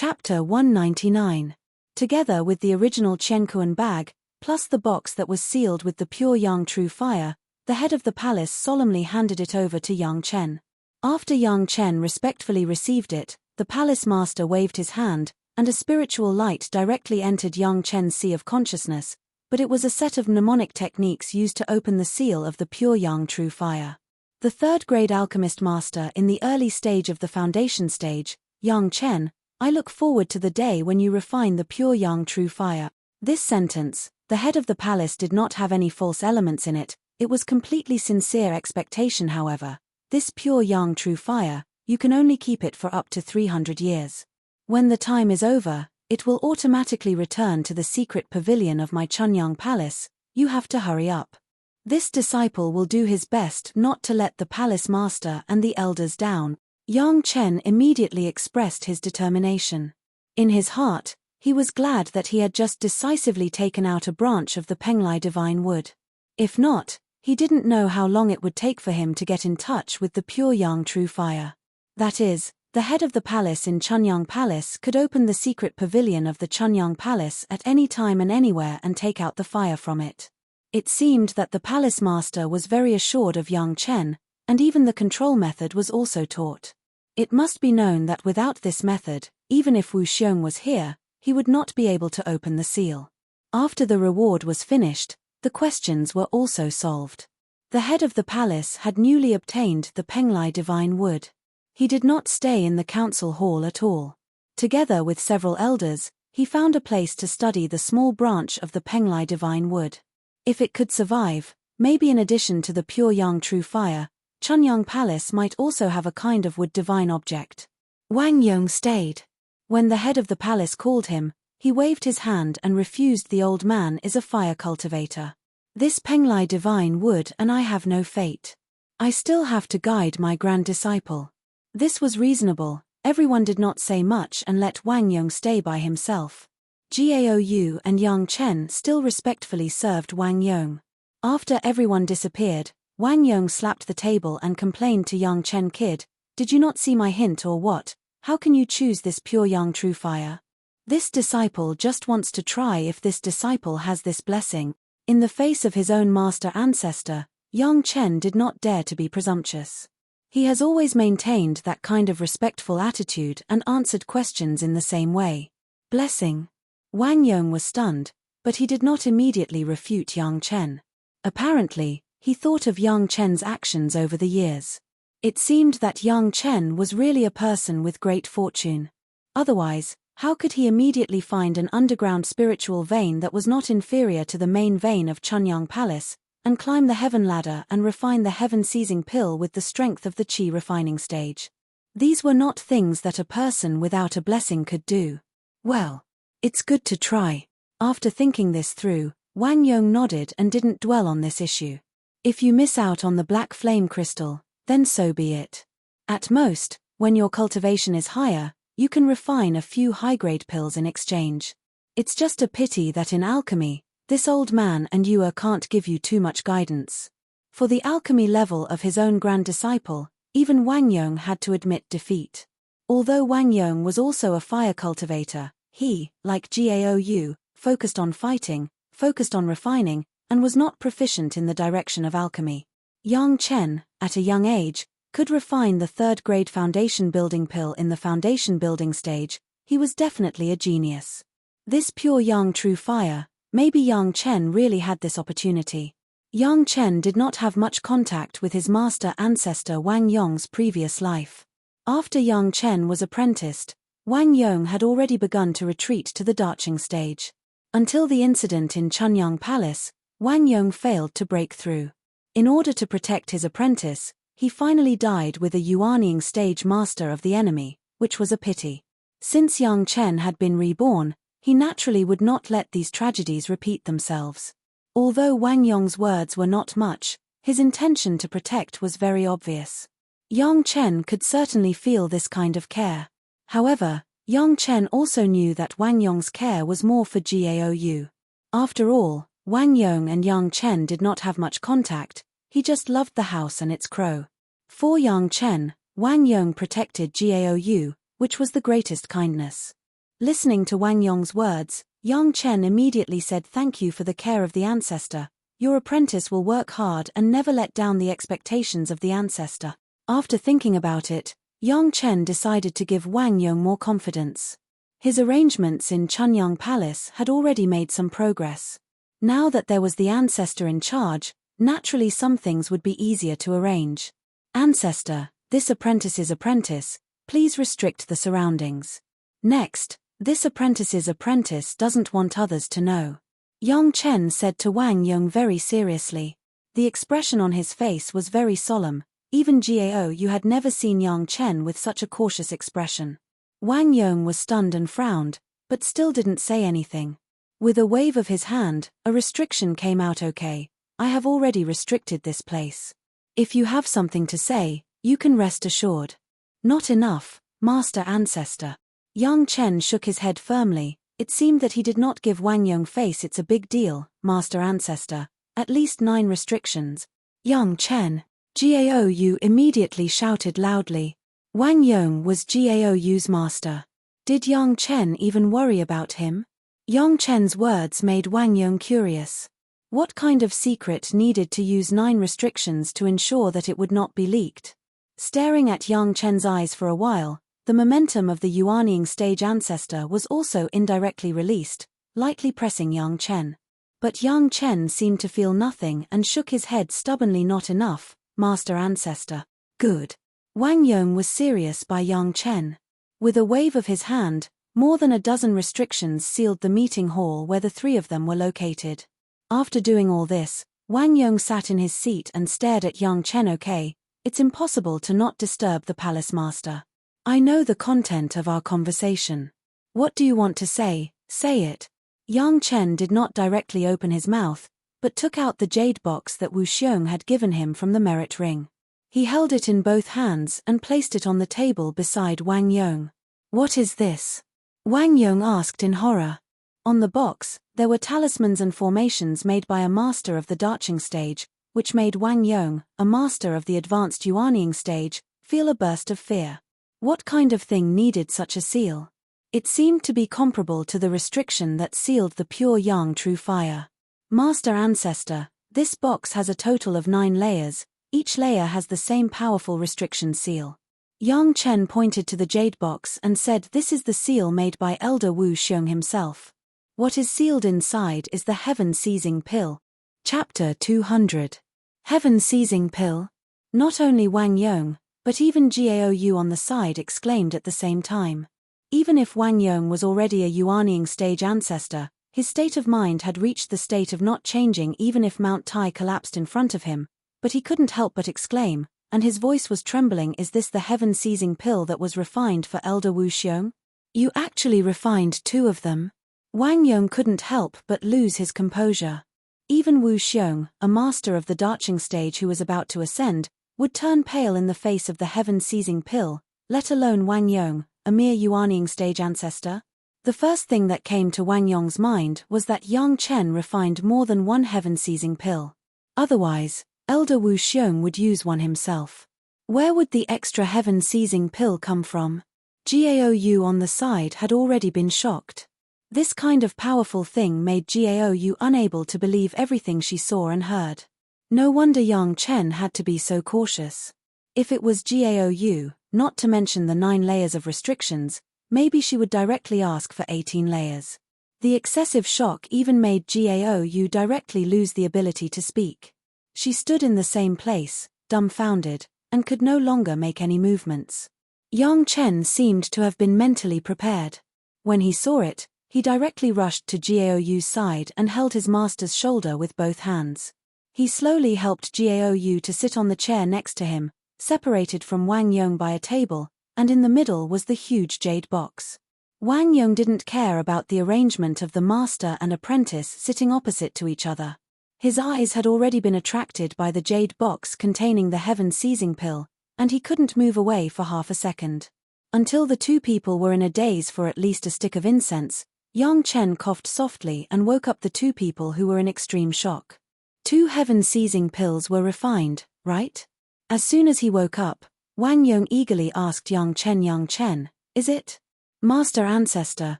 Chapter 199. Together with the original Qiankuan bag, plus the box that was sealed with the pure Yang True Fire, the head of the palace solemnly handed it over to Yang Chen. After Yang Chen respectfully received it, the palace master waved his hand, and a spiritual light directly entered Yang Chen's sea of consciousness, but it was a set of mnemonic techniques used to open the seal of the pure Yang True Fire. The third-grade alchemist master in the early stage of the foundation stage, Yang Chen, I look forward to the day when you refine the pure Yang True Fire. This sentence, the head of the palace did not have any false elements in it, it was completely sincere expectation however. This pure Yang True Fire, you can only keep it for up to 300 years. When the time is over, it will automatically return to the secret pavilion of my Chunyang Palace. You have to hurry up. This disciple will do his best not to let the palace master and the elders down. Yang Chen immediately expressed his determination. In his heart, he was glad that he had just decisively taken out a branch of the Penglai divine wood. If not, he didn't know how long it would take for him to get in touch with the pure Yang True Fire. That is, the head of the palace in Chunyang Palace could open the secret pavilion of the Chunyang Palace at any time and anywhere and take out the fire from it. It seemed that the palace master was very assured of Yang Chen, and even the control method was also taught. It must be known that without this method, even if Wu Xiong was here, he would not be able to open the seal. After the reward was finished, the questions were also solved. The head of the palace had newly obtained the Penglai divine wood. He did not stay in the council hall at all. Together with several elders, he found a place to study the small branch of the Penglai divine wood. If it could survive, maybe in addition to the pure Yang True Fire, Chunyang Palace might also have a kind of wood divine object. Wang Yong stayed. When the head of the palace called him, he waved his hand and refused. The old man is a fire cultivator. This Penglai divine wood and I have no fate. I still have to guide my grand disciple. This was reasonable, everyone did not say much and let Wang Yong stay by himself. Gaou and Yang Chen still respectfully served Wang Yong. After everyone disappeared, Wang Yong slapped the table and complained to Yang Chen, "Kid, did you not see my hint or what? How can you choose this pure Yang True Fire? This disciple just wants to try if this disciple has this blessing." In the face of his own master ancestor, Yang Chen did not dare to be presumptuous. He has always maintained that kind of respectful attitude and answered questions in the same way. Blessing. Wang Yong was stunned, but he did not immediately refute Yang Chen. Apparently, he thought of Yang Chen's actions over the years. It seemed that Yang Chen was really a person with great fortune. Otherwise, how could he immediately find an underground spiritual vein that was not inferior to the main vein of Chunyang Palace, and climb the heaven ladder and refine the heaven-seizing pill with the strength of the qi refining stage? These were not things that a person without a blessing could do. Well, it's good to try. After thinking this through, Wang Yong nodded and didn't dwell on this issue. If you miss out on the black flame crystal, then so be it. At most, when your cultivation is higher, you can refine a few high-grade pills in exchange. It's just a pity that in alchemy, this old man and you can't give you too much guidance. For the alchemy level of his own grand disciple, even Wang Yong had to admit defeat. Although Wang Yong was also a fire cultivator, he, like Gaou, focused on fighting, focused on refining, and was not proficient in the direction of alchemy. Yang Chen, at a young age, could refine the third-grade foundation building pill in the foundation building stage. He was definitely a genius. This pure Yang True Fire, maybe Yang Chen really had this opportunity. Yang Chen did not have much contact with his master ancestor Wang Yong's previous life. After Yang Chen was apprenticed, Wang Yong had already begun to retreat to the Daching stage. Until the incident in Chunyang Palace, Wang Yong failed to break through. In order to protect his apprentice, he finally died with a Yuanying stage master of the enemy, which was a pity. Since Yang Chen had been reborn, he naturally would not let these tragedies repeat themselves. Although Wang Yong's words were not much, his intention to protect was very obvious. Yang Chen could certainly feel this kind of care. However, Yang Chen also knew that Wang Yong's care was more for Gaou. After all, Wang Yong and Yang Chen did not have much contact, he just loved the house and its crow. For Yang Chen, Wang Yong protected Gaou, which was the greatest kindness. Listening to Wang Yong's words, Yang Chen immediately said, "Thank you for the care of the ancestor. Your apprentice will work hard and never let down the expectations of the ancestor." After thinking about it, Yang Chen decided to give Wang Yong more confidence. His arrangements in Chunyang Palace had already made some progress. Now that there was the ancestor in charge, naturally some things would be easier to arrange. "Ancestor, this apprentice's apprentice, please restrict the surroundings. Next, this apprentice's apprentice doesn't want others to know," Yang Chen said to Wang Yong very seriously. The expression on his face was very solemn. Even Gao Yu had never seen Yang Chen with such a cautious expression. Wang Yong was stunned and frowned, but still didn't say anything. With a wave of his hand, a restriction came out. "Okay, I have already restricted this place. If you have something to say, you can rest assured." "Not enough, Master Ancestor." Yang Chen shook his head firmly. It seemed that he did not give Wang Yong face. "It's a big deal, Master Ancestor. At least 9 restrictions." "Yang Chen!" Gao Yu immediately shouted loudly. Wang Yong was Gao Yu's master. Did Yang Chen even worry about him? Yang Chen's words made Wang Yong curious. What kind of secret needed to use 9 restrictions to ensure that it would not be leaked? Staring at Yang Chen's eyes for a while, the momentum of the Yuanying stage ancestor was also indirectly released, lightly pressing Yang Chen. But Yang Chen seemed to feel nothing and shook his head stubbornly. "Not enough, Master Ancestor." "Good." Wang Yong was serious by Yang Chen. With a wave of his hand, more than a dozen restrictions sealed the meeting hall where the 3 of them were located. After doing all this, Wang Yong sat in his seat and stared at Yang Chen. "Okay, it's impossible to not disturb the palace master. I know the content of our conversation. What do you want to say? Say it." Yang Chen did not directly open his mouth, but took out the jade box that Wu Xiong had given him from the merit ring. He held it in both hands and placed it on the table beside Wang Yong. "What is this?" Wang Yong asked in horror. On the box, there were talismans and formations made by a master of the Daching stage, which made Wang Yong, a master of the advanced Yuanying stage, feel a burst of fear. What kind of thing needed such a seal? It seemed to be comparable to the restriction that sealed the pure yang true fire. "Master Ancestor, this box has a total of 9 layers, each layer has the same powerful restriction seal." Yang Chen pointed to the jade box and said, "This is the seal made by Elder Wu Xiong himself. What is sealed inside is the heaven-seizing pill." Chapter 200. Heaven-seizing pill? Not only Wang Yong, but even Gao Yu on the side exclaimed at the same time. Even if Wang Yong was already a Yuanying stage ancestor, his state of mind had reached the state of not changing even if Mount Tai collapsed in front of him, but he couldn't help but exclaim, and his voice was trembling, "Is this the heaven-seizing pill that was refined for Elder Wu Xiong? You actually refined 2 of them?" Wang Yong couldn't help but lose his composure. Even Wu Xiong, a master of the Daching stage who was about to ascend, would turn pale in the face of the heaven-seizing pill, let alone Wang Yong, a mere Yuanying stage ancestor. The first thing that came to Wang Yong's mind was that Yang Chen refined more than 1 heaven-seizing pill. Otherwise, Elder Wu Xiong would use one himself. Where would the extra heaven-seizing pill come from? Gao Yu on the side had already been shocked. This kind of powerful thing made Gao Yu unable to believe everything she saw and heard. No wonder Yang Chen had to be so cautious. If it was Gao Yu, not to mention the 9 layers of restrictions, maybe she would directly ask for 18 layers. The excessive shock even made Gao Yu directly lose the ability to speak. She stood in the same place, dumbfounded, and could no longer make any movements. Yang Chen seemed to have been mentally prepared. When he saw it, he directly rushed to Gao Yu's side and held his master's shoulder with both hands. He slowly helped Gao Yu to sit on the chair next to him, separated from Wang Yong by a table, and in the middle was the huge jade box. Wang Yong didn't care about the arrangement of the master and apprentice sitting opposite to each other. His eyes had already been attracted by the jade box containing the heaven-seizing pill, and he couldn't move away for half a second. Until the 2 people were in a daze for at least a stick of incense, Yang Chen coughed softly and woke up the 2 people who were in extreme shock. 2 heaven-seizing pills were refined, right? As soon as he woke up, Wang Yong eagerly asked Yang Chen, "Yang Chen, is it?" "Master Ancestor,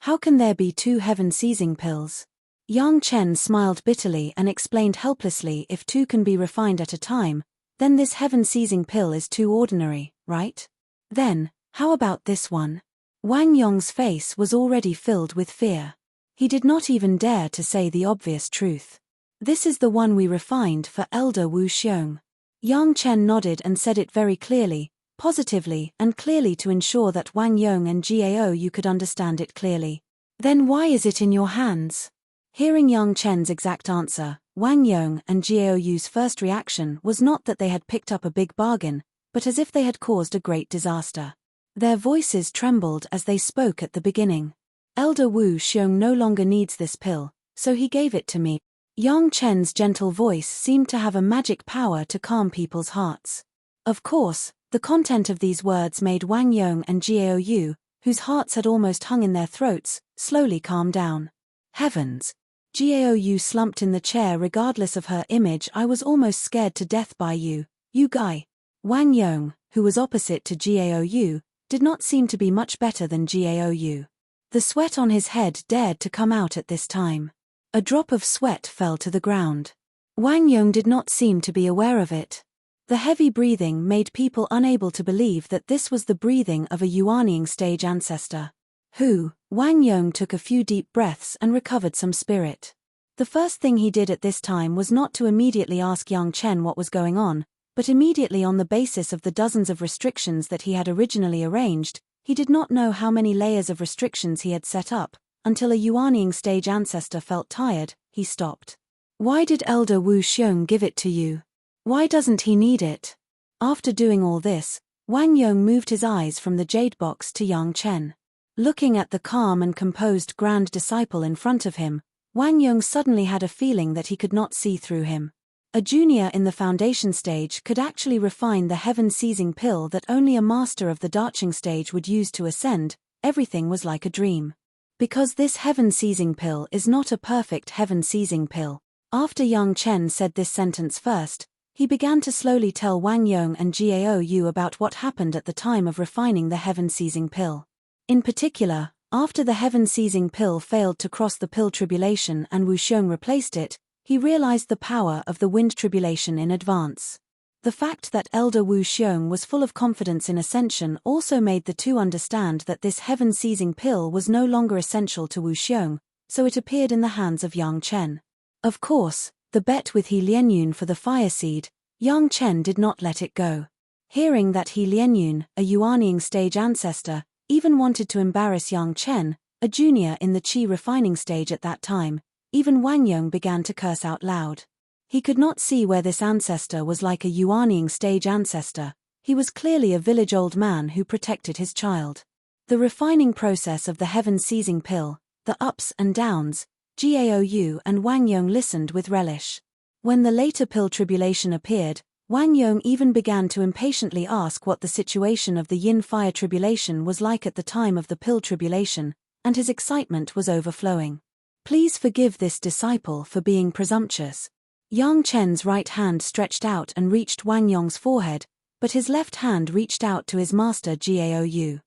How can there be two heaven-seizing pills? Yang Chen smiled bitterly and explained helplessly, if two can be refined at a time, then this heaven-seizing pill is too ordinary, right? Then, how about this one? Wang Yong's face was already filled with fear. He did not even dare to say the obvious truth. This is the one we refined for Elder Wu Xiong. Yang Chen nodded and said it very clearly, positively and clearly, to ensure that Wang Yong and Gao Yu could understand it clearly. Then why is it in your hands? Hearing Yang Chen's exact answer, Wang Yong and Gao Yu's first reaction was not that they had picked up a big bargain, but as if they had caused a great disaster. Their voices trembled as they spoke at the beginning. Elder Wu Xiong no longer needs this pill, so he gave it to me. Yang Chen's gentle voice seemed to have a magic power to calm people's hearts. Of course, the content of these words made Wang Yong and Gao Yu, whose hearts had almost hung in their throats, slowly calm down. Heavens! Gao Yu slumped in the chair. Regardless of her image, I was almost scared to death by you, you guy. Wang Yong, who was opposite to Gao Yu, did not seem to be much better than Gao Yu. The sweat on his head dared to come out at this time. A drop of sweat fell to the ground. Wang Yong did not seem to be aware of it. The heavy breathing made people unable to believe that this was the breathing of a Yuanying stage ancestor. Wang Yong took a few deep breaths and recovered some spirit. The first thing he did at this time was not to immediately ask Yang Chen what was going on, but immediately, on the basis of the dozens of restrictions that he had originally arranged, he did not know how many layers of restrictions he had set up, until a Yuanying stage ancestor felt tired, he stopped. Why did Elder Wu Xiong give it to you? Why doesn't he need it? After doing all this, Wang Yong moved his eyes from the jade box to Yang Chen. Looking at the calm and composed grand disciple in front of him, Wang Yong suddenly had a feeling that he could not see through him. A junior in the foundation stage could actually refine the heaven-seizing pill that only a master of the Darching stage would use to ascend. Everything was like a dream. Because this heaven-seizing pill is not a perfect heaven-seizing pill. After Yang Chen said this sentence first, he began to slowly tell Wang Yong and Gao Yu about what happened at the time of refining the heaven-seizing pill. In particular, after the heaven-seizing pill failed to cross the pill tribulation and Wu Xiong replaced it, he realized the power of the wind tribulation in advance. The fact that Elder Wu Xiong was full of confidence in ascension also made the two understand that this heaven-seizing pill was no longer essential to Wu Xiong, so it appeared in the hands of Yang Chen. Of course, the bet with He Lianyun for the fire seed, Yang Chen did not let it go. Hearing that He Lianyun, a Yuanying stage ancestor, even wanted to embarrass Yang Chen, a junior in the Qi refining stage at that time, even Wang Yong began to curse out loud. He could not see where this ancestor was like a Yuanying stage ancestor. He was clearly a village old man who protected his child. The refining process of the heaven-seizing pill, the ups and downs, Gao Yu and Wang Yong listened with relish. When the later pill tribulation appeared, Wang Yong even began to impatiently ask what the situation of the yin-fire tribulation was like at the time of the pill tribulation, and his excitement was overflowing. Please forgive this disciple for being presumptuous. Yang Chen's right hand stretched out and reached Wang Yong's forehead, but his left hand reached out to his master Gao Yu.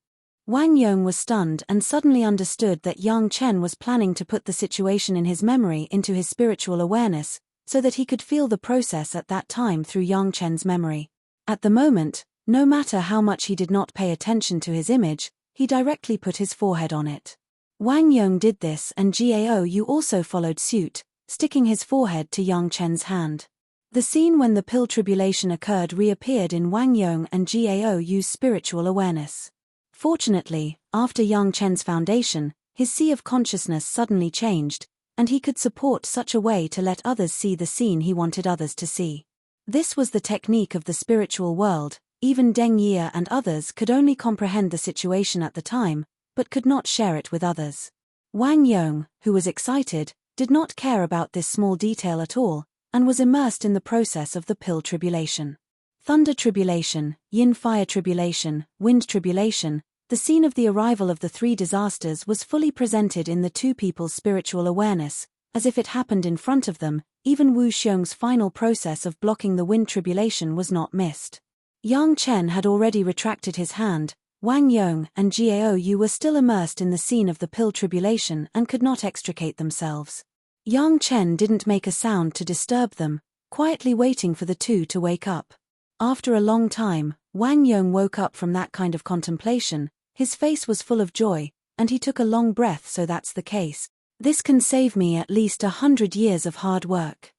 Wang Yong was stunned and suddenly understood that Yang Chen was planning to put the situation in his memory into his spiritual awareness, so that he could feel the process at that time through Yang Chen's memory. At the moment, no matter how much he did not pay attention to his image, he directly put his forehead on it. Wang Yong did this and Gao Yu also followed suit, sticking his forehead to Yang Chen's hand. The scene when the pill tribulation occurred reappeared in Wang Yong and Gao Yu's spiritual awareness. Fortunately, after Yang Chen's foundation, his sea of consciousness suddenly changed, and he could support such a way to let others see the scene he wanted others to see. This was the technique of the spiritual world. Even Deng Ye and others could only comprehend the situation at the time, but could not share it with others. Wang Yong, who was excited, did not care about this small detail at all, and was immersed in the process of the pill tribulation. Thunder tribulation, yin-fire tribulation, wind tribulation, the scene of the arrival of the three disasters was fully presented in the two people's spiritual awareness, as if it happened in front of them. Even Wu Xiong's final process of blocking the wind tribulation was not missed. Yang Chen had already retracted his hand, Wang Yong and Jiaoyu were still immersed in the scene of the pill tribulation and could not extricate themselves. Yang Chen didn't make a sound to disturb them, quietly waiting for the two to wake up. After a long time, Wang Yong woke up from that kind of contemplation. His face was full of joy, and he took a long breath. So that's the case. This can save me at least 100 years of hard work.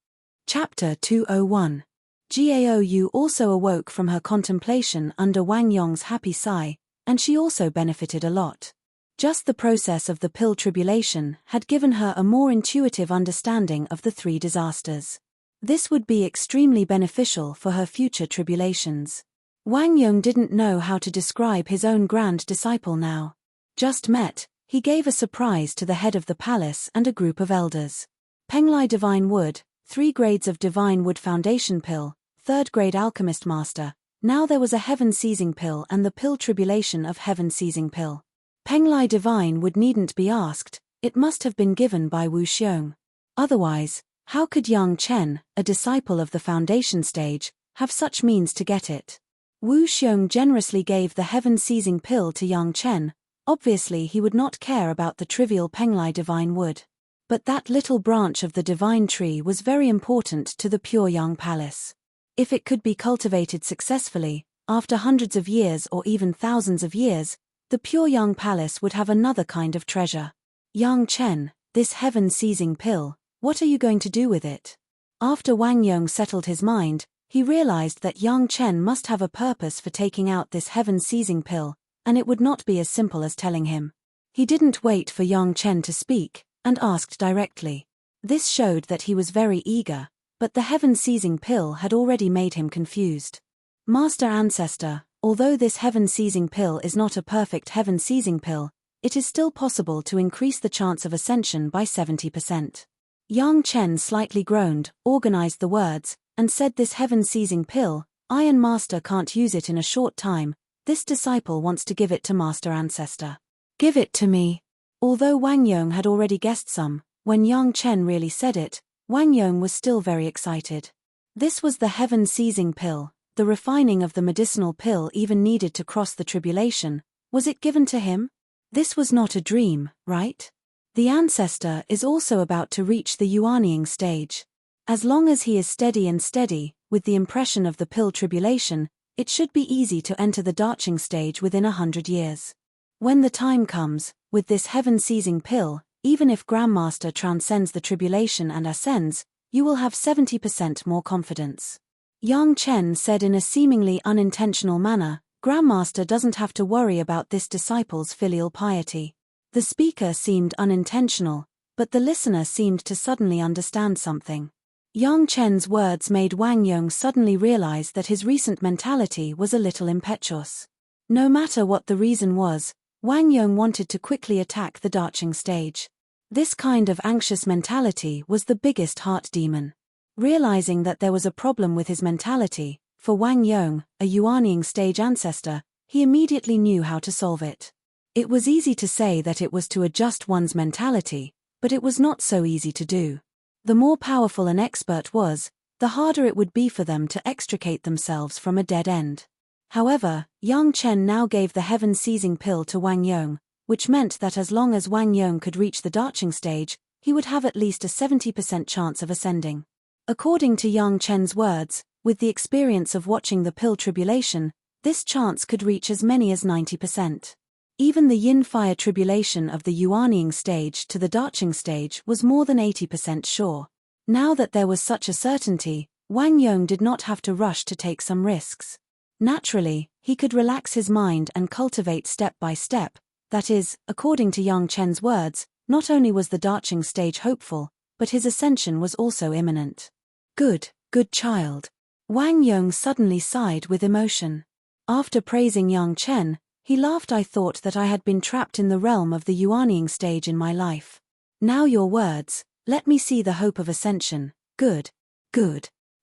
Chapter 201. Jiaoyu also awoke from her contemplation under Wang Yong's happy sigh, and she also benefited a lot. Just the process of the pill tribulation had given her a more intuitive understanding of the three disasters. This would be extremely beneficial for her future tribulations. Wang Yong didn't know how to describe his own grand disciple now. Just met, he gave a surprise to the head of the palace and a group of elders. Penglai Divine Wood, 3 grades of Divine Wood Foundation Pill, 3rd grade Alchemist Master. Now there was a Heaven Seizing Pill and the Pill Tribulation of Heaven Seizing Pill. Penglai Divine Wood needn't be asked, it must have been given by Wu Xiong. Otherwise, how could Yang Chen, a disciple of the foundation stage, have such means to get it? Wu Xiong generously gave the Heaven Seizing Pill to Yang Chen. Obviously he would not care about the trivial Penglai Divine Wood. But that little branch of the divine tree was very important to the Pure Yang Palace. If it could be cultivated successfully, after hundreds of years or even thousands of years, the Pure Yang Palace would have another kind of treasure. Yang Chen, this Heaven Seizing Pill, what are you going to do with it? After Wang Yong settled his mind, he realized that Yang Chen must have a purpose for taking out this Heaven Seizing Pill, and it would not be as simple as telling him. He didn't wait for Yang Chen to speak, and asked directly. This showed that he was very eager, but the Heaven Seizing Pill had already made him confused. Master Ancestor, although this Heaven Seizing Pill is not a perfect Heaven Seizing Pill, it is still possible to increase the chance of ascension by 70%. Yang Chen slightly groaned, organized the words, and said, this Heaven Seizing Pill, Iron Master can't use it in a short time. This disciple wants to give it to Master Ancestor. Give it to me. Although Wang Yong had already guessed some, when Yang Chen really said it, Wang Yong was still very excited. This was the Heaven Seizing Pill, the refining of the medicinal pill even needed to cross the tribulation. Was it given to him? This was not a dream, right? The Ancestor is also about to reach the Yuanying stage. As long as he is steady, with the impression of the pill tribulation, it should be easy to enter the Darching stage within 100 years. When the time comes, with this Heaven Seizing Pill, even if Grandmaster transcends the tribulation and ascends, you will have 70% more confidence. Yang Chen said in a seemingly unintentional manner, Grandmaster doesn't have to worry about this disciple's filial piety. The speaker seemed unintentional, but the listener seemed to suddenly understand something. Yang Chen's words made Wang Yong suddenly realize that his recent mentality was a little impetuous. No matter what the reason was, Wang Yong wanted to quickly attack the Darching stage. This kind of anxious mentality was the biggest heart demon. Realizing that there was a problem with his mentality, for Wang Yong, a Yuanying stage ancestor, he immediately knew how to solve it. It was easy to say that it was to adjust one's mentality, but it was not so easy to do. The more powerful an expert was, the harder it would be for them to extricate themselves from a dead end. However, Yang Chen now gave the Heaven Seizing Pill to Wang Yong, which meant that as long as Wang Yong could reach the Darching stage, he would have at least a 70% chance of ascending. According to Yang Chen's words, with the experience of watching the pill tribulation, this chance could reach as many as 90%. Even the yin-fire tribulation of the Yuanying stage to the Darching stage was more than 80% sure. Now that there was such a certainty, Wang Yong did not have to rush to take some risks. Naturally, he could relax his mind and cultivate step by step. That is, according to Yang Chen's words, not only was the Darching stage hopeful, but his ascension was also imminent. Good child. Wang Yong suddenly sighed with emotion. After praising Yang Chen, he laughed. I thought that I had been trapped in the realm of the Yuanying stage in my life. Now your words, let me see the hope of ascension. Good.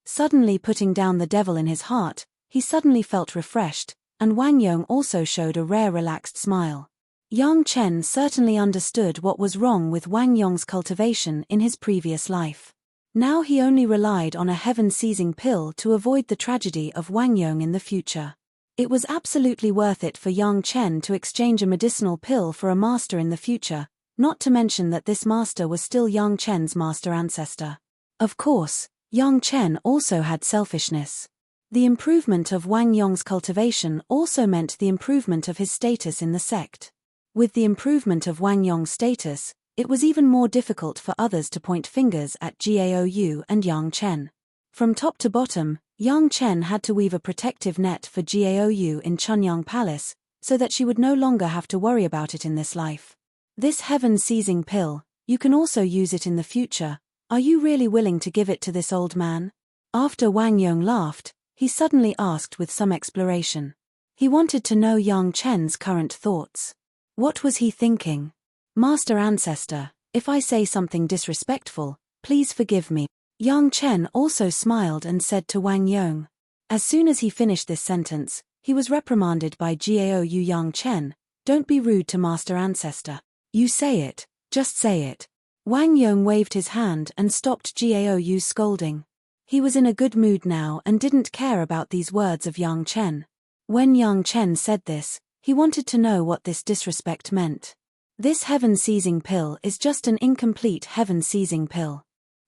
Suddenly putting down the devil in his heart, he suddenly felt refreshed, and Wang Yong also showed a rare relaxed smile. Yang Chen certainly understood what was wrong with Wang Yong's cultivation in his previous life. Now he only relied on a Heaven Seizing Pill to avoid the tragedy of Wang Yong in the future. It was absolutely worth it for Yang Chen to exchange a medicinal pill for a master in the future, not to mention that this master was still Yang Chen's master ancestor. Of course, Yang Chen also had selfishness. The improvement of Wang Yong's cultivation also meant the improvement of his status in the sect. With the improvement of Wang Yong's status, it was even more difficult for others to point fingers at Gaou and Yang Chen. From top to bottom, Yang Chen had to weave a protective net for Gaou in Chunyang Palace, so that she would no longer have to worry about it in this life. This heaven-seizing pill, you can also use it in the future. Are you really willing to give it to this old man? After Wang Yong laughed, he suddenly asked with some exploration. He wanted to know Yang Chen's current thoughts. What was he thinking? Master Ancestor, if I say something disrespectful, please forgive me. Yang Chen also smiled and said to Wang Yong. As soon as he finished this sentence, he was reprimanded by Gaou Yang Chen. Don't be rude to Master Ancestor. You say it, just say it. Wang Yong waved his hand and stopped Gaou's scolding. He was in a good mood now and didn't care about these words of Yang Chen. When Yang Chen said this, he wanted to know what this disrespect meant. This heaven-seizing pill is just an incomplete heaven-seizing pill.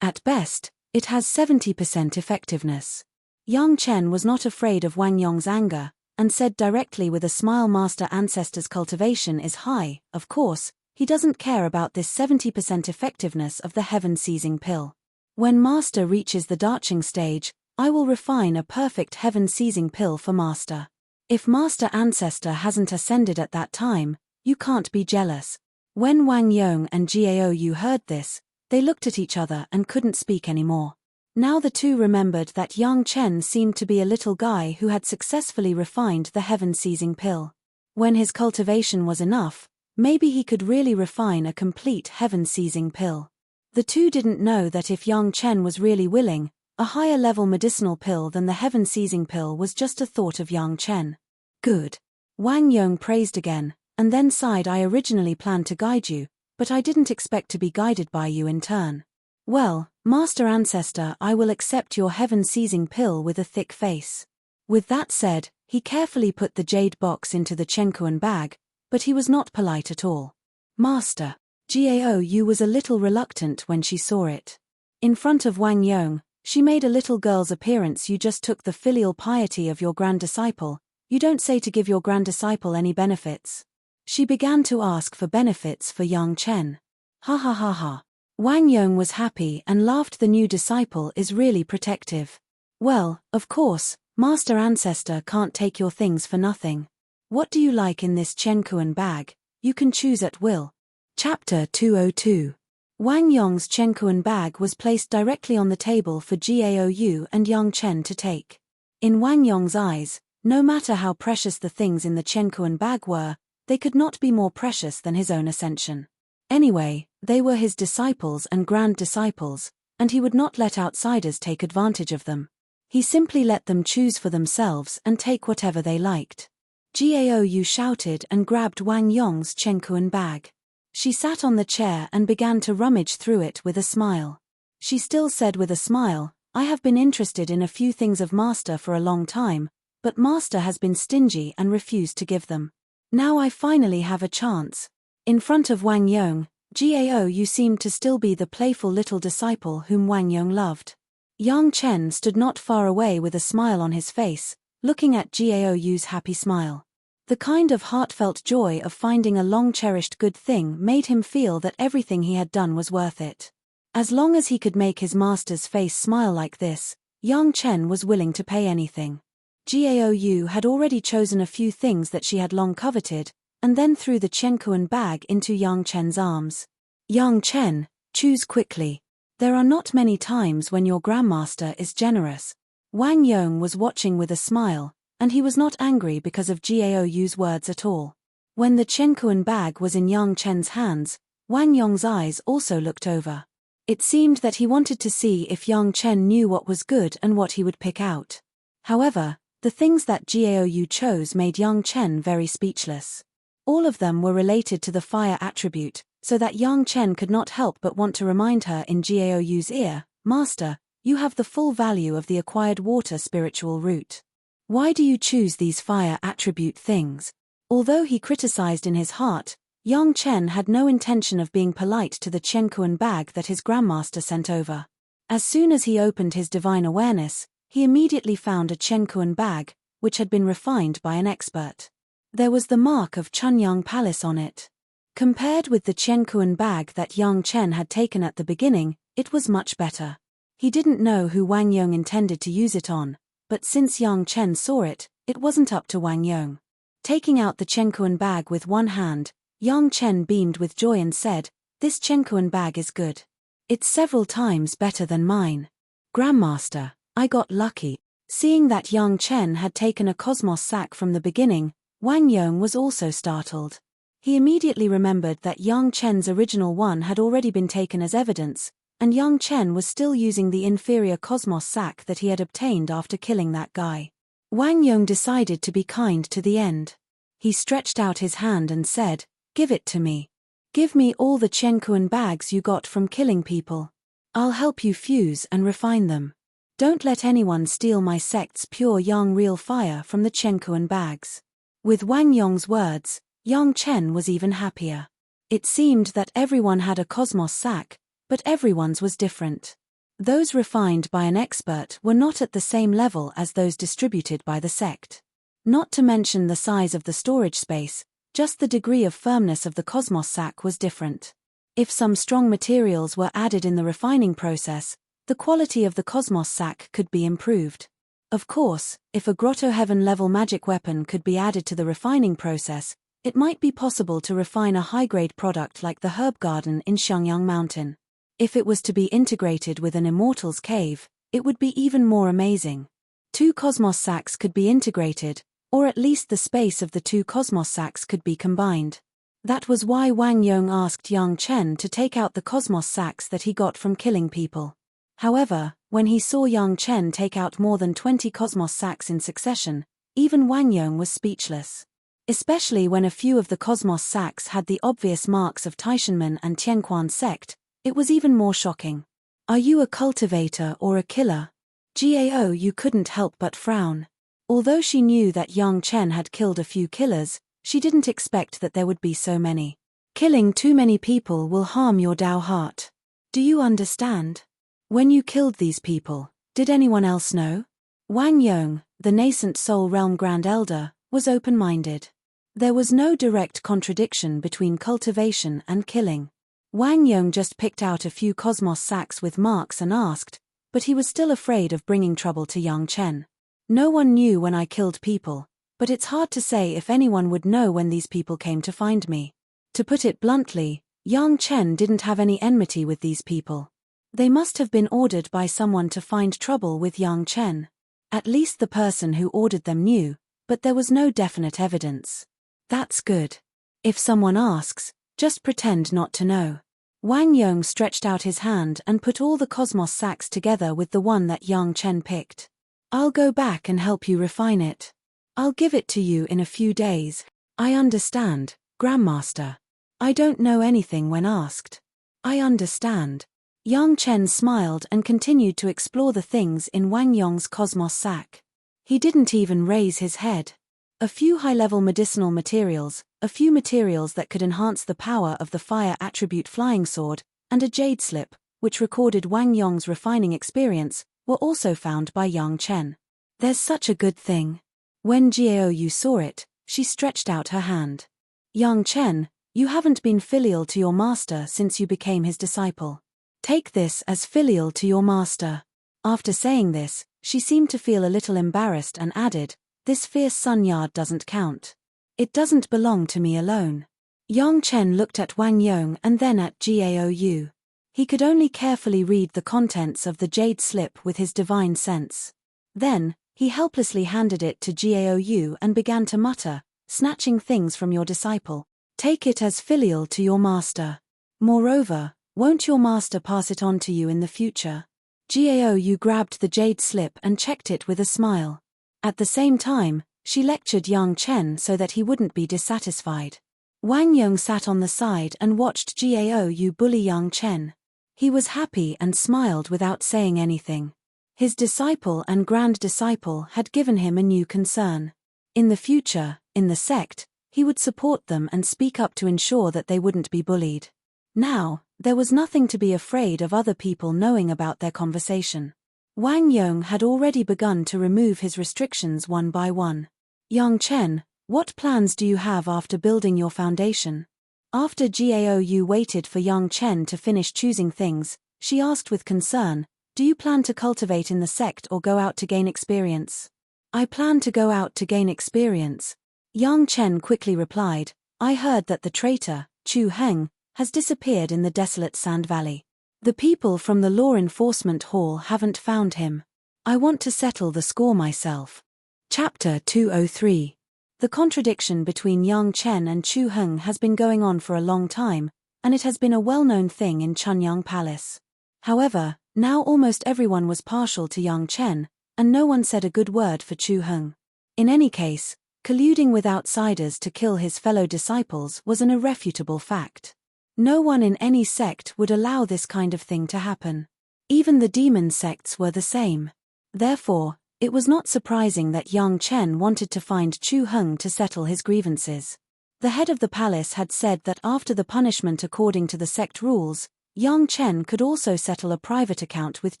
At best, it has 70% effectiveness. Yang Chen was not afraid of Wang Yong's anger, and said directly with a smile, Master Ancestor's cultivation is high. Of course, he doesn't care about this 70% effectiveness of the heaven-seizing pill. When Master reaches the Darching stage, I will refine a perfect heaven-seizing pill for Master. If Master Ancestor hasn't ascended at that time, you can't be jealous. When Wang Yong and Gaou heard this, they looked at each other and couldn't speak anymore. Now the two remembered that Yang Chen seemed to be a little guy who had successfully refined the heaven-seizing pill. When his cultivation was enough, maybe he could really refine a complete heaven-seizing pill. The two didn't know that if Yang Chen was really willing, a higher-level medicinal pill than the heaven-seizing pill was just a thought of Yang Chen. Good. Wang Yong praised again, and then sighed. I originally planned to guide you, but I didn't expect to be guided by you in turn. Well, Master Ancestor, I will accept your heaven-seizing pill with a thick face. With that said, he carefully put the jade box into the Chenkuan bag, but he was not polite at all. Master. Gaou was a little reluctant when she saw it. In front of Wang Yong, she made a little girl's appearance. You just took the filial piety of your grand disciple. You don't say to give your grand disciple any benefits. She began to ask for benefits for Yang Chen. Ha ha ha ha. Wang Yong was happy and laughed. The new disciple is really protective. Well, of course, Master Ancestor can't take your things for nothing. What do you like in this Chenkuan bag? You can choose at will. Chapter 202. Wang Yong's Chenkuan bag was placed directly on the table for Gaou and Yang Chen to take. In Wang Yong's eyes, no matter how precious the things in the Chenkuan bag were, they could not be more precious than his own ascension. Anyway, they were his disciples and grand disciples, and he would not let outsiders take advantage of them. He simply let them choose for themselves and take whatever they liked. Gaou shouted and grabbed Wang Yong's Chenkuan bag. She sat on the chair and began to rummage through it with a smile. She still said with a smile, I have been interested in a few things of Master for a long time, but Master has been stingy and refused to give them. Now I finally have a chance. In front of Wang Yong, Gaou seemed to still be the playful little disciple whom Wang Yong loved. Yang Chen stood not far away with a smile on his face, looking at Gaou's happy smile. The kind of heartfelt joy of finding a long-cherished good thing made him feel that everything he had done was worth it. As long as he could make his master's face smile like this, Yang Chen was willing to pay anything. Gaou had already chosen a few things that she had long coveted, and then threw the Chenkuan bag into Yang Chen's arms. Yang Chen, choose quickly. There are not many times when your grandmaster is generous. Wang Yong was watching with a smile, and he was not angry because of Gaou's words at all. When the Chenkuan bag was in Yang Chen's hands, Wang Yong's eyes also looked over. It seemed that he wanted to see if Yang Chen knew what was good and what he would pick out. However, the things that Gaou chose made Yang Chen very speechless. All of them were related to the fire attribute, so that Yang Chen could not help but want to remind her in Gaou's ear, Master, you have the full value of the acquired water spiritual root. Why do you choose these fire attribute things? Although he criticized in his heart, Yang Chen had no intention of being polite to the Chenkuan bag that his grandmaster sent over. As soon as he opened his divine awareness, he immediately found a Chenkuan bag, which had been refined by an expert. There was the mark of Chunyang Palace on it. Compared with the Chenkuan bag that Yang Chen had taken at the beginning, it was much better. He didn't know who Wang Yong intended to use it on, but since Yang Chen saw it, it wasn't up to Wang Yong. Taking out the Chenkuan bag with one hand, Yang Chen beamed with joy and said, "This Chenkuan bag is good. It's several times better than mine. Grandmaster, I got lucky." Seeing that Yang Chen had taken a cosmos sack from the beginning, Wang Yong was also startled. He immediately remembered that Yang Chen's original one had already been taken as evidence, and Yang Chen was still using the inferior cosmos sack that he had obtained after killing that guy. Wang Yong decided to be kind to the end. He stretched out his hand and said, "Give it to me. Give me all the Chenkuan bags you got from killing people. I'll help you fuse and refine them. Don't let anyone steal my sect's pure yang real fire from the Chenkuan bags." With Wang Yong's words, Yang Chen was even happier. It seemed that everyone had a cosmos sack, but everyone's was different. Those refined by an expert were not at the same level as those distributed by the sect. Not to mention the size of the storage space, just the degree of firmness of the cosmos sack was different. If some strong materials were added in the refining process, the quality of the cosmos sack could be improved. Of course, if a grotto heaven level magic weapon could be added to the refining process, it might be possible to refine a high-grade product like the herb garden in Xiangyang Mountain. If it was to be integrated with an immortal's cave, it would be even more amazing. 2 cosmos sacks could be integrated, or at least the space of the 2 cosmos sacks could be combined. That was why Wang Yong asked Yang Chen to take out the cosmos sacks that he got from killing people. However, when he saw Yang Chen take out more than 20 cosmos sacks in succession, even Wang Yong was speechless. Especially when a few of the cosmos sacks had the obvious marks of Taishanmen and Tianquan sect, it was even more shocking. "Are you a cultivator or a killer?" Gao Yu couldn't help but frown. Although she knew that Yang Chen had killed a few killers, she didn't expect that there would be so many. Killing too many people will harm your Dao heart. Do you understand? When you killed these people, did anyone else know? Wang Yong, the nascent Soul Realm Grand Elder, was open-minded. There was no direct contradiction between cultivation and killing. Wang Yong just picked out a few cosmos sacks with marks and asked, but he was still afraid of bringing trouble to Yang Chen. "No one knew when I killed people, but it's hard to say if anyone would know when these people came to find me." To put it bluntly, Yang Chen didn't have any enmity with these people. They must have been ordered by someone to find trouble with Yang Chen. At least the person who ordered them knew, but there was no definite evidence. That's good. If someone asks, just pretend not to know. Wang Yong stretched out his hand and put all the cosmos sacks together with the one that Yang Chen picked. "I'll go back and help you refine it. I'll give it to you in a few days." "I understand, Grandmaster. I don't know anything when asked." "I understand." Yang Chen smiled and continued to explore the things in Wang Yong's cosmos sack. He didn't even raise his head. A few high-level medicinal materials, a few materials that could enhance the power of the fire attribute flying sword, and a jade slip, which recorded Wang Yong's refining experience, were also found by Yang Chen. "There's such a good thing." When Gao Yu saw it, she stretched out her hand. "Yang Chen, you haven't been filial to your master since you became his disciple. Take this as filial to your master." After saying this, she seemed to feel a little embarrassed and added, "This fierce sun yard doesn't count. It doesn't belong to me alone." Yang Chen looked at Wang Yong and then at Gao Yu. He could only carefully read the contents of the jade slip with his divine sense. Then, he helplessly handed it to Gao Yu and began to mutter, "Snatching things from your disciple. Take it as filial to your master. Moreover, won't your master pass it on to you in the future?" Gao Yu grabbed the jade slip and checked it with a smile. At the same time, she lectured Yang Chen so that he wouldn't be dissatisfied. Wang Yong sat on the side and watched Gao Yu bully Yang Chen. He was happy and smiled without saying anything. His disciple and grand disciple had given him a new concern. In the future, in the sect, he would support them and speak up to ensure that they wouldn't be bullied. Now, there was nothing to be afraid of other people knowing about their conversation. Wang Yong had already begun to remove his restrictions one by one. Yang Chen, what plans do you have after building your foundation? After Gao waited for Yang Chen to finish choosing things, she asked with concern, do you plan to cultivate in the sect or go out to gain experience? I plan to go out to gain experience. Yang Chen quickly replied, I heard that the traitor, Chu Heng, has disappeared in the desolate Sand Valley. The people from the Law Enforcement Hall haven't found him. I want to settle the score myself. Chapter 203. The contradiction between Yang Chen and Chu Heng has been going on for a long time, and it has been a well-known thing in Chunyang Palace. However, now almost everyone was partial to Yang Chen, and no one said a good word for Chu Heng. In any case, colluding with outsiders to kill his fellow disciples was an irrefutable fact. No one in any sect would allow this kind of thing to happen. Even the demon sects were the same. Therefore, it was not surprising that Yang Chen wanted to find Chu Heng to settle his grievances. The head of the palace had said that after the punishment according to the sect rules, Yang Chen could also settle a private account with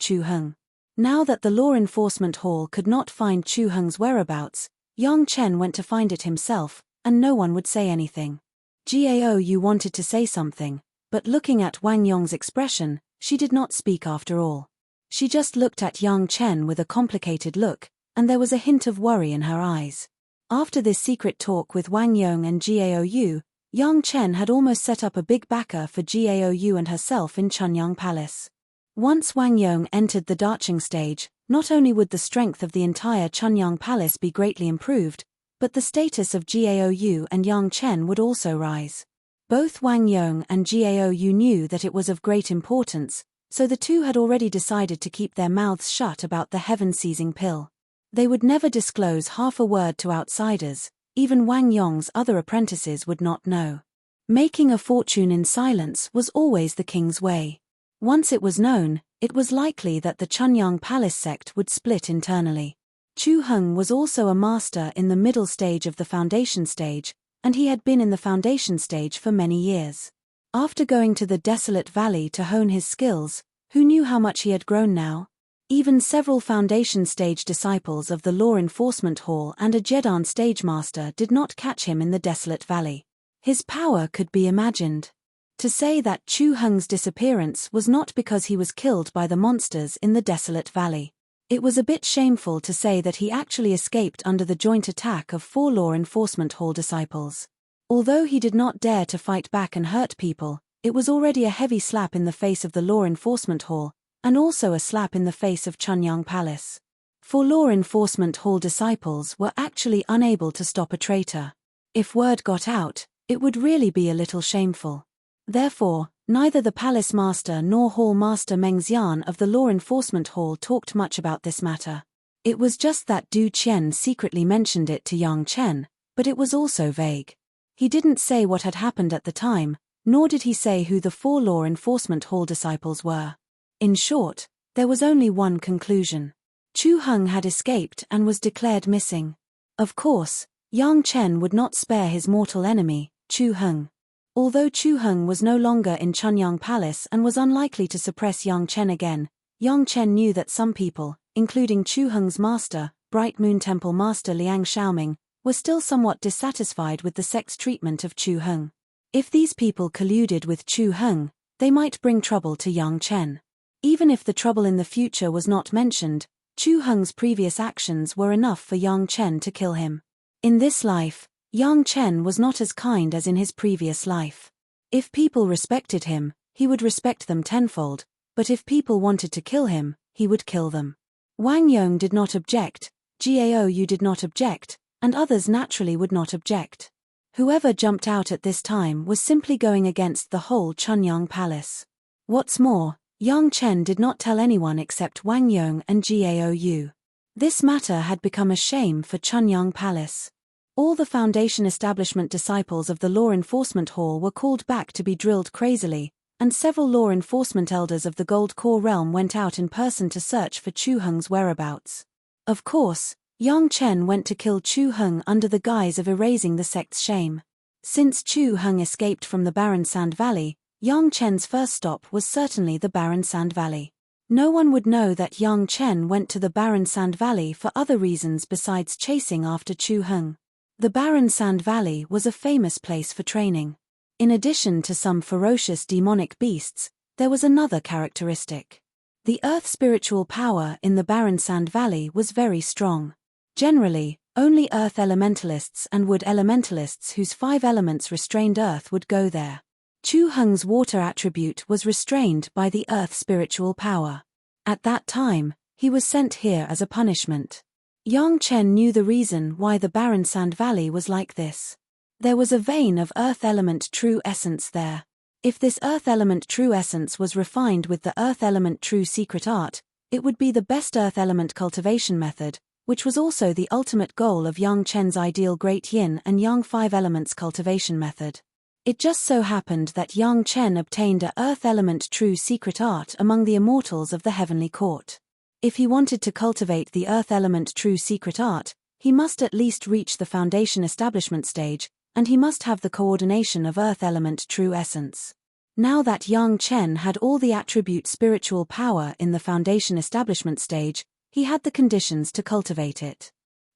Chu Heng. Now that the Law Enforcement Hall could not find Chu Heng's whereabouts, Yang Chen went to find it himself, and no one would say anything. Gao wanted to say something, but looking at Wang Yong's expression, she did not speak after all. She just looked at Yang Chen with a complicated look, and there was a hint of worry in her eyes. After this secret talk with Wang Yong and Gao, Yang Chen had almost set up a big backer for Gao and herself in Chunyang Palace. Once Wang Yong entered the Darching stage, not only would the strength of the entire Chunyang Palace be greatly improved, but the status of Gao and Yang Chen would also rise. Both Wang Yong and Gao knew that it was of great importance, so the two had already decided to keep their mouths shut about the heaven-seizing pill. They would never disclose half a word to outsiders, even Wang Yong's other apprentices would not know. Making a fortune in silence was always the king's way. Once it was known, it was likely that the Chunyang Palace sect would split internally. Chu Heng was also a master in the middle stage of the foundation stage, and he had been in the foundation stage for many years. After going to the desolate valley to hone his skills, who knew how much he had grown now? Even several foundation stage disciples of the Law Enforcement Hall and a Jedan stage master did not catch him in the desolate valley. His power could be imagined. To say that Chu Heng's disappearance was not because he was killed by the monsters in the desolate valley. It was a bit shameful to say that he actually escaped under the joint attack of 4 Law Enforcement Hall disciples. Although he did not dare to fight back and hurt people, it was already a heavy slap in the face of the Law Enforcement Hall, and also a slap in the face of Chunyang Palace. 4 Law Enforcement Hall disciples were actually unable to stop a traitor. If word got out, it would really be a little shameful. Therefore, neither the palace master nor hall master Meng Xian of the Law Enforcement Hall talked much about this matter. It was just that Du Qian secretly mentioned it to Yang Chen, but it was also vague. He didn't say what had happened at the time, nor did he say who the 4 Law Enforcement Hall disciples were. In short, there was only one conclusion. Chu Heng had escaped and was declared missing. Of course, Yang Chen would not spare his mortal enemy, Chu Heng. Although Chu Heng was no longer in Chunyang Palace and was unlikely to suppress Yang Chen again, Yang Chen knew that some people, including Chu Heng's master, Bright Moon Temple Master Liang Xiaoming, were still somewhat dissatisfied with the sect's treatment of Chu Heng. If these people colluded with Chu Heng, they might bring trouble to Yang Chen. Even if the trouble in the future was not mentioned, Chu Heng's previous actions were enough for Yang Chen to kill him. In this life, Yang Chen was not as kind as in his previous life. If people respected him, he would respect them tenfold, but if people wanted to kill him, he would kill them. Wang Yong did not object, Gao did not object, and others naturally would not object. Whoever jumped out at this time was simply going against the whole Chunyang Palace. What's more, Yang Chen did not tell anyone except Wang Yong and Gao. This matter had become a shame for Chunyang Palace. All the foundation establishment disciples of the Law Enforcement Hall were called back to be drilled crazily, and several law enforcement elders of the Gold Core realm went out in person to search for Chu Heng's whereabouts. Of course, Yang Chen went to kill Chu Heng under the guise of erasing the sect's shame. Since Chu Heng escaped from the barren Sand Valley, Yang Chen's first stop was certainly the barren Sand Valley. No one would know that Yang Chen went to the barren Sand Valley for other reasons besides chasing after Chu Heng. The barren Sand Valley was a famous place for training. In addition to some ferocious demonic beasts, there was another characteristic. The earth spiritual power in the barren Sand Valley was very strong. Generally, only earth elementalists and wood elementalists whose 5 elements restrained earth would go there. Chu Heng's water attribute was restrained by the earth spiritual power. At that time, he was sent here as a punishment. Yang Chen knew the reason why the barren Sand Valley was like this. There was a vein of earth element true essence there. If this earth element true essence was refined with the earth element true secret art, it would be the best earth element cultivation method, which was also the ultimate goal of Yang Chen's ideal Great Yin and Yang 5 elements cultivation method. It just so happened that Yang Chen obtained a earth element true secret art among the immortals of the heavenly court. If he wanted to cultivate the earth element true secret art, he must at least reach the foundation establishment stage, and he must have the coordination of earth element true essence. Now that Yang Chen had all the attribute spiritual power in the foundation establishment stage, he had the conditions to cultivate it.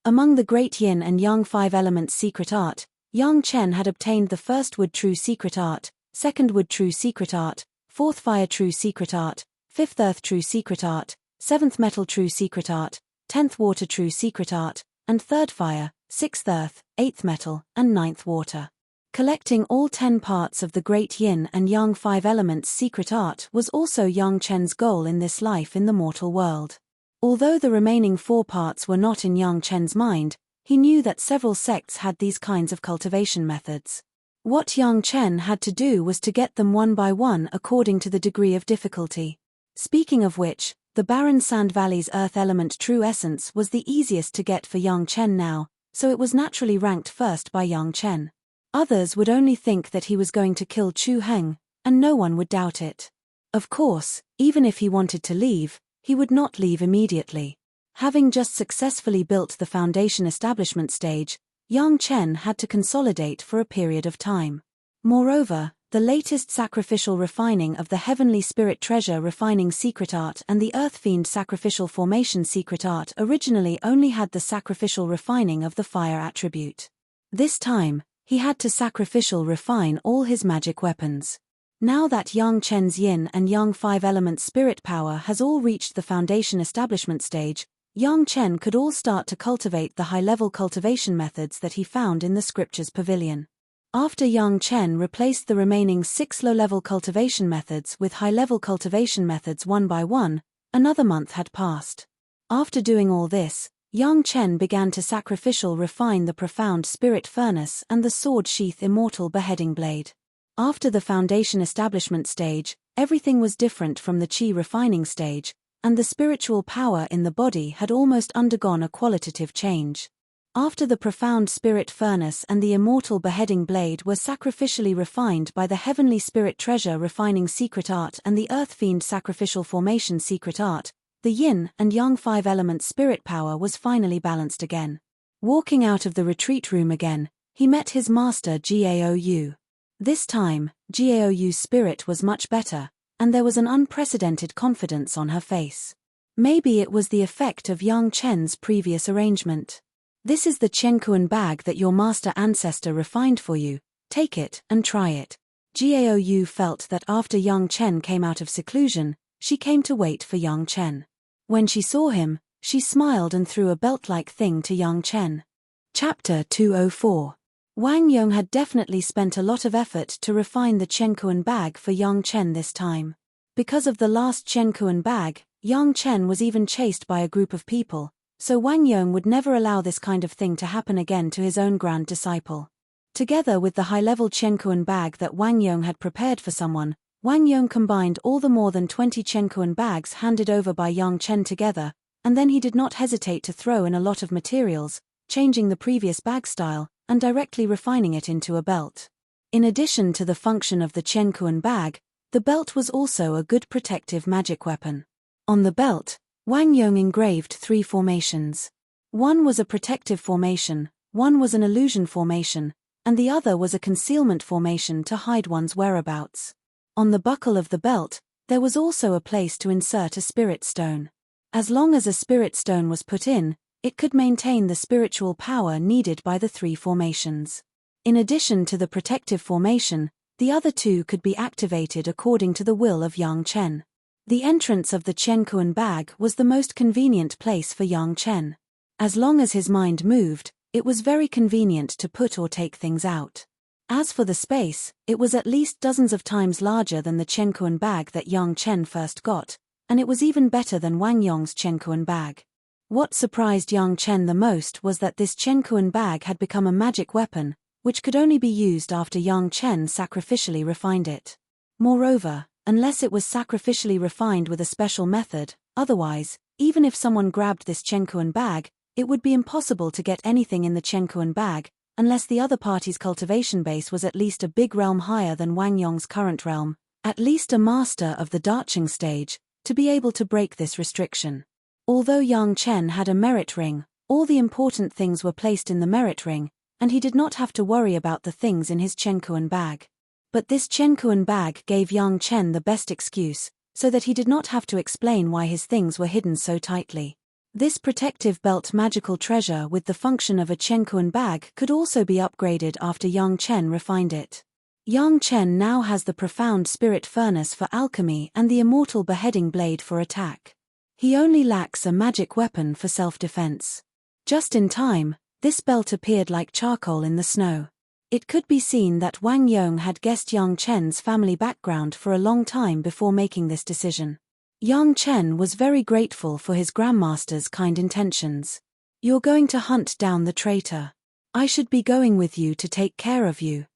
Among the Great Yin and Yang 5 elements secret art, Yang Chen had obtained the first wood true secret art, second wood true secret art, fourth fire true secret art, fifth earth true secret art, seventh metal true secret art, 10th water true secret art, and third fire, 6th earth, 8th metal, and 9th water. Collecting all 10 parts of the Great Yin and Yang 5 elements secret art was also Yang Chen's goal in this life in the mortal world. Although the remaining 4 parts were not in Yang Chen's mind, he knew that several sects had these kinds of cultivation methods. What Yang Chen had to do was to get them one by one according to the degree of difficulty. Speaking of which, the barren Sand Valley's earth element true essence was the easiest to get for Yang Chen now, so it was naturally ranked first by Yang Chen. Others would only think that he was going to kill Chu Heng, and no one would doubt it. Of course, even if he wanted to leave, he would not leave immediately. Having just successfully built the foundation establishment stage, Yang Chen had to consolidate for a period of time. Moreover, the latest sacrificial refining of the Heavenly Spirit Treasure refining secret art and the Earth Fiend sacrificial formation secret art originally only had the sacrificial refining of the fire attribute. This time, he had to sacrificial refine all his magic weapons. Now that Yang Chen's Yin and Yang 5 elements spirit power has all reached the foundation establishment stage, Yang Chen could all start to cultivate the high-level cultivation methods that he found in the scriptures pavilion. After Yang Chen replaced the remaining 6 low-level cultivation methods with high-level cultivation methods one by one, another month had passed. After doing all this, Yang Chen began to sacrificial refine the profound spirit furnace and the sword sheath immortal beheading blade. After the foundation establishment stage, everything was different from the chi refining stage, and the spiritual power in the body had almost undergone a qualitative change. After the profound spirit furnace and the immortal beheading blade were sacrificially refined by the Heavenly Spirit Treasure refining secret art and the Earth Fiend sacrificial formation secret art, the Yin and Yang 5 elements spirit power was finally balanced again. Walking out of the retreat room again, he met his master Gaou. This time, Gaou's spirit was much better, and there was an unprecedented confidence on her face. Maybe it was the effect of Yang Chen's previous arrangement. This is the Chenkuan bag that your master ancestor refined for you, take it and try it. Gaou felt that after Yang Chen came out of seclusion, she came to wait for Yang Chen. When she saw him, she smiled and threw a belt-like thing to Yang Chen. Chapter 204. Wang Yong had definitely spent a lot of effort to refine the Chenkuan bag for Yang Chen this time. Because of the last Chenkuan bag, Yang Chen was even chased by a group of people, so Wang Yong would never allow this kind of thing to happen again to his own grand disciple. Together with the high-level Chenkuan bag that Wang Yong had prepared for someone, Wang Yong combined all the more than 20 Chenkuan bags handed over by Yang Chen together, and then he did not hesitate to throw in a lot of materials, changing the previous bag style, and directly refining it into a belt. In addition to the function of the Chenkuan bag, The belt was also a good protective magic weapon. On the belt, Wang Yong engraved 3 formations. One was a protective formation, one was an illusion formation, and the other was a concealment formation to hide one's whereabouts. On the buckle of the belt, there was also a place to insert a spirit stone. As long as a spirit stone was put in, it could maintain the spiritual power needed by the 3 formations. In addition to the protective formation, the other 2 could be activated according to the will of Yang Chen. The entrance of the Qianquan bag was the most convenient place for Yang Chen. As long as his mind moved, it was very convenient to put or take things out. As for the space, it was at least dozens of times larger than the Qianquan bag that Yang Chen first got, and it was even better than Wang Yong's Qianquan bag. What surprised Yang Chen the most was that this Qianquan bag had become a magic weapon, which could only be used after Yang Chen sacrificially refined it. Moreover, unless it was sacrificially refined with a special method, otherwise, even if someone grabbed this Qianquan bag, it would be impossible to get anything in the Qianquan bag, unless the other party's cultivation base was at least a big realm higher than Wang Yong's current realm, at least a master of the Dacheng stage, to be able to break this restriction. Although Yang Chen had a merit ring, all the important things were placed in the merit ring, and he did not have to worry about the things in his Qianquan bag. But this Qianquan bag gave Yang Chen the best excuse, so that he did not have to explain why his things were hidden so tightly. This protective belt magical treasure with the function of a Qianquan bag could also be upgraded after Yang Chen refined it. Yang Chen now has the profound spirit furnace for alchemy and the immortal beheading blade for attack. He only lacks a magic weapon for self-defense. Just in time, this belt appeared like charcoal in the snow. It could be seen that Wang Yong had guessed Yang Chen's family background for a long time before making this decision. Yang Chen was very grateful for his grandmaster's kind intentions. "You're going to hunt down the traitor. I should be going with you to take care of you."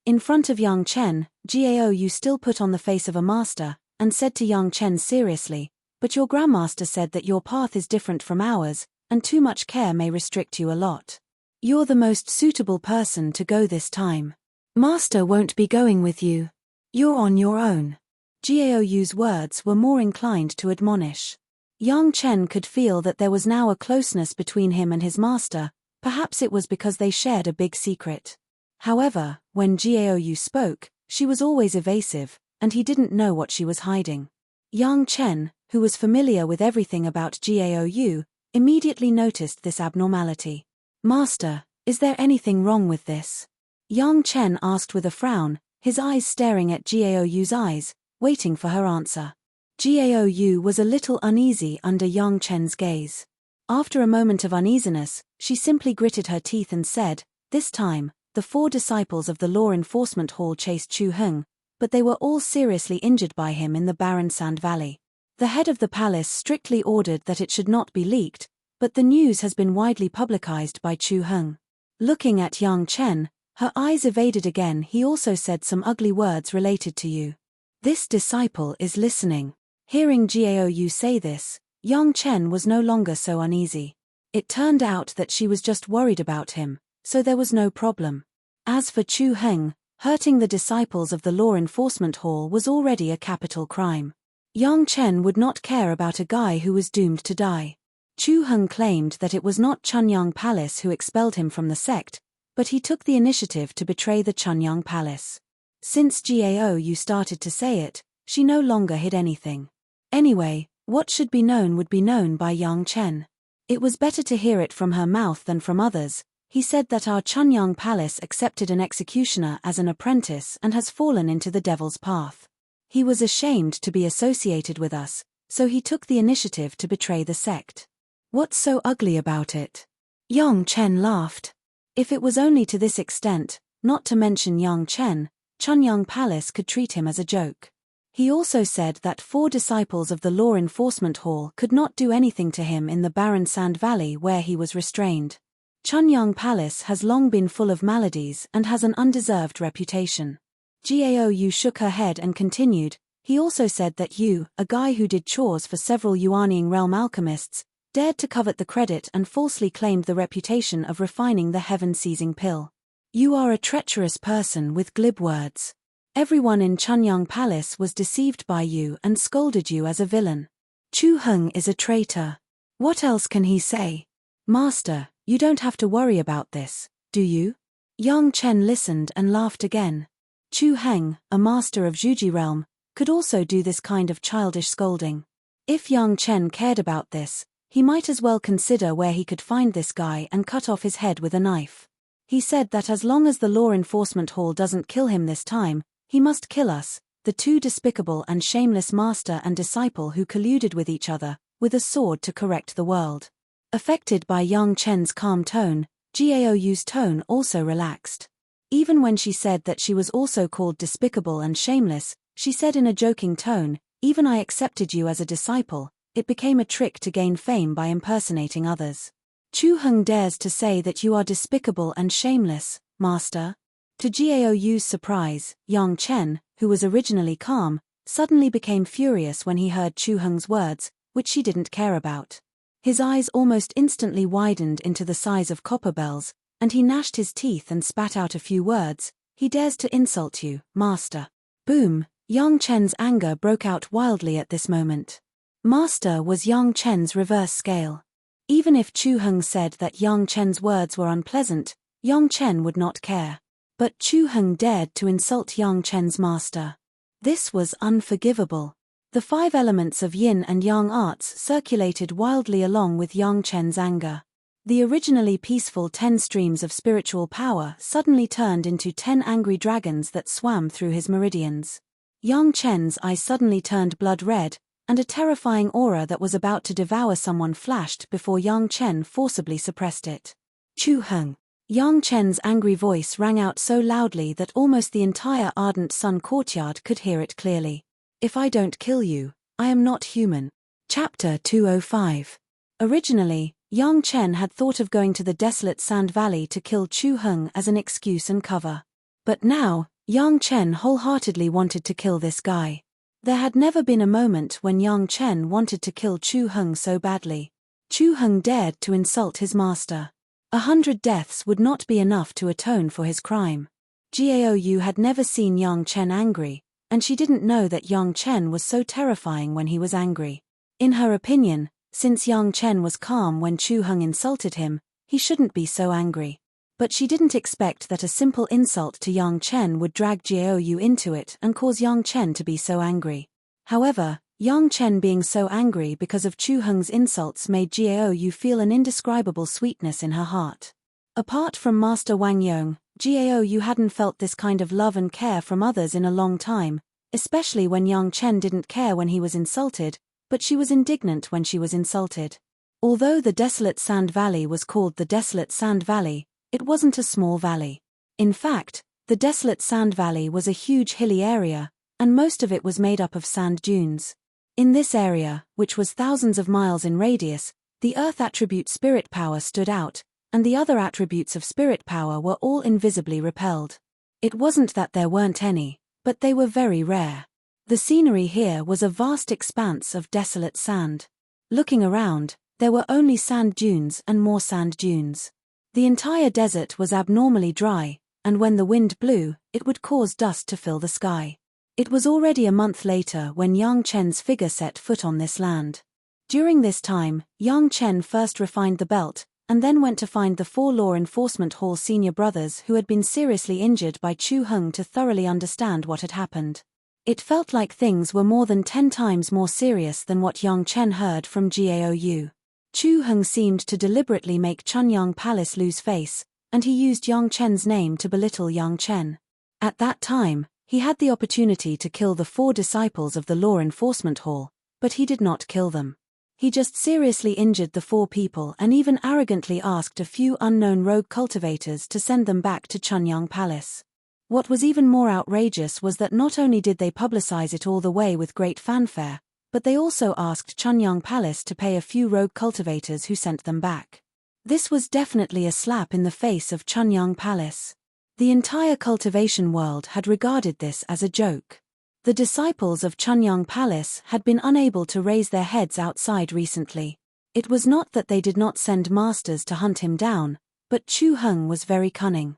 In front of Yang Chen, Gao Yu still put on the face of a master, and said to Yang Chen seriously, "But your grandmaster said that your path is different from ours, and too much care may restrict you a lot. You're the most suitable person to go this time. Master won't be going with you. You're on your own." Gao Yu's words were more inclined to admonish. Yang Chen could feel that there was now a closeness between him and his master, perhaps it was because they shared a big secret. However, when Gao Yu spoke, she was always evasive, and he didn't know what she was hiding. Yang Chen, who was familiar with everything about Gao Yu, immediately noticed this abnormality. "Master, is there anything wrong with this?" Yang Chen asked with a frown, his eyes staring at Gao Yu's eyes, waiting for her answer. Gao Yu was a little uneasy under Yang Chen's gaze. After a moment of uneasiness, she simply gritted her teeth and said, "This time, the 4 disciples of the Law Enforcement Hall chased Chu Heng, but they were all seriously injured by him in the barren sand valley. The head of the palace strictly ordered that it should not be leaked, but the news has been widely publicized by Chu Heng." Looking at Yang Chen, her eyes evaded again. "He also said some ugly words related to you. This disciple is listening." Hearing Gao Yu say this, Yang Chen was no longer so uneasy. It turned out that she was just worried about him, so there was no problem. As for Chu Heng, hurting the disciples of the Law Enforcement Hall was already a capital crime. Yang Chen would not care about a guy who was doomed to die. Chu Heng claimed that it was not Chunyang Palace who expelled him from the sect, but he took the initiative to betray the Chunyang Palace. Since Gao Yu started to say it, she no longer hid anything. Anyway, what should be known would be known by Yang Chen. It was better to hear it from her mouth than from others. He said that our Chunyang Palace accepted an executioner as an apprentice and has fallen into the devil's path. He was ashamed to be associated with us, so he took the initiative to betray the sect. What's so ugly about it? Yang Chen laughed. If it was only to this extent, not to mention Yang Chen, Chunyang Palace could treat him as a joke. He also said that 4 disciples of the Law Enforcement Hall could not do anything to him in the barren sand valley where he was restrained. Chunyang Palace has long been full of maladies and has an undeserved reputation. Gao Yu shook her head and continued, "He also said that you, a guy who did chores for several Yuanying realm alchemists, dared to covet the credit and falsely claimed the reputation of refining the heaven-seizing pill. You are a treacherous person with glib words." Everyone in Chunyang Palace was deceived by you and scolded you as a villain. Chu Heng is a traitor. What else can he say? Master, you don't have to worry about this, do you? Yang Chen listened and laughed again. Chu Heng, a master of Zhuji realm, could also do this kind of childish scolding. If Yang Chen cared about this, he might as well consider where he could find this guy and cut off his head with a knife. He said that as long as the law enforcement hall doesn't kill him this time, he must kill us, the two despicable and shameless master and disciple who colluded with each other, with a sword to correct the world. Affected by Yang Chen's calm tone, Gaoyu's tone also relaxed. Even when she said that she was also called despicable and shameless, she said in a joking tone, "Even I accepted you as a disciple, it became a trick to gain fame by impersonating others. Chu Heng dares to say that you are despicable and shameless, master?" To Gaoyu's surprise, Yang Chen, who was originally calm, suddenly became furious when he heard Chu Heng's words, which she didn't care about. His eyes almost instantly widened into the size of copper bells, and he gnashed his teeth and spat out a few words. "He dares to insult you, master." Boom! Yang Chen's anger broke out wildly at this moment. Master was Yang Chen's reverse scale. Even if Chu Heng said that Yang Chen's words were unpleasant, Yang Chen would not care. But Chu Heng dared to insult Yang Chen's master. This was unforgivable. The 5 elements of yin and yang arts circulated wildly along with Yang Chen's anger. The originally peaceful 10 streams of spiritual power suddenly turned into 10 angry dragons that swam through his meridians. Yang Chen's eyes suddenly turned blood red, and a terrifying aura that was about to devour someone flashed before Yang Chen forcibly suppressed it. Chu Heng. Yang Chen's angry voice rang out so loudly that almost the entire Ardent Sun courtyard could hear it clearly. "If I don't kill you, I am not human." Chapter 205. Originally, Yang Chen had thought of going to the desolate Sand Valley to kill Chu Heng as an excuse and cover. But now, Yang Chen wholeheartedly wanted to kill this guy. There had never been a moment when Yang Chen wanted to kill Chu Heng so badly. Chu Heng dared to insult his master. 100 deaths would not be enough to atone for his crime. Gaoyu had never seen Yang Chen angry, and she didn't know that Yang Chen was so terrifying when he was angry. In her opinion, since Yang Chen was calm when Chu Heng insulted him, he shouldn't be so angry. But she didn't expect that a simple insult to Yang Chen would drag Gaoyu into it and cause Yang Chen to be so angry. However, Yang Chen being so angry because of Chu Heng's insults made Gaoyu feel an indescribable sweetness in her heart. Apart from Master Wang Yong, Gaoyu hadn't felt this kind of love and care from others in a long time, especially when Yang Chen didn't care when he was insulted, but she was indignant when she was insulted. Although the desolate Sand Valley was called the Desolate Sand Valley, it wasn't a small valley. In fact, the Desolate Sand Valley was a huge hilly area, and most of it was made up of sand dunes. In this area, which was thousands of miles in radius, the earth attribute spirit power stood out, and the other attributes of spirit power were all invisibly repelled. It wasn't that there weren't any, but they were very rare. The scenery here was a vast expanse of desolate sand. Looking around, there were only sand dunes and more sand dunes. The entire desert was abnormally dry, and when the wind blew, it would cause dust to fill the sky. It was already a month later when Yang Chen's figure set foot on this land. During this time, Yang Chen first refined the belt, and then went to find the 4 law enforcement hall senior brothers who had been seriously injured by Chu Heng to thoroughly understand what had happened. It felt like things were more than 10 times more serious than what Yang Chen heard from Gaoyu. Chu Heng seemed to deliberately make Chunyang Palace lose face, and he used Yang Chen's name to belittle Yang Chen. At that time, he had the opportunity to kill the 4 disciples of the law enforcement hall, but he did not kill them. He just seriously injured the 4 people and even arrogantly asked a few unknown rogue cultivators to send them back to Chunyang Palace. What was even more outrageous was that not only did they publicize it all the way with great fanfare, but they also asked Chunyang Palace to pay a few rogue cultivators who sent them back. This was definitely a slap in the face of Chunyang Palace. The entire cultivation world had regarded this as a joke. The disciples of Chunyang Palace had been unable to raise their heads outside recently. It was not that they did not send masters to hunt him down, but Chu Heng was very cunning.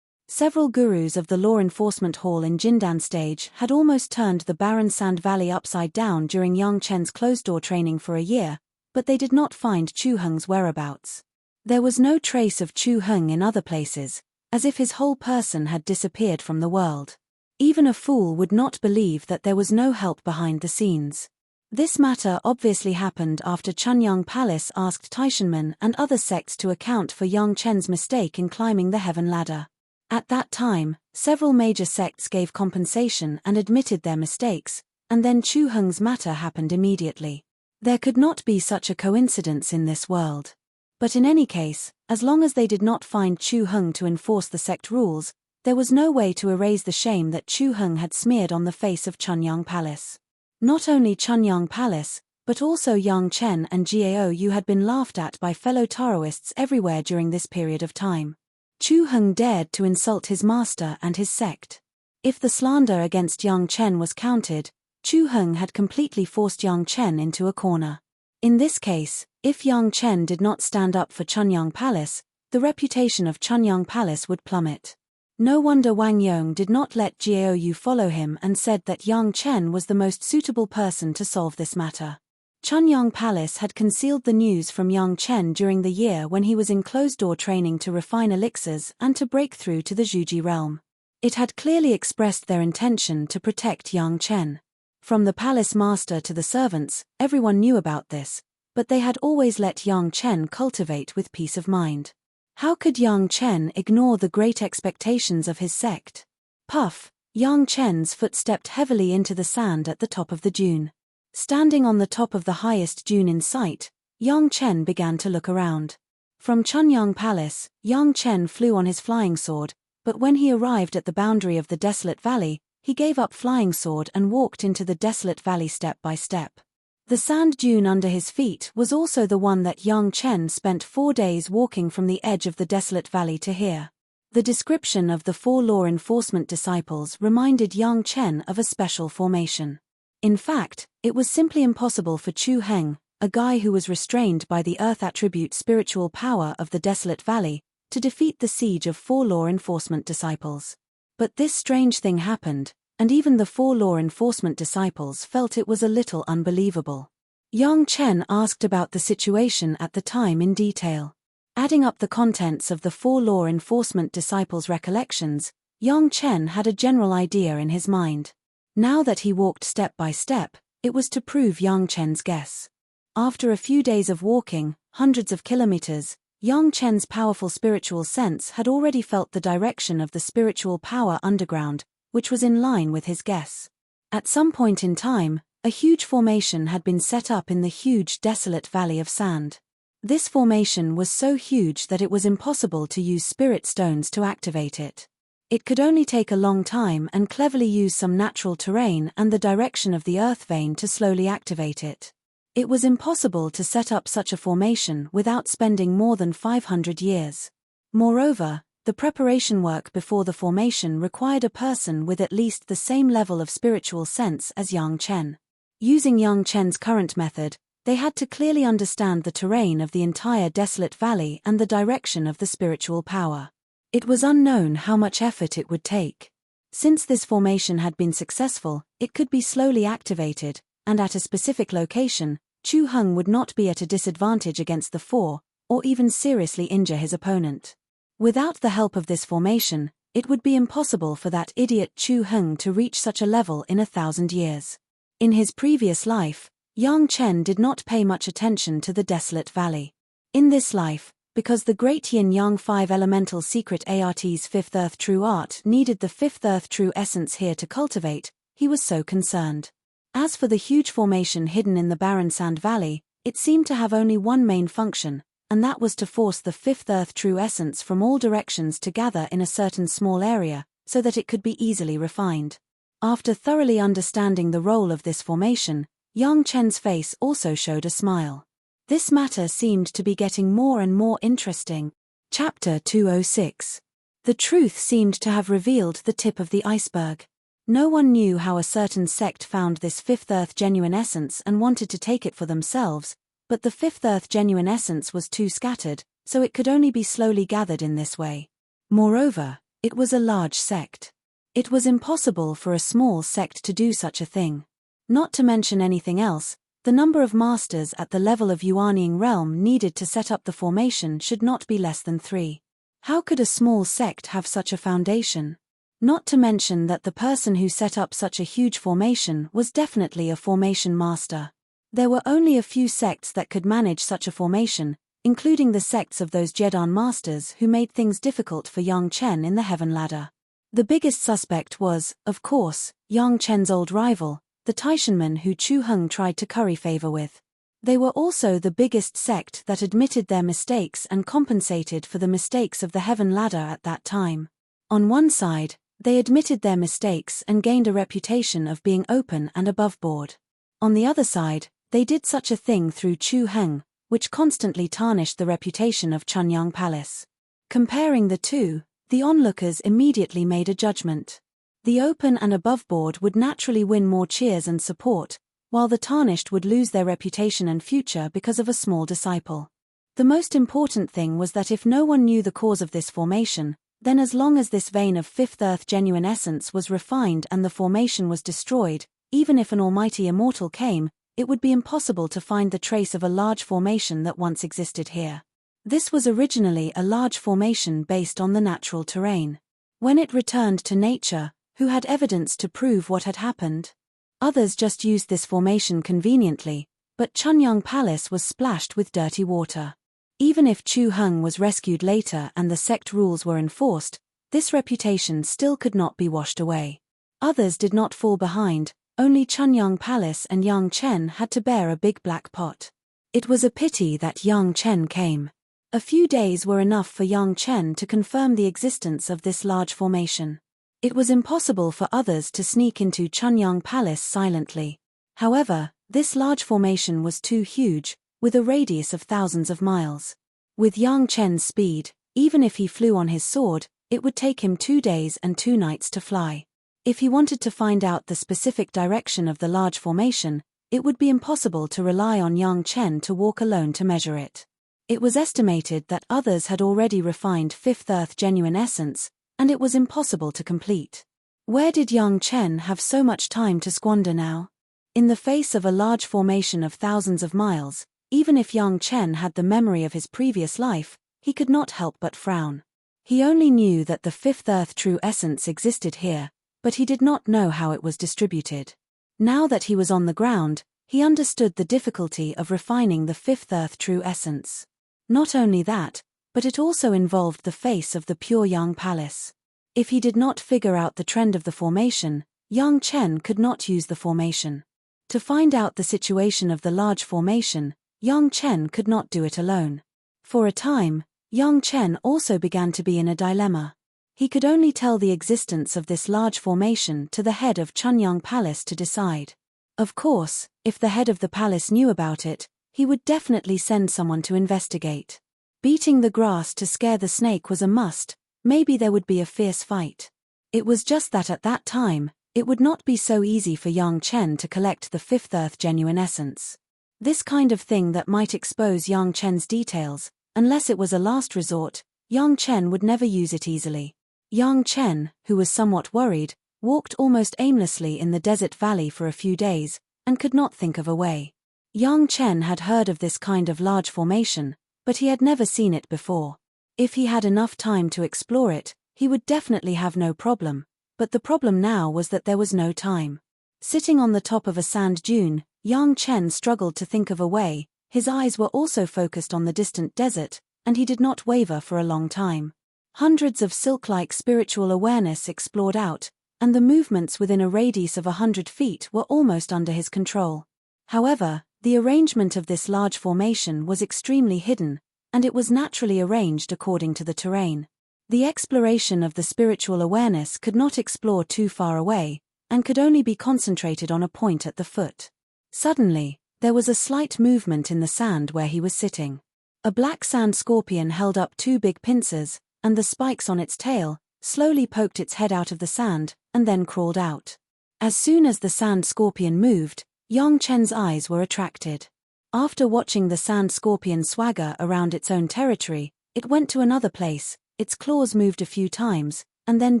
Several gurus of the law enforcement hall in Jindan stage had almost turned the barren sand valley upside down during Yang Chen's closed-door training for a year, but they did not find Chu Heng's whereabouts. There was no trace of Chu Heng in other places, as if his whole person had disappeared from the world. Even a fool would not believe that there was no help behind the scenes. This matter obviously happened after Chunyang Palace asked Taishanmen and other sects to account for Yang Chen's mistake in climbing the heaven ladder. At that time, several major sects gave compensation and admitted their mistakes, and then Chu Heng's matter happened immediately. There could not be such a coincidence in this world. But in any case, as long as they did not find Chu Heng to enforce the sect rules, there was no way to erase the shame that Chu Heng had smeared on the face of Chunyang Palace. Not only Chunyang Palace, but also Yang Chen and Jiao Yu had been laughed at by fellow Taoists everywhere during this period of time. Chu Heng dared to insult his master and his sect. If the slander against Yang Chen was counted, Chu Heng had completely forced Yang Chen into a corner. In this case, if Yang Chen did not stand up for Chunyang Palace, the reputation of Chunyang Palace would plummet. No wonder Wang Yong did not let Jiao Yu follow him and said that Yang Chen was the most suitable person to solve this matter. Chunyang Palace had concealed the news from Yang Chen during the year when he was in closed-door training to refine elixirs and to break through to the Zhuji realm. It had clearly expressed their intention to protect Yang Chen. From the palace master to the servants, everyone knew about this, but they had always let Yang Chen cultivate with peace of mind. How could Yang Chen ignore the great expectations of his sect? Puff, Yang Chen's foot stepped heavily into the sand at the top of the dune. Standing on the top of the highest dune in sight, Yang Chen began to look around. From Chunyang Palace, Yang Chen flew on his flying sword, but when he arrived at the boundary of the desolate valley, he gave up flying sword and walked into the desolate valley step by step. The sand dune under his feet was also the one that Yang Chen spent 4 days walking from the edge of the desolate valley to here. The description of the 4 law enforcement disciples reminded Yang Chen of a special formation. In fact, it was simply impossible for Chu Heng, a guy who was restrained by the earth attribute spiritual power of the desolate valley, to defeat the siege of 4 law enforcement disciples. But this strange thing happened, and even the 4 law enforcement disciples felt it was a little unbelievable. Yang Chen asked about the situation at the time in detail. Adding up the contents of the 4 law enforcement disciples' recollections, Yang Chen had a general idea in his mind. Now that he walked step by step, it was to prove Yang Chen's guess. After a few days of walking, hundreds of kilometers, Yang Chen's powerful spiritual sense had already felt the direction of the spiritual power underground, which was in line with his guess. At some point in time, a huge formation had been set up in the huge desolate valley of sand. This formation was so huge that it was impossible to use spirit stones to activate it. It could only take a long time and cleverly use some natural terrain and the direction of the earth vein to slowly activate it. It was impossible to set up such a formation without spending more than 500 years. Moreover, the preparation work before the formation required a person with at least the same level of spiritual sense as Yang Chen. Using Yang Chen's current method, they had to clearly understand the terrain of the entire desolate valley and the direction of the spiritual power. It was unknown how much effort it would take. Since this formation had been successful, it could be slowly activated, and at a specific location, Chu Heng would not be at a disadvantage against the 4, or even seriously injure his opponent. Without the help of this formation, it would be impossible for that idiot Chu Heng to reach such a level in 1,000 years. In his previous life, Yang Chen did not pay much attention to the desolate valley. In this life, because the great yin-yang 5 elemental secret ART's 5th earth true art needed the 5th earth true essence here to cultivate, he was so concerned. As for the huge formation hidden in the barren sand valley, it seemed to have only one main function, and that was to force the 5th earth true essence from all directions to gather in a certain small area, so that it could be easily refined. After thoroughly understanding the role of this formation, Yang Chen's face also showed a smile. This matter seemed to be getting more and more interesting. Chapter 206. The truth seemed to have revealed the tip of the iceberg. No one knew how a certain sect found this 5th earth genuine essence and wanted to take it for themselves, but the 5th earth genuine essence was too scattered, so it could only be slowly gathered in this way. Moreover, It was a large sect. It was impossible for a small sect to do such a thing. Not to mention anything else, the number of masters at the level of Yuanying realm needed to set up the formation should not be less than 3. How could a small sect have such a foundation? Not to mention that the person who set up such a huge formation was definitely a formation master. There were only a few sects that could manage such a formation, including the sects of those Jedan masters who made things difficult for Yang Chen in the Heaven Ladder. The biggest suspect was, of course, Yang Chen's old rival, the Taishanmen who Chu Heng tried to curry favor with. They were also the biggest sect that admitted their mistakes and compensated for the mistakes of the Heaven Ladder at that time. On one side, they admitted their mistakes and gained a reputation of being open and above board. On the other side, they did such a thing through Chu Heng, which constantly tarnished the reputation of Chunyang Palace. Comparing the two, the onlookers immediately made a judgment. The open and above board would naturally win more cheers and support, while the tarnished would lose their reputation and future because of a small disciple. The most important thing was that if no one knew the cause of this formation, then as long as this vein of Fifth Earth genuine essence was refined and the formation was destroyed, even if an almighty immortal came, it would be impossible to find the trace of a large formation that once existed here. This was originally a large formation based on the natural terrain. When it returned to nature, who had evidence to prove what had happened? Others just used this formation conveniently, but Chunyang Palace was splashed with dirty water. Even if Chu Heng was rescued later and the sect rules were enforced, this reputation still could not be washed away. Others did not fall behind, only Chunyang Palace and Yang Chen had to bear a big black pot. It was a pity that Yang Chen came. A few days were enough for Yang Chen to confirm the existence of this large formation. It was impossible for others to sneak into Chunyang Palace silently. However, this large formation was too huge, with a radius of thousands of miles. With Yang Chen's speed, even if he flew on his sword, it would take him 2 days and 2 nights to fly. If he wanted to find out the specific direction of the large formation, it would be impossible to rely on Yang Chen to walk alone to measure it. It was estimated that others had already refined Fifth Earth genuine essence, and it was impossible to complete. Where did Yang Chen have so much time to squander now? In the face of a large formation of thousands of miles, even if Yang Chen had the memory of his previous life, he could not help but frown. He only knew that the Fifth Earth true essence existed here, but he did not know how it was distributed. Now that he was on the ground, he understood the difficulty of refining the Fifth Earth true essence. Not only that, but it also involved the face of the pure Yang Palace. If he did not figure out the trend of the formation, Yang Chen could not use the formation. To find out the situation of the large formation, Yang Chen could not do it alone. For a time, Yang Chen also began to be in a dilemma. He could only tell the existence of this large formation to the head of Chunyang Palace to decide. Of course, if the head of the palace knew about it, he would definitely send someone to investigate. Beating the grass to scare the snake was a must, maybe there would be a fierce fight. It was just that at that time, it would not be so easy for Yang Chen to collect the Fifth Earth genuine essence. This kind of thing that might expose Yang Chen's details, unless it was a last resort, Yang Chen would never use it easily. Yang Chen, who was somewhat worried, walked almost aimlessly in the desert valley for a few days, and could not think of a way. Yang Chen had heard of this kind of large formation, but he had never seen it before. If he had enough time to explore it, he would definitely have no problem, but the problem now was that there was no time. Sitting on the top of a sand dune, Yang Chen struggled to think of a way. His eyes were also focused on the distant desert, and he did not waver for a long time. Hundreds of silk-like spiritual awareness explored out, and the movements within a radius of 100 feet were almost under his control. However, the arrangement of this large formation was extremely hidden, and it was naturally arranged according to the terrain. The exploration of the spiritual awareness could not explore too far away, and could only be concentrated on a point at the foot. Suddenly, there was a slight movement in the sand where he was sitting. A black sand scorpion held up 2 big pincers, and the spikes on its tail, slowly poked its head out of the sand, and then crawled out. As soon as the sand scorpion moved, Yang Chen's eyes were attracted. After watching the sand scorpion swagger around its own territory, it went to another place, its claws moved a few times, and then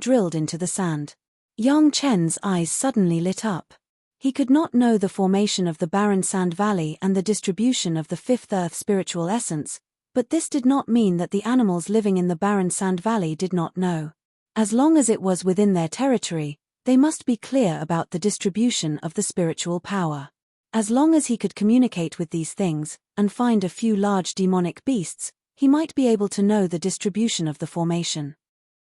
drilled into the sand. Yang Chen's eyes suddenly lit up. He could not know the formation of the barren sand valley and the distribution of the fifth earth spiritual essence, but this did not mean that the animals living in the barren sand valley did not know. As long as it was within their territory, they must be clear about the distribution of the spiritual power. As long as he could communicate with these things, and find a few large demonic beasts, he might be able to know the distribution of the formation.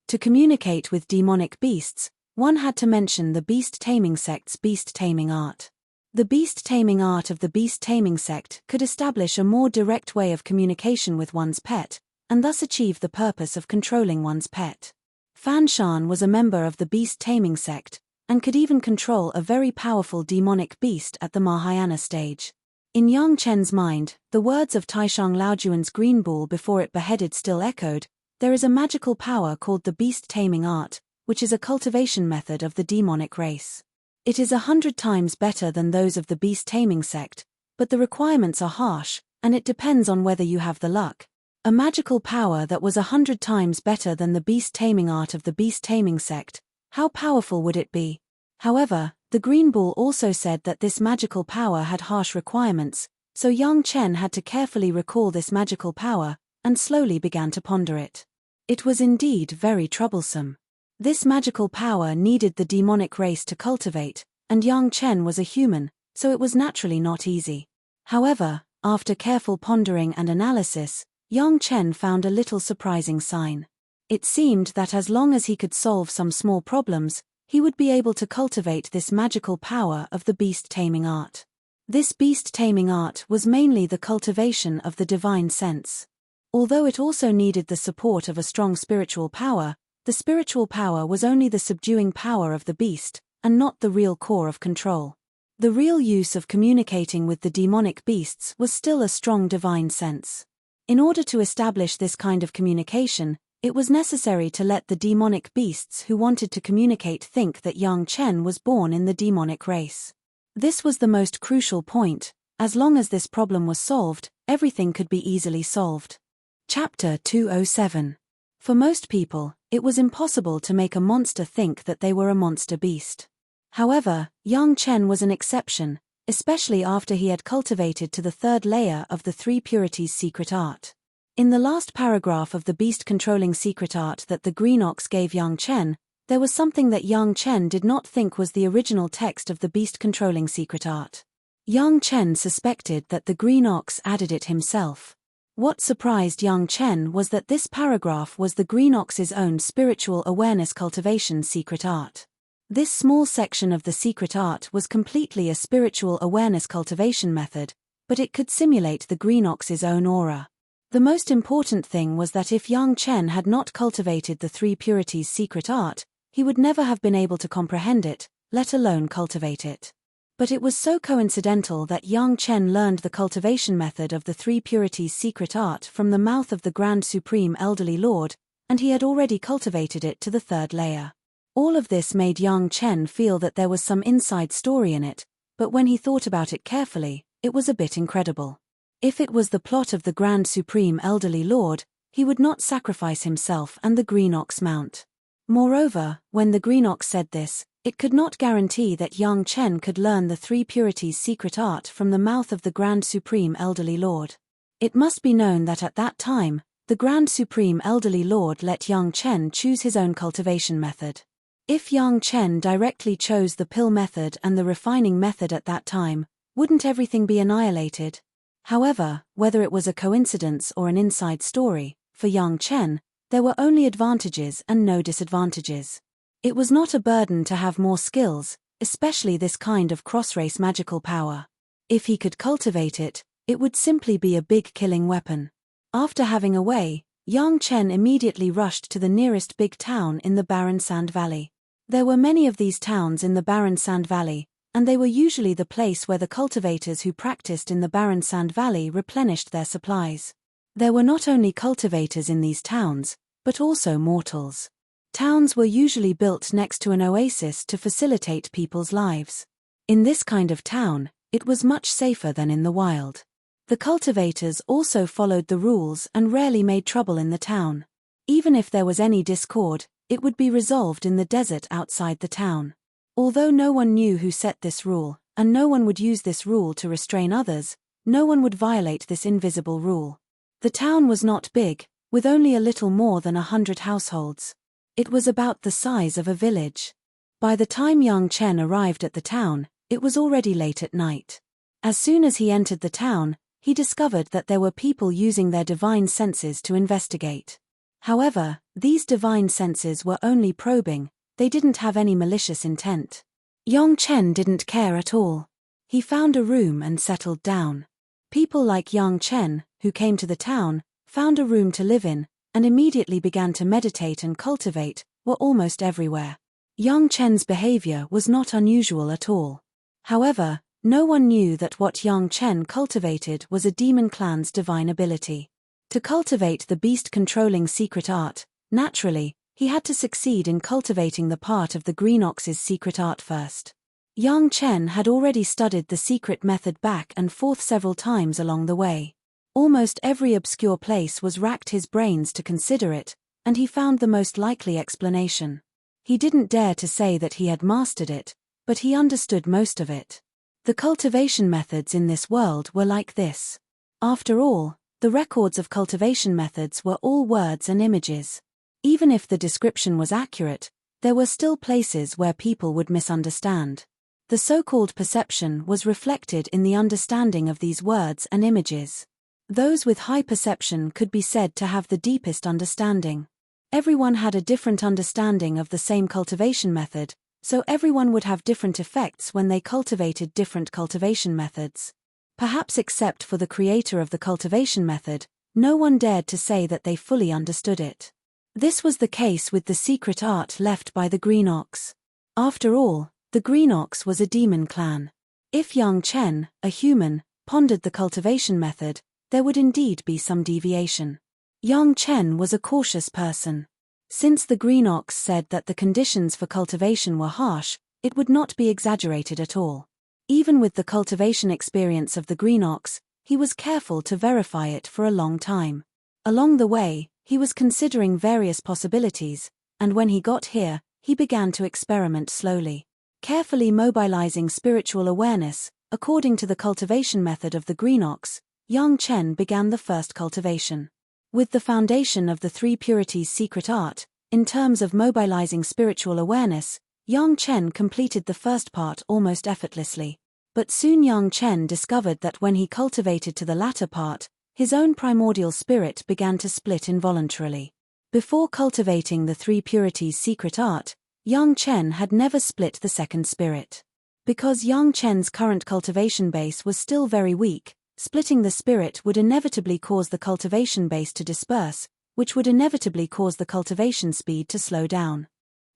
To communicate with demonic beasts, one had to mention the beast-taming sect's beast-taming art. The beast-taming art of the beast-taming sect could establish a more direct way of communication with one's pet, and thus achieve the purpose of controlling one's pet. Fan Shan was a member of the beast-taming sect, and could even control a very powerful demonic beast at the Mahayana stage. In Yang Chen's mind, the words of Taishang Laojuan's green bull before it beheaded still echoed. There is a magical power called the beast-taming art, which is a cultivation method of the demonic race. It is 100 times better than those of the beast-taming sect, but the requirements are harsh, and it depends on whether you have the luck. A magical power that was 100 times better than the beast-taming art of the beast-taming sect, how powerful would it be? However, the green bull also said that this magical power had harsh requirements, so Yang Chen had to carefully recall this magical power, and slowly began to ponder it. It was indeed very troublesome. This magical power needed the demonic race to cultivate, and Yang Chen was a human, so it was naturally not easy. However, after careful pondering and analysis, Yang Chen found a little surprising sign. It seemed that as long as he could solve some small problems, he would be able to cultivate this magical power of the beast-taming art. This beast-taming art was mainly the cultivation of the divine sense. Although it also needed the support of a strong spiritual power, the spiritual power was only the subduing power of the beast, and not the real core of control. The real use of communicating with the demonic beasts was still a strong divine sense. In order to establish this kind of communication, it was necessary to let the demonic beasts who wanted to communicate think that Yang Chen was born in the demonic race. This was the most crucial point. As long as this problem was solved, everything could be easily solved. Chapter 207. For most people, it was impossible to make a monster think that they were a monster beast. However, Yang Chen was an exception, especially after he had cultivated to the third layer of the three purities secret art. In the last paragraph of the beast-controlling secret art that the green ox gave Yang Chen, there was something that Yang Chen did not think was the original text of the beast-controlling secret art. Yang Chen suspected that the green ox added it himself. What surprised Yang Chen was that this paragraph was the green ox's own spiritual awareness cultivation secret art. This small section of the secret art was completely a spiritual awareness cultivation method, but it could simulate the green ox's own aura. The most important thing was that if Yang Chen had not cultivated the three purities secret art, he would never have been able to comprehend it, let alone cultivate it. But it was so coincidental that Yang Chen learned the cultivation method of the three purities secret art from the mouth of the Grand Supreme Elderly Lord, and he had already cultivated it to the third layer. All of this made Yang Chen feel that there was some inside story in it, but when he thought about it carefully, it was a bit incredible. If it was the plot of the Grand Supreme Elderly Lord, he would not sacrifice himself and the green ox mount. Moreover, when the green ox said this, it could not guarantee that Yang Chen could learn the three purities secret art from the mouth of the Grand Supreme Elderly Lord. It must be known that at that time, the Grand Supreme Elderly Lord let Yang Chen choose his own cultivation method. If Yang Chen directly chose the pill method and the refining method at that time, wouldn't everything be annihilated? However, whether it was a coincidence or an inside story, for Yang Chen, there were only advantages and no disadvantages. It was not a burden to have more skills, especially this kind of cross-race magical power. If he could cultivate it, it would simply be a big killing weapon. After having a way, Yang Chen immediately rushed to the nearest big town in the barren sand valley. There were many of these towns in the barren sand valley, and they were usually the place where the cultivators who practiced in the barren sand valley replenished their supplies. There were not only cultivators in these towns, but also mortals. Towns were usually built next to an oasis to facilitate people's lives. In this kind of town, it was much safer than in the wild. The cultivators also followed the rules and rarely made trouble in the town. Even if there was any discord, It would be resolved in the desert outside the town. Although no one knew who set this rule, and no one would use this rule to restrain others, no one would violate this invisible rule. The town was not big, with only a little more than 100 households. It was about the size of a village. By the time young Chen arrived at the town, it was already late at night. As soon as he entered the town, he discovered that there were people using their divine senses to investigate. However, these divine senses were only probing, they didn't have any malicious intent. Young Chen didn't care at all. He found a room and settled down. People like young Chen, who came to the town, found a room to live in, and immediately began to meditate and cultivate, were almost everywhere. Young Chen's behavior was not unusual at all. However, no one knew that what young Chen cultivated was a demon clan's divine ability. To cultivate the beast-controlling secret art, naturally, he had to succeed in cultivating the part of the Green Ox's secret art first. Young Chen had already studied the secret method back and forth several times along the way. Almost every obscure place was racked his brains to consider it, and he found the most likely explanation. He didn't dare to say that he had mastered it, but he understood most of it. The cultivation methods in this world were like this. After all, the records of cultivation methods were all words and images. Even if the description was accurate, there were still places where people would misunderstand. The so-called perception was reflected in the understanding of these words and images. Those with high perception could be said to have the deepest understanding. Everyone had a different understanding of the same cultivation method, so everyone would have different effects when they cultivated different cultivation methods. Perhaps except for the creator of the cultivation method, no one dared to say that they fully understood it. This was the case with the secret art left by the Green Ox. After all, the Green Ox was a demon clan. If young Chen, a human, pondered the cultivation method, there would indeed be some deviation. Young Chen was a cautious person. Since the Green Ox said that the conditions for cultivation were harsh, it would not be exaggerated at all. Even with the cultivation experience of the Green Ox, he was careful to verify it for a long time. Along the way, he was considering various possibilities, and when he got here, he began to experiment slowly. Carefully mobilizing spiritual awareness, according to the cultivation method of the Green Ox, young Chen began the first cultivation. With the foundation of the Three Purities secret art, in terms of mobilizing spiritual awareness, young Chen completed the first part almost effortlessly. But soon young Chen discovered that when he cultivated to the latter part, his own primordial spirit began to split involuntarily. Before cultivating the Three Purities secret art, young Chen had never split the second spirit. Because young Chen's current cultivation base was still very weak, splitting the spirit would inevitably cause the cultivation base to disperse, which would inevitably cause the cultivation speed to slow down.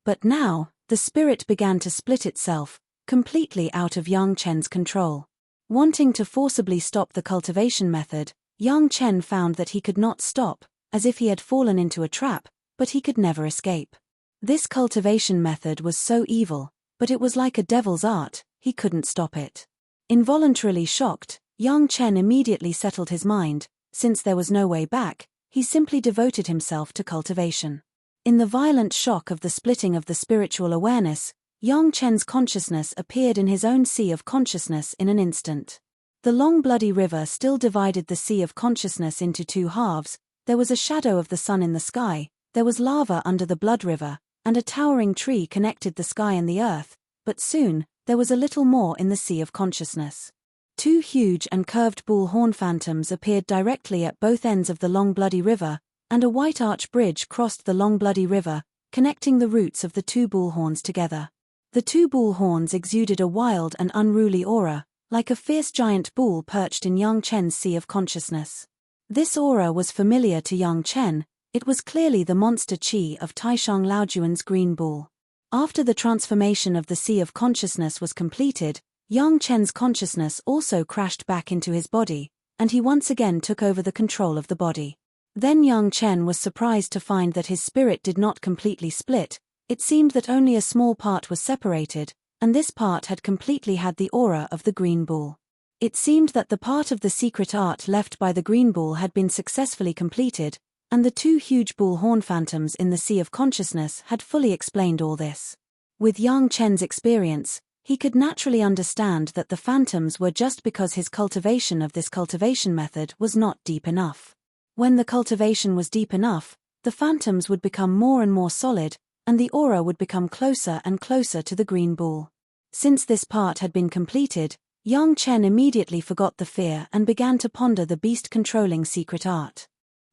But now, the spirit began to split itself, completely out of young Chen's control. Wanting to forcibly stop the cultivation method, young Chen found that he could not stop, as if he had fallen into a trap, but he could never escape. This cultivation method was so evil, but it was like a devil's art, he couldn't stop it. Involuntarily shocked, young Chen immediately settled his mind. Since there was no way back, he simply devoted himself to cultivation. In the violent shock of the splitting of the spiritual awareness, young Chen's consciousness appeared in his own sea of consciousness in an instant. The long bloody river still divided the sea of consciousness into two halves. There was a shadow of the sun in the sky, there was lava under the blood river, and a towering tree connected the sky and the earth, but soon, there was a little more in the sea of consciousness. Two huge and curved bull horn phantoms appeared directly at both ends of the long bloody river, and a white arch bridge crossed the long bloody river, connecting the roots of the two bull horns together. The two bull horns exuded a wild and unruly aura, like a fierce giant bull perched in young Chen's sea of consciousness. This aura was familiar to young Chen, it was clearly the monster chi of Taishang Laojuan's green bull. After the transformation of the sea of consciousness was completed, young Chen's consciousness also crashed back into his body, and he once again took over the control of the body. Then young Chen was surprised to find that his spirit did not completely split. It seemed that only a small part was separated, and this part had completely had the aura of the green bull. It seemed that the part of the secret art left by the green bull had been successfully completed, And the two huge bullhorn phantoms in the sea of consciousness had fully explained all this. With Yang Chen's experience, he could naturally understand that the phantoms were just because his cultivation of this cultivation method was not deep enough. When the cultivation was deep enough, the phantoms would become more and more solid, and the aura would become closer and closer to the green bull. Since this part had been completed, Yang Chen immediately forgot the fear and began to ponder the beast-controlling secret art.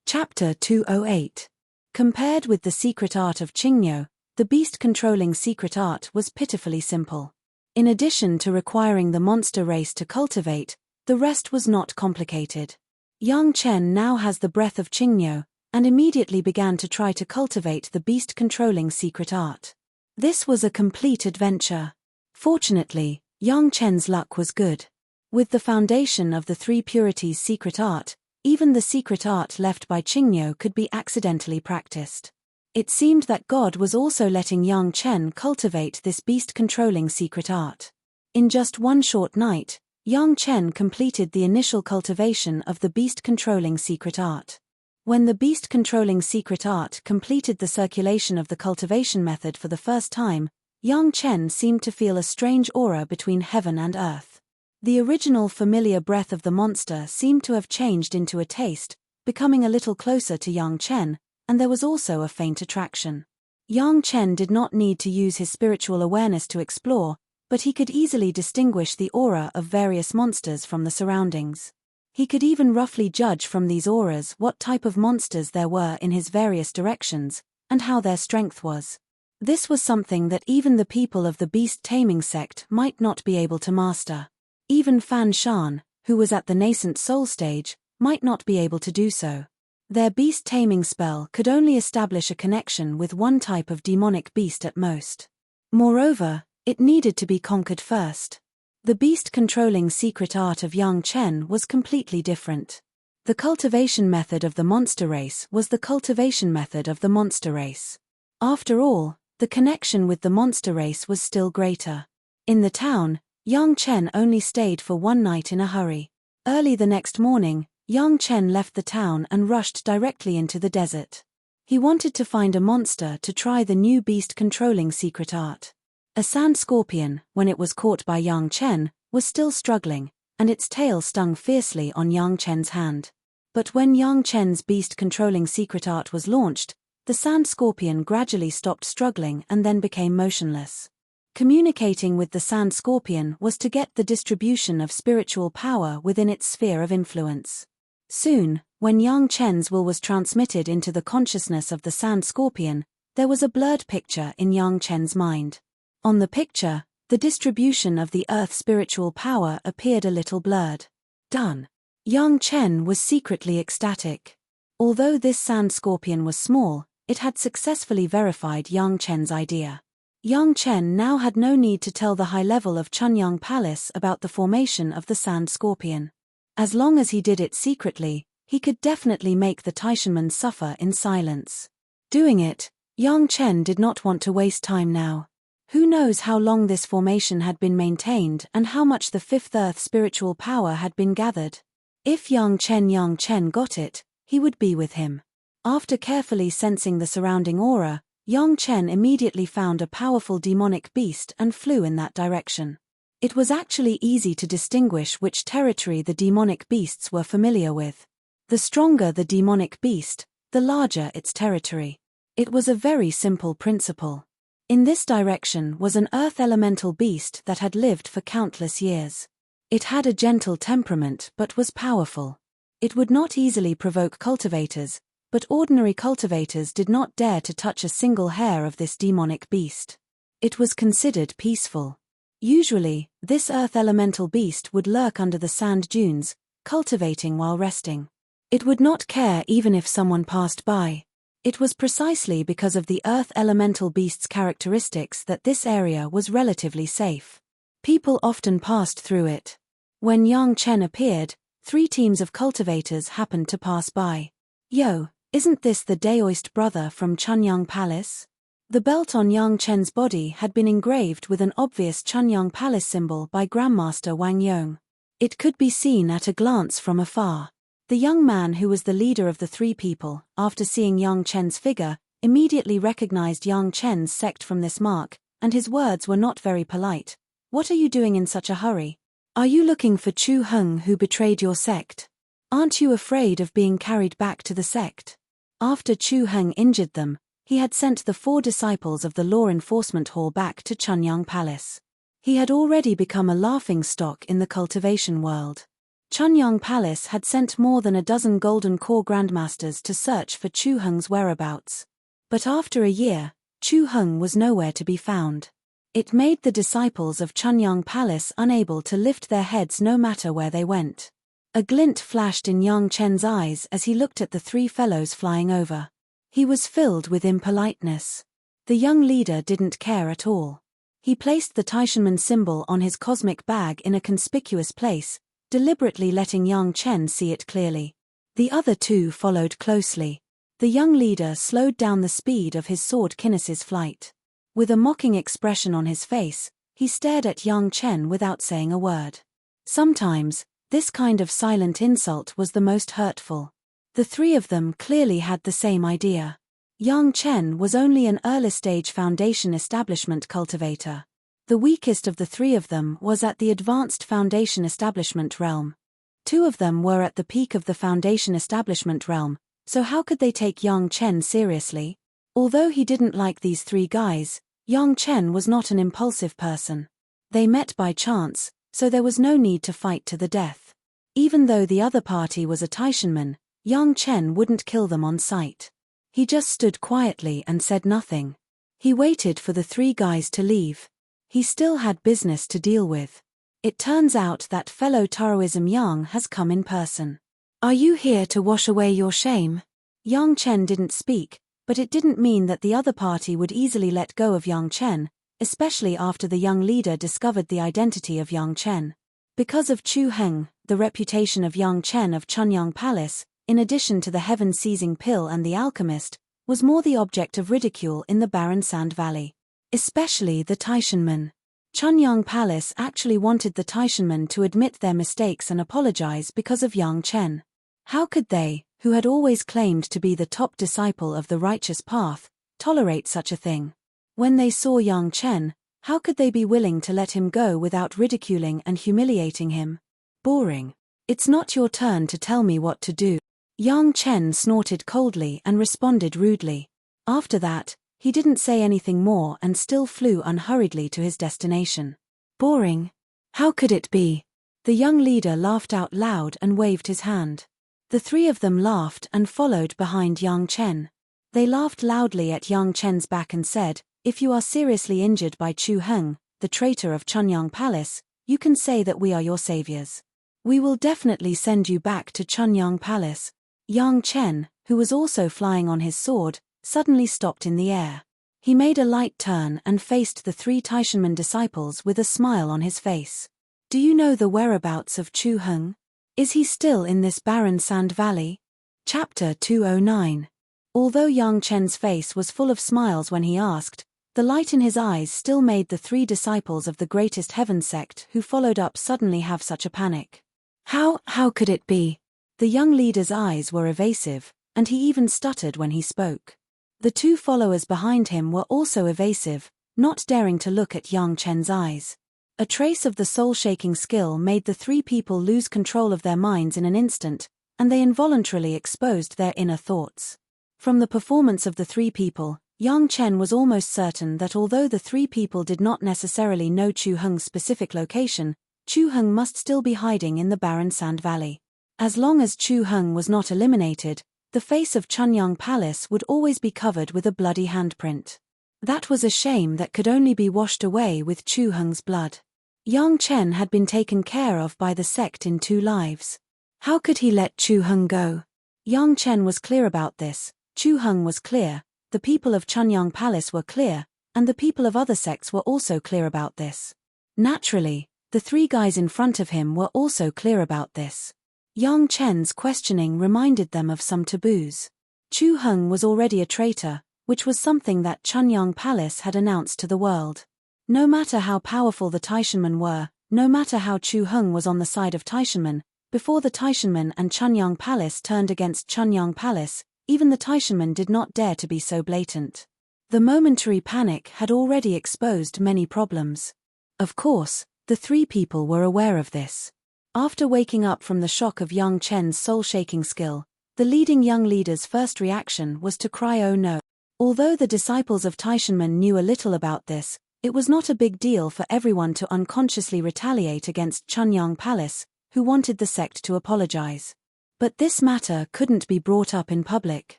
Chapter 208. Compared with the secret art of Qingniu, the beast-controlling secret art was pitifully simple. In addition to requiring the monster race to cultivate, the rest was not complicated. Yang Chen now has the breath of Qingniu, and immediately began to try to cultivate the beast-controlling secret art. This was a complete adventure. Fortunately, Yang Chen's luck was good. With the foundation of the three purities secret art, even the secret art left by Qingniu could be accidentally practiced. It seemed that God was also letting Yang Chen cultivate this beast-controlling secret art. In just one short night, Yang Chen completed the initial cultivation of the beast-controlling secret art. When the beast-controlling secret art completed the circulation of the cultivation method for the first time, Yang Chen seemed to feel a strange aura between heaven and earth. The original familiar breath of the monster seemed to have changed into a taste, becoming a little closer to Yang Chen, and there was also a faint attraction. Yang Chen did not need to use his spiritual awareness to explore, but he could easily distinguish the aura of various monsters from the surroundings. He could even roughly judge from these auras what type of monsters there were in his various directions, and how their strength was. This was something that even the people of the beast-taming sect might not be able to master. Even Fan Shan, who was at the nascent soul stage, might not be able to do so. Their beast-taming spell could only establish a connection with one type of demonic beast at most. Moreover, it needed to be conquered first. The beast-controlling secret art of Yang Chen was completely different. The cultivation method of the monster race was the cultivation method of the monster race. After all, the connection with the monster race was still greater. In the town, Yang Chen only stayed for one night in a hurry. Early the next morning, Yang Chen left the town and rushed directly into the desert. He wanted to find a monster to try the new beast-controlling secret art. A sand scorpion, when it was caught by Yang Chen, was still struggling, and its tail stung fiercely on Yang Chen's hand. But when Yang Chen's beast-controlling secret art was launched, the sand scorpion gradually stopped struggling and then became motionless. Communicating with the sand scorpion was to get the distribution of spiritual power within its sphere of influence. Soon, when Yang Chen's will was transmitted into the consciousness of the sand scorpion, there was a blurred picture in Yang Chen's mind. On the picture, the distribution of the earth's spiritual power appeared a little blurred. Done. Yang Chen was secretly ecstatic. Although this sand scorpion was small, it had successfully verified Yang Chen's idea. Yang Chen now had no need to tell the high level of Chunyang Palace about the formation of the sand scorpion. As long as he did it secretly, he could definitely make the Taishanmen suffer in silence. Doing it, Yang Chen did not want to waste time now. Who knows how long this formation had been maintained and how much the fifth earth spiritual power had been gathered. If Yang Chen got it, he would be with him. After carefully sensing the surrounding aura, Yang Chen immediately found a powerful demonic beast and flew in that direction. It was actually easy to distinguish which territory the demonic beasts were familiar with. The stronger the demonic beast, the larger its territory. It was a very simple principle. In this direction was an earth elemental beast that had lived for countless years. It had a gentle temperament but was powerful. It would not easily provoke cultivators, but ordinary cultivators did not dare to touch a single hair of this demonic beast. It was considered peaceful. Usually, this earth elemental beast would lurk under the sand dunes, cultivating while resting. It would not care even if someone passed by. It was precisely because of the earth elemental beast's characteristics that this area was relatively safe. People often passed through it. When Yang Chen appeared, 3 teams of cultivators happened to pass by. Yo, isn't this the Daoist brother from Chunyang Palace? The belt on Yang Chen's body had been engraved with an obvious Chunyang Palace symbol by Grandmaster Wang Yong. It could be seen at a glance from afar. The young man who was the leader of the three people, after seeing Yang Chen's figure, immediately recognized Yang Chen's sect from this mark, and his words were not very polite. "What are you doing in such a hurry? Are you looking for Chu Heng who betrayed your sect? Aren't you afraid of being carried back to the sect?" After Chu Heng injured them, he had sent the 4 disciples of the law enforcement hall back to Chunyang Palace. He had already become a laughingstock in the cultivation world. Chunyang Palace had sent more than a dozen Golden Core Grandmasters to search for Chu Heng's whereabouts. But after a year, Chu Heng was nowhere to be found. It made the disciples of Chunyang Palace unable to lift their heads no matter where they went. A glint flashed in Yang Chen's eyes as he looked at the 3 fellows flying over. He was filled with impoliteness. The young leader didn't care at all. He placed the Taishanman symbol on his cosmic bag in a conspicuous place, deliberately letting Yang Chen see it clearly. The other 2 followed closely. The young leader slowed down the speed of his sword Kinesis flight. With a mocking expression on his face, he stared at Yang Chen without saying a word. Sometimes, this kind of silent insult was the most hurtful. The 3 of them clearly had the same idea. Yang Chen was only an early-stage foundation establishment cultivator. The weakest of the 3 of them was at the advanced foundation establishment realm. 2 of them were at the peak of the foundation establishment realm, so how could they take Yang Chen seriously? Although he didn't like these 3 guys, Yang Chen was not an impulsive person. They met by chance, so there was no need to fight to the death. Even though the other party was a Taishanman, Yang Chen wouldn't kill them on sight. He just stood quietly and said nothing. He waited for the 3 guys to leave. He still had business to deal with. It turns out that fellow Taoism Yang has come in person. "Are you here to wash away your shame?" Yang Chen didn't speak, but it didn't mean that the other party would easily let go of Yang Chen, especially after the young leader discovered the identity of Yang Chen. Because of Chu Heng, the reputation of Yang Chen of Chunyang Palace, in addition to the heaven-seizing pill and the alchemist, was more the object of ridicule in the barren Sand Valley. Especially the Taishanmen. Chunyang Palace actually wanted the Taishanmen to admit their mistakes and apologize because of Yang Chen. How could they, who had always claimed to be the top disciple of the righteous path, tolerate such a thing? When they saw Yang Chen, how could they be willing to let him go without ridiculing and humiliating him? Boring. "It's not your turn to tell me what to do." Yang Chen snorted coldly and responded rudely. After that, he didn't say anything more and still flew unhurriedly to his destination. Boring? How could it be? The young leader laughed out loud and waved his hand. The 3 of them laughed and followed behind Yang Chen. They laughed loudly at Yang Chen's back and said, "If you are seriously injured by Chu Heng, the traitor of Chunyang Palace, you can say that we are your saviors. We will definitely send you back to Chunyang Palace." Yang Chen, who was also flying on his sword, suddenly stopped in the air. He made a light turn and faced the 3 Taishanman disciples with a smile on his face. "Do you know the whereabouts of Chu Heng? Is he still in this barren Sand Valley?" Chapter 209. Although Yang Chen's face was full of smiles when he asked, the light in his eyes still made the 3 disciples of the greatest heaven sect who followed up suddenly have such a panic. How could it be? The young leader's eyes were evasive, and he even stuttered when he spoke. The 2 followers behind him were also evasive, not daring to look at Yang Chen's eyes. A trace of the soul-shaking skill made the 3 people lose control of their minds in an instant, and they involuntarily exposed their inner thoughts. From the performance of the 3 people, Yang Chen was almost certain that although the 3 people did not necessarily know Chu Heng's specific location, Chu Heng must still be hiding in the barren Sand Valley. As long as Chu Heng was not eliminated, the face of Chunyang Palace would always be covered with a bloody handprint. That was a shame that could only be washed away with Chu Heng's blood. Yang Chen had been taken care of by the sect in 2 lives. How could he let Chu Heng go? Yang Chen was clear about this, Chu Heng was clear, the people of Chunyang Palace were clear, and the people of other sects were also clear about this. Naturally, the 3 guys in front of him were also clear about this. Yang Chen's questioning reminded them of some taboos. Chu Heng was already a traitor, which was something that Chunyang Palace had announced to the world. No matter how powerful the Taishanmen were, no matter how Chu Heng was on the side of Taishanmen, Before the Taishanmen and Chunyang Palace turned against Chunyang Palace, even the Taishanmen did not dare to be so blatant. The momentary panic had already exposed many problems. Of course, the three people were aware of this. After waking up from the shock of Yang Chen's soul-shaking skill, the leading young leader's first reaction was to cry "oh no." Although the disciples of Taishanmen knew a little about this, it was not a big deal for everyone to unconsciously retaliate against Chunyang Palace, who wanted the sect to apologize. But this matter couldn't be brought up in public.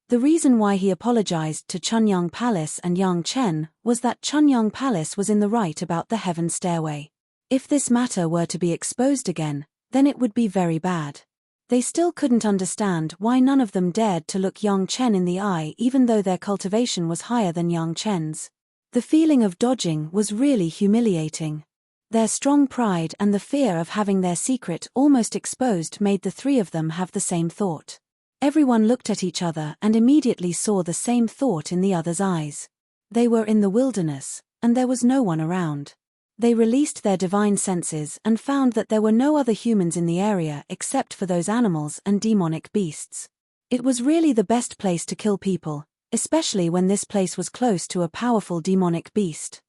The reason why he apologized to Chunyang Palace and Yang Chen was that Chunyang Palace was in the right about the heaven stairway. If this matter were to be exposed again, then it would be very bad. They still couldn't understand why none of them dared to look Yang Chen in the eye even though their cultivation was higher than Yang Chen's. The feeling of dodging was really humiliating. Their strong pride and the fear of having their secret almost exposed made the three of them have the same thought. Everyone looked at each other and immediately saw the same thought in the other's eyes. They were in the wilderness, and there was no one around. They released their divine senses and found that there were no other humans in the area except for those animals and demonic beasts. It was really the best place to kill people, especially when this place was close to a powerful demonic beast.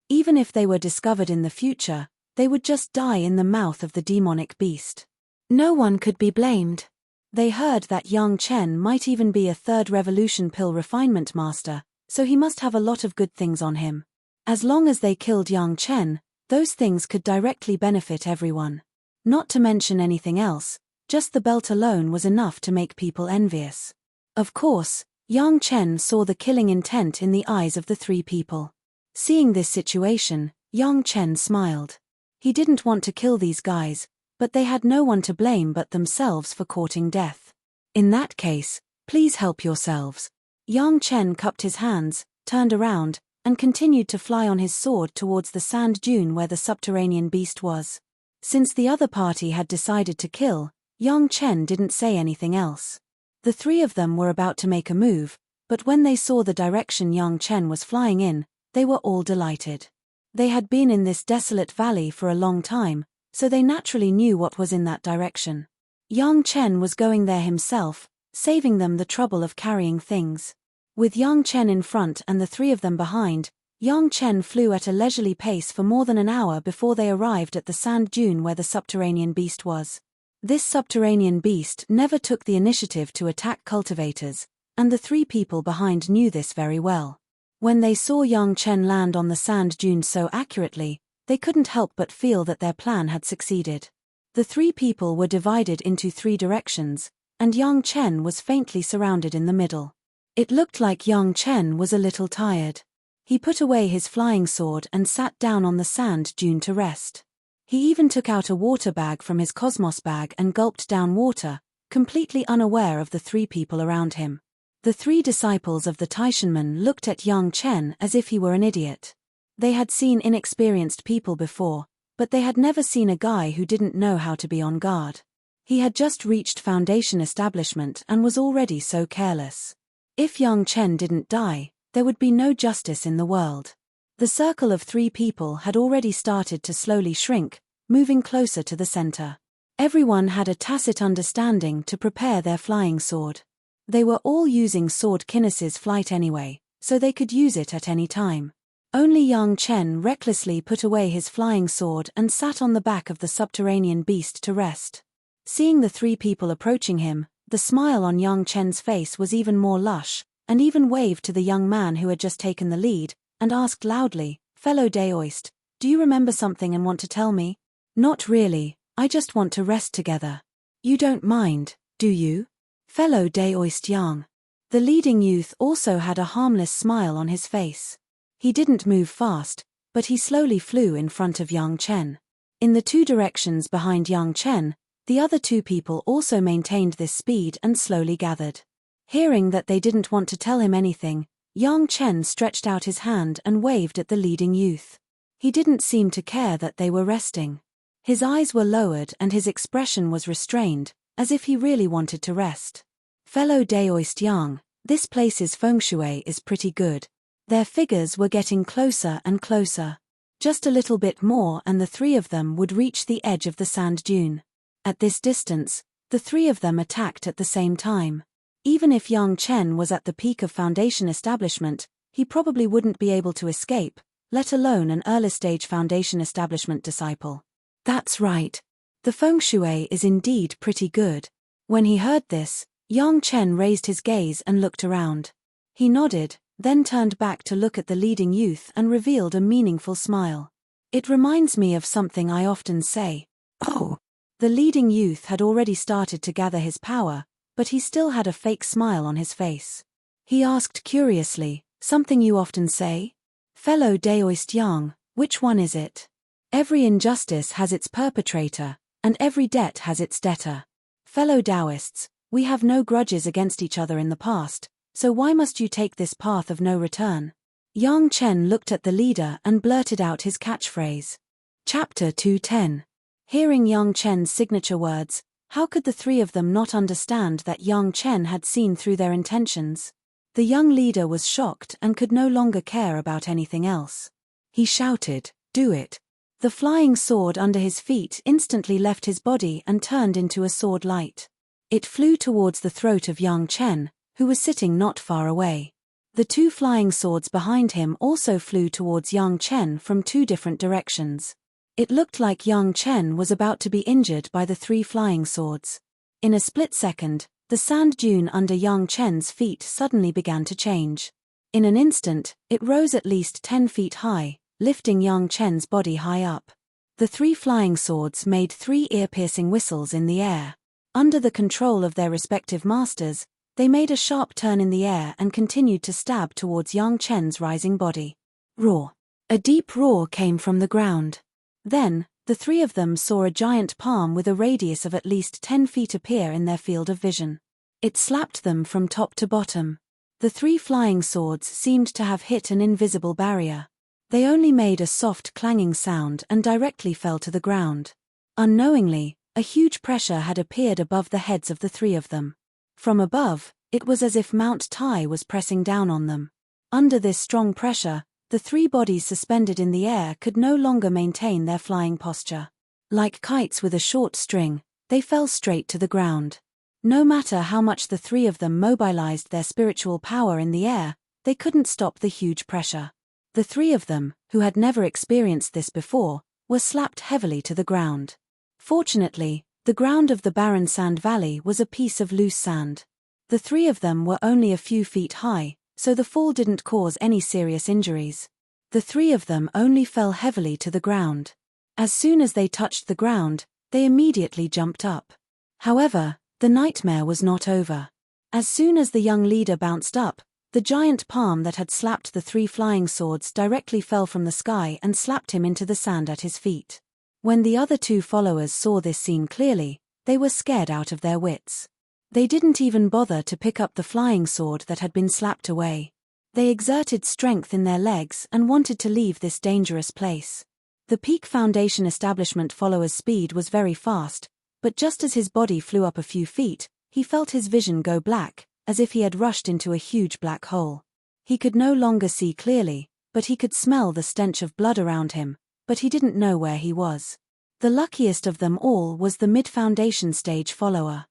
Even if they were discovered in the future, they would just die in the mouth of the demonic beast. No one could be blamed. They heard that Yang Chen might even be a third revolution pill refinement master, so he must have a lot of good things on him. As long as they killed Yang Chen, those things could directly benefit everyone. Not to mention anything else, just the belt alone was enough to make people envious. Of course, Yang Chen saw the killing intent in the eyes of the three people. Seeing this situation, Yang Chen smiled. He didn't want to kill these guys, but they had no one to blame but themselves for courting death. In that case, please help yourselves. Yang Chen cupped his hands, turned around, and continued to fly on his sword towards the sand dune where the subterranean beast was. Since the other party had decided to kill, Yang Chen didn't say anything else. The three of them were about to make a move, but when they saw the direction Yang Chen was flying in, they were all delighted. They had been in this desolate valley for a long time, so they naturally knew what was in that direction. Yang Chen was going there himself, saving them the trouble of carrying things. With Yang Chen in front and the three of them behind, Yang Chen flew at a leisurely pace for more than an hour before they arrived at the sand dune where the subterranean beast was. This subterranean beast never took the initiative to attack cultivators, and the three people behind knew this very well. When they saw Yang Chen land on the sand dune so accurately, they couldn't help but feel that their plan had succeeded. The three people were divided into three directions, and Yang Chen was faintly surrounded in the middle. It looked like Yang Chen was a little tired. He put away his flying sword and sat down on the sand dune to rest. He even took out a water bag from his cosmos bag and gulped down water, completely unaware of the three people around him. The three disciples of the Taishanmen looked at Yang Chen as if he were an idiot. They had seen inexperienced people before, but they had never seen a guy who didn't know how to be on guard. He had just reached foundation establishment and was already so careless. If Yang Chen didn't die, there would be no justice in the world. The circle of three people had already started to slowly shrink, moving closer to the center. Everyone had a tacit understanding to prepare their flying sword. They were all using sword kinesis flight anyway, so they could use it at any time. Only Yang Chen recklessly put away his flying sword and sat on the back of the subterranean beast to rest. Seeing the three people approaching him, the smile on Yang Chen's face was even more lush, and even waved to the young man who had just taken the lead, and asked loudly, "Fellow Daoist, do you remember something and want to tell me?" "Not really, I just want to rest together." "You don't mind, do you?" "Fellow Daoist Yang." The leading youth also had a harmless smile on his face. He didn't move fast, but he slowly flew in front of Yang Chen. In the two directions behind Yang Chen, the other two people also maintained this speed and slowly gathered. Hearing that they didn't want to tell him anything, Yang Chen stretched out his hand and waved at the leading youth. He didn't seem to care that they were resting. His eyes were lowered and his expression was restrained, as if he really wanted to rest. "Fellow Daoist Yang, this place's feng shui is pretty good." Their figures were getting closer and closer. Just a little bit more and the three of them would reach the edge of the sand dune. At this distance, the three of them attacked at the same time. Even if Yang Chen was at the peak of Foundation establishment, he probably wouldn't be able to escape, let alone an early-stage Foundation establishment disciple. That's right. The feng shui is indeed pretty good. When he heard this, Yang Chen raised his gaze and looked around. He nodded, then turned back to look at the leading youth and revealed a meaningful smile. It reminds me of something I often say. Oh! The leading youth had already started to gather his power, but he still had a fake smile on his face. He asked curiously, something you often say? Fellow Daoist Yang, which one is it? Every injustice has its perpetrator, and every debt has its debtor. Fellow Taoists, we have no grudges against each other in the past, so why must you take this path of no return? Yang Chen looked at the leader and blurted out his catchphrase. Chapter 210. Hearing Yang Chen's signature words, how could the three of them not understand that Yang Chen had seen through their intentions? The young leader was shocked and could no longer care about anything else. He shouted, "Do it!" The flying sword under his feet instantly left his body and turned into a sword light. It flew towards the throat of Yang Chen, who was sitting not far away. The two flying swords behind him also flew towards Yang Chen from two different directions. It looked like Yang Chen was about to be injured by the three flying swords. In a split second, the sand dune under Yang Chen's feet suddenly began to change. In an instant, it rose at least 10 feet high, lifting Yang Chen's body high up. The three flying swords made 3 ear-piercing whistles in the air. Under the control of their respective masters, they made a sharp turn in the air and continued to stab towards Yang Chen's rising body. Roar! A deep roar came from the ground. Then, the three of them saw a giant palm with a radius of at least 10 feet appear in their field of vision. It slapped them from top to bottom. The three flying swords seemed to have hit an invisible barrier. They only made a soft clanging sound and directly fell to the ground. Unknowingly, a huge pressure had appeared above the heads of the three of them. From above, it was as if Mount Tai was pressing down on them. Under this strong pressure, the three bodies suspended in the air could no longer maintain their flying posture. Like kites with a short string, they fell straight to the ground. No matter how much the three of them mobilized their spiritual power in the air, they couldn't stop the huge pressure. The three of them, who had never experienced this before, were slapped heavily to the ground. Fortunately, the ground of the barren sand valley was a piece of loose sand. The three of them were only a few feet high, so the fall didn't cause any serious injuries. The three of them only fell heavily to the ground. As soon as they touched the ground, they immediately jumped up. However, the nightmare was not over. As soon as the young leader bounced up, the giant palm that had slapped the three flying swords directly fell from the sky and slapped him into the sand at his feet. When the other two followers saw this scene clearly, they were scared out of their wits. They didn't even bother to pick up the flying sword that had been slapped away. They exerted strength in their legs and wanted to leave this dangerous place. The Peak Foundation establishment follower's speed was very fast, but just as his body flew up a few feet, he felt his vision go black, as if he had rushed into a huge black hole. He could no longer see clearly, but he could smell the stench of blood around him, but he didn't know where he was. The luckiest of them all was the mid-foundation stage follower.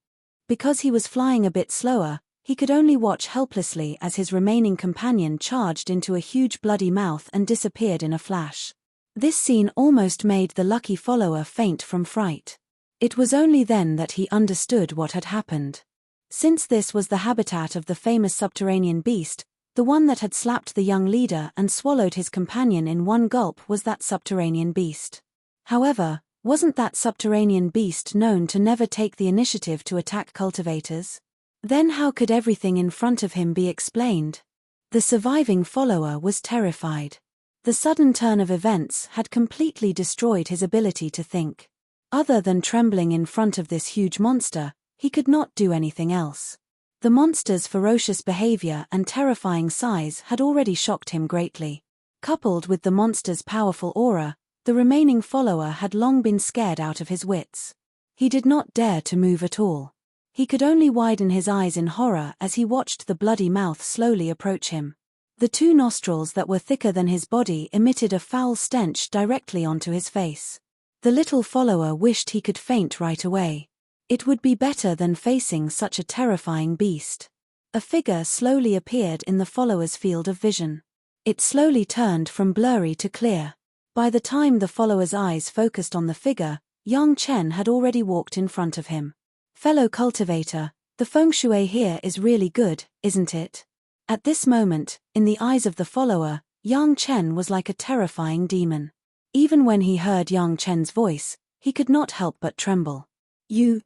Because he was flying a bit slower, he could only watch helplessly as his remaining companion charged into a huge bloody mouth and disappeared in a flash. This scene almost made the lucky follower faint from fright. It was only then that he understood what had happened. Since this was the habitat of the famous subterranean beast, the one that had slapped the young leader and swallowed his companion in one gulp was that subterranean beast. However, wasn't that subterranean beast known to never take the initiative to attack cultivators? Then how could everything in front of him be explained? The surviving follower was terrified. The sudden turn of events had completely destroyed his ability to think. Other than trembling in front of this huge monster, he could not do anything else. The monster's ferocious behavior and terrifying size had already shocked him greatly. Coupled with the monster's powerful aura, the remaining follower had long been scared out of his wits. He did not dare to move at all. He could only widen his eyes in horror as he watched the bloody mouth slowly approach him. The two nostrils that were thicker than his body emitted a foul stench directly onto his face. The little follower wished he could faint right away. It would be better than facing such a terrifying beast. A figure slowly appeared in the follower's field of vision. It slowly turned from blurry to clear. By the time the follower's eyes focused on the figure, Yang Chen had already walked in front of him. Fellow cultivator, the feng shui here is really good, isn't it? At this moment, in the eyes of the follower, Yang Chen was like a terrifying demon. Even when he heard Yang Chen's voice, he could not help but tremble. You,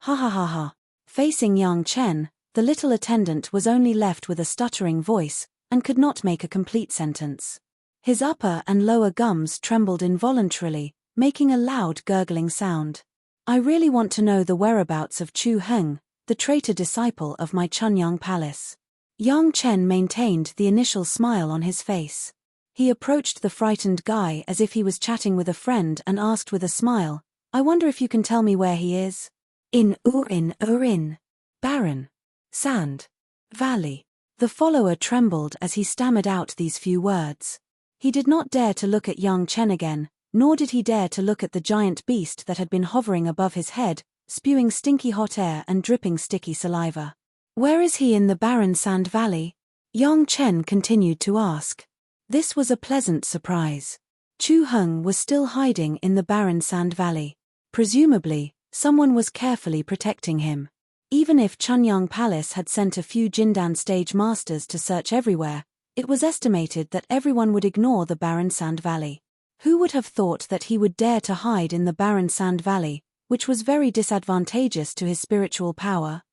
ha ha ha ha. Facing Yang Chen, the little attendant was only left with a stuttering voice, and could not make a complete sentence. His upper and lower gums trembled involuntarily, making a loud gurgling sound. I really want to know the whereabouts of Chu Heng, the traitor disciple of my Chunyang palace. Yang Chen maintained the initial smile on his face. He approached the frightened guy as if he was chatting with a friend and asked with a smile, I wonder if you can tell me where he is? In Urin. Barren. Sand. Valley. The follower trembled as he stammered out these few words. He did not dare to look at Yang Chen again, nor did he dare to look at the giant beast that had been hovering above his head, spewing stinky hot air and dripping sticky saliva. Where is he in the barren sand valley? Yang Chen continued to ask. This was a pleasant surprise. Chu Heng was still hiding in the barren sand valley. Presumably, someone was carefully protecting him. Even if Chunyang Palace had sent a few Jindan stage masters to search everywhere, it was estimated that everyone would ignore the barren sand valley. Who would have thought that he would dare to hide in the barren sand valley, which was very disadvantageous to his spiritual power?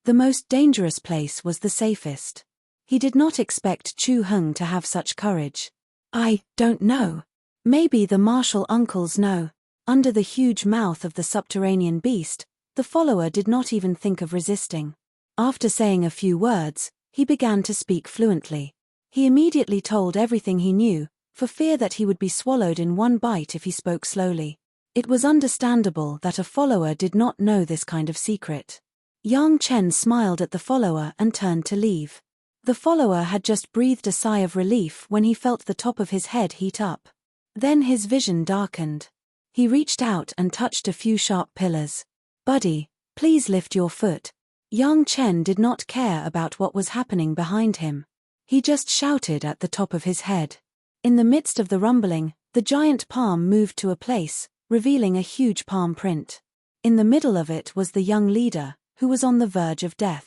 The most dangerous place was the safest. He did not expect Chu Heng to have such courage. I don't know. Maybe the martial uncles know. Under the huge mouth of the subterranean beast, the follower did not even think of resisting. After saying a few words, he began to speak fluently. He immediately told everything he knew, for fear that he would be swallowed in one bite if he spoke slowly. It was understandable that a follower did not know this kind of secret. Yang Chen smiled at the follower and turned to leave. The follower had just breathed a sigh of relief when he felt the top of his head heat up. Then his vision darkened. He reached out and touched a few sharp pillars. Buddy, please lift your foot. Yang Chen did not care about what was happening behind him. He just shouted at the top of his head. In the midst of the rumbling, the giant palm moved to a place, revealing a huge palm print. In the middle of it was the young leader, who was on the verge of death.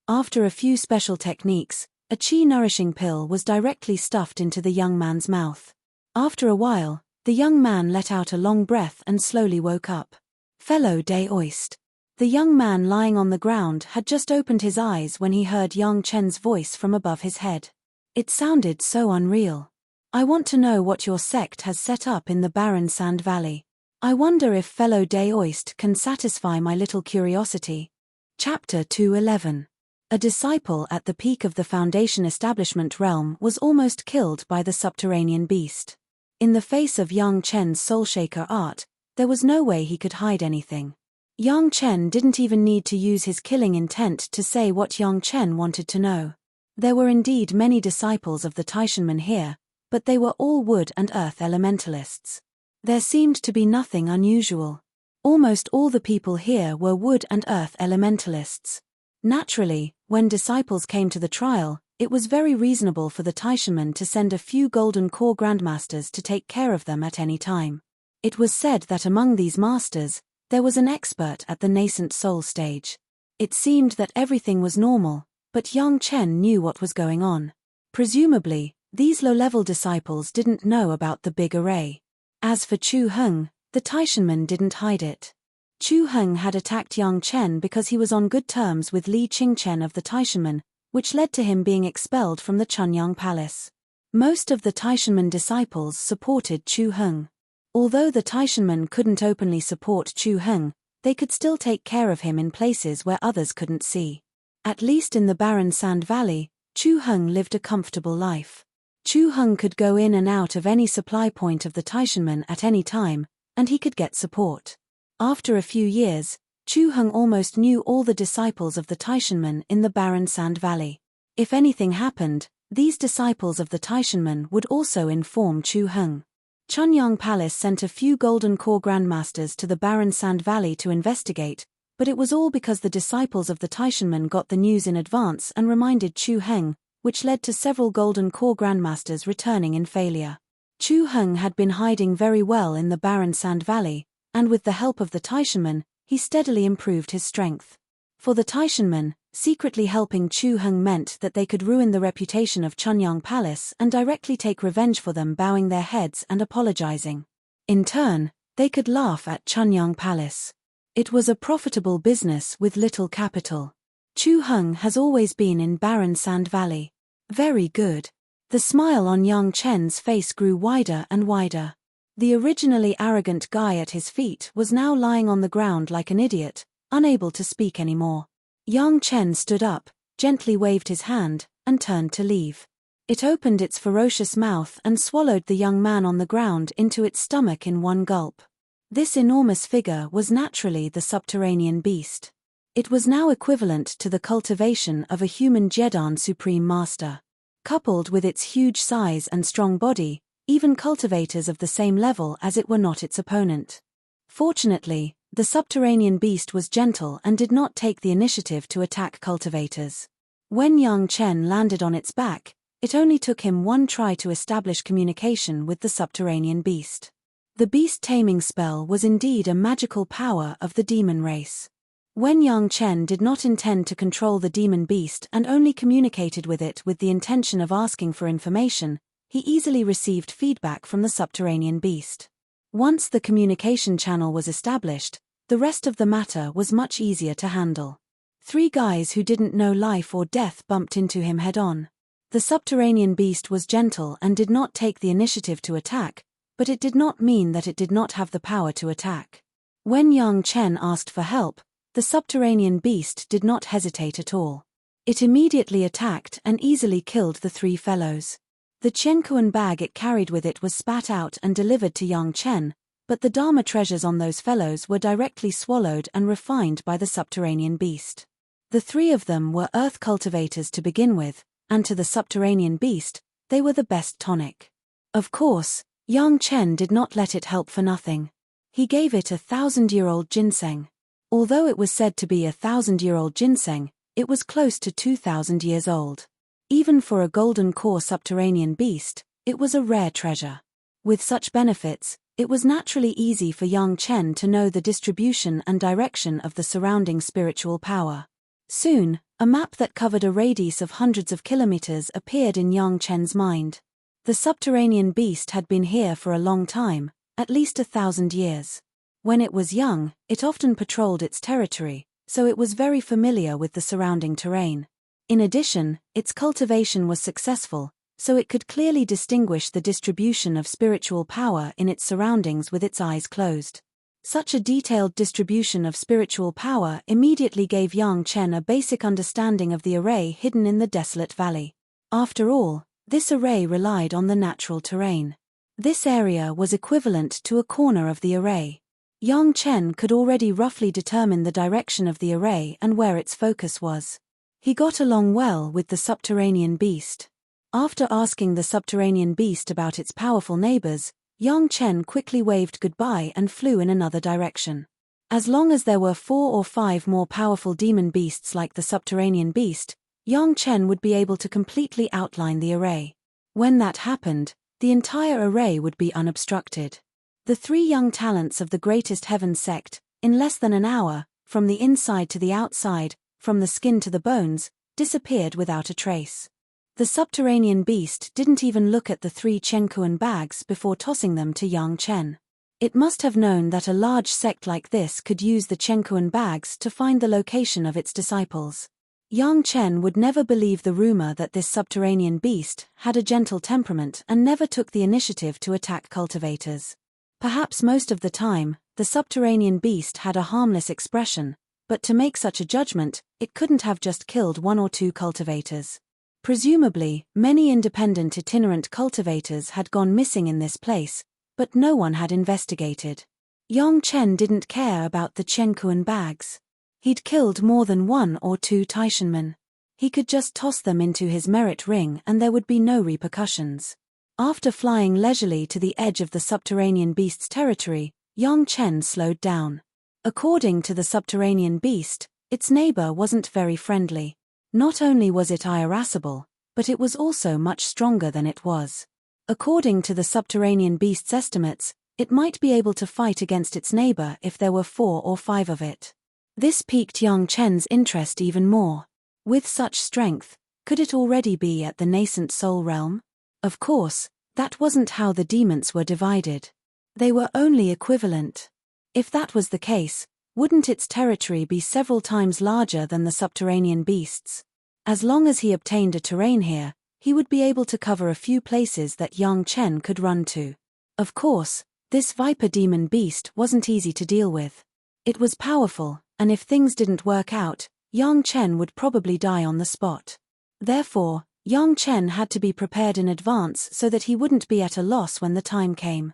After a few special techniques, a qi-nourishing pill was directly stuffed into the young man's mouth. After a while, the young man let out a long breath and slowly woke up. Fellow Daoist. The young man lying on the ground had just opened his eyes when he heard Yang Chen's voice from above his head. It sounded so unreal. I want to know what your sect has set up in the barren sand valley. I wonder if fellow Daoist can satisfy my little curiosity. Chapter 211. A disciple at the peak of the Foundation establishment realm was almost killed by the subterranean beast. In the face of Yang Chen's soul-shaker art, there was no way he could hide anything. Yang Chen didn't even need to use his killing intent to say what Yang Chen wanted to know. There were indeed many disciples of the Taishanmen here, but they were all wood and earth elementalists. There seemed to be nothing unusual. Almost all the people here were wood and earth elementalists. Naturally, when disciples came to the trial, it was very reasonable for the Taishanmen to send a few golden core grandmasters to take care of them at any time. It was said that among these masters, there was an expert at the nascent soul stage. It seemed that everything was normal, but Yang Chen knew what was going on. Presumably, these low-level disciples didn't know about the big array. As for Chu Heng, the Taishanmen didn't hide it. Chu Heng had attacked Yang Chen because he was on good terms with Li Qingchen of the Taishanmen, which led to him being expelled from the Chunyang Palace. Most of the Taishanmen disciples supported Chu Heng. Although the Taishanmen couldn't openly support Chu Heng, they could still take care of him in places where others couldn't see. At least in the barren sand valley, Chu Heng lived a comfortable life. Chu Heng could go in and out of any supply point of the Taishanmen at any time, and he could get support. After a few years, Chu Heng almost knew all the disciples of the Taishanmen in the barren sand valley. If anything happened, these disciples of the Taishanmen would also inform Chu Heng. Chunyang Palace sent a few golden core grandmasters to the barren sand valley to investigate, but it was all because the disciples of the Taishanmen got the news in advance and reminded Chu Heng, which led to several golden core grandmasters returning in failure. Chu Heng had been hiding very well in the barren sand valley, and with the help of the Taishanmen, he steadily improved his strength. For the Taishanmen, secretly helping Chu Heng meant that they could ruin the reputation of Chunyang Palace and directly take revenge for them, bowing their heads and apologizing. In turn, they could laugh at Chunyang Palace. It was a profitable business with little capital. Chu Heng has always been in barren sand valley. Very good. The smile on Yang Chen's face grew wider and wider. The originally arrogant guy at his feet was now lying on the ground like an idiot, unable to speak anymore. Yang Chen stood up, gently waved his hand, and turned to leave. It opened its ferocious mouth and swallowed the young man on the ground into its stomach in one gulp. This enormous figure was naturally the subterranean beast. It was now equivalent to the cultivation of a human Jedan Supreme Master. Coupled with its huge size and strong body, even cultivators of the same level as it were not its opponent. Fortunately, the subterranean beast was gentle and did not take the initiative to attack cultivators. When Yang Chen landed on its back, it only took him one try to establish communication with the subterranean beast. The beast taming spell was indeed a magical power of the demon race. When Yang Chen did not intend to control the demon beast and only communicated with it with the intention of asking for information, he easily received feedback from the subterranean beast. Once the communication channel was established, the rest of the matter was much easier to handle. Three guys who didn't know life or death bumped into him head-on. The subterranean beast was gentle and did not take the initiative to attack, but it did not mean that it did not have the power to attack. When Yang Chen asked for help, the subterranean beast did not hesitate at all. It immediately attacked and easily killed the three fellows. The Qiankuan bag it carried with it was spat out and delivered to Yang Chen, but the Dharma treasures on those fellows were directly swallowed and refined by the subterranean beast. The three of them were earth cultivators to begin with, and to the subterranean beast, they were the best tonic. Of course, Yang Chen did not let it help for nothing. He gave it 1,000-year-old ginseng. Although it was said to be 1,000-year-old ginseng, it was close to 2,000 years old. Even for a golden core subterranean beast, it was a rare treasure. With such benefits, it was naturally easy for Yang Chen to know the distribution and direction of the surrounding spiritual power. Soon, a map that covered a radius of hundreds of kilometers appeared in Yang Chen's mind. The subterranean beast had been here for a long time, at least 1,000 years. When it was young, it often patrolled its territory, so it was very familiar with the surrounding terrain. In addition, its cultivation was successful, so it could clearly distinguish the distribution of spiritual power in its surroundings with its eyes closed. Such a detailed distribution of spiritual power immediately gave Yang Chen a basic understanding of the array hidden in the desolate valley. After all, this array relied on the natural terrain. This area was equivalent to a corner of the array. Yang Chen could already roughly determine the direction of the array and where its focus was. He got along well with the subterranean beast. After asking the subterranean beast about its powerful neighbors, Yang Chen quickly waved goodbye and flew in another direction. As long as there were 4 or 5 more powerful demon beasts like the subterranean beast, Yang Chen would be able to completely outline the array. When that happened, the entire array would be unobstructed. The 3 young talents of the Greatest Heaven sect, in less than an hour, from the inside to the outside, from the skin to the bones, disappeared without a trace. The subterranean beast didn't even look at the 3 Qiankuan bags before tossing them to Yang Chen. It must have known that a large sect like this could use the Qiankuan bags to find the location of its disciples. Yang Chen would never believe the rumor that this subterranean beast had a gentle temperament and never took the initiative to attack cultivators. Perhaps most of the time, the subterranean beast had a harmless expression, but to make such a judgment, it couldn't have just killed 1 or 2 cultivators. Presumably, many independent itinerant cultivators had gone missing in this place, but no one had investigated. Yang Chen didn't care about the Qiankuan bags. He'd killed more than 1 or 2 Taishanmen. He could just toss them into his merit ring and there would be no repercussions. After flying leisurely to the edge of the subterranean beast's territory, young Chen slowed down. According to the subterranean beast, its neighbor wasn't very friendly. Not only was it irascible, but it was also much stronger than it was. According to the subterranean beast's estimates, it might be able to fight against its neighbor if there were 4 or 5 of it. This piqued young Chen's interest even more. With such strength, could it already be at the nascent soul realm? Of course, that wasn't how the demons were divided. They were only equivalent. If that was the case, wouldn't its territory be several times larger than the subterranean beasts? As long as he obtained a terrain here, he would be able to cover a few places that young Chen could run to. Of course, this viper demon beast wasn't easy to deal with. It was powerful, and if things didn't work out, young Chen would probably die on the spot. Therefore, young Chen had to be prepared in advance so that he wouldn't be at a loss when the time came.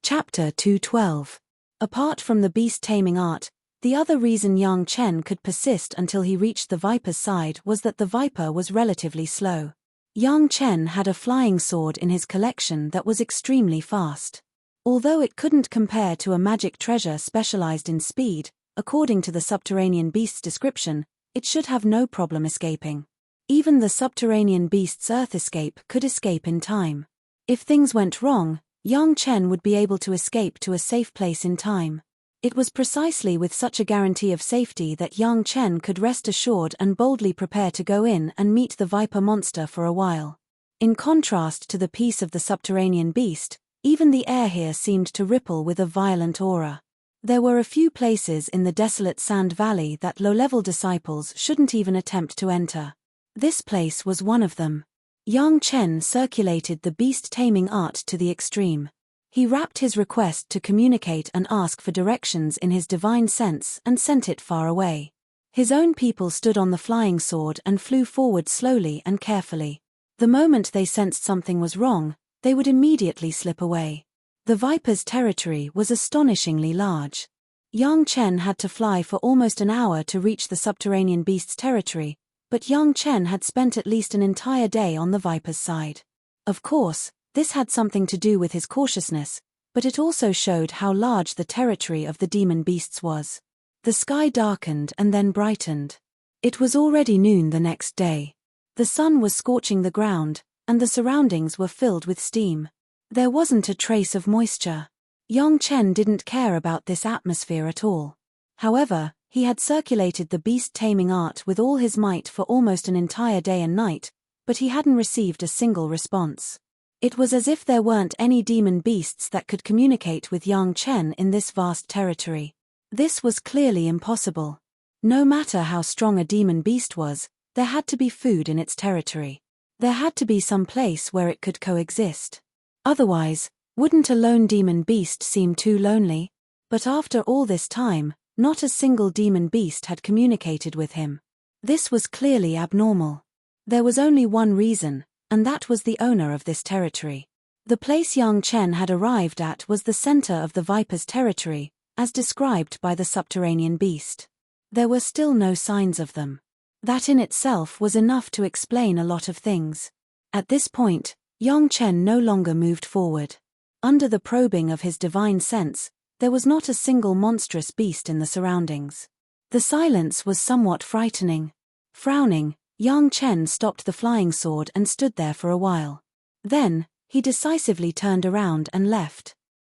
Chapter 212. Apart from the beast taming art, the other reason young Chen could persist until he reached the viper's side was that the viper was relatively slow. Young Chen had a flying sword in his collection that was extremely fast. Although it couldn't compare to a magic treasure specialized in speed, according to the subterranean beast's description, it should have no problem escaping. Even the subterranean beast's earth escape could escape in time. If things went wrong, young Chen would be able to escape to a safe place in time. It was precisely with such a guarantee of safety that young Chen could rest assured and boldly prepare to go in and meet the viper monster for a while. In contrast to the peace of the subterranean beast, even the air here seemed to ripple with a violent aura. There were a few places in the desolate sand valley that low-level disciples shouldn't even attempt to enter. This place was one of them. Young Chen circulated the beast-taming art to the extreme. He wrapped his request to communicate and ask for directions in his divine sense and sent it far away. His own people stood on the flying sword and flew forward slowly and carefully. The moment they sensed something was wrong, they would immediately slip away. The viper's territory was astonishingly large. Young Chen had to fly for almost an hour to reach the subterranean beast's territory, but young Chen had spent at least an entire day on the viper's side. Of course, this had something to do with his cautiousness, but it also showed how large the territory of the demon beasts was. The sky darkened and then brightened. It was already noon the next day. The sun was scorching the ground, and the surroundings were filled with steam. There wasn't a trace of moisture. Young Chen didn't care about this atmosphere at all. However, he had circulated the beast-taming art with all his might for almost an entire day and night, but he hadn't received a single response. It was as if there weren't any demon beasts that could communicate with young Chen in this vast territory. This was clearly impossible. No matter how strong a demon beast was, there had to be food in its territory. There had to be some place where it could coexist. Otherwise, wouldn't a lone demon beast seem too lonely? But after all this time, not a single demon beast had communicated with him. This was clearly abnormal. There was only one reason, and that was the owner of this territory. The place young Chen had arrived at was the center of the viper's territory, as described by the subterranean beast. There were still no signs of them. That in itself was enough to explain a lot of things. At this point, young Chen no longer moved forward. Under the probing of his divine sense, there was not a single monstrous beast in the surroundings. The silence was somewhat frightening. Frowning, young Chen stopped the flying sword and stood there for a while. Then, he decisively turned around and left.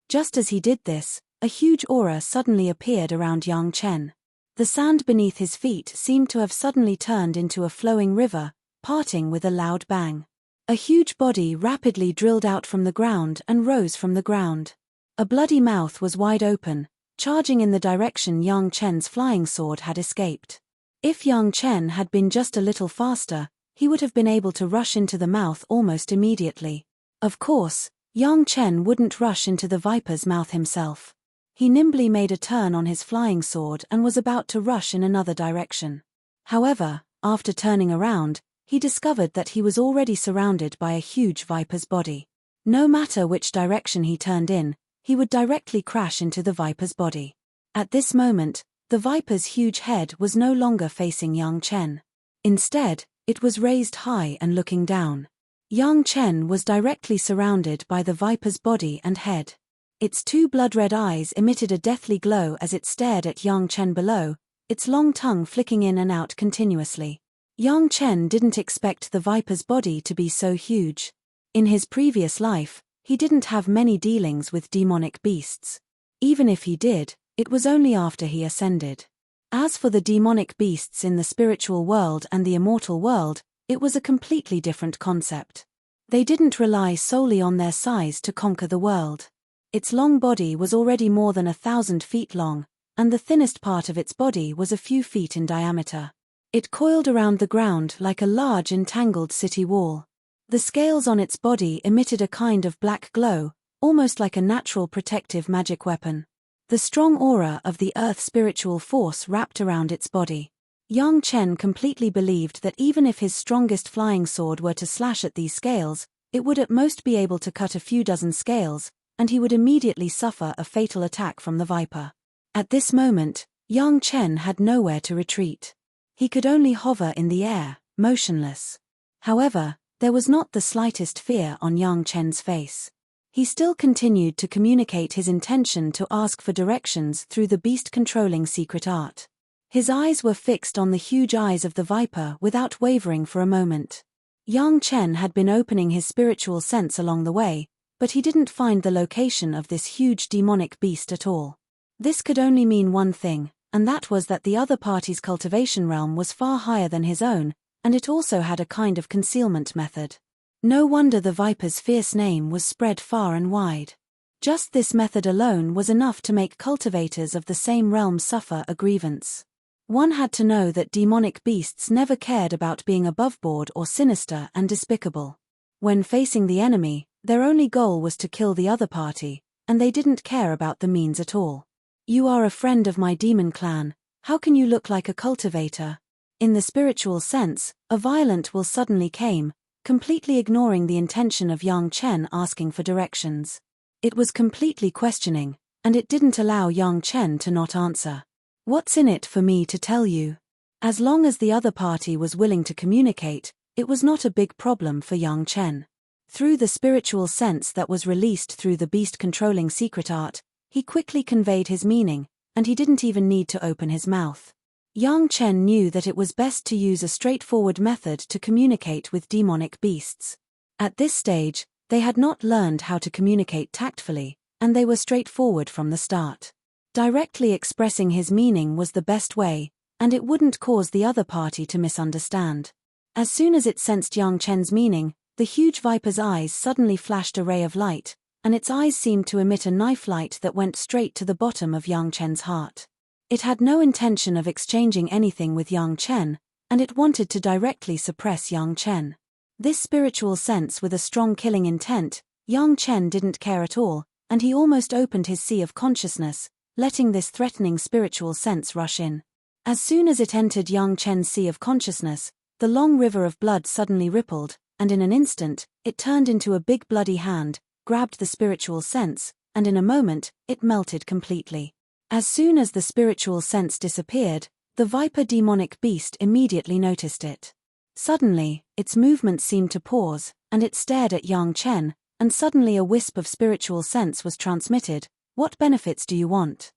Just as he did this, a huge aura suddenly appeared around young Chen. The sand beneath his feet seemed to have suddenly turned into a flowing river, parting with a loud bang. A huge body rapidly drilled out from the ground and rose from the ground. A bloody mouth was wide open, charging in the direction young Chen's flying sword had escaped. If young Chen had been just a little faster, he would have been able to rush into the mouth almost immediately. Of course, young Chen wouldn't rush into the viper's mouth himself. He nimbly made a turn on his flying sword and was about to rush in another direction. However, after turning around, he discovered that he was already surrounded by a huge viper's body. No matter which direction he turned in, he would directly crash into the viper's body. At this moment, the viper's huge head was no longer facing young Chen. Instead, it was raised high and looking down. Yang Chen was directly surrounded by the viper's body and head. Its two blood-red eyes emitted a deathly glow as it stared at Yang Chen below, its long tongue flicking in and out continuously. Yang Chen didn't expect the viper's body to be so huge. In his previous life, he didn't have many dealings with demonic beasts. Even if he did, it was only after he ascended. As for the demonic beasts in the spiritual world and the immortal world, it was a completely different concept. They didn't rely solely on their size to conquer the world. Its long body was already more than 1,000 feet long, and the thinnest part of its body was a few feet in diameter. It coiled around the ground like a large entangled city wall. The scales on its body emitted a kind of black glow, almost like a natural protective magic weapon. The strong aura of the earth spiritual force wrapped around its body. Yang Chen completely believed that even if his strongest flying sword were to slash at these scales, it would at most be able to cut a few dozen scales, and he would immediately suffer a fatal attack from the viper. At this moment, Yang Chen had nowhere to retreat. He could only hover in the air, motionless. However, there was not the slightest fear on Yang Chen's face. He still continued to communicate his intention to ask for directions through the beast-controlling secret art. His eyes were fixed on the huge eyes of the viper without wavering for a moment. Yang Chen had been opening his spiritual sense along the way, but he didn't find the location of this huge demonic beast at all. This could only mean one thing, and that was that the other party's cultivation realm was far higher than his own, and it also had a kind of concealment method. No wonder the viper's fierce name was spread far and wide. Just this method alone was enough to make cultivators of the same realm suffer a grievance. One had to know that demonic beasts never cared about being aboveboard or sinister and despicable. When facing the enemy, their only goal was to kill the other party, and they didn't care about the means at all. You are a friend of my demon clan, how can you look like a cultivator? In the spiritual sense, a violent will suddenly came, completely ignoring the intention of Yang Chen asking for directions. It was completely questioning, and it didn't allow Yang Chen to not answer. What's in it for me to tell you? As long as the other party was willing to communicate, it was not a big problem for Yang Chen. Through the spiritual sense that was released through the beast-controlling secret art, he quickly conveyed his meaning, and he didn't even need to open his mouth. Yang Chen knew that it was best to use a straightforward method to communicate with demonic beasts. At this stage, they had not learned how to communicate tactfully, and they were straightforward from the start. Directly expressing his meaning was the best way, and it wouldn't cause the other party to misunderstand. As soon as it sensed Yang Chen's meaning, the huge viper's eyes suddenly flashed a ray of light, and its eyes seemed to emit a knife light that went straight to the bottom of Yang Chen's heart. It had no intention of exchanging anything with Yang Chen, and it wanted to directly suppress Yang Chen. This spiritual sense with a strong killing intent, Yang Chen didn't care at all, and he almost opened his sea of consciousness, letting this threatening spiritual sense rush in. As soon as it entered Yang Chen's sea of consciousness, the long river of blood suddenly rippled, and in an instant, it turned into a big bloody hand, grabbed the spiritual sense, and in a moment, it melted completely. As soon as the spiritual sense disappeared, the viper demonic beast immediately noticed it. Suddenly, its movements seemed to pause, and it stared at Yang Chen, and suddenly a wisp of spiritual sense was transmitted. What benefits do you want?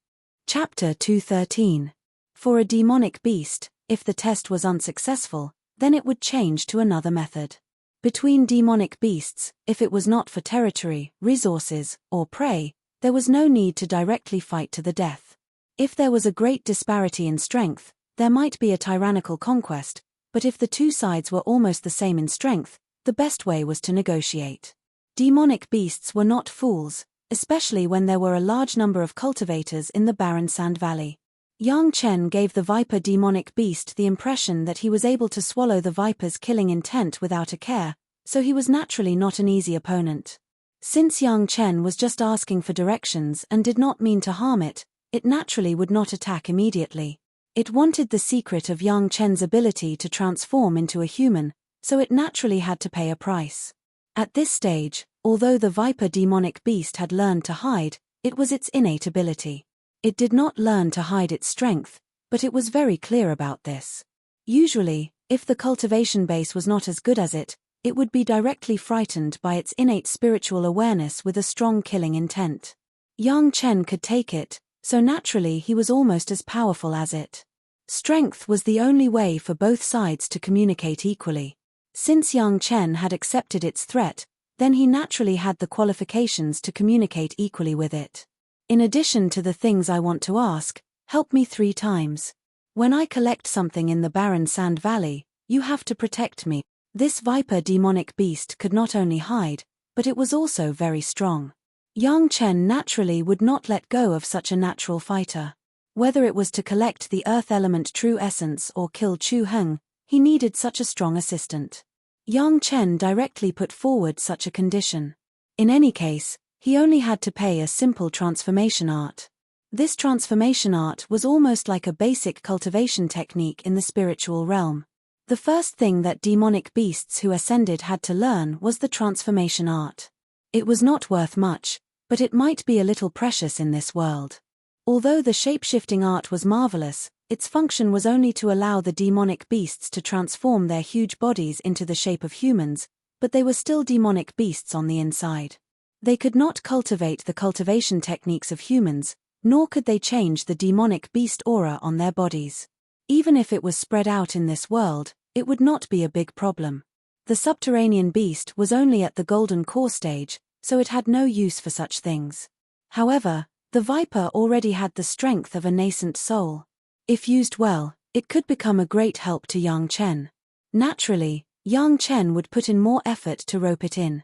Chapter 213. For a demonic beast, if the test was unsuccessful, then it would change to another method. Between demonic beasts, if it was not for territory, resources, or prey, there was no need to directly fight to the death. If there was a great disparity in strength, there might be a tyrannical conquest, but if the two sides were almost the same in strength, the best way was to negotiate. Demonic beasts were not fools, especially when there were a large number of cultivators in the barren sand valley. Yang Chen gave the viper demonic beast the impression that he was able to swallow the viper's killing intent without a care, so he was naturally not an easy opponent. Since Yang Chen was just asking for directions and did not mean to harm it, it naturally would not attack immediately. It wanted the secret of Yang Chen's ability to transform into a human, so it naturally had to pay a price. At this stage, although the viper demonic beast had learned to hide, it was its innate ability. It did not learn to hide its strength, but it was very clear about this. Usually, if the cultivation base was not as good as it, It would be directly frightened by its innate spiritual awareness with a strong killing intent. Yang Chen could take it, so naturally he was almost as powerful as it. Strength was the only way for both sides to communicate equally. Since Yang Chen had accepted its threat, then he naturally had the qualifications to communicate equally with it. In addition to the things I want to ask, help me 3 times. When I collect something in the barren sand valley, you have to protect me. This viper demonic beast could not only hide, but it was also very strong. Yang Chen naturally would not let go of such a natural fighter. Whether it was to collect the earth element true essence or kill Chu Heng, he needed such a strong assistant. Yang Chen directly put forward such a condition. In any case, he only had to pay a simple transformation art. This transformation art was almost like a basic cultivation technique in the spiritual realm. The first thing that demonic beasts who ascended had to learn was the transformation art. It was not worth much, but it might be a little precious in this world. Although the shape-shifting art was marvelous, its function was only to allow the demonic beasts to transform their huge bodies into the shape of humans, but they were still demonic beasts on the inside. They could not cultivate the cultivation techniques of humans, nor could they change the demonic beast aura on their bodies. Even if it was spread out in this world, it would not be a big problem. The subterranean beast was only at the golden core stage, so it had no use for such things. However, the viper already had the strength of a nascent soul. If used well, it could become a great help to Yang Chen. Naturally, Yang Chen would put in more effort to rope it in.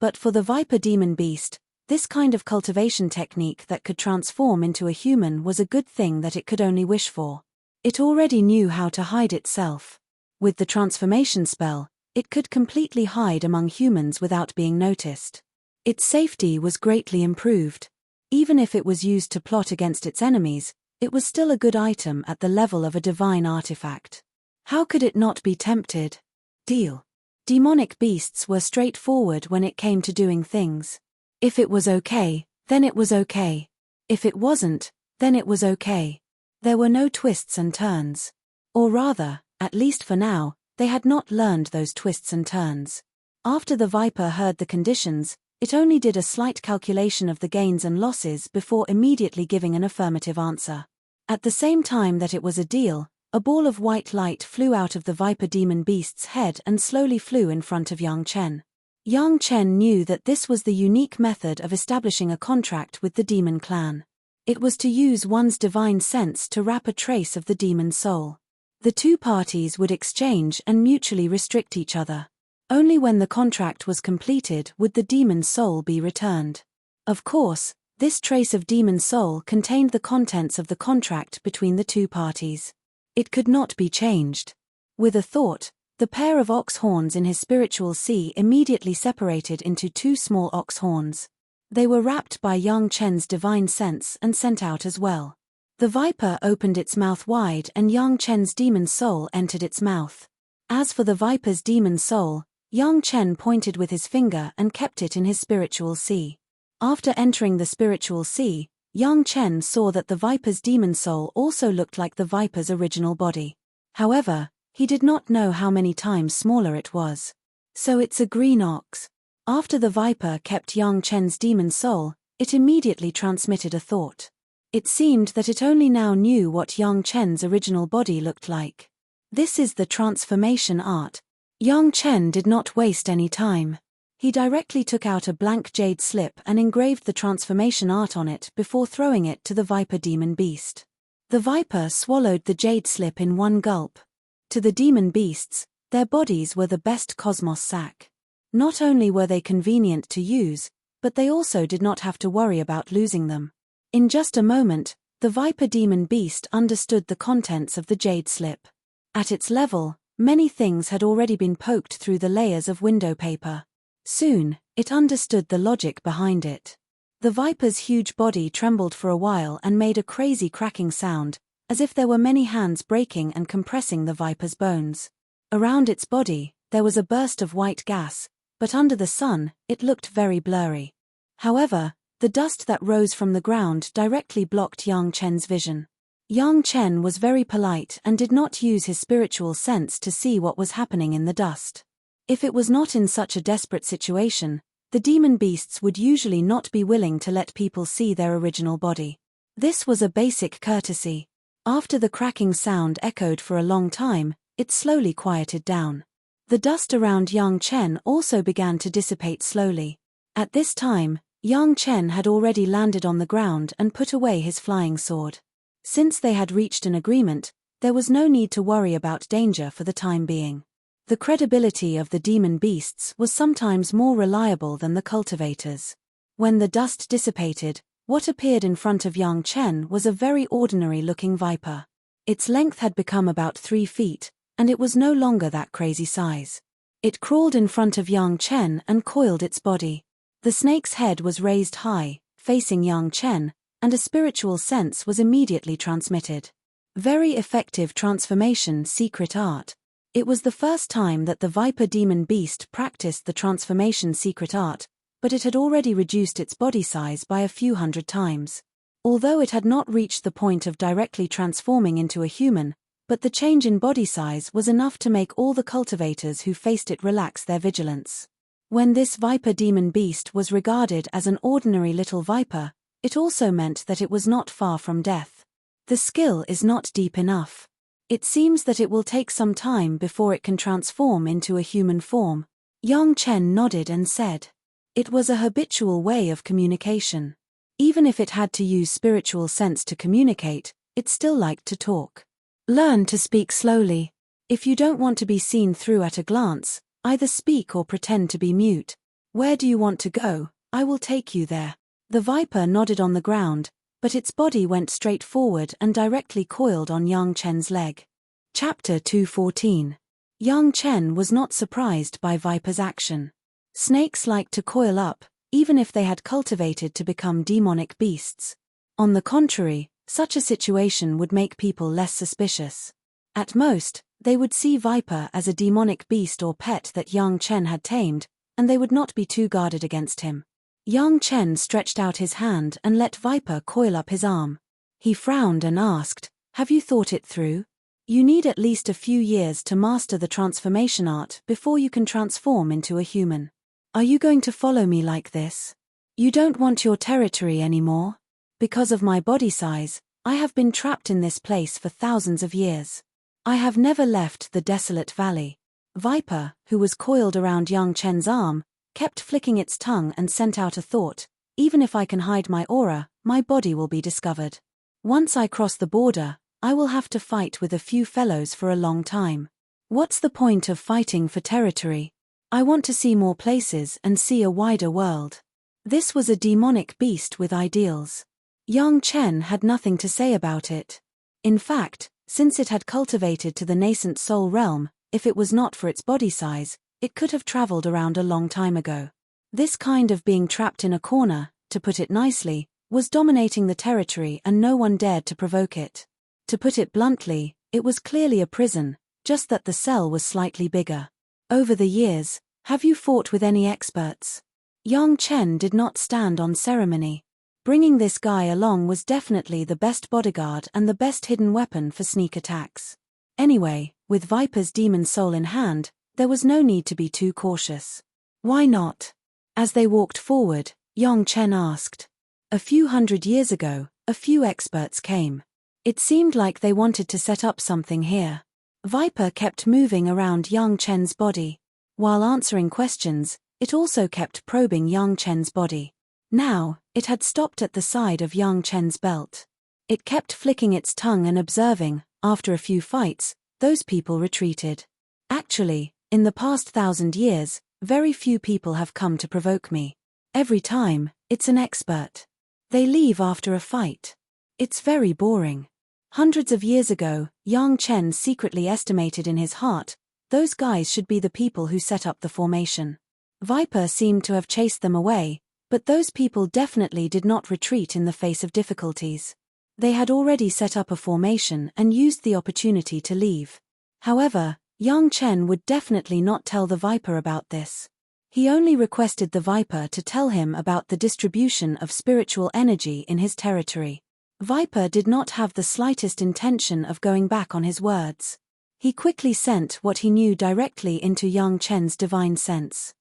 But for the viper demon beast, this kind of cultivation technique that could transform into a human was a good thing that it could only wish for. It already knew how to hide itself. With the transformation spell, it could completely hide among humans without being noticed. Its safety was greatly improved. Even if it was used to plot against its enemies, it was still a good item at the level of a divine artifact. How could it not be tempted? Deal. Demonic beasts were straightforward when it came to doing things. If it was okay, then it was okay. If it wasn't, then it was okay. There were no twists and turns. Or rather, at least for now, they had not learned those twists and turns. After the viper heard the conditions, it only did a slight calculation of the gains and losses before immediately giving an affirmative answer. At the same time that it was a deal, a ball of white light flew out of the viper demon beast's head and slowly flew in front of Yang Chen. Yang Chen knew that this was the unique method of establishing a contract with the demon clan. It was to use one's divine sense to wrap a trace of the demon soul. The 2 parties would exchange and mutually restrict each other. Only when the contract was completed would the demon soul be returned. Of course, this trace of demon soul contained the contents of the contract between the 2 parties. It could not be changed. With a thought, the pair of ox horns in his spiritual sea immediately separated into 2 small ox horns. They were wrapped by Yang Chen's divine sense and sent out as well. The viper opened its mouth wide and Yang Chen's demon soul entered its mouth. As for the viper's demon soul, Yang Chen pointed with his finger and kept it in his spiritual sea. After entering the spiritual sea, Yang Chen saw that the viper's demon soul also looked like the viper's original body. However, he did not know how many times smaller it was. So it's a green ox. After the viper kept Yang Chen's demon soul, it immediately transmitted a thought. It seemed that it only now knew what Yang Chen's original body looked like. This is the transformation art. Yang Chen did not waste any time. He directly took out a blank jade slip and engraved the transformation art on it before throwing it to the viper demon beast. The viper swallowed the jade slip in one gulp. To the demon beasts, their bodies were the best cosmos sack. Not only were they convenient to use, but they also did not have to worry about losing them. In just a moment, the viper demon beast understood the contents of the jade slip. At its level, many things had already been poked through the layers of window paper. Soon, it understood the logic behind it. The viper's huge body trembled for a while and made a crazy cracking sound, as if there were many hands breaking and compressing the viper's bones. Around its body, there was a burst of white gas, but under the sun, it looked very blurry. However, the dust that rose from the ground directly blocked Yang Chen's vision. Yang Chen was very polite and did not use his spiritual sense to see what was happening in the dust. If it was not in such a desperate situation, the demon beasts would usually not be willing to let people see their original body. This was a basic courtesy. After the cracking sound echoed for a long time, it slowly quieted down. The dust around Yang Chen also began to dissipate slowly. At this time, Yang Chen had already landed on the ground and put away his flying sword. Since they had reached an agreement, there was no need to worry about danger for the time being. The credibility of the demon beasts was sometimes more reliable than the cultivators. When the dust dissipated, what appeared in front of Yang Chen was a very ordinary-looking viper. Its length had become about 3 feet, and it was no longer that crazy size. It crawled in front of Yang Chen and coiled its body. The snake's head was raised high, facing Yang Chen, and a spiritual sense was immediately transmitted. Very effective transformation secret art. It was the first time that the viper demon beast practiced the transformation secret art, but it had already reduced its body size by a few hundred times. Although it had not reached the point of directly transforming into a human, but the change in body size was enough to make all the cultivators who faced it relax their vigilance. When this viper demon beast was regarded as an ordinary little viper, it also meant that it was not far from death. The skill is not deep enough. It seems that it will take some time before it can transform into a human form. Yang Chen nodded and said. It was a habitual way of communication. Even if it had to use spiritual sense to communicate, it still liked to talk. Learn to speak slowly. If you don't want to be seen through at a glance, either speak or pretend to be mute. Where do you want to go? I will take you there. The viper nodded on the ground, but its body went straight forward and directly coiled on Yang Chen's leg. Chapter 214. Yang Chen was not surprised by Viper's action. Snakes like to coil up, even if they had cultivated to become demonic beasts. On the contrary, such a situation would make people less suspicious. At most, they would see Viper as a demonic beast or pet that Yang Chen had tamed, and they would not be too guarded against him. Yang Chen stretched out his hand and let Viper coil up his arm. He frowned and asked, "Have you thought it through? You need at least a few years to master the transformation art before you can transform into a human. Are you going to follow me like this? You don't want your territory anymore? Because of my body size, I have been trapped in this place for thousands of years. I have never left the desolate valley." Viper, who was coiled around Yang Chen's arm, kept flicking its tongue and sent out a thought, "Even if I can hide my aura, my body will be discovered. Once I cross the border, I will have to fight with a few fellows for a long time. What's the point of fighting for territory? I want to see more places and see a wider world." This was a demonic beast with ideals. Yang Chen had nothing to say about it. In fact, since it had cultivated to the nascent soul realm, if it was not for its body size, it could have traveled around a long time ago. This kind of being trapped in a corner, to put it nicely, was dominating the territory and no one dared to provoke it. To put it bluntly, it was clearly a prison, just that the cell was slightly bigger. Over the years, have you fought with any experts? Yang Chen did not stand on ceremony. Bringing this guy along was definitely the best bodyguard and the best hidden weapon for sneak attacks. Anyway, with Viper's demon soul in hand, there was no need to be too cautious. Why not? As they walked forward, Yang Chen asked. A few hundred years ago, a few experts came. It seemed like they wanted to set up something here. Viper kept moving around Yang Chen's body. While answering questions, it also kept probing Yang Chen's body. Now, it had stopped at the side of Yang Chen's belt. It kept flicking its tongue and observing. After a few fights, those people retreated. Actually, in the past 1,000 years, very few people have come to provoke me. Every time, it's an expert. They leave after a fight. It's very boring. Hundreds of years ago, Yang Chen secretly estimated in his heart, those guys should be the people who set up the formation. Viper seemed to have chased them away, but those people definitely did not retreat in the face of difficulties. They had already set up a formation and used the opportunity to leave. However, Yang Chen would definitely not tell the Viper about this. He only requested the Viper to tell him about the distribution of spiritual energy in his territory. Viper did not have the slightest intention of going back on his words. He quickly sent what he knew directly into Yang Chen's divine sense.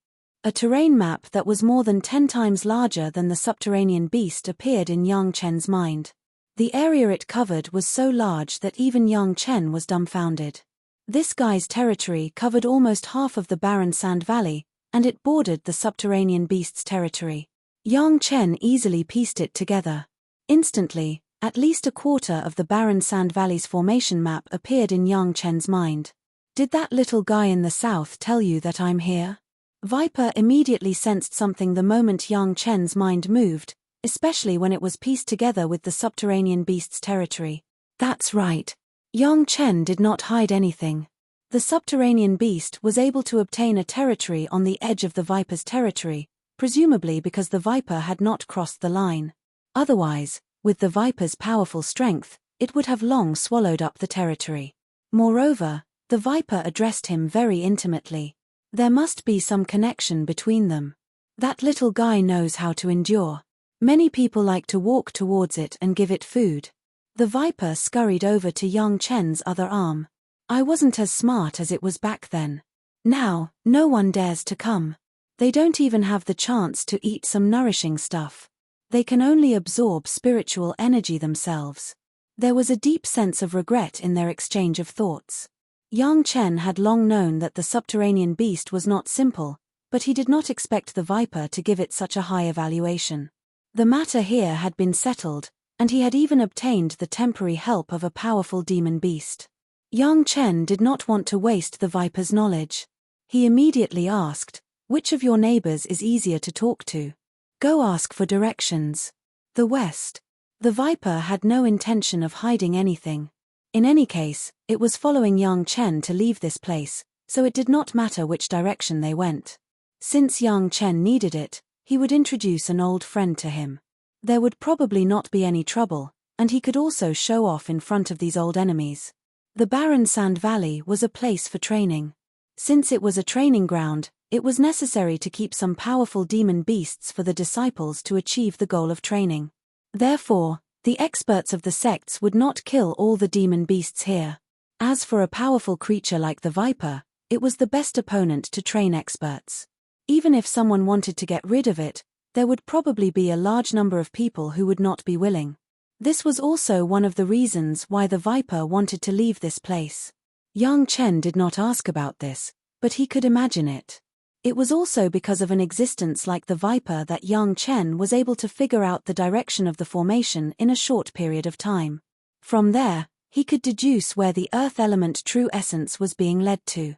A terrain map that was more than 10 times larger than the subterranean beast appeared in Yang Chen's mind. The area it covered was so large that even Yang Chen was dumbfounded. This guy's territory covered almost half of the barren sand valley, and it bordered the subterranean beast's territory. Yang Chen easily pieced it together. Instantly, at least a quarter of the barren sand valley's formation map appeared in Yang Chen's mind. Did that little guy in the south tell you that I'm here? Viper immediately sensed something the moment Yang Chen's mind moved, especially when it was pieced together with the subterranean beast's territory. That's right. Yang Chen did not hide anything. The subterranean beast was able to obtain a territory on the edge of the Viper's territory, presumably because the Viper had not crossed the line. Otherwise, with the Viper's powerful strength, it would have long swallowed up the territory. Moreover, the Viper addressed him very intimately. There must be some connection between them. That little guy knows how to endure. Many people like to walk towards it and give it food. The Viper scurried over to Yang Chen's other arm. I wasn't as smart as it was back then. Now, no one dares to come. They don't even have the chance to eat some nourishing stuff. They can only absorb spiritual energy themselves. There was a deep sense of regret in their exchange of thoughts. Yang Chen had long known that the subterranean beast was not simple, but he did not expect the Viper to give it such a high evaluation. The matter here had been settled, and he had even obtained the temporary help of a powerful demon beast. Yang Chen did not want to waste the Viper's knowledge. He immediately asked, "Which of your neighbors is easier to talk to? Go ask for directions." The West. The Viper had no intention of hiding anything. In any case, it was following Yang Chen to leave this place, so it did not matter which direction they went. Since Yang Chen needed it, he would introduce an old friend to him. There would probably not be any trouble, and he could also show off in front of these old enemies. The barren sand valley was a place for training. Since it was a training ground, it was necessary to keep some powerful demon beasts for the disciples to achieve the goal of training. Therefore, the experts of the sects would not kill all the demon beasts here. As for a powerful creature like the Viper, it was the best opponent to train experts. Even if someone wanted to get rid of it, there would probably be a large number of people who would not be willing. This was also one of the reasons why the Viper wanted to leave this place. Yang Chen did not ask about this, but he could imagine it. It was also because of an existence like the Viper that Yang Chen was able to figure out the direction of the formation in a short period of time. From there, he could deduce where the earth element true essence was being led to.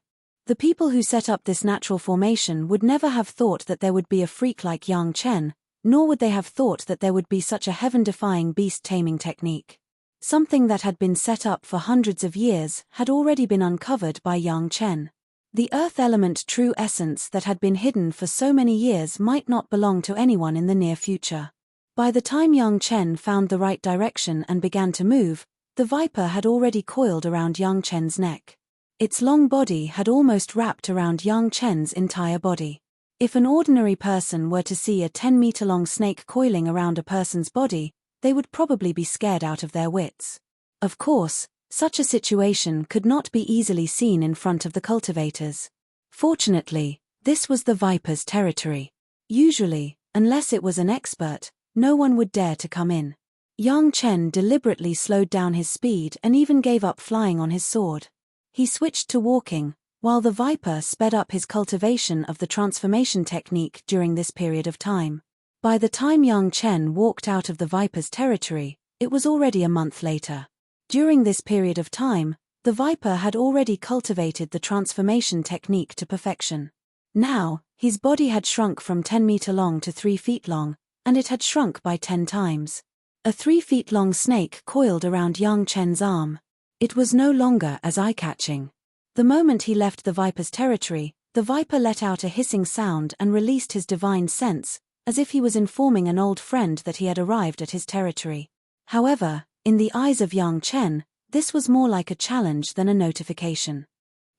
The people who set up this natural formation would never have thought that there would be a freak like Yang Chen, nor would they have thought that there would be such a heaven-defying beast-taming technique. Something that had been set up for hundreds of years had already been uncovered by Yang Chen. The earth element true essence that had been hidden for so many years might not belong to anyone in the near future. By the time Yang Chen found the right direction and began to move, the Viper had already coiled around Yang Chen's neck. Its long body had almost wrapped around Yang Chen's entire body. If an ordinary person were to see a 10-meter-long snake coiling around a person's body, they would probably be scared out of their wits. Of course, such a situation could not be easily seen in front of the cultivators. Fortunately, this was the Viper's territory. Usually, unless it was an expert, no one would dare to come in. Yang Chen deliberately slowed down his speed and even gave up flying on his sword. He switched to walking, while the Viper sped up his cultivation of the transformation technique during this period of time. By the time Yang Chen walked out of the Viper's territory, it was already a month later. During this period of time, the Viper had already cultivated the transformation technique to perfection. Now, his body had shrunk from 10 meter long to 3 feet long, and it had shrunk by 10 times. A 3 feet long snake coiled around Yang Chen's arm. It was no longer as eye-catching. The moment he left the Viper's territory, the Viper let out a hissing sound and released his divine sense, as if he was informing an old friend that he had arrived at his territory. However, in the eyes of Yang Chen, this was more like a challenge than a notification.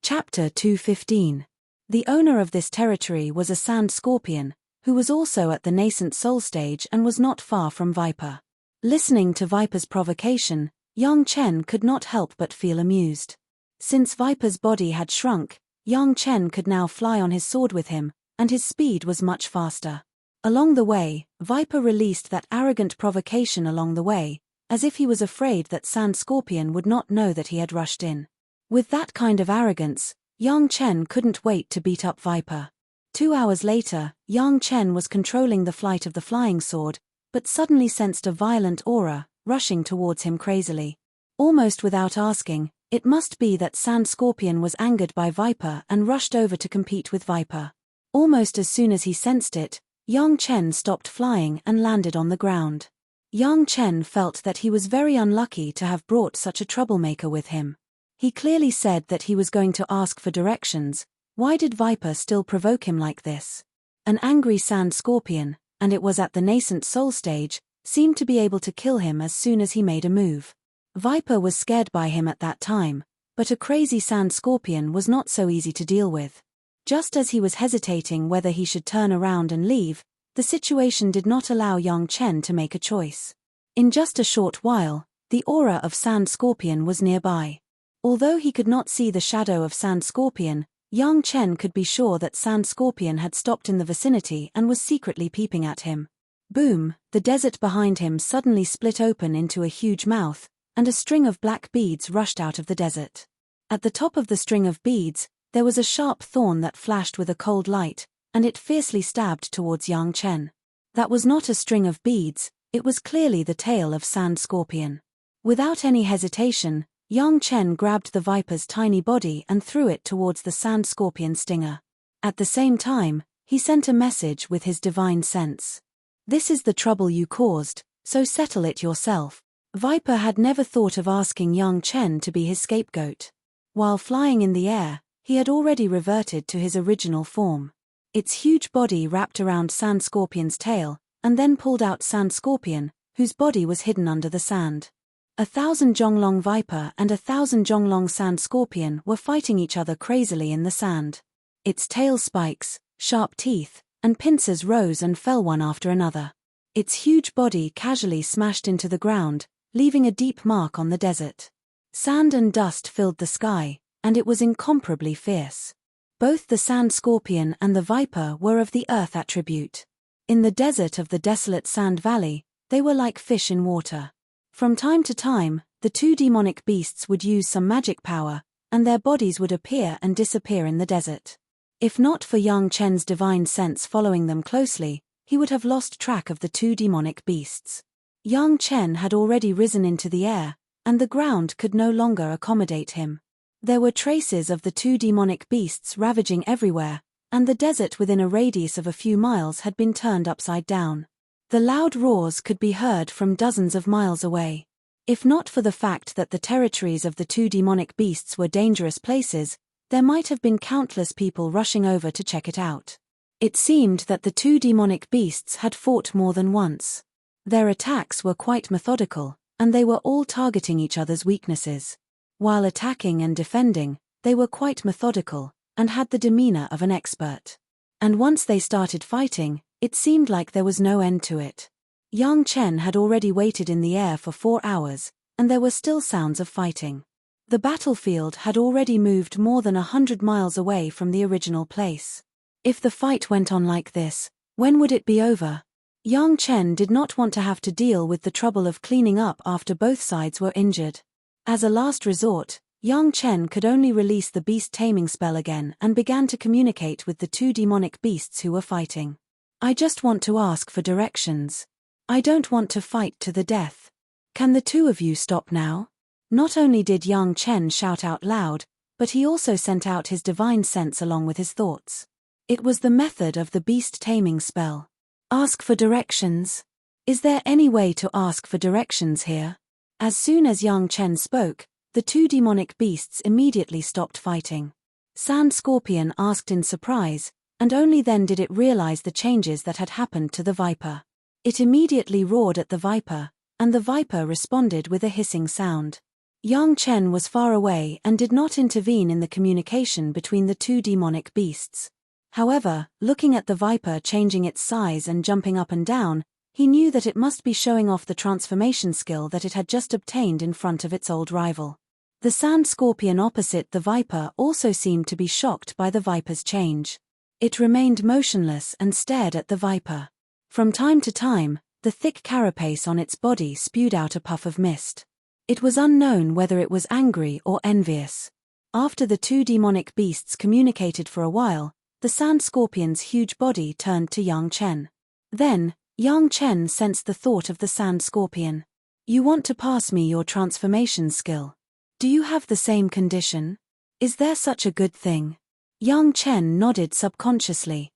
Chapter 215. The owner of this territory was a sand scorpion, who was also at the nascent soul stage and was not far from Viper. Listening to Viper's provocation, Yang Chen could not help but feel amused. Since Viper's body had shrunk, Yang Chen could now fly on his sword with him, and his speed was much faster. Along the way, Viper released that arrogant provocation along the way, as if he was afraid that Sand Scorpion would not know that he had rushed in. With that kind of arrogance, Yang Chen couldn't wait to beat up Viper. 2 hours later, Yang Chen was controlling the flight of the flying sword, but suddenly sensed a violent aura, rushing towards him crazily. Almost without asking, it must be that Sand Scorpion was angered by Viper and rushed over to compete with Viper. Almost as soon as he sensed it, Yang Chen stopped flying and landed on the ground. Yang Chen felt that he was very unlucky to have brought such a troublemaker with him. He clearly said that he was going to ask for directions. Why did Viper still provoke him like this? An angry Sand Scorpion, and it was at the nascent soul stage, seemed to be able to kill him as soon as he made a move. Viper was scared by him at that time, but a crazy Sand Scorpion was not so easy to deal with. Just as he was hesitating whether he should turn around and leave, the situation did not allow Yang Chen to make a choice. In just a short while, the aura of Sand Scorpion was nearby. Although he could not see the shadow of Sand Scorpion, Yang Chen could be sure that Sand Scorpion had stopped in the vicinity and was secretly peeping at him. Boom, the desert behind him suddenly split open into a huge mouth, and a string of black beads rushed out of the desert. At the top of the string of beads, there was a sharp thorn that flashed with a cold light, and it fiercely stabbed towards Yang Chen. That was not a string of beads, it was clearly the tail of Sand Scorpion. Without any hesitation, Yang Chen grabbed the Viper's tiny body and threw it towards the Sand Scorpion stinger. At the same time, he sent a message with his divine sense. This is the trouble you caused, so settle it yourself. Viper had never thought of asking Yang Chen to be his scapegoat. While flying in the air, he had already reverted to his original form. Its huge body wrapped around Sand Scorpion's tail, and then pulled out Sand Scorpion, whose body was hidden under the sand. 1,000 Zhonglong Viper and 1,000 Zhonglong Sand Scorpion were fighting each other crazily in the sand. Its tail spikes, sharp teeth, and pincers rose and fell one after another. Its huge body casually smashed into the ground, leaving a deep mark on the desert. Sand and dust filled the sky, and it was incomparably fierce. Both the Sand Scorpion and the Viper were of the earth attribute. In the desert of the desolate Sand Valley, they were like fish in water. From time to time, the two demonic beasts would use some magic power, and their bodies would appear and disappear in the desert. If not for Yang Chen's divine sense following them closely, he would have lost track of the two demonic beasts. Yang Chen had already risen into the air, and the ground could no longer accommodate him. There were traces of the two demonic beasts ravaging everywhere, and the desert within a radius of a few miles had been turned upside down. The loud roars could be heard from dozens of miles away. If not for the fact that the territories of the two demonic beasts were dangerous places, there might have been countless people rushing over to check it out. It seemed that the two demonic beasts had fought more than once. Their attacks were quite methodical, and they were all targeting each other's weaknesses. While attacking and defending, they were quite methodical, and had the demeanor of an expert. And once they started fighting, it seemed like there was no end to it. Yang Chen had already waited in the air for 4 hours, and there were still sounds of fighting. The battlefield had already moved more than 100 miles away from the original place. If the fight went on like this, when would it be over? Yang Chen did not want to have to deal with the trouble of cleaning up after both sides were injured. As a last resort, Yang Chen could only release the beast taming spell again and began to communicate with the two demonic beasts who were fighting. I just want to ask for directions. I don't want to fight to the death. Can the two of you stop now? Not only did Yang Chen shout out loud, but he also sent out his divine sense along with his thoughts. It was the method of the beast taming spell. Ask for directions. Is there any way to ask for directions here? As soon as Yang Chen spoke, the two demonic beasts immediately stopped fighting. Sand Scorpion asked in surprise, and only then did it realize the changes that had happened to the Viper. It immediately roared at the Viper, and the Viper responded with a hissing sound. Yang Chen was far away and did not intervene in the communication between the two demonic beasts. However, looking at the Viper changing its size and jumping up and down, he knew that it must be showing off the transformation skill that it had just obtained in front of its old rival. The sand scorpion opposite the viper also seemed to be shocked by the viper's change. It remained motionless and stared at the viper. From time to time, the thick carapace on its body spewed out a puff of mist. It was unknown whether it was angry or envious. After the two demonic beasts communicated for a while, the sand scorpion's huge body turned to Yang Chen. Then, Yang Chen sensed the thought of the sand scorpion. "You want to pass me your transformation skill. Do you have the same condition? Is there such a good thing?" Yang Chen nodded subconsciously.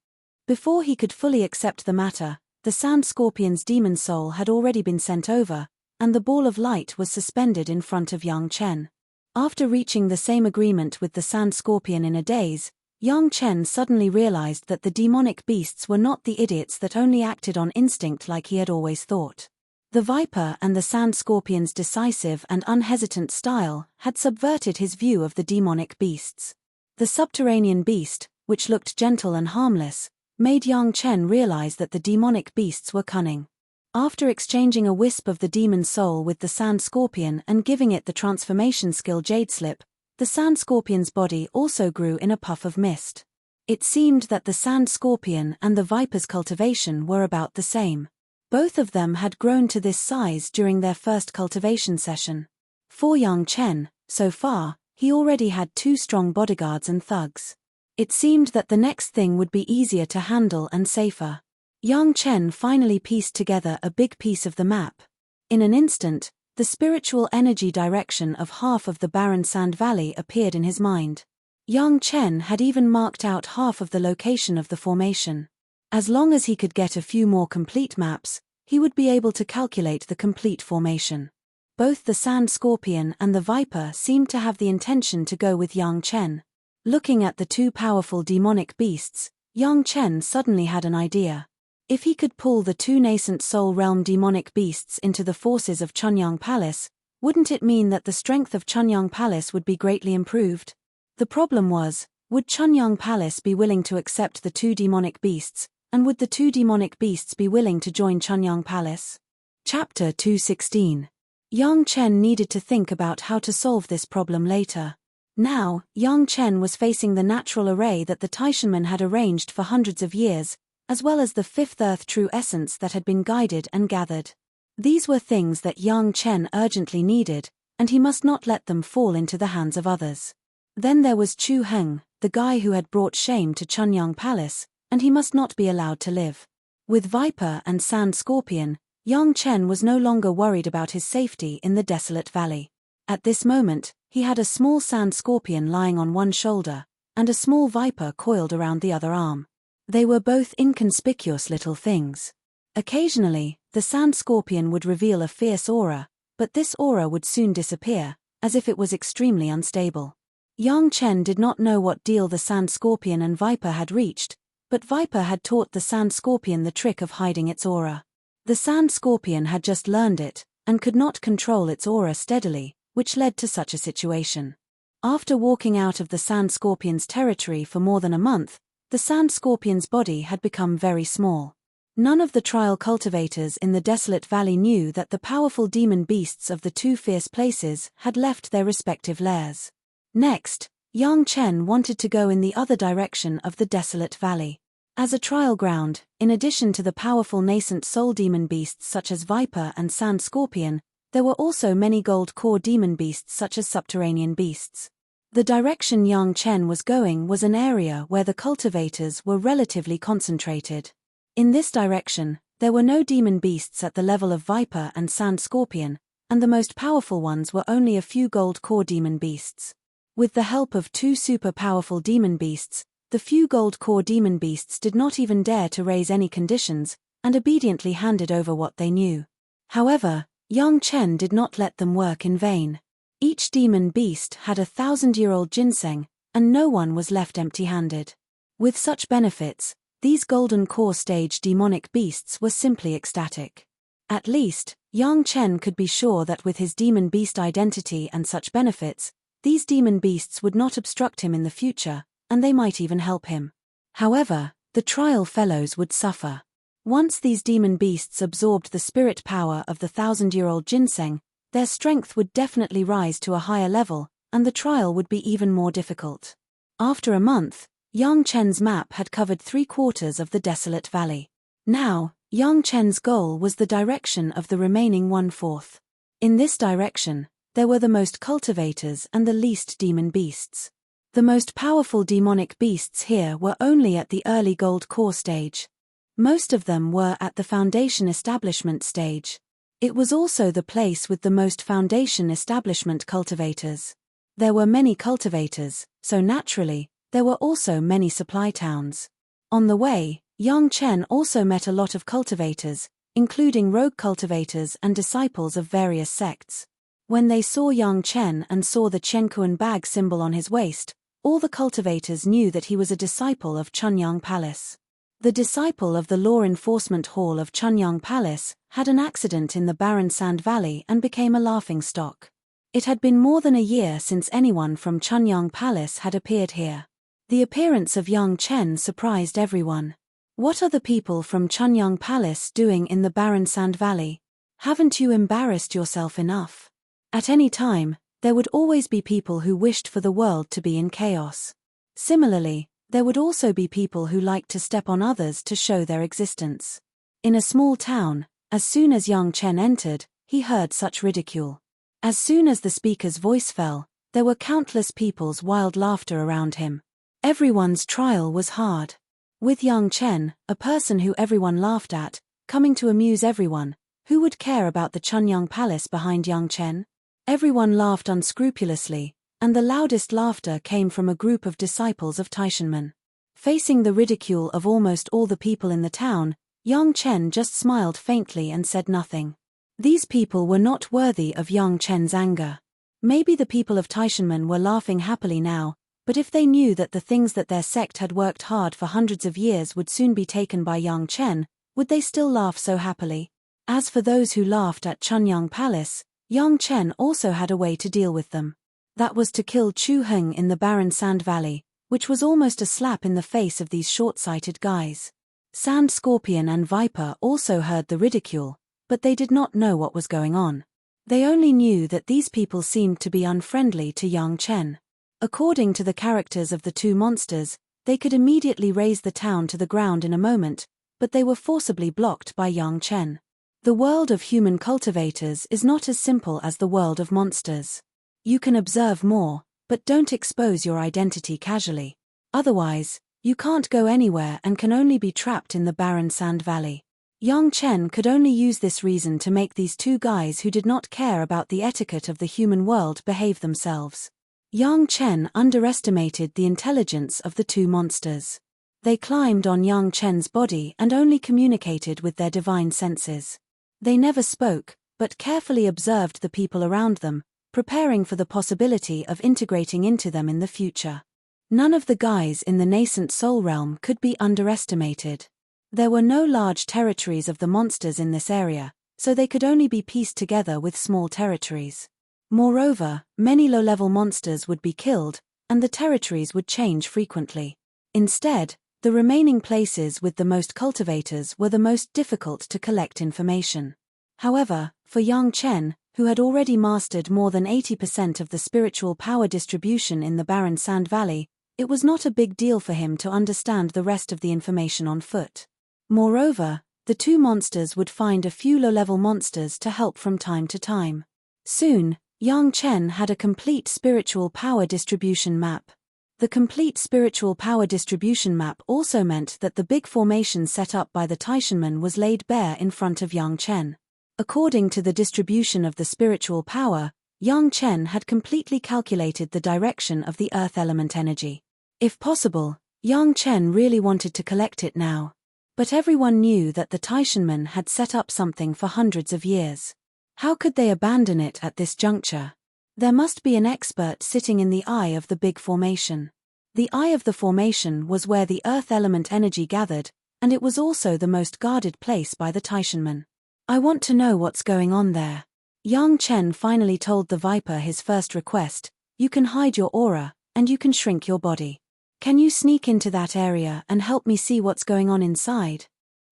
Before he could fully accept the matter, the sand scorpion's demon soul had already been sent over, and the ball of light was suspended in front of Yang Chen. After reaching the same agreement with the sand scorpion in a daze, Yang Chen suddenly realized that the demonic beasts were not the idiots that only acted on instinct like he had always thought. The viper and the sand scorpion's decisive and unhesitant style had subverted his view of the demonic beasts. The subterranean beast, which looked gentle and harmless, made Yang Chen realize that the demonic beasts were cunning. After exchanging a wisp of the demon soul with the sand scorpion and giving it the transformation skill Jade Slip, the sand scorpion's body also grew in a puff of mist. It seemed that the sand scorpion and the viper's cultivation were about the same. Both of them had grown to this size during their first cultivation session. For Yang Chen, so far, he already had 2 strong bodyguards and thugs. It seemed that the next thing would be easier to handle and safer. Yang Chen finally pieced together a big piece of the map. In an instant, the spiritual energy direction of half of the barren sand valley appeared in his mind. Yang Chen had even marked out half of the location of the formation. As long as he could get a few more complete maps, he would be able to calculate the complete formation. Both the sand scorpion and the viper seemed to have the intention to go with Yang Chen. Looking at the 2 powerful demonic beasts, Yang Chen suddenly had an idea. If he could pull the 2 nascent soul realm demonic beasts into the forces of Chunyang Palace, wouldn't it mean that the strength of Chunyang Palace would be greatly improved? The problem was, would Chunyang Palace be willing to accept the 2 demonic beasts, and would the 2 demonic beasts be willing to join Chunyang Palace? Chapter 216. Yang Chen needed to think about how to solve this problem later. Now, Yang Chen was facing the natural array that the Taishanmen had arranged for hundreds of years, as well as the 5th Earth True Essence that had been guided and gathered. These were things that Yang Chen urgently needed, and he must not let them fall into the hands of others. Then there was Chu Heng, the guy who had brought shame to Chunyang Palace, and he must not be allowed to live. With Viper and Sand Scorpion, Yang Chen was no longer worried about his safety in the desolate valley. At this moment, he had a small Sand Scorpion lying on one shoulder, and a small Viper coiled around the other arm. They were both inconspicuous little things. Occasionally, the Sand Scorpion would reveal a fierce aura, but this aura would soon disappear, as if it was extremely unstable. Yang Chen did not know what deal the Sand Scorpion and Viper had reached, but Viper had taught the Sand Scorpion the trick of hiding its aura. The Sand Scorpion had just learned it, and could not control its aura steadily, which led to such a situation. After walking out of the Sand Scorpion's territory for more than a month, the Sand Scorpion's body had become very small. None of the trial cultivators in the desolate valley knew that the powerful demon beasts of the 2 fierce places had left their respective lairs. Next, Yang Chen wanted to go in the other direction of the desolate valley. As a trial ground, in addition to the powerful nascent soul demon beasts such as Viper and Sand Scorpion, there were also many gold core demon beasts such as subterranean beasts. The direction Yang Chen was going was an area where the cultivators were relatively concentrated. In this direction, there were no demon beasts at the level of Viper and Sand Scorpion, and the most powerful ones were only a few gold core demon beasts. With the help of 2 super powerful demon beasts, the few gold core demon beasts did not even dare to raise any conditions, and obediently handed over what they knew. However, Yang Chen did not let them work in vain. Each demon beast had a 1,000-year-old ginseng, and no one was left empty-handed. With such benefits, these golden core stage demonic beasts were simply ecstatic. At least, Yang Chen could be sure that with his demon beast identity and such benefits, these demon beasts would not obstruct him in the future, and they might even help him. However, the trial fellows would suffer. Once these demon beasts absorbed the spirit power of the 1,000-year-old ginseng, their strength would definitely rise to a higher level, and the trial would be even more difficult. After a month, Yang Chen's map had covered 3/4 of the desolate valley. Now, Yang Chen's goal was the direction of the remaining 1/4. In this direction, there were the most cultivators and the least demon beasts. The most powerful demonic beasts here were only at the early gold core stage. Most of them were at the foundation establishment stage. It was also the place with the most foundation establishment cultivators. There were many cultivators, so naturally, there were also many supply towns. On the way, Yang Chen also met a lot of cultivators, including rogue cultivators and disciples of various sects. When they saw Yang Chen and saw the Chenkuan bag symbol on his waist, all the cultivators knew that he was a disciple of Chunyang Palace. The disciple of the Law Enforcement Hall of Chunyang Palace had an accident in the barren sand valley and became a laughingstock. It had been more than a year since anyone from Chunyang Palace had appeared here. The appearance of Yang Chen surprised everyone. What are the people from Chunyang Palace doing in the barren sand valley? Haven't you embarrassed yourself enough? At any time, there would always be people who wished for the world to be in chaos. Similarly, there would also be people who liked to step on others to show their existence. In a small town, as soon as Yang Chen entered, he heard such ridicule. As soon as the speaker's voice fell, there were countless people's wild laughter around him. Everyone's trial was hard. With Yang Chen, a person who everyone laughed at, coming to amuse everyone, who would care about the Chunyang Palace behind Yang Chen? Everyone laughed unscrupulously, and the loudest laughter came from a group of disciples of Taishanmen. Facing the ridicule of almost all the people in the town, Yang Chen just smiled faintly and said nothing. These people were not worthy of Yang Chen's anger. Maybe the people of Taishanmen were laughing happily now, but if they knew that the things that their sect had worked hard for hundreds of years would soon be taken by Yang Chen, would they still laugh so happily? As for those who laughed at Chunyang Palace, Yang Chen also had a way to deal with them. That was to kill Chu Heng in the barren sand valley, which was almost a slap in the face of these short-sighted guys. Sand Scorpion and Viper also heard the ridicule, but they did not know what was going on. They only knew that these people seemed to be unfriendly to Yang Chen. According to the characters of the two monsters, they could immediately raise the town to the ground in a moment, but they were forcibly blocked by Yang Chen. The world of human cultivators is not as simple as the world of monsters. You can observe more, but don't expose your identity casually. Otherwise, you can't go anywhere and can only be trapped in the barren sand valley. Yang Chen could only use this reason to make these two guys who did not care about the etiquette of the human world behave themselves. Yang Chen underestimated the intelligence of the two monsters. They climbed on Yang Chen's body and only communicated with their divine senses. They never spoke, but carefully observed the people around them, preparing for the possibility of integrating into them in the future. None of the guys in the nascent soul realm could be underestimated. There were no large territories of the monsters in this area, so they could only be pieced together with small territories. Moreover, many low-level monsters would be killed, and the territories would change frequently. Instead, the remaining places with the most cultivators were the most difficult to collect information. However, for Yang Chen, who had already mastered more than 80% of the spiritual power distribution in the barren sand valley, it was not a big deal for him to understand the rest of the information on foot. Moreover, the two monsters would find a few low-level monsters to help from time to time. Soon, Yang Chen had a complete spiritual power distribution map. The complete spiritual power distribution map also meant that the big formation set up by the Taishanmen was laid bare in front of Yang Chen. According to the distribution of the spiritual power, Yang Chen had completely calculated the direction of the earth element energy. If possible, Yang Chen really wanted to collect it now. But everyone knew that the Taishanmen had set up something for hundreds of years. How could they abandon it at this juncture? There must be an expert sitting in the eye of the big formation. The eye of the formation was where the earth element energy gathered, and it was also the most guarded place by the Taishanmen. I want to know what's going on there. Yang Chen finally told the Viper his first request: you can hide your aura, and you can shrink your body. Can you sneak into that area and help me see what's going on inside?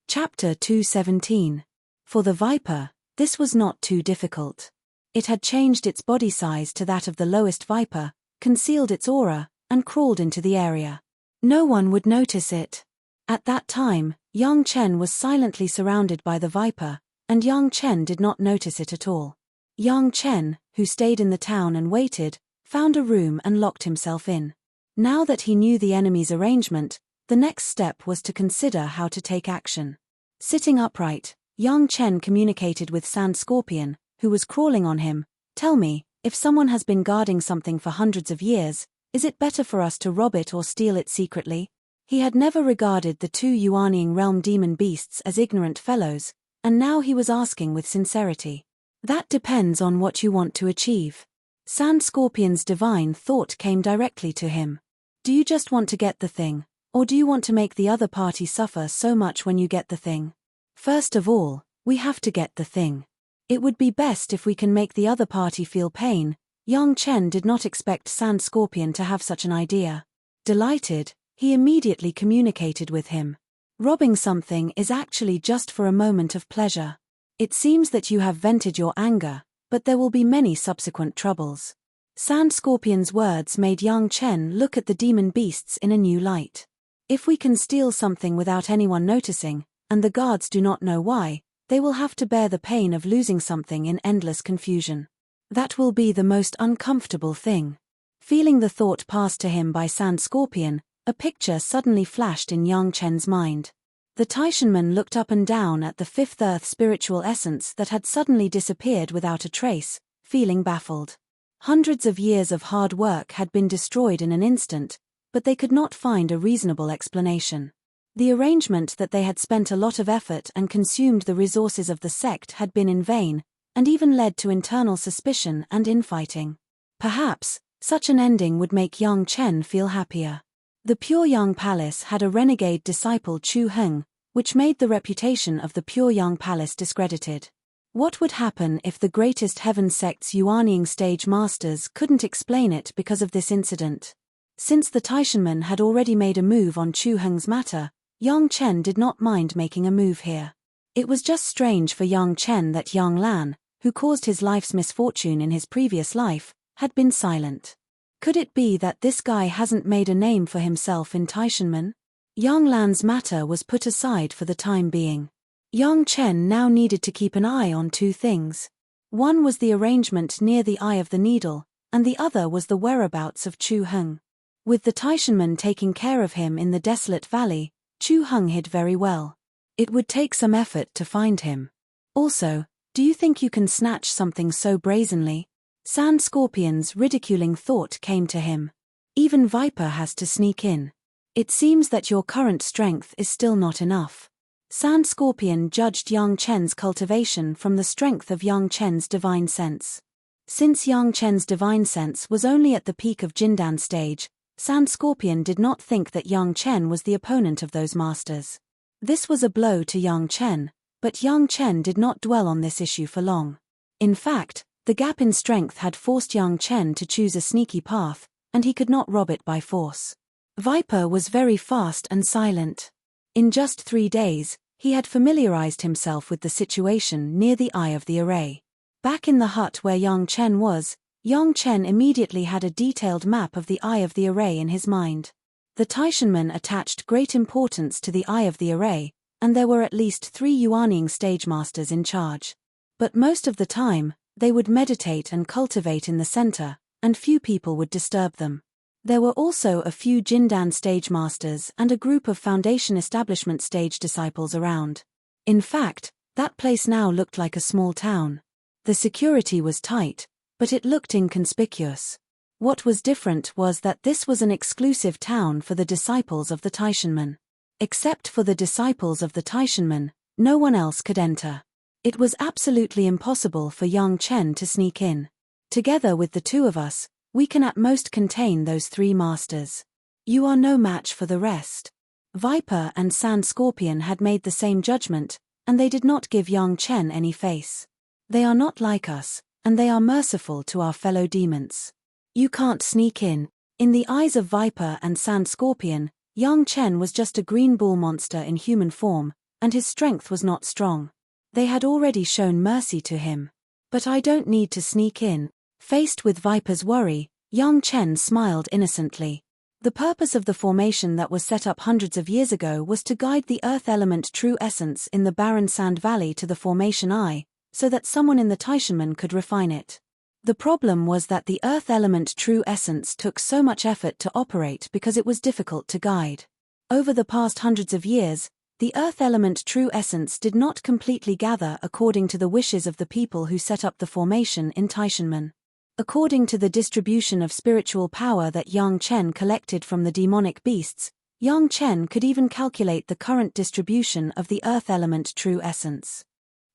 Chapter 217. For the Viper, this was not too difficult. It had changed its body size to that of the lowest viper, concealed its aura, and crawled into the area. No one would notice it. At that time, Yang Chen was silently surrounded by the viper, and Yang Chen did not notice it at all. Yang Chen, who stayed in the town and waited, found a room and locked himself in. Now that he knew the enemy's arrangement, the next step was to consider how to take action. Sitting upright, Yang Chen communicated with Sand Scorpion, who was crawling on him. "Tell me, if someone has been guarding something for hundreds of years, is it better for us to rob it or steal it secretly?" He had never regarded the two Yuanying realm demon beasts as ignorant fellows, and now he was asking with sincerity. "That depends on what you want to achieve." Sand Scorpion's divine thought came directly to him. "Do you just want to get the thing, or do you want to make the other party suffer so much when you get the thing?" "First of all, we have to get the thing. It would be best if we can make the other party feel pain." Yang Chen did not expect Sand Scorpion to have such an idea. Delighted, he immediately communicated with him. "Robbing something is actually just for a moment of pleasure. It seems that you have vented your anger, but there will be many subsequent troubles." Sand Scorpion's words made Yang Chen look at the demon beasts in a new light. If we can steal something without anyone noticing, and the guards do not know why, they will have to bear the pain of losing something in endless confusion. That will be the most uncomfortable thing. Feeling the thought passed to him by Sand Scorpion, a picture suddenly flashed in Yang Chen's mind. The Taishanman looked up and down at the fifth earth spiritual essence that had suddenly disappeared without a trace, feeling baffled. Hundreds of years of hard work had been destroyed in an instant, but they could not find a reasonable explanation. The arrangement that they had spent a lot of effort and consumed the resources of the sect had been in vain, and even led to internal suspicion and infighting. Perhaps, such an ending would make Yang Chen feel happier. The Pure Yang Palace had a renegade disciple Chu Heng, which made the reputation of the Pure Yang Palace discredited. What would happen if the greatest heaven sect's Yuanying stage masters couldn't explain it because of this incident? Since the Taishanman had already made a move on Chu Heng's matter, Yang Chen did not mind making a move here. It was just strange for Yang Chen that Yang Lan, who caused his life's misfortune in his previous life, had been silent. Could it be that this guy hasn't made a name for himself in Taishanman? Yang Lan's matter was put aside for the time being. Yang Chen now needed to keep an eye on two things. One was the arrangement near the Eye of the Needle, and the other was the whereabouts of Chu Heng. With the Taishanman taking care of him in the desolate valley, Chu Heng hid very well. It would take some effort to find him. Also, do you think you can snatch something so brazenly? Sand Scorpion's ridiculing thought came to him. Even Viper has to sneak in. It seems that your current strength is still not enough. Sand Scorpion judged Yang Chen's cultivation from the strength of Yang Chen's divine sense. Since Yang Chen's divine sense was only at the peak of Jindan stage, Sand Scorpion did not think that Yang Chen was the opponent of those masters. This was a blow to Yang Chen, but Yang Chen did not dwell on this issue for long. In fact, the gap in strength had forced Yang Chen to choose a sneaky path, and he could not rob it by force. Viper was very fast and silent. In just 3 days, he had familiarized himself with the situation near the Eye of the Array. Back in the hut where Yang Chen was, Yang Chen immediately had a detailed map of the Eye of the Array in his mind. The Taishanman attached great importance to the Eye of the Array, and there were at least 3 Yuanying stage masters in charge. But most of the time, they would meditate and cultivate in the center, and few people would disturb them. There were also a few Jindan stage masters and a group of Foundation Establishment stage disciples around. In fact, that place now looked like a small town. The security was tight, but it looked inconspicuous. What was different was that this was an exclusive town for the disciples of the Taishanman. Except for the disciples of the Taishanman, no one else could enter. It was absolutely impossible for Yang Chen to sneak in. Together with the two of us, we can at most contain those 3 masters. You are no match for the rest. Viper and Sand Scorpion had made the same judgment, and they did not give Yang Chen any face. They are not like us, and they are merciful to our fellow demons. You can't sneak in. In the eyes of Viper and Sand Scorpion, Yang Chen was just a green bull monster in human form, and his strength was not strong. They had already shown mercy to him. But I don't need to sneak in. Faced with Viper's worry, young Chen smiled innocently. The purpose of the formation that was set up hundreds of years ago was to guide the earth element true essence in the barren sand valley to the formation eye, so that someone in the Taishanmen could refine it. The problem was that the earth element true essence took so much effort to operate because it was difficult to guide. Over the past hundreds of years, the earth element true essence did not completely gather according to the wishes of the people who set up the formation in Taishanmen. According to the distribution of spiritual power that Yang Chen collected from the demonic beasts, Yang Chen could even calculate the current distribution of the earth element true essence.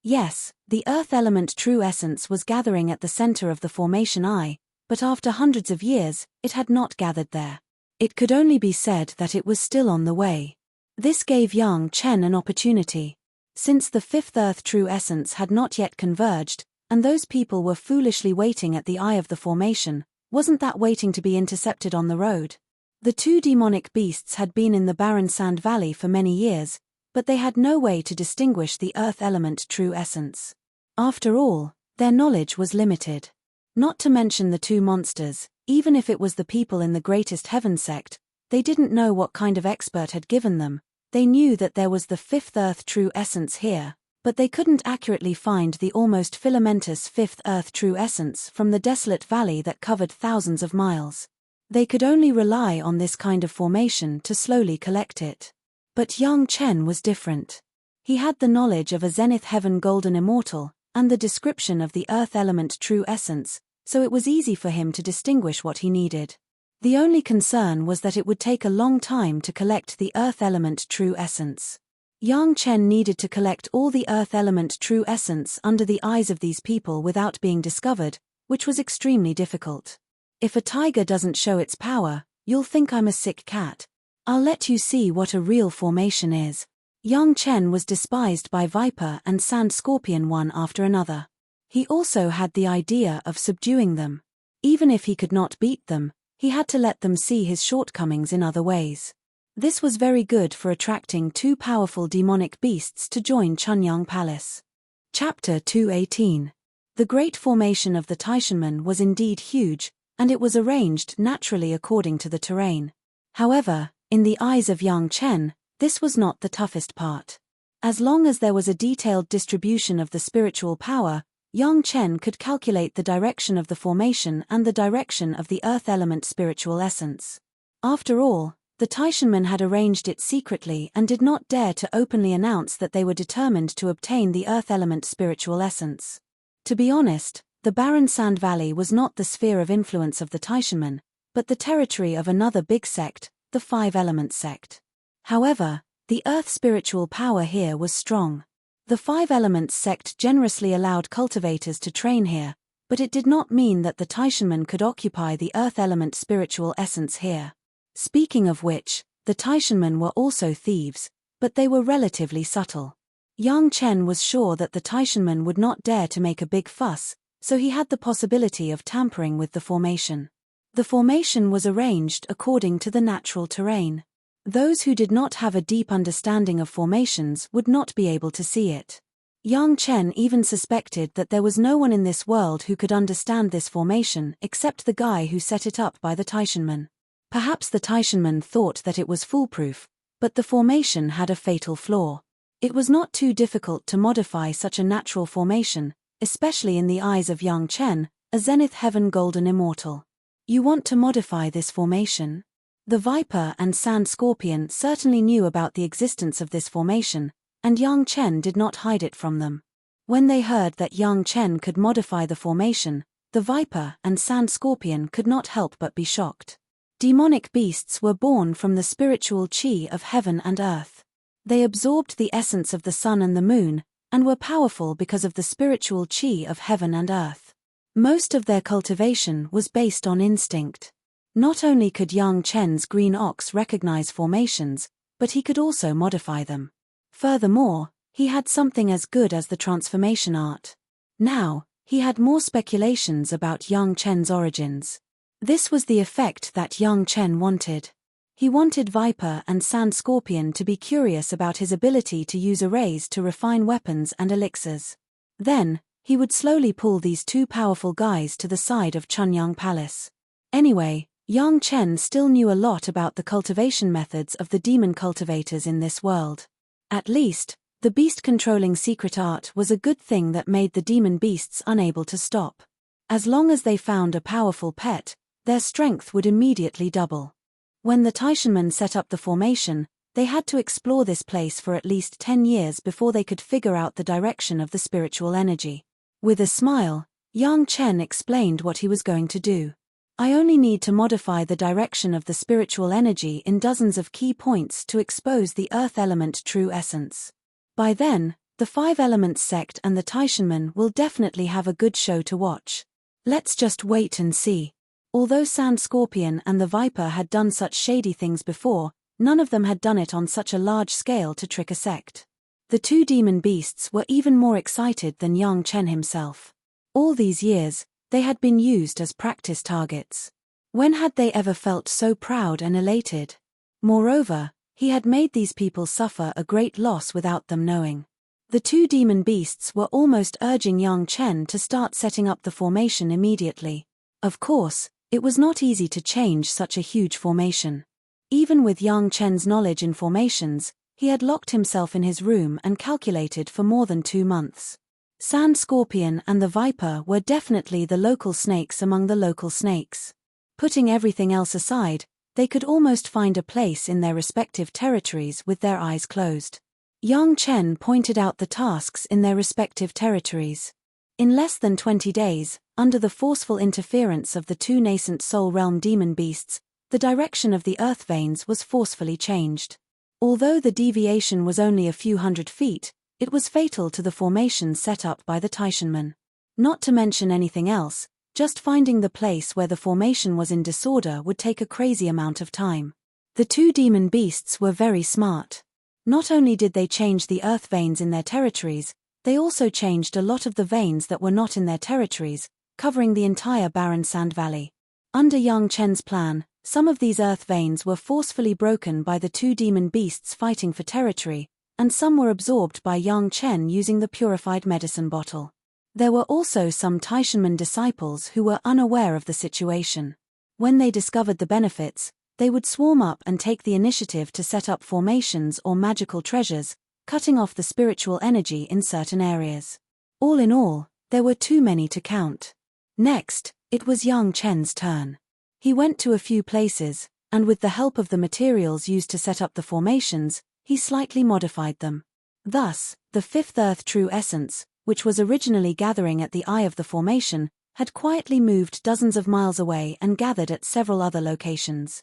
Yes, the earth element true essence was gathering at the center of the formation eye, but after hundreds of years, it had not gathered there. It could only be said that it was still on the way. This gave Yang Chen an opportunity. Since the fifth earth true essence had not yet converged, and those people were foolishly waiting at the eye of the formation, wasn't that waiting to be intercepted on the road? The two demonic beasts had been in the barren sand valley for many years, but they had no way to distinguish the earth element true essence. After all, their knowledge was limited. Not to mention the two monsters, even if it was the people in the greatest heaven sect, they didn't know what kind of expert had given them. They knew that there was the fifth earth true essence here, but they couldn't accurately find the almost filamentous fifth earth true essence from the desolate valley that covered thousands of miles. They could only rely on this kind of formation to slowly collect it. But Yang Chen was different. He had the knowledge of a zenith heaven golden immortal, and the description of the earth element true essence, so it was easy for him to distinguish what he needed. The only concern was that it would take a long time to collect the earth element true essence. Yang Chen needed to collect all the earth element true essence under the eyes of these people without being discovered, which was extremely difficult. If a tiger doesn't show its power, you'll think I'm a sick cat. I'll let you see what a real formation is. Yang Chen was despised by Viper and Sand Scorpion one after another. He also had the idea of subduing them. Even if he could not beat them, he had to let them see his shortcomings in other ways. This was very good for attracting two powerful demonic beasts to join Chunyang Palace. Chapter 218. The great formation of the Taishanmen was indeed huge, and it was arranged naturally according to the terrain. However, in the eyes of Yang Chen, this was not the toughest part. As long as there was a detailed distribution of the spiritual power, Yang Chen could calculate the direction of the formation and the direction of the earth element spiritual essence. After all, the Taishanmen had arranged it secretly and did not dare to openly announce that they were determined to obtain the earth element spiritual essence. To be honest, the barren sand valley was not the sphere of influence of the Taishanmen, but the territory of another big sect, the five-element sect. However, the earth spiritual power here was strong. The five-elements sect generously allowed cultivators to train here, but it did not mean that the Taishanmen could occupy the earth element spiritual essence here. Speaking of which, the Taishanmen were also thieves, but they were relatively subtle. Yang Chen was sure that the Taishanmen would not dare to make a big fuss, so he had the possibility of tampering with the formation. The formation was arranged according to the natural terrain. Those who did not have a deep understanding of formations would not be able to see it. Yang Chen even suspected that there was no one in this world who could understand this formation except the guy who set it up by the Taishanmen. Perhaps the Taishanmen thought that it was foolproof, but the formation had a fatal flaw. It was not too difficult to modify such a natural formation, especially in the eyes of Yang Chen, a zenith heaven golden immortal. You want to modify this formation? The Viper and Sand Scorpion certainly knew about the existence of this formation, and Yang Chen did not hide it from them. When they heard that Yang Chen could modify the formation, the Viper and Sand Scorpion could not help but be shocked. Demonic beasts were born from the spiritual chi of heaven and earth. They absorbed the essence of the sun and the moon, and were powerful because of the spiritual chi of heaven and earth. Most of their cultivation was based on instinct. Not only could Yang Chen's green ox recognize formations, but he could also modify them. Furthermore, he had something as good as the transformation art. Now, he had more speculations about Yang Chen's origins. This was the effect that Yang Chen wanted. He wanted Viper and Sand Scorpion to be curious about his ability to use arrays to refine weapons and elixirs. Then, He would slowly pull these two powerful guys to the side of Chunyang Palace. Anyway, Yang Chen still knew a lot about the cultivation methods of the demon cultivators in this world. At least, the beast-controlling secret art was a good thing that made the demon beasts unable to stop. As long as they found a powerful pet, their strength would immediately double. When the Taishanmen set up the formation, they had to explore this place for at least 10 years before they could figure out the direction of the spiritual energy. With a smile, Yang Chen explained what he was going to do. I only need to modify the direction of the spiritual energy in dozens of key points to expose the earth element true essence. By then, the Five Elements sect and the Taishanmen will definitely have a good show to watch. Let's just wait and see. Although Sand Scorpion and the Viper had done such shady things before, none of them had done it on such a large scale to trick a sect. The two demon beasts were even more excited than Yang Chen himself. All these years, they had been used as practice targets. When had they ever felt so proud and elated? Moreover, he had made these people suffer a great loss without them knowing. The two demon beasts were almost urging Yang Chen to start setting up the formation immediately. Of course, it was not easy to change such a huge formation. Even with Yang Chen's knowledge in formations, he had locked himself in his room and calculated for more than 2 months. Sand Scorpion and the Viper were definitely the local snakes among the local snakes. Putting everything else aside, they could almost find a place in their respective territories with their eyes closed. Yang Chen pointed out the tasks in their respective territories. In less than 20 days, under the forceful interference of the two nascent soul realm demon beasts, the direction of the earth veins was forcefully changed. Although the deviation was only a few hundred feet, it was fatal to the formation set up by the Taishanmen. Not to mention anything else, just finding the place where the formation was in disorder would take a crazy amount of time. The two demon beasts were very smart. Not only did they change the earth veins in their territories, they also changed a lot of the veins that were not in their territories, covering the entire barren sand valley. Under Yang Chen's plan, some of these earth veins were forcefully broken by the two demon beasts fighting for territory, and some were absorbed by Yang Chen using the purified medicine bottle. There were also some Taishanmen disciples who were unaware of the situation. When they discovered the benefits, they would swarm up and take the initiative to set up formations or magical treasures, cutting off the spiritual energy in certain areas. All in all, there were too many to count. Next, it was Yang Chen's turn. He went to a few places, and with the help of the materials used to set up the formations, he slightly modified them. Thus, the fifth earth true essence, which was originally gathering at the eye of the formation, had quietly moved dozens of miles away and gathered at several other locations.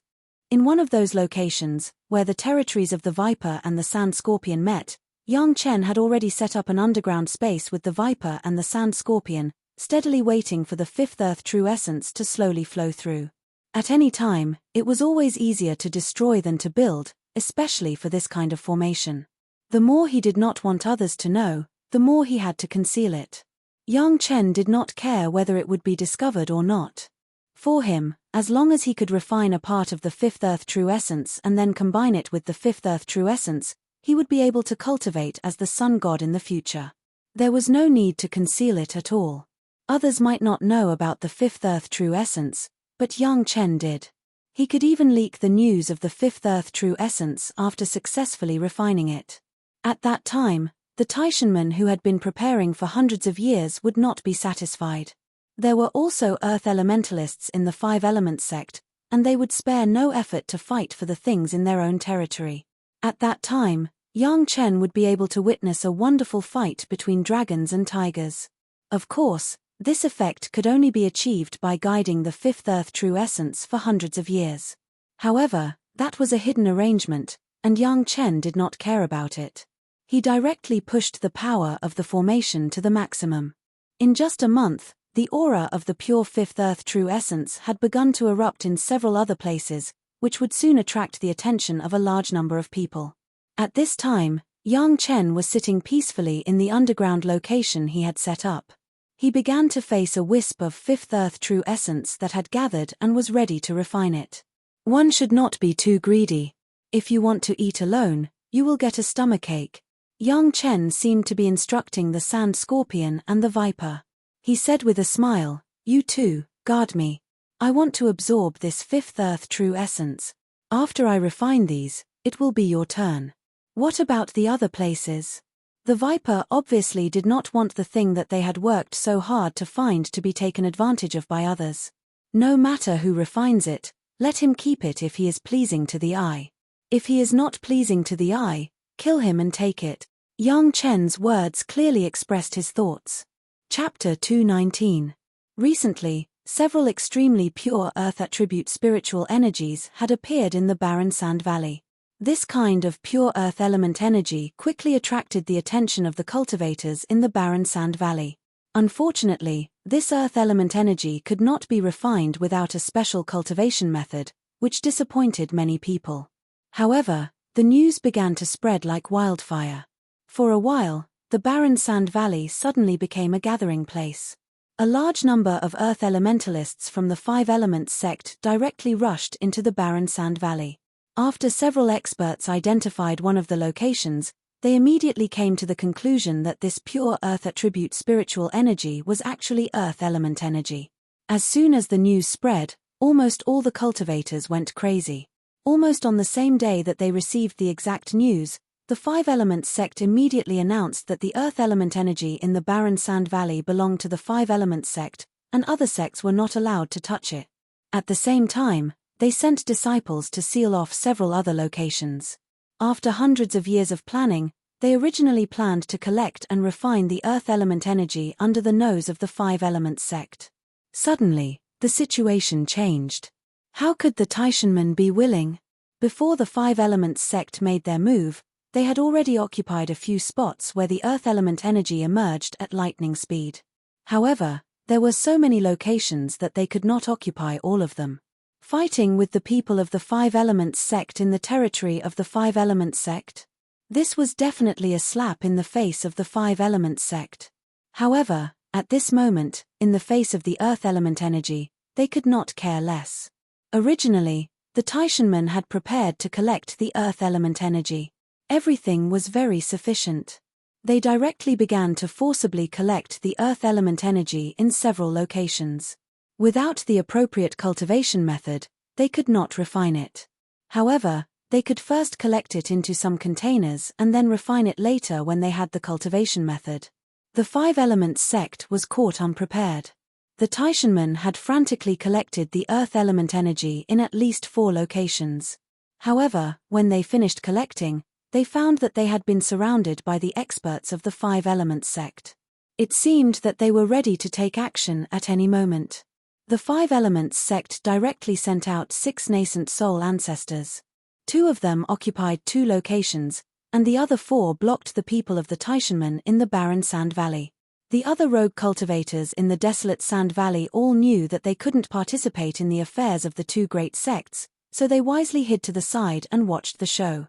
In one of those locations, where the territories of the Viper and the Sand Scorpion met, Yang Chen had already set up an underground space with the Viper and the Sand Scorpion, steadily waiting for the fifth earth true essence to slowly flow through. At any time, it was always easier to destroy than to build, especially for this kind of formation. The more he did not want others to know, the more he had to conceal it. Yang Chen did not care whether it would be discovered or not. For him, as long as he could refine a part of the fifth earth true essence and then combine it with the fifth earth true essence, he would be able to cultivate as the sun god in the future. There was no need to conceal it at all. Others might not know about the fifth earth true essence, but Yang Chen did. He could even leak the news of the fifth earth true essence after successfully refining it. At that time, the Taishanmen who had been preparing for hundreds of years would not be satisfied. There were also earth elementalists in the Five Elements sect, and they would spare no effort to fight for the things in their own territory. At that time, Yang Chen would be able to witness a wonderful fight between dragons and tigers. Of course, this effect could only be achieved by guiding the fifth earth true essence for hundreds of years. However, that was a hidden arrangement, and Yang Chen did not care about it. He directly pushed the power of the formation to the maximum. In just a month, the aura of the pure fifth earth true essence had begun to erupt in several other places, which would soon attract the attention of a large number of people. At this time, Yang Chen was sitting peacefully in the underground location he had set up. He began to face a wisp of fifth earth true essence that had gathered and was ready to refine it. One should not be too greedy. If you want to eat alone, you will get a stomachache. Yang Chen seemed to be instructing the sand scorpion and the viper. He said with a smile, "You too, guard me. I want to absorb this fifth earth true essence. After I refine these, it will be your turn." What about the other places? The viper obviously did not want the thing that they had worked so hard to find to be taken advantage of by others. No matter who refines it, let him keep it if he is pleasing to the eye. If he is not pleasing to the eye, kill him and take it. Yang Chen's words clearly expressed his thoughts. Chapter 219. Recently, several extremely pure earth attribute spiritual energies had appeared in the barren sand valley. This kind of pure earth element energy quickly attracted the attention of the cultivators in the barren sand valley. Unfortunately, this earth element energy could not be refined without a special cultivation method, which disappointed many people. However, the news began to spread like wildfire. For a while, the barren sand valley suddenly became a gathering place. A large number of earth elementalists from the Five Elements sect directly rushed into the barren sand valley. After several experts identified one of the locations, they immediately came to the conclusion that this pure earth attribute spiritual energy was actually earth element energy. As soon as the news spread, almost all the cultivators went crazy. Almost on the same day that they received the exact news, the Five Elements sect immediately announced that the earth element energy in the barren sand valley belonged to the Five Elements sect, and other sects were not allowed to touch it. At the same time, they sent disciples to seal off several other locations. After hundreds of years of planning, they originally planned to collect and refine the earth element energy under the nose of the Five Elements sect. Suddenly, the situation changed. How could the Taishanmen be willing? Before the Five Elements sect made their move, they had already occupied a few spots where the earth element energy emerged at lightning speed. However, there were so many locations that they could not occupy all of them. Fighting with the people of the Five Elements sect in the territory of the Five Elements sect? This was definitely a slap in the face of the Five Elements sect. However, at this moment, in the face of the earth element energy, they could not care less. Originally, the Taishanmen had prepared to collect the earth element energy. Everything was very sufficient. They directly began to forcibly collect the earth element energy in several locations. Without the appropriate cultivation method, they could not refine it. However, they could first collect it into some containers and then refine it later when they had the cultivation method. The Five Elements sect was caught unprepared. The Taishanmen had frantically collected the earth element energy in at least 4 locations. However, when they finished collecting, they found that they had been surrounded by the experts of the Five Elements sect. It seemed that they were ready to take action at any moment. The Five Elements sect directly sent out 6 nascent soul ancestors. 2 of them occupied 2 locations, and the other 4 blocked the people of the Taishanmen in the barren sand valley. The other rogue cultivators in the desolate sand valley all knew that they couldn't participate in the affairs of the 2 great sects, so they wisely hid to the side and watched the show.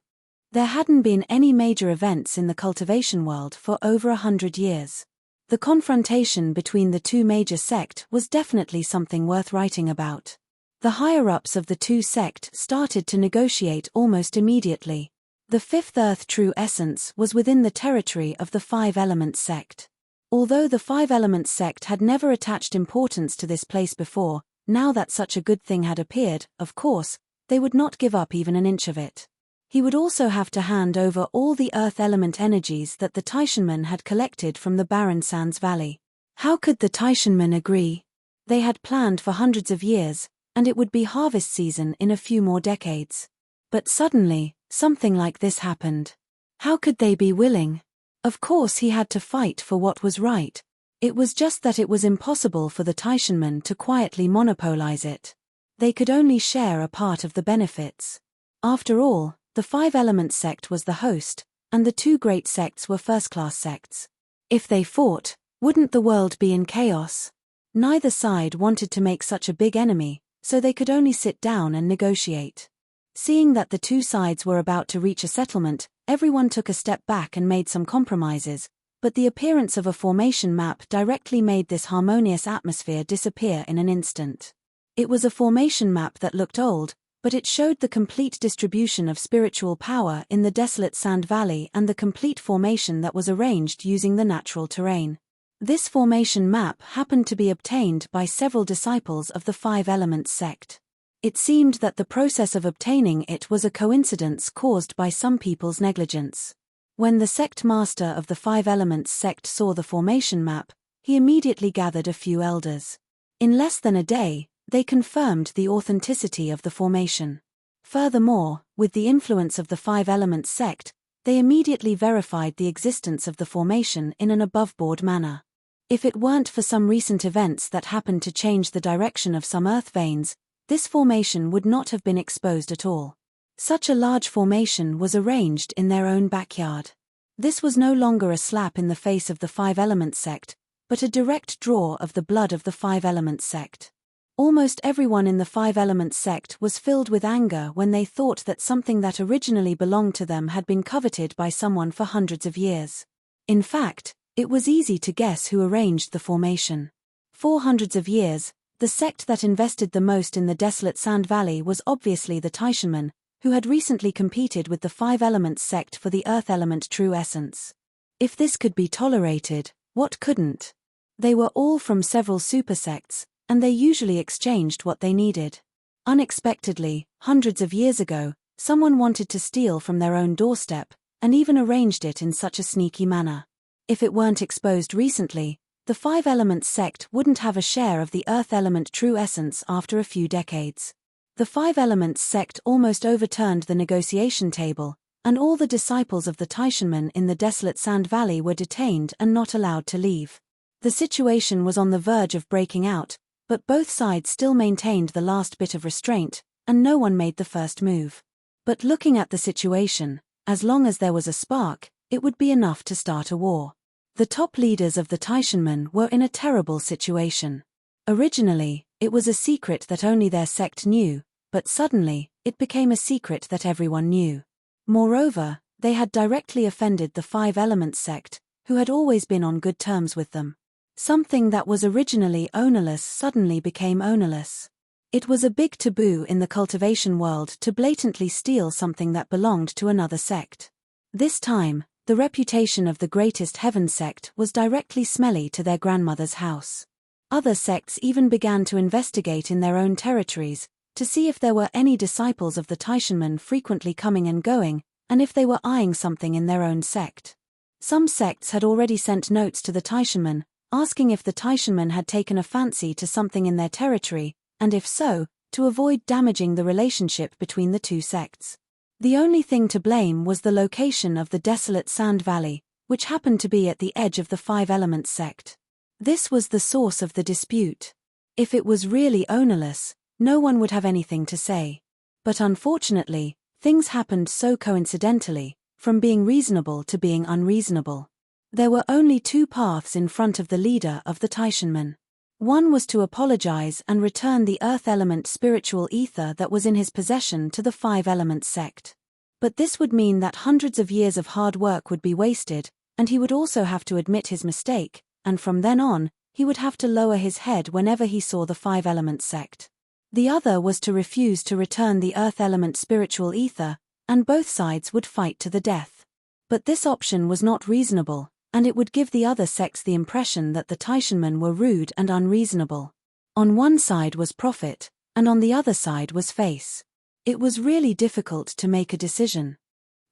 There hadn't been any major events in the cultivation world for over 100 years. The confrontation between the 2 major sects was definitely something worth writing about. The higher-ups of the 2 sects started to negotiate almost immediately. The 5th Earth True Essence was within the territory of the Five Elements sect. Although the Five Elements sect had never attached importance to this place before, now that such a good thing had appeared, of course, they would not give up even an inch of it. He would also have to hand over all the earth element energies that the Taishanmen had collected from the barren sands valley. How could the Taishanmen agree? They had planned for hundreds of years, and it would be harvest season in a few more decades. But suddenly, something like this happened. How could they be willing? Of course he had to fight for what was right. It was just that it was impossible for the Taishanmen to quietly monopolize it. They could only share a part of the benefits. After all, the Five Elements sect was the host, and the 2 great sects were first-class sects. If they fought, wouldn't the world be in chaos? Neither side wanted to make such a big enemy, so they could only sit down and negotiate. Seeing that the 2 sides were about to reach a settlement, everyone took a step back and made some compromises, but the appearance of a formation map directly made this harmonious atmosphere disappear in an instant. It was a formation map that looked old, But it showed the complete distribution of spiritual power in the desolate sand valley and the complete formation that was arranged using the natural terrain. This formation map happened to be obtained by several disciples of the Five Elements sect. It seemed that the process of obtaining it was a coincidence caused by some people's negligence. When the sect master of the Five Elements sect saw the formation map, he immediately gathered a few elders. In less than a day, they confirmed the authenticity of the formation. Furthermore, with the influence of the Five Elements sect, they immediately verified the existence of the formation in an above-board manner. If it weren't for some recent events that happened to change the direction of some earth veins, this formation would not have been exposed at all. Such a large formation was arranged in their own backyard. This was no longer a slap in the face of the Five Elements sect, but a direct draw of the blood of the Five Elements sect. Almost everyone in the Five Elements sect was filled with anger when they thought that something that originally belonged to them had been coveted by someone for hundreds of years. In fact, it was easy to guess who arranged the formation. For hundreds of years, the sect that invested the most in the desolate sand valley was obviously the Taishanmen, who had recently competed with the Five Elements sect for the earth element true essence. If this could be tolerated, what couldn't? They were all from several supersects, and they usually exchanged what they needed. Unexpectedly, hundreds of years ago, someone wanted to steal from their own doorstep, and even arranged it in such a sneaky manner. If it weren't exposed recently, the Five Elements sect wouldn't have a share of the earth element true essence after a few decades. The Five Elements sect almost overturned the negotiation table, and all the disciples of the Taishanmen in the desolate sand valley were detained and not allowed to leave. The situation was on the verge of breaking out, but both sides still maintained the last bit of restraint, and no one made the first move. But looking at the situation, as long as there was a spark, it would be enough to start a war. The top leaders of the Taishanmen were in a terrible situation. Originally, it was a secret that only their sect knew, but suddenly, it became a secret that everyone knew. Moreover, they had directly offended the Five Elements sect, who had always been on good terms with them. Something that was originally ownerless suddenly became ownerless. It was a big taboo in the cultivation world to blatantly steal something that belonged to another sect. This time, the reputation of the Greatest Heaven sect was directly smelly to their grandmother's house. Other sects even began to investigate in their own territories, to see if there were any disciples of the Taishanmen frequently coming and going, and if they were eyeing something in their own sect. Some sects had already sent notes to the Taishanmen, asking if the Taishanmen had taken a fancy to something in their territory, and if so, to avoid damaging the relationship between the two sects. The only thing to blame was the location of the desolate sand valley, which happened to be at the edge of the Five Elements sect. This was the source of the dispute. If it was really ownerless, no one would have anything to say. But unfortunately, things happened so coincidentally, from being reasonable to being unreasonable. There were only two paths in front of the leader of the Taishanmen. One was to apologize and return the earth element spiritual ether that was in his possession to the Five Elements sect. But this would mean that hundreds of years of hard work would be wasted, and he would also have to admit his mistake, and from then on, he would have to lower his head whenever he saw the Five Elements sect. The other was to refuse to return the earth element spiritual ether, and both sides would fight to the death. But this option was not reasonable, and it would give the other sects the impression that the Taishanmen were rude and unreasonable. On one side was profit, and on the other side was face. It was really difficult to make a decision.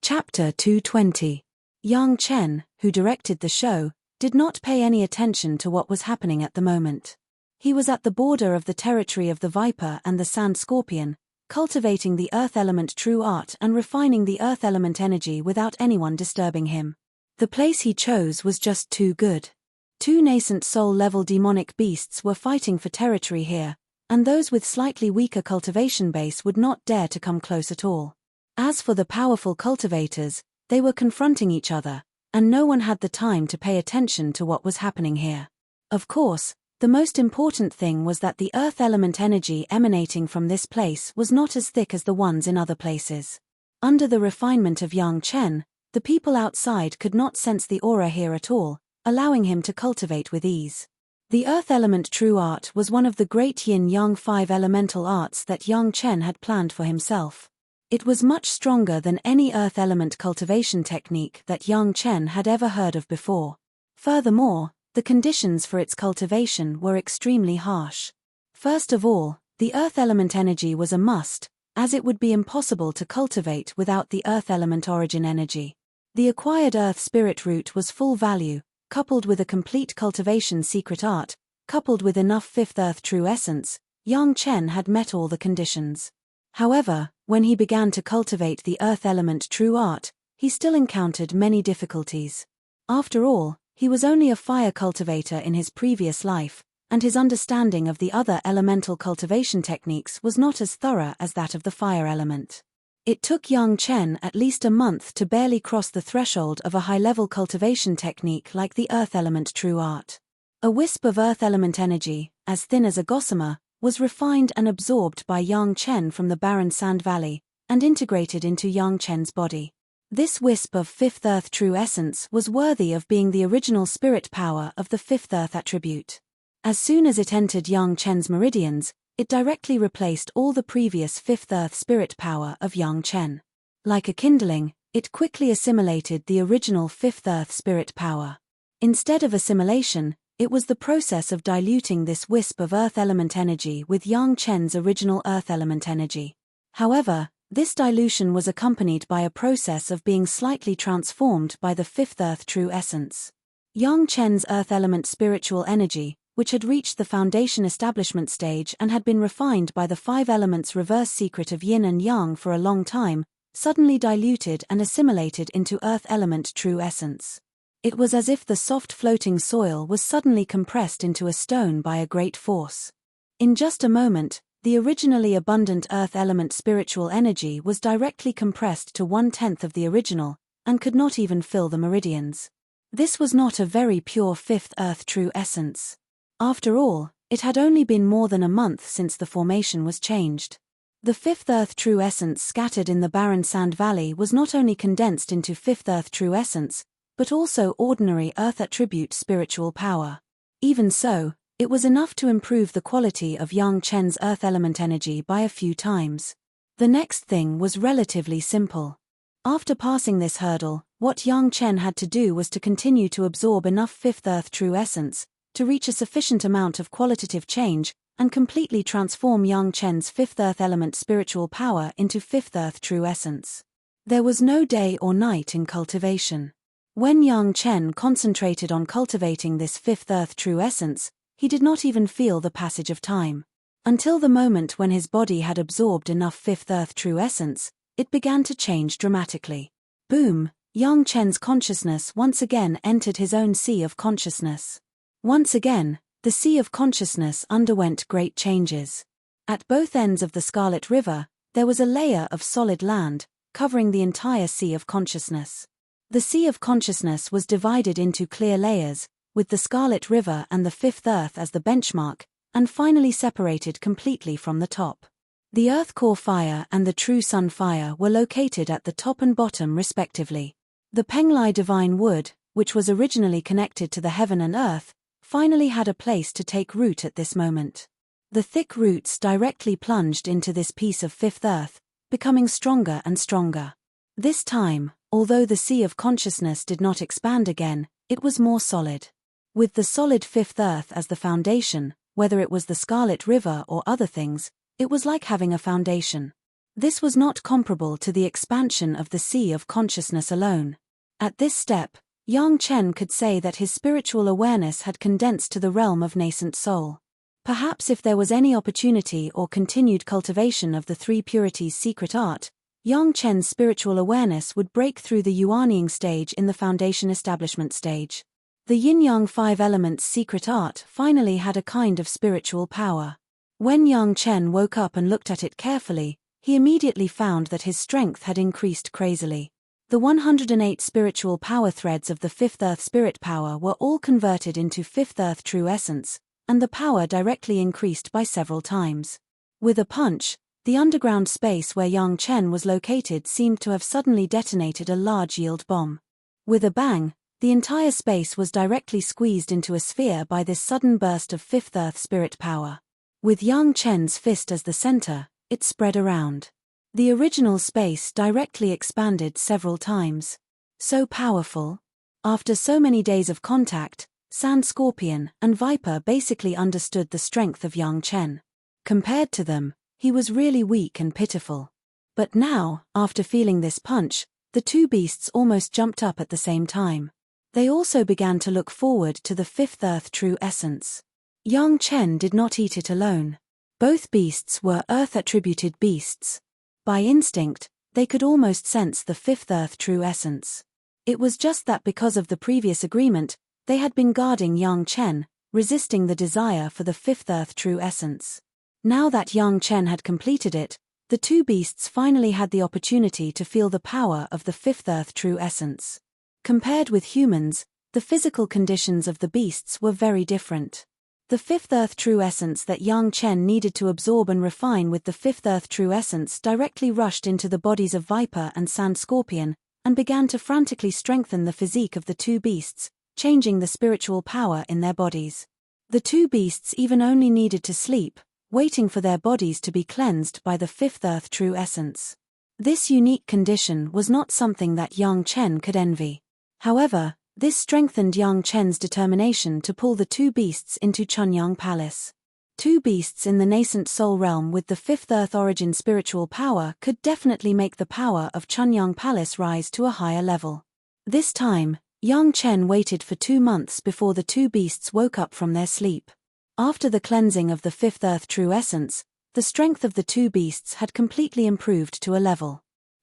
Chapter 220. Yang Chen, who directed the show, did not pay any attention to what was happening at the moment. He was at the border of the territory of the Viper and the Sand Scorpion, cultivating the earth element true art and refining the earth element energy without anyone disturbing him. The place he chose was just too good. Two nascent soul-level demonic beasts were fighting for territory here, and those with slightly weaker cultivation base would not dare to come close at all. As for the powerful cultivators, they were confronting each other, and no one had the time to pay attention to what was happening here. Of course, the most important thing was that the earth element energy emanating from this place was not as thick as the ones in other places. Under the refinement of Yang Chen, the people outside could not sense the aura here at all, allowing him to cultivate with ease. The earth element true art was one of the great yin-yang 5 elemental arts that Yang Chen had planned for himself. It was much stronger than any earth element cultivation technique that Yang Chen had ever heard of before. Furthermore, the conditions for its cultivation were extremely harsh. First of all, the earth element energy was a must, as it would be impossible to cultivate without the earth element origin energy. The acquired earth spirit root was full value, coupled with a complete cultivation secret art, coupled with enough fifth earth true essence. Yang Chen had met all the conditions. However, when he began to cultivate the earth element true art, he still encountered many difficulties. After all, he was only a fire cultivator in his previous life, and his understanding of the other elemental cultivation techniques was not as thorough as that of the fire element. It took Yang Chen at least a month to barely cross the threshold of a high-level cultivation technique like the earth element true art. A wisp of earth element energy, as thin as a gossamer, was refined and absorbed by Yang Chen from the barren sand valley, and integrated into Yang Chen's body. This wisp of fifth earth true essence was worthy of being the original spirit power of the fifth earth attribute. As soon as it entered Yang Chen's meridians, it directly replaced all the previous fifth earth spirit power of Yang Chen. Like a kindling, it quickly assimilated the original fifth earth spirit power. Instead of assimilation, it was the process of diluting this wisp of earth element energy with Yang Chen's original earth element energy. However, this dilution was accompanied by a process of being slightly transformed by the fifth earth true essence. Yang Chen's earth element spiritual energy, which had reached the foundation establishment stage and had been refined by the 5 elements reverse secret of yin and yang for a long time, suddenly diluted and assimilated into earth element true essence. It was as if the soft floating soil was suddenly compressed into a stone by a great force. In just a moment, the originally abundant earth element spiritual energy was directly compressed to 1/10 of the original, and could not even fill the meridians. This was not a very pure fifth earth true essence. After all, it had only been more than a month since the formation was changed. The fifth earth true essence scattered in the barren sand valley was not only condensed into fifth earth true essence, but also ordinary earth attribute spiritual power. Even so, it was enough to improve the quality of Yang Chen's earth element energy by a few times. The next thing was relatively simple. After passing this hurdle, what Yang Chen had to do was to continue to absorb enough fifth earth true essence to reach a sufficient amount of qualitative change and completely transform Yang Chen's fifth earth element spiritual power into fifth earth true essence. There was no day or night in cultivation. When Yang Chen concentrated on cultivating this fifth earth true essence, he did not even feel the passage of time. Until the moment when his body had absorbed enough fifth earth true essence, it began to change dramatically. Boom! Yang Chen's consciousness once again entered his own sea of consciousness. Once again, the sea of consciousness underwent great changes. At both ends of the Scarlet River, there was a layer of solid land, covering the entire sea of consciousness. The sea of consciousness was divided into clear layers, with the Scarlet River and the Fifth Earth as the benchmark, and finally separated completely from the top. The Earth Core Fire and the True Sun Fire were located at the top and bottom respectively. The Penglai Divine Wood, which was originally connected to the heaven and earth, finally had a place to take root at this moment. The thick roots directly plunged into this piece of fifth earth, becoming stronger and stronger. This time, although the sea of consciousness did not expand again, it was more solid. With the solid fifth earth as the foundation, whether it was the Scarlet River or other things, it was like having a foundation. This was not comparable to the expansion of the sea of consciousness alone. At this step, Yang Chen could say that his spiritual awareness had condensed to the realm of nascent soul. Perhaps if there was any opportunity or continued cultivation of the three purities secret art, Yang Chen's spiritual awareness would break through the Yuanying stage in the foundation establishment stage. The Yin-Yang 5 elements secret art finally had a kind of spiritual power. When Yang Chen woke up and looked at it carefully, he immediately found that his strength had increased crazily. The 108 spiritual power threads of the Fifth Earth Spirit Power were all converted into Fifth Earth True Essence, and the power directly increased by several times. With a punch, the underground space where Yang Chen was located seemed to have suddenly detonated a large yield bomb. With a bang, The entire space was directly squeezed into a sphere by this sudden burst of fifth earth spirit power. With Yang Chen's fist as the center, it spread around. The original space directly expanded several times. So powerful. After so many days of contact, Sand Scorpion and Viper basically understood the strength of Yang Chen. Compared to them, he was really weak and pitiful. But now, after feeling this punch, the two beasts almost jumped up at the same time. They also began to look forward to the fifth earth true essence. Yang Chen did not eat it alone. Both beasts were earth-attributed beasts. By instinct, they could almost sense the fifth earth true essence. It was just that because of the previous agreement, they had been guarding Yang Chen, resisting the desire for the fifth earth true essence. Now that Yang Chen had completed it, the two beasts finally had the opportunity to feel the power of the fifth earth true essence. Compared with humans, the physical conditions of the beasts were very different. The fifth earth true essence that Yang Chen needed to absorb and refine with the fifth earth true essence directly rushed into the bodies of Viper and Sand Scorpion, and began to frantically strengthen the physique of the two beasts, changing the spiritual power in their bodies. The two beasts even only needed to sleep, waiting for their bodies to be cleansed by the fifth earth true essence. This unique condition was not something that Yang Chen could envy. However, this strengthened Yang Chen's determination to pull the two beasts into Chunyang Palace. Two beasts in the nascent soul realm with the fifth earth origin spiritual power could definitely make the power of Chunyang Palace rise to a higher level. This time, Yang Chen waited for 2 months before the two beasts woke up from their sleep. After the cleansing of the fifth earth true essence, the strength of the two beasts had completely improved to a level.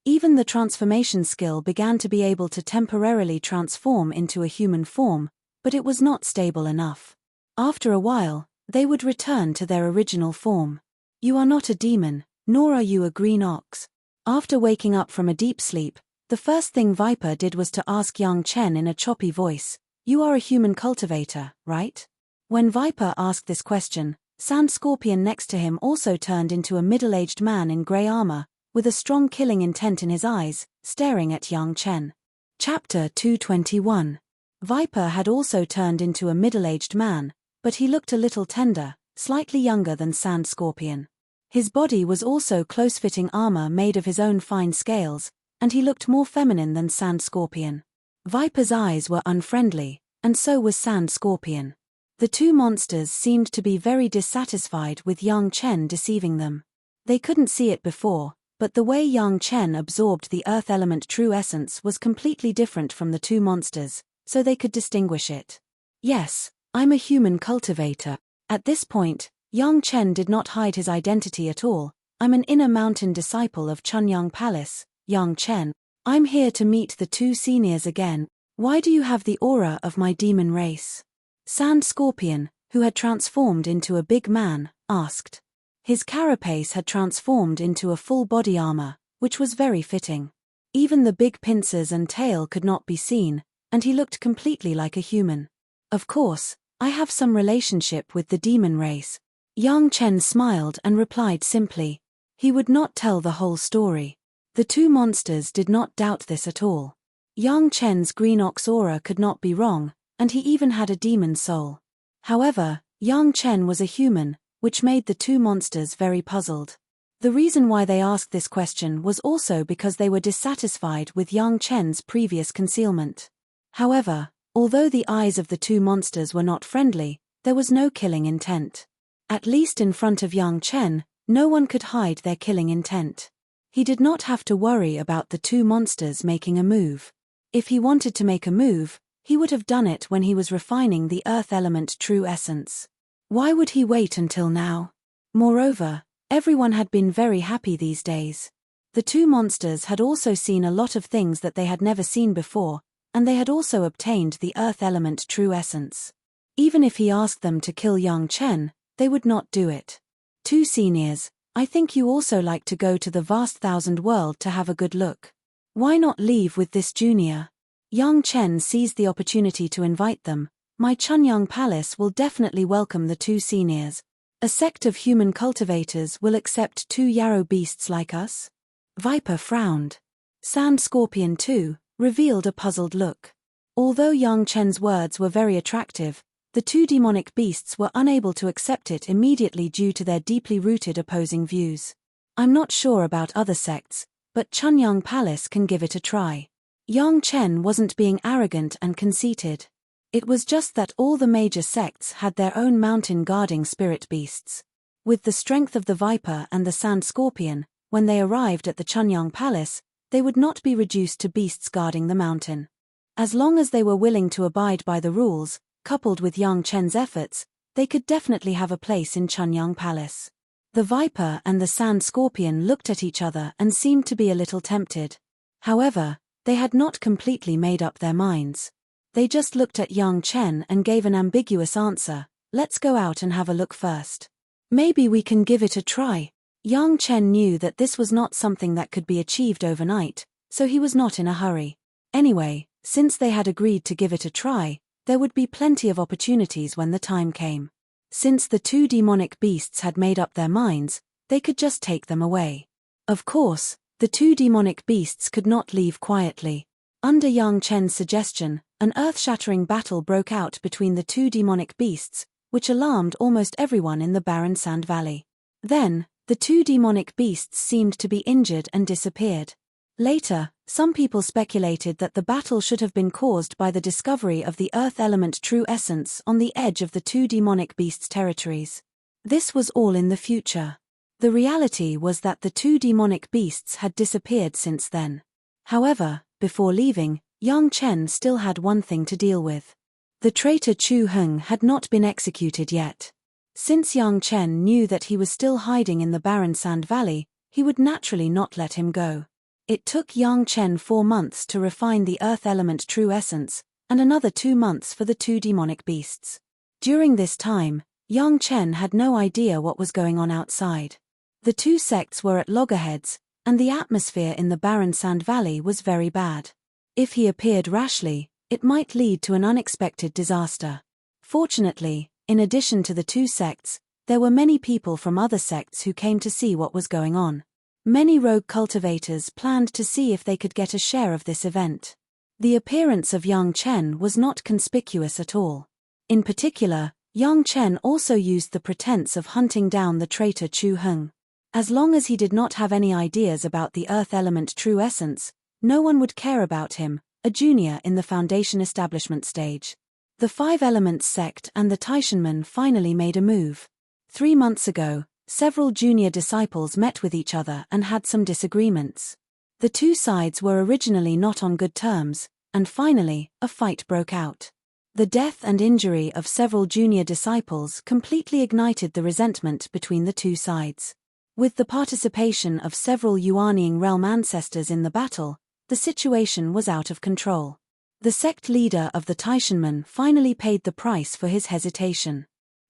Even the transformation skill began to be able to temporarily transform into a human form, but it was not stable enough. After a while, they would return to their original form. You are not a demon, nor are you a green ox. After waking up from a deep sleep, the first thing Viper did was to ask Yang Chen in a choppy voice, "You are a human cultivator, right?" When Viper asked this question, Sand Scorpion next to him also turned into a middle-aged man in grey armor, with a strong killing intent in his eyes, staring at Yang Chen. Chapter 221. Viper had also turned into a middle-aged man, but he looked a little tender, slightly younger than Sand Scorpion. His body was also close-fitting armor made of his own fine scales, and he looked more feminine than Sand Scorpion. Viper's eyes were unfriendly, and so was Sand Scorpion. The two monsters seemed to be very dissatisfied with Yang Chen deceiving them. They couldn't see it before, but the way Yang Chen absorbed the earth element true essence was completely different from the two monsters, so they could distinguish it. "Yes, I'm a human cultivator." At this point, Yang Chen did not hide his identity at all. "I'm an inner mountain disciple of Chunyang Palace, Yang Chen. I'm here to meet the two seniors again. Why do you have the aura of my demon race?" Sand Scorpion, who had transformed into a big man, asked. His carapace had transformed into a full body armor, which was very fitting. Even the big pincers and tail could not be seen, and he looked completely like a human. "Of course, I have some relationship with the demon race." Yang Chen smiled and replied simply. He would not tell the whole story. The two monsters did not doubt this at all. Yang Chen's green ox aura could not be wrong, and he even had a demon soul. However, Yang Chen was a human, which made the two monsters very puzzled. The reason why they asked this question was also because they were dissatisfied with Yang Chen's previous concealment. However, although the eyes of the two monsters were not friendly, there was no killing intent. At least in front of Yang Chen, no one could hide their killing intent. He did not have to worry about the two monsters making a move. If he wanted to make a move, he would have done it when he was refining the earth element true essence. Why would he wait until now? Moreover, everyone had been very happy these days. The two monsters had also seen a lot of things that they had never seen before, and they had also obtained the earth element true essence. Even if he asked them to kill Yang Chen, they would not do it. "Two seniors, I think you also like to go to the vast thousand world to have a good look. Why not leave with this junior?" Yang Chen seized the opportunity to invite them. "My Chunyang Palace will definitely welcome the two seniors. A sect of human cultivators will accept two yarrow beasts like us?" Viper frowned. Sand Scorpion too revealed a puzzled look. Although Yang Chen's words were very attractive, the two demonic beasts were unable to accept it immediately due to their deeply rooted opposing views. I'm not sure about other sects, but Chunyang Palace can give it a try. Yang Chen wasn't being arrogant and conceited. It was just that all the major sects had their own mountain guarding spirit beasts. With the strength of the viper and the sand scorpion, when they arrived at the Chunyang Palace, they would not be reduced to beasts guarding the mountain. As long as they were willing to abide by the rules, coupled with Yang Chen's efforts, they could definitely have a place in Chunyang Palace. The viper and the sand scorpion looked at each other and seemed to be a little tempted. However, they had not completely made up their minds. They just looked at Yang Chen and gave an ambiguous answer, "Let's go out and have a look first. Maybe we can give it a try." Yang Chen knew that this was not something that could be achieved overnight, so he was not in a hurry. Anyway, since they had agreed to give it a try, there would be plenty of opportunities when the time came. Since the two demonic beasts had made up their minds, they could just take them away. Of course, the two demonic beasts could not leave quietly. Under Yang Chen's suggestion, an earth-shattering battle broke out between the two demonic beasts, which alarmed almost everyone in the barren sand valley. Then, the two demonic beasts seemed to be injured and disappeared. Later, some people speculated that the battle should have been caused by the discovery of the earth element true essence on the edge of the two demonic beasts' territories. This was all in the future. The reality was that the two demonic beasts had disappeared since then. However, before leaving, Yang Chen still had one thing to deal with. The traitor Chu Heng had not been executed yet. Since Yang Chen knew that he was still hiding in the barren sand valley, he would naturally not let him go. It took Yang Chen 4 months to refine the earth element true essence, and another 2 months for the two demonic beasts. During this time, Yang Chen had no idea what was going on outside. The two sects were at loggerheads, and the atmosphere in the barren sand valley was very bad. If he appeared rashly, it might lead to an unexpected disaster. Fortunately, in addition to the two sects, there were many people from other sects who came to see what was going on. Many rogue cultivators planned to see if they could get a share of this event. The appearance of Yang Chen was not conspicuous at all. In particular, Yang Chen also used the pretense of hunting down the traitor Chu Heng. As long as he did not have any ideas about the earth element true essence, no one would care about him, a junior in the foundation establishment stage. The Five Elements sect and the Taishanmen finally made a move. 3 months ago, several junior disciples met with each other and had some disagreements. The two sides were originally not on good terms, and finally, a fight broke out. The death and injury of several junior disciples completely ignited the resentment between the two sides. With the participation of several Yuanying realm ancestors in the battle, the situation was out of control. The sect leader of the Taishanmen finally paid the price for his hesitation.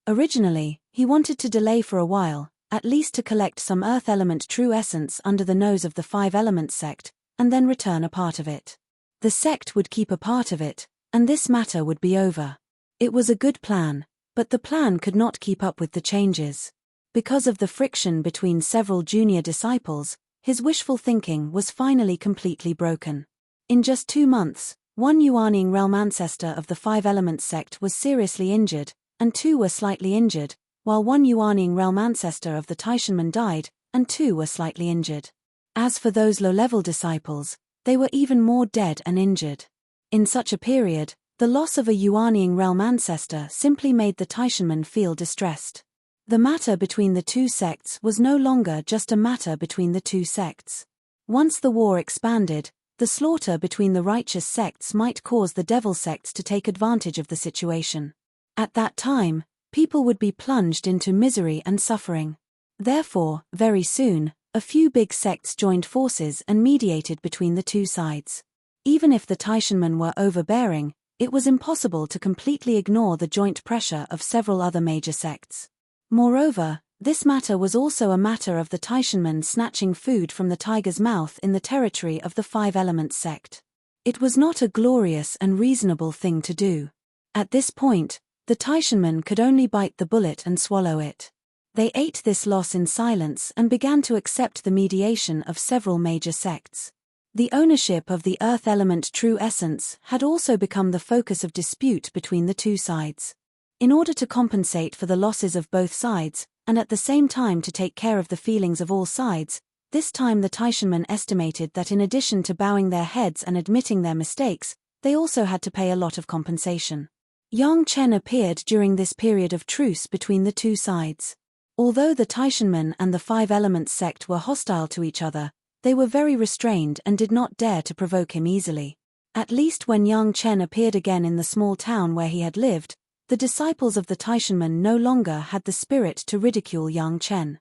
Originally, he wanted to delay for a while, at least to collect some earth element true essence under the nose of the Five Elements sect, and then return a part of it. The sect would keep a part of it, and this matter would be over. It was a good plan, but the plan could not keep up with the changes. Because of the friction between several junior disciples, his wishful thinking was finally completely broken. In just 2 months, one Yuanying realm ancestor of the Five Elements sect was seriously injured, and 2 were slightly injured, while one Yuanying realm ancestor of the Taishanmen died, and 2 were slightly injured. As for those low-level disciples, they were even more dead and injured. In such a period, the loss of a Yuanying realm ancestor simply made the Taishanmen feel distressed. The matter between the two sects was no longer just a matter between the two sects. Once the war expanded, the slaughter between the righteous sects might cause the devil sects to take advantage of the situation. At that time, people would be plunged into misery and suffering. Therefore, very soon, a few big sects joined forces and mediated between the two sides. Even if the Taishanmen were overbearing, it was impossible to completely ignore the joint pressure of several other major sects. Moreover, this matter was also a matter of the Taishanmen snatching food from the tiger's mouth in the territory of the Five Elements sect. It was not a glorious and reasonable thing to do. At this point, the Taishanmen could only bite the bullet and swallow it. They ate this loss in silence and began to accept the mediation of several major sects. The ownership of the earth element true essence had also become the focus of dispute between the two sides. In order to compensate for the losses of both sides, and at the same time to take care of the feelings of all sides, this time the Taishanmen estimated that in addition to bowing their heads and admitting their mistakes, they also had to pay a lot of compensation. Yang Chen appeared during this period of truce between the two sides. Although the Taishanmen and the Five Elements sect were hostile to each other, they were very restrained and did not dare to provoke him easily. At least when Yang Chen appeared again in the small town where he had lived, the disciples of the Taishanmen no longer had the spirit to ridicule Yang Chen.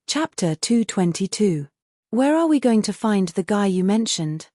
Chapter 222. Where are we going to find the guy you mentioned?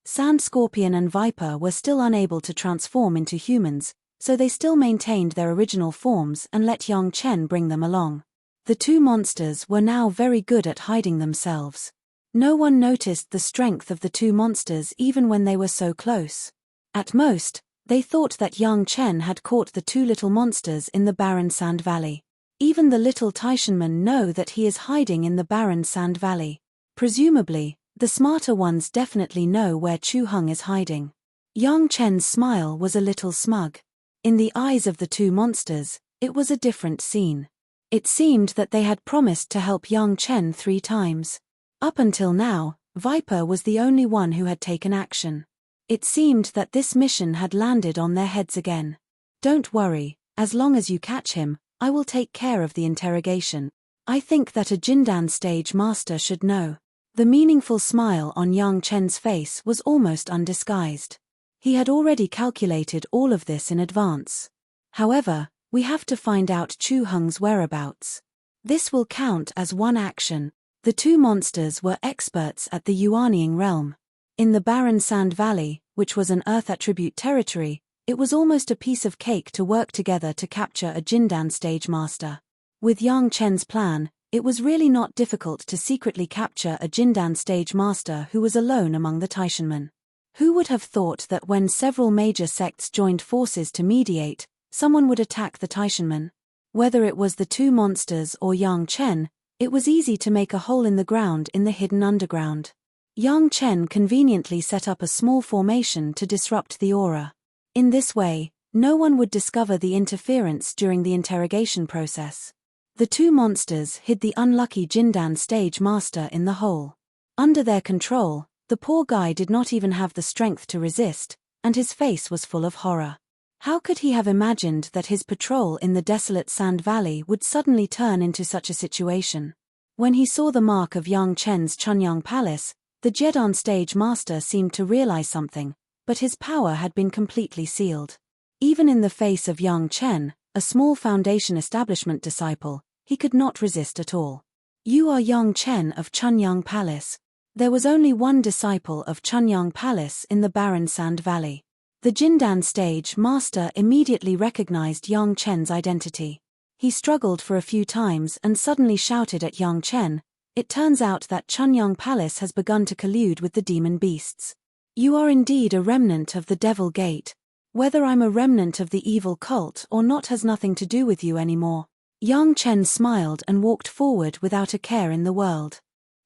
Sand Scorpion and Viper were still unable to transform into humans, so they still maintained their original forms and let Yang Chen bring them along. The two monsters were now very good at hiding themselves. No one noticed the strength of the two monsters even when they were so close. At most, they thought that Yang Chen had caught the two little monsters in the barren sand valley. Even the little Taishanmen know that he is hiding in the barren sand valley. Presumably, the smarter ones definitely know where Chu Heng is hiding. Yang Chen's smile was a little smug. In the eyes of the two monsters, it was a different scene. It seemed that they had promised to help Yang Chen 3 times. Up until now, Viper was the only one who had taken action. It seemed that this mission had landed on their heads again. Don't worry, as long as you catch him, I will take care of the interrogation. I think that a Jindan stage master should know. The meaningful smile on Yang Chen's face was almost undisguised. He had already calculated all of this in advance. However, we have to find out Chu Heng's whereabouts. This will count as one action. The two monsters were experts at the Yuanying realm. In the barren sand valley, which was an earth attribute territory, it was almost a piece of cake to work together to capture a Jindan stage master. With Yang Chen's plan, it was really not difficult to secretly capture a Jindan stage master who was alone among the Taishanmen. Who would have thought that when several major sects joined forces to mediate, someone would attack the Taishanmen? Whether it was the two monsters or Yang Chen, it was easy to make a hole in the ground in the hidden underground. Yang Chen conveniently set up a small formation to disrupt the aura. In this way, no one would discover the interference during the interrogation process. The two monsters hid the unlucky Jindan stage master in the hole. Under their control, the poor guy did not even have the strength to resist, and his face was full of horror. How could he have imagined that his patrol in the desolate sand valley would suddenly turn into such a situation? When he saw the mark of Yang Chen's Chunyang Palace, the Jedan stage master seemed to realize something, but his power had been completely sealed. Even in the face of Yang Chen, a small foundation establishment disciple, he could not resist at all. You are Yang Chen of Chunyang Palace. There was only one disciple of Chunyang Palace in the barren sand valley. The Jindan stage master immediately recognized Yang Chen's identity. He struggled for a few times and suddenly shouted at Yang Chen, "It turns out that Chunyang Palace has begun to collude with the demon beasts. You are indeed a remnant of the Devil Gate. Whether I'm a remnant of the evil cult or not has nothing to do with you anymore." Yang Chen smiled and walked forward without a care in the world.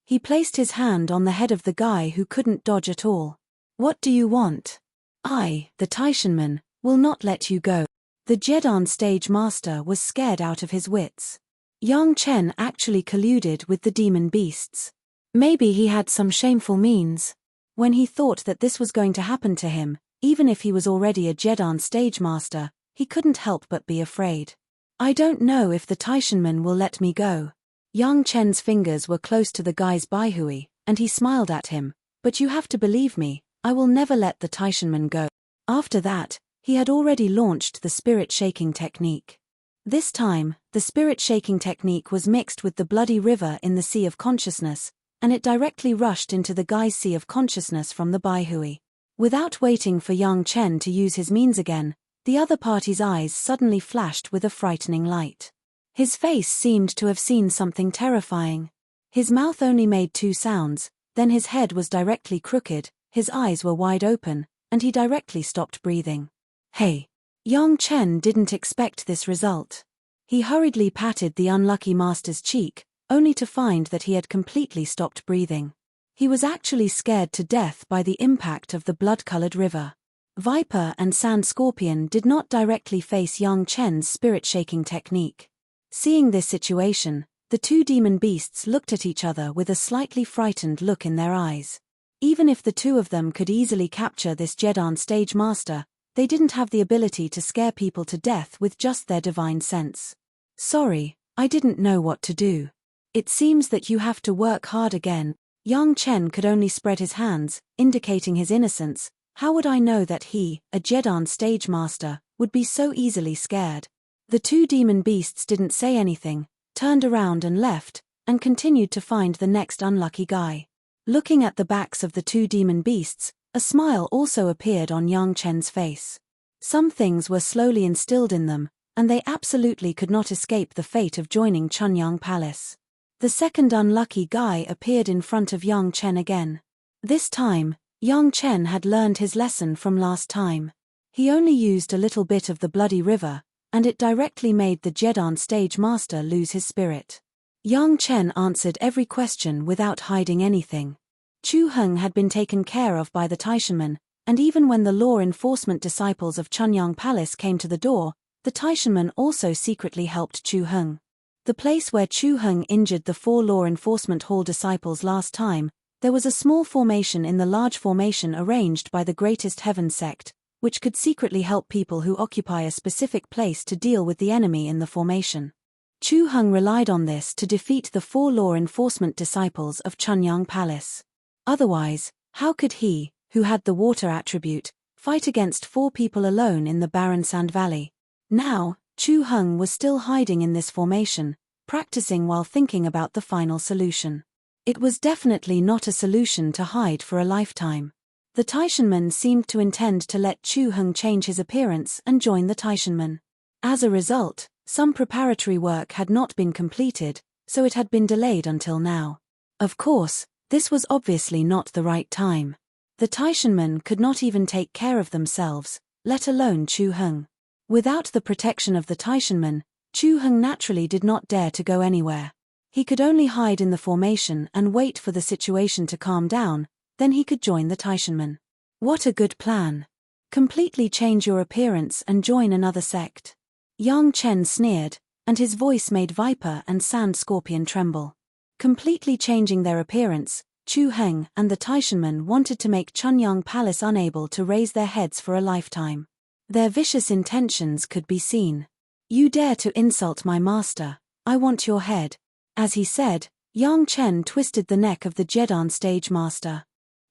He placed his hand on the head of the guy who couldn't dodge at all. "What do you want?" "I, the Taishanmen, will not let you go." The Jedan stage master was scared out of his wits. Yang Chen actually colluded with the demon beasts. Maybe he had some shameful means. When he thought that this was going to happen to him, even if he was already a Jedan stage master, he couldn't help but be afraid. "I don't know if the Taishanmen will let me go." Yang Chen's fingers were close to the guy's baihui, and he smiled at him, "But you have to believe me, I will never let the Taishanmen go." After that, he had already launched the spirit shaking technique. This time, the spirit shaking technique was mixed with the bloody river in the Sea of Consciousness, and it directly rushed into the guy's Sea of Consciousness from the baihui. Without waiting for Yang Chen to use his means again, the other party's eyes suddenly flashed with a frightening light. His face seemed to have seen something terrifying. His mouth only made 2 sounds, then his head was directly crooked, his eyes were wide open, and he directly stopped breathing. "Hey!" Yang Chen didn't expect this result. He hurriedly patted the unlucky master's cheek, only to find that he had completely stopped breathing. He was actually scared to death by the impact of the blood-colored river. Viper and Sand Scorpion did not directly face Yang Chen's spirit-shaking technique. Seeing this situation, the two demon beasts looked at each other with a slightly frightened look in their eyes. Even if the two of them could easily capture this Jedan stage master, they didn't have the ability to scare people to death with just their divine sense. Sorry, I didn't know what to do. It seems that you have to work hard again. Yang Chen could only spread his hands, indicating his innocence. How would I know that he, a Jedan stage master, would be so easily scared? The two demon beasts didn't say anything, turned around and left, and continued to find the next unlucky guy. Looking at the backs of the two demon beasts, a smile also appeared on Yang Chen's face. Some things were slowly instilled in them, and they absolutely could not escape the fate of joining Chunyang Palace. The second unlucky guy appeared in front of Yang Chen again. This time, Yang Chen had learned his lesson from last time. He only used a little bit of the bloody river, and it directly made the Jedan stage master lose his spirit. Yang Chen answered every question without hiding anything. Chu Heng had been taken care of by the Taishanmen, and even when the law enforcement disciples of Chunyang Palace came to the door, the Taishanmen also secretly helped Chu Heng. The place where Chu Heng injured the 4 law enforcement hall disciples last time, there was a small formation in the large formation arranged by the Greatest Heaven sect, which could secretly help people who occupy a specific place to deal with the enemy in the formation. Chu Heng relied on this to defeat the 4 law enforcement disciples of Chunyang Palace. Otherwise, how could he, who had the water attribute, fight against 4 people alone in the barren sand valley? Now, Chu Heng was still hiding in this formation, practicing while thinking about the final solution. It was definitely not a solution to hide for a lifetime. The Taishanmen seemed to intend to let Chu Heng change his appearance and join the Taishanmen. As a result, some preparatory work had not been completed, so it had been delayed until now. Of course, this was obviously not the right time. The Taishanmen could not even take care of themselves, let alone Chu Heng. Without the protection of the Taishanmen, Chu Heng naturally did not dare to go anywhere. He could only hide in the formation and wait for the situation to calm down, then he could join the Taishanmen. What a good plan. Completely change your appearance and join another sect. Yang Chen sneered, and his voice made Viper and Sand Scorpion tremble. Completely changing their appearance, Chu Heng and the Taishanmen wanted to make Chunyang Palace unable to raise their heads for a lifetime. Their vicious intentions could be seen. You dare to insult my master, I want your head. As he said, Yang Chen twisted the neck of the Jedan stage master.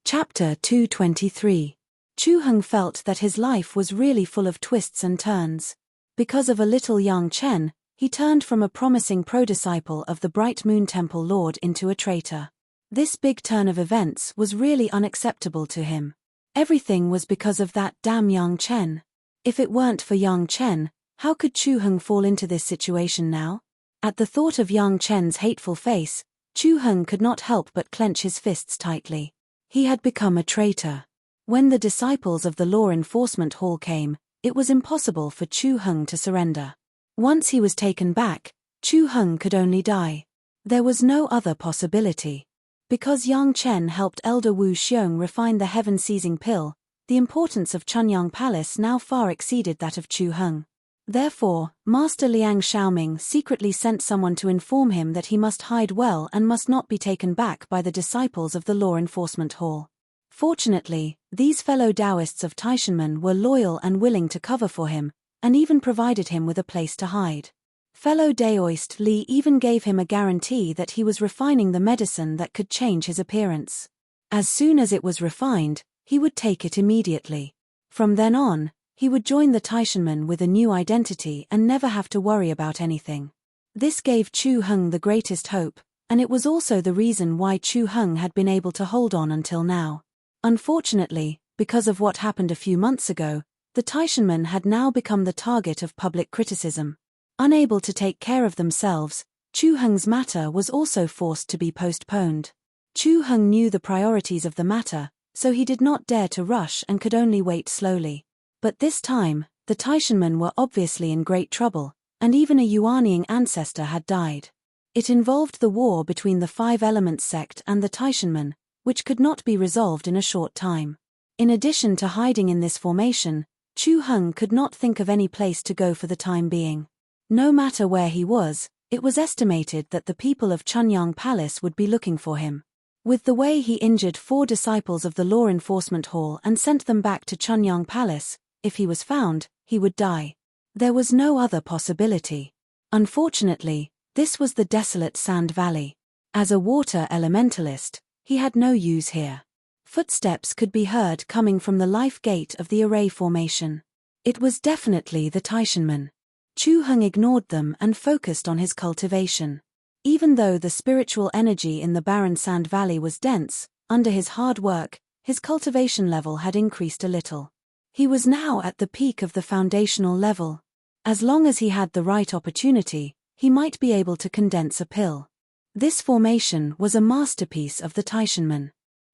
Chapter 223. Chu Heng felt that his life was really full of twists and turns. Because of a little Yang Chen, he turned from a promising pro-disciple of the Bright Moon Temple Lord into a traitor. This big turn of events was really unacceptable to him. Everything was because of that damn Yang Chen. If it weren't for Yang Chen, how could Chu Heng fall into this situation now? At the thought of Yang Chen's hateful face, Chu Heng could not help but clench his fists tightly. He had become a traitor. When the disciples of the law enforcement hall came, it was impossible for Chu Heng to surrender. Once he was taken back, Chu Heng could only die. There was no other possibility. Because Yang Chen helped Elder Wu Xiong refine the heaven-seizing pill, the importance of Chunyang Palace now far exceeded that of Chu Heng. Therefore, Master Liang Xiaoming secretly sent someone to inform him that he must hide well and must not be taken back by the disciples of the law enforcement hall. Fortunately, these fellow Taoists of Taishanmen were loyal and willing to cover for him, and even provided him with a place to hide. Fellow Daoist Li even gave him a guarantee that he was refining the medicine that could change his appearance. As soon as it was refined, he would take it immediately. From then on, he would join the Taishanmen with a new identity and never have to worry about anything. This gave Chu Heng the greatest hope, and it was also the reason why Chu Heng had been able to hold on until now. Unfortunately, because of what happened a few months ago, the Taishanmen had now become the target of public criticism. Unable to take care of themselves, Chu Heng's matter was also forced to be postponed. Chu Heng knew the priorities of the matter, so he did not dare to rush and could only wait slowly. But this time, the Taishanmen were obviously in great trouble, and even a Yuaniing ancestor had died. It involved the war between the Five Elements sect and the Taishanmen, which could not be resolved in a short time. In addition to hiding in this formation, Chu Heng could not think of any place to go for the time being. No matter where he was, it was estimated that the people of Chunyang Palace would be looking for him. With the way he injured 4 disciples of the law enforcement hall and sent them back to Chunyang Palace, if he was found, he would die. There was no other possibility. Unfortunately, this was the desolate Sand Valley. As a water elementalist, he had no use here. Footsteps could be heard coming from the life gate of the array formation. It was definitely the Taishanman. Chu Heng ignored them and focused on his cultivation. Even though the spiritual energy in the barren Sand Valley was dense, under his hard work, his cultivation level had increased a little. He was now at the peak of the foundational level. As long as he had the right opportunity, he might be able to condense a pill. This formation was a masterpiece of the Taishanman.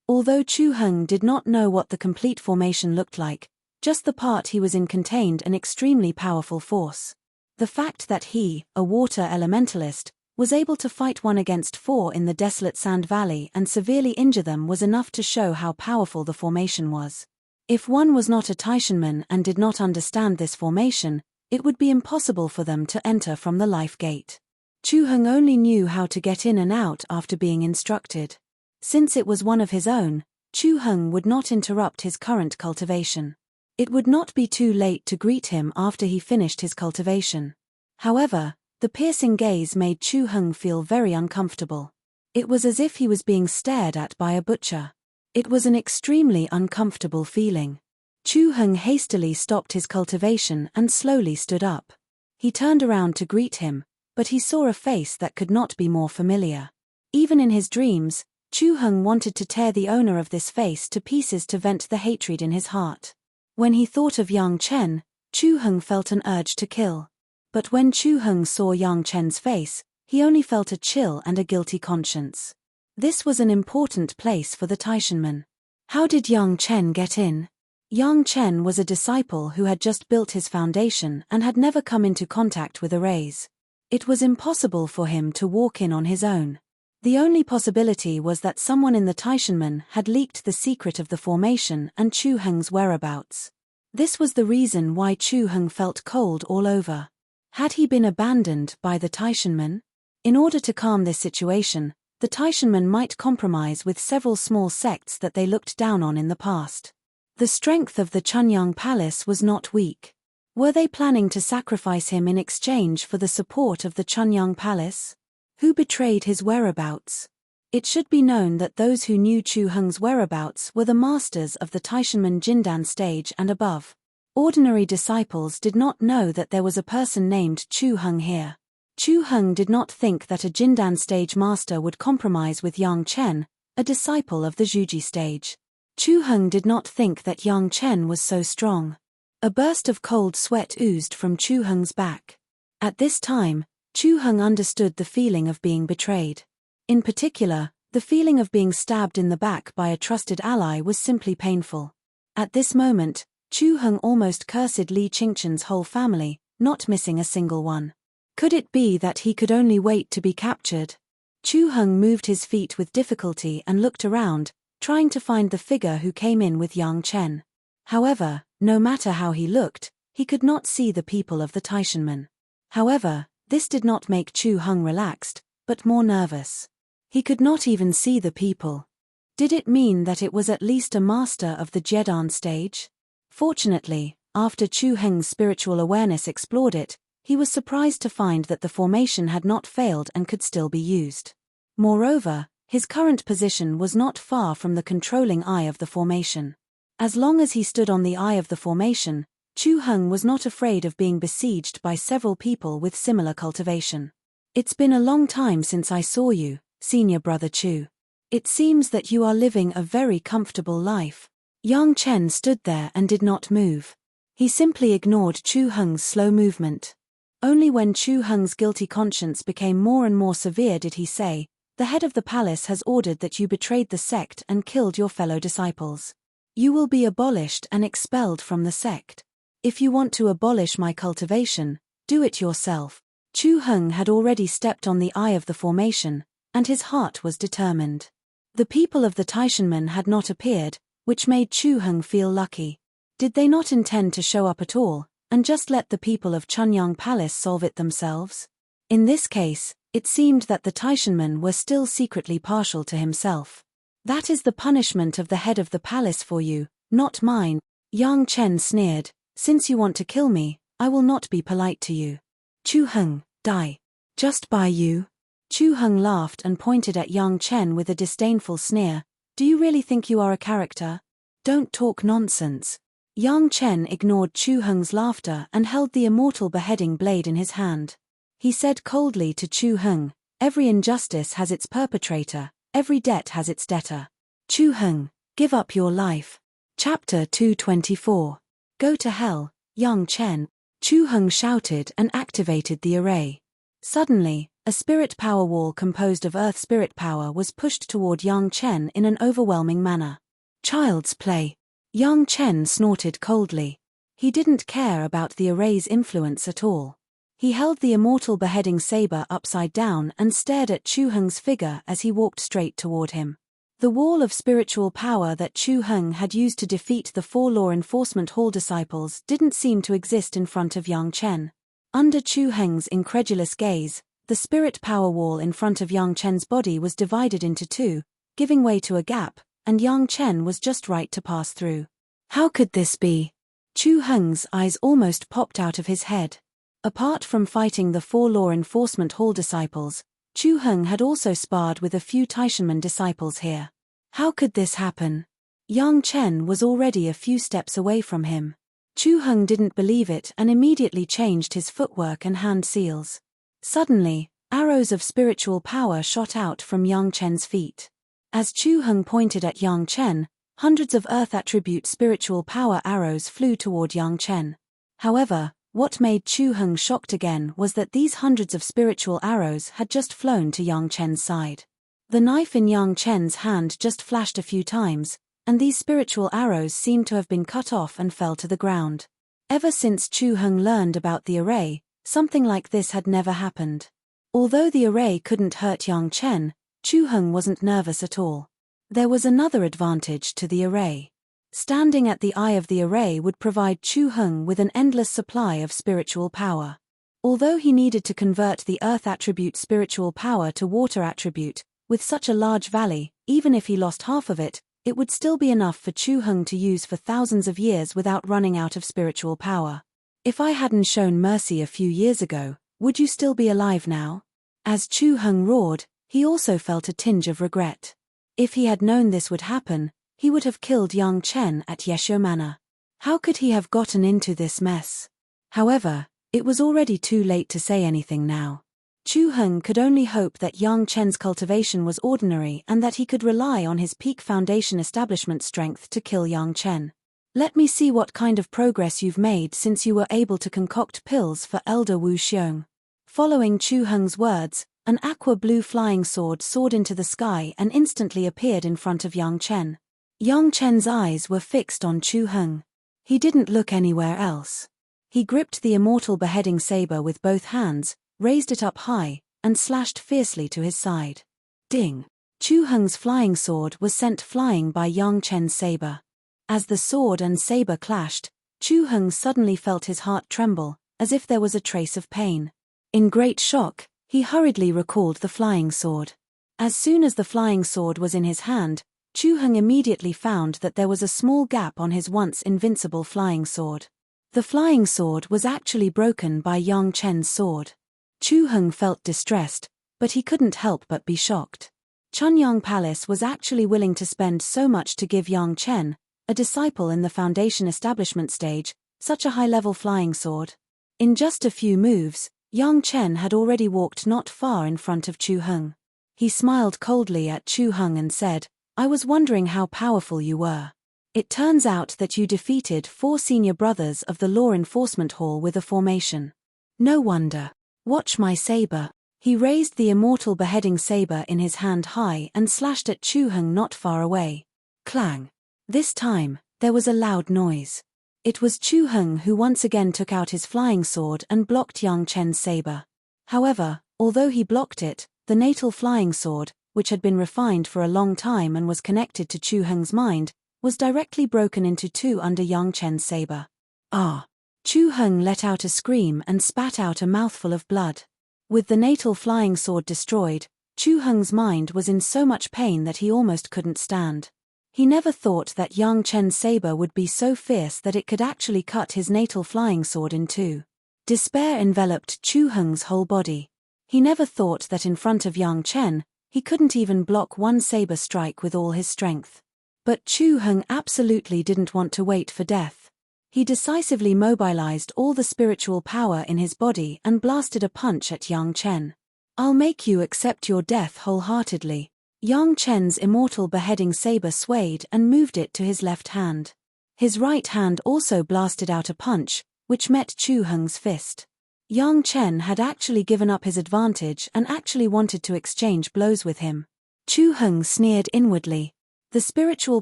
Although Chu Heng did not know what the complete formation looked like, just the part he was in contained an extremely powerful force. The fact that he, a water elementalist, was able to fight 1 against 4 in the desolate Sand Valley and severely injure them was enough to show how powerful the formation was. If one was not a Taishanman and did not understand this formation, it would be impossible for them to enter from the life gate. Chu Heng only knew how to get in and out after being instructed. Since it was one of his own, Chu Heng would not interrupt his current cultivation. It would not be too late to greet him after he finished his cultivation. However, the piercing gaze made Chu Heng feel very uncomfortable. It was as if he was being stared at by a butcher. It was an extremely uncomfortable feeling. Chu Heng hastily stopped his cultivation and slowly stood up. He turned around to greet him, but he saw a face that could not be more familiar. Even in his dreams, Chu Heng wanted to tear the owner of this face to pieces to vent the hatred in his heart. When he thought of Yang Chen, Chu Heng felt an urge to kill. But when Chu Heng saw Yang Chen's face, he only felt a chill and a guilty conscience. This was an important place for the Taishanman. How did Yang Chen get in? Yang Chen was a disciple who had just built his foundation and had never come into contact with arrays. It was impossible for him to walk in on his own. The only possibility was that someone in the Taishanman had leaked the secret of the formation and Chu Heng's whereabouts. This was the reason why Chu Heng felt cold all over. Had he been abandoned by the Taishanman? In order to calm this situation, the Taishanman might compromise with several small sects that they looked down on in the past. The strength of the Chunyang Palace was not weak. Were they planning to sacrifice him in exchange for the support of the Chunyang Palace? Who betrayed his whereabouts? It should be known that those who knew Chu Heng's whereabouts were the masters of the Taishanman Jindan stage and above. Ordinary disciples did not know that there was a person named Chu Heng here. Chu Heng did not think that a Jindan stage master would compromise with Yang Chen, a disciple of the Zhuji stage. Chu Heng did not think that Yang Chen was so strong. A burst of cold sweat oozed from Chu Heng's back. At this time, Chu Heng understood the feeling of being betrayed. In particular, the feeling of being stabbed in the back by a trusted ally was simply painful. At this moment, Chu Heng almost cursed Li Qingchen's whole family, not missing a single one. Could it be that he could only wait to be captured? Chu Heng moved his feet with difficulty and looked around, trying to find the figure who came in with Yang Chen. However, no matter how he looked, he could not see the people of the Taishanman. However, this did not make Chu Heng relaxed, but more nervous. He could not even see the people. Did it mean that it was at least a master of the Jedan stage? Fortunately, after Chu Heng's spiritual awareness explored it, he was surprised to find that the formation had not failed and could still be used. Moreover, his current position was not far from the controlling eye of the formation. As long as he stood on the eye of the formation, Chu Heng was not afraid of being besieged by several people with similar cultivation. It's been a long time since I saw you, senior brother Chu. It seems that you are living a very comfortable life. Yang Chen stood there and did not move. He simply ignored Chu Heng's slow movement. Only when Chu Heng's guilty conscience became more and more severe did he say, "The head of the palace has ordered that you betrayed the sect and killed your fellow disciples. You will be abolished and expelled from the sect. If you want to abolish my cultivation, do it yourself." Chu Heng had already stepped on the eye of the formation, and his heart was determined. The people of the Taishanmen had not appeared, which made Chu Heng feel lucky. Did they not intend to show up at all, and just let the people of Chunyang Palace solve it themselves? In this case, it seemed that the Taishanmen were still secretly partial to himself. That is the punishment of the head of the palace for you, not mine, Yang Chen sneered. Since you want to kill me, I will not be polite to you. Chu Heng, die. Just by you? Chu Heng laughed and pointed at Yang Chen with a disdainful sneer. Do you really think you are a character? Don't talk nonsense. Yang Chen ignored Chu Heng's laughter and held the immortal beheading blade in his hand. He said coldly to Chu Heng, every injustice has its perpetrator, every debt has its debtor. Chu Heng, give up your life. Chapter 224. Go to hell, Yang Chen. Chu Heng shouted and activated the array. Suddenly, a spirit power wall composed of earth spirit power was pushed toward Yang Chen in an overwhelming manner. Child's play. Yang Chen snorted coldly. He didn't care about the array's influence at all. He held the immortal beheading saber upside down and stared at Chu Heng's figure as he walked straight toward him. The wall of spiritual power that Chu Heng had used to defeat the 4 law enforcement hall disciples didn't seem to exist in front of Yang Chen. Under Chu Heng's incredulous gaze, the spirit power wall in front of Yang Chen's body was divided into 2, giving way to a gap, and Yang Chen was just right to pass through. How could this be? Chu Heng's eyes almost popped out of his head. Apart from fighting the 4 law enforcement hall disciples, Chu Heng had also sparred with a few Taishanmen disciples here. How could this happen? Yang Chen was already a few steps away from him. Chu Heng didn't believe it and immediately changed his footwork and hand seals. Suddenly, arrows of spiritual power shot out from Yang Chen's feet. As Chu Heng pointed at Yang Chen, hundreds of earth attribute spiritual power arrows flew toward Yang Chen. However, what made Chu Heng shocked again was that these hundreds of spiritual arrows had just flown to Yang Chen's side. The knife in Yang Chen's hand just flashed a few times, and these spiritual arrows seemed to have been cut off and fell to the ground. Ever since Chu Heng learned about the array, something like this had never happened. Although the array couldn't hurt Yang Chen, Chu Heng wasn't nervous at all. There was another advantage to the array. Standing at the eye of the array would provide Chu Heng with an endless supply of spiritual power. Although he needed to convert the earth attribute spiritual power to water attribute, with such a large valley, even if he lost half of it, it would still be enough for Chu Heng to use for thousands of years without running out of spiritual power. If I hadn't shown mercy a few years ago, would you still be alive now? As Chu Heng roared, he also felt a tinge of regret. If he had known this would happen, he would have killed Yang Chen at Yeshio Manor. How could he have gotten into this mess? However, it was already too late to say anything now. Chu Heng could only hope that Yang Chen's cultivation was ordinary and that he could rely on his peak foundation establishment strength to kill Yang Chen. Let me see what kind of progress you've made since you were able to concoct pills for Elder Wu Xiong. Following Chu Heng's words, an aqua-blue flying sword soared into the sky and instantly appeared in front of Yang Chen. Yang Chen's eyes were fixed on Chu Heng. He didn't look anywhere else. He gripped the immortal beheading saber with both hands, raised it up high, and slashed fiercely to his side. Ding! Chu Heng's flying sword was sent flying by Yang Chen's saber. As the sword and saber clashed, Chu Heng suddenly felt his heart tremble, as if there was a trace of pain. In great shock, he hurriedly recalled the flying sword. As soon as the flying sword was in his hand, Chu Heng immediately found that there was a small gap on his once invincible flying sword. The flying sword was actually broken by Yang Chen's sword. Chu Heng felt distressed, but he couldn't help but be shocked. Chunyang Palace was actually willing to spend so much to give Yang Chen, a disciple in the foundation establishment stage, such a high-level flying sword. In just a few moves, Yang Chen had already walked not far in front of Chu Heng. He smiled coldly at Chu Heng and said, I was wondering how powerful you were. It turns out that you defeated 4 senior brothers of the law enforcement hall with a formation. No wonder. Watch my saber. He raised the immortal beheading saber in his hand high and slashed at Chu Heng not far away. Clang. This time, there was a loud noise. It was Chu Heng who once again took out his flying sword and blocked Yang Chen's saber. However, although he blocked it, the natal flying sword, which had been refined for a long time and was connected to Chu Heng's mind, was directly broken into two under Yang Chen's saber. Ah! Chu Heng let out a scream and spat out a mouthful of blood. With the natal flying sword destroyed, Chu Heng's mind was in so much pain that he almost couldn't stand. He never thought that Yang Chen's saber would be so fierce that it could actually cut his natal flying sword in two. Despair enveloped Chu Heng's whole body. He never thought that in front of Yang Chen, he couldn't even block one saber strike with all his strength. But Chu Heng absolutely didn't want to wait for death. He decisively mobilized all the spiritual power in his body and blasted a punch at Yang Chen. "I'll make you accept your death wholeheartedly." Yang Chen's immortal beheading saber swayed and moved it to his left hand. His right hand also blasted out a punch, which met Chu Heng's fist. Yang Chen had actually given up his advantage and actually wanted to exchange blows with him. Chu Heng sneered inwardly. The spiritual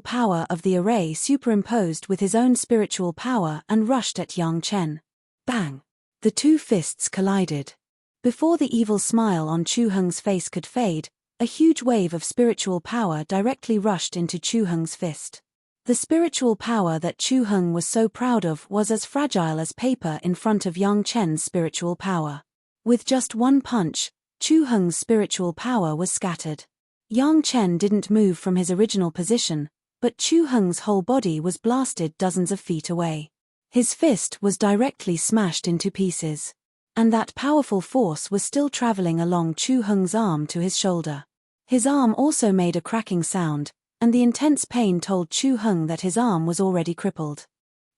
power of the array superimposed with his own spiritual power and rushed at Yang Chen. Bang! The two fists collided. Before the evil smile on Chu Heng's face could fade, a huge wave of spiritual power directly rushed into Chu Heng's fist. The spiritual power that Chu Heng was so proud of was as fragile as paper in front of Yang Chen's spiritual power. With just one punch, Chu Heng's spiritual power was scattered. Yang Chen didn't move from his original position, but Chu Heng's whole body was blasted dozens of feet away. His fist was directly smashed into pieces. And that powerful force was still traveling along Chu Heng's arm to his shoulder. His arm also made a cracking sound, and the intense pain told Chu Heng that his arm was already crippled.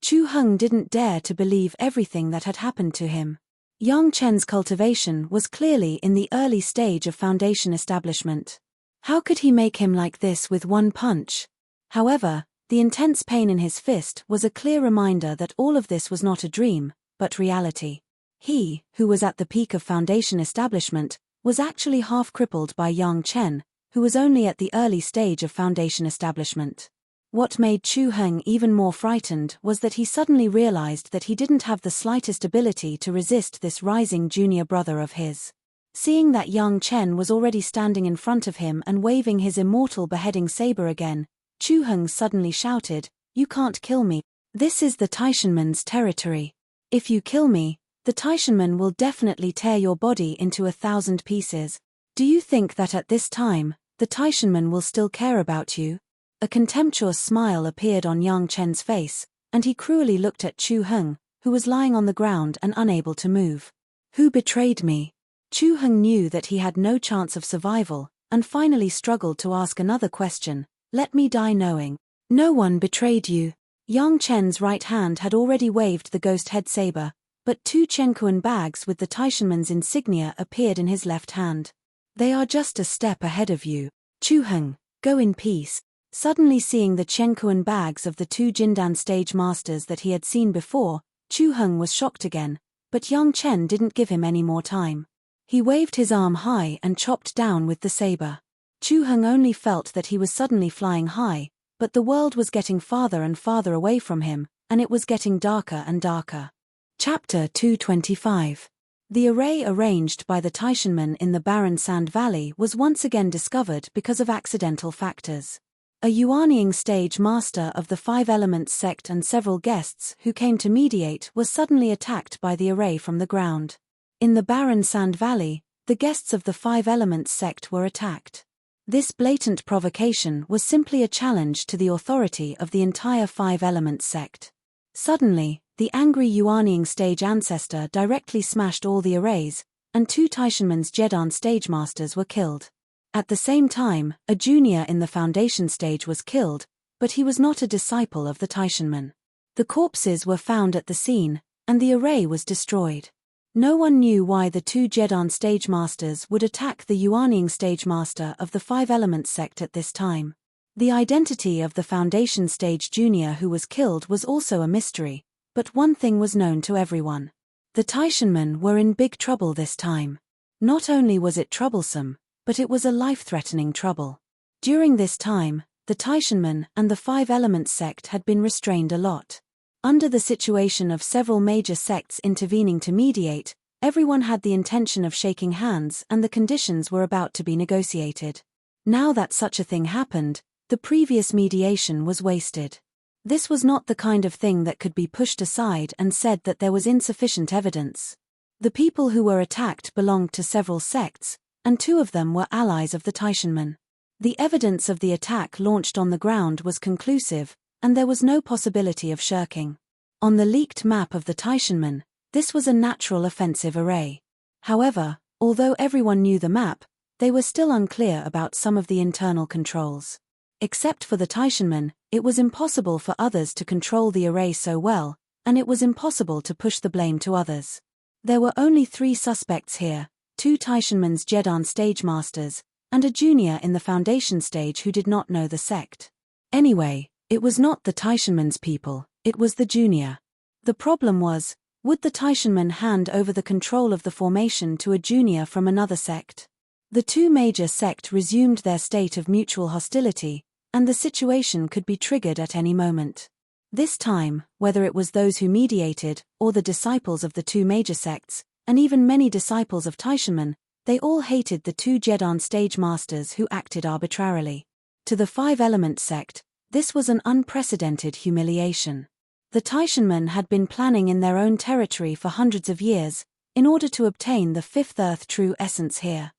Chu Heng didn't dare to believe everything that had happened to him. Yang Chen's cultivation was clearly in the early stage of foundation establishment. How could he make him like this with one punch? However, the intense pain in his fist was a clear reminder that all of this was not a dream, but reality. He, who was at the peak of foundation establishment, was actually half crippled by Yang Chen, who was only at the early stage of foundation establishment. What made Chu Heng even more frightened was that he suddenly realized that he didn't have the slightest ability to resist this rising junior brother of his. Seeing that Yang Chen was already standing in front of him and waving his immortal beheading saber again, Chu Heng suddenly shouted, "You can't kill me. This is the Taishanman's territory. If you kill me, the Taishanman will definitely tear your body into 1,000 pieces. Do you think that at this time, the Taishanman will still care about you?" A contemptuous smile appeared on Yang Chen's face, and he cruelly looked at Chu Heng, who was lying on the ground and unable to move. "Who betrayed me?" Chu Heng knew that he had no chance of survival, and finally struggled to ask another question. "Let me die knowing. No one betrayed you." Yang Chen's right hand had already waved the ghost head saber, but two Chenkuan bags with the Taishanman's insignia appeared in his left hand. "They are just a step ahead of you. Chu Heng, go in peace." Suddenly seeing the Chenkuan bags of the two Jindan stage masters that he had seen before, Chu Heng was shocked again, but Yang Chen didn't give him any more time. He waved his arm high and chopped down with the saber. Chu Heng only felt that he was suddenly flying high, but the world was getting farther and farther away from him, and it was getting darker and darker. Chapter 225. The array arranged by the Taishanman in the barren sand valley was once again discovered because of accidental factors. A Yuanying stage master of the Five Elements sect and several guests who came to mediate was suddenly attacked by the array from the ground. In the barren sand valley, the guests of the Five Elements sect were attacked. This blatant provocation was simply a challenge to the authority of the entire Five Elements sect. Suddenly, the angry Yuanying stage ancestor directly smashed all the arrays, and two Taishanman's Jedan stage masters were killed. At the same time, a junior in the foundation stage was killed, but he was not a disciple of the Taishanman. The corpses were found at the scene, and the array was destroyed. No one knew why the two Jedan stage masters would attack the Yuanying stage master of the Five Elements sect at this time. The identity of the foundation stage junior who was killed was also a mystery, but one thing was known to everyone. The Taishanmen were in big trouble this time. Not only was it troublesome, but it was a life-threatening trouble. During this time, the Taishanmen and the Five Elements sect had been restrained a lot. Under the situation of several major sects intervening to mediate, everyone had the intention of shaking hands and the conditions were about to be negotiated. Now that such a thing happened, the previous mediation was wasted. This was not the kind of thing that could be pushed aside and said that there was insufficient evidence. The people who were attacked belonged to several sects, and 2 of them were allies of the Taishanmen. The evidence of the attack launched on the ground was conclusive, and there was no possibility of shirking. On the leaked map of the Taishanmen, this was a natural offensive array. However, although everyone knew the map, they were still unclear about some of the internal controls. Except for the Taishanmen, it was impossible for others to control the array so well, and it was impossible to push the blame to others. There were only 3 suspects here, 2 Taishanmen's Jedan stage masters, and a junior in the foundation stage who did not know the sect. Anyway, it was not the Taishanmen's people, it was the junior. The problem was, would the Taishanmen hand over the control of the formation to a junior from another sect? The 2 major sects resumed their state of mutual hostility, and the situation could be triggered at any moment. This time, whether it was those who mediated, or the disciples of the 2 major sects, and even many disciples of Taishanmen, they all hated the 2 Jedan stage masters who acted arbitrarily. To the 5-element sect, this was an unprecedented humiliation. The Taishanmen had been planning in their own territory for hundreds of years, in order to obtain the 5th Earth true essence here.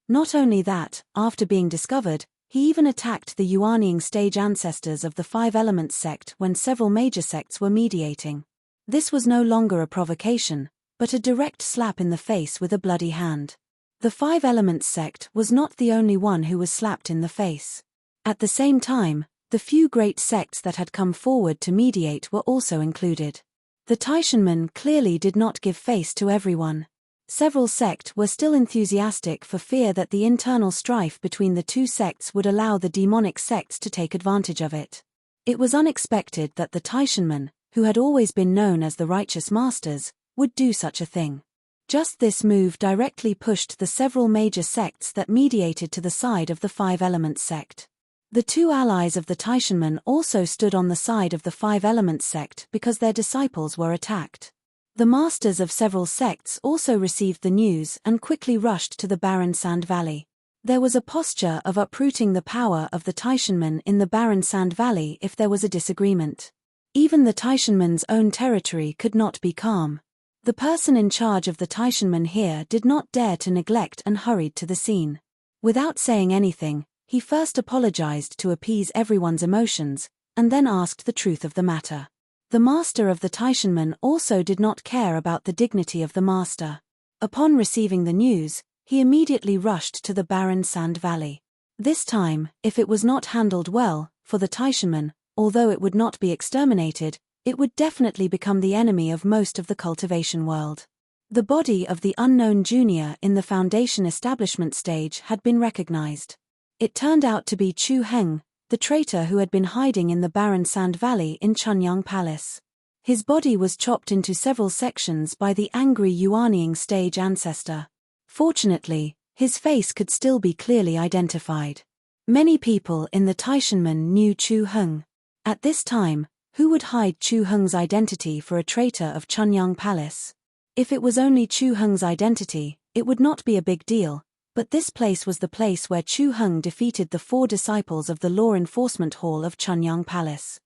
Not only that, after being discovered, he even attacked the Yuanying stage ancestors of the 5-element sect when several major sects were mediating. This was no longer a provocation, but a direct slap in the face with a bloody hand. The 5-element sect was not the only one who was slapped in the face. At the same time, the few great sects that had come forward to mediate were also included. The Taishanmen clearly did not give face to everyone. Several sects were still enthusiastic for fear that the internal strife between the 2 sects would allow the demonic sects to take advantage of it. It was unexpected that the Taishanmen, who had always been known as the righteous masters, would do such a thing. Just this move directly pushed the several major sects that mediated to the side of the 5-element sect. The 2 allies of the Taishanmen also stood on the side of the 5-element sect because their disciples were attacked. The masters of several sects also received the news and quickly rushed to the barren sand valley. There was a posture of uprooting the power of the Taishanmen in the barren sand valley if there was a disagreement. Even the Taishanmen's own territory could not be calm. The person in charge of the Taishanmen here did not dare to neglect and hurried to the scene. Without saying anything, he first apologized to appease everyone's emotions, and then asked the truth of the matter. The master of the Taishanmen also did not care about the dignity of the master. Upon receiving the news, he immediately rushed to the barren sand valley. This time, if it was not handled well, for the Taishanmen, although it would not be exterminated, it would definitely become the enemy of most of the cultivation world. The body of the unknown junior in the foundation establishment stage had been recognized. It turned out to be Chu Heng, the traitor who had been hiding in the barren sand valley in Chunyang Palace. His body was chopped into several sections by the angry Yuanying stage ancestor. Fortunately, his face could still be clearly identified. Many people in the Taishanmen knew Chu Heng. At this time, who would hide Chu Heng's identity for a traitor of Chunyang Palace? If it was only Chu Heng's identity, it would not be a big deal. But this place was the place where Chu Heng defeated the 4 disciples of the Law Enforcement Hall of Chunyang Palace.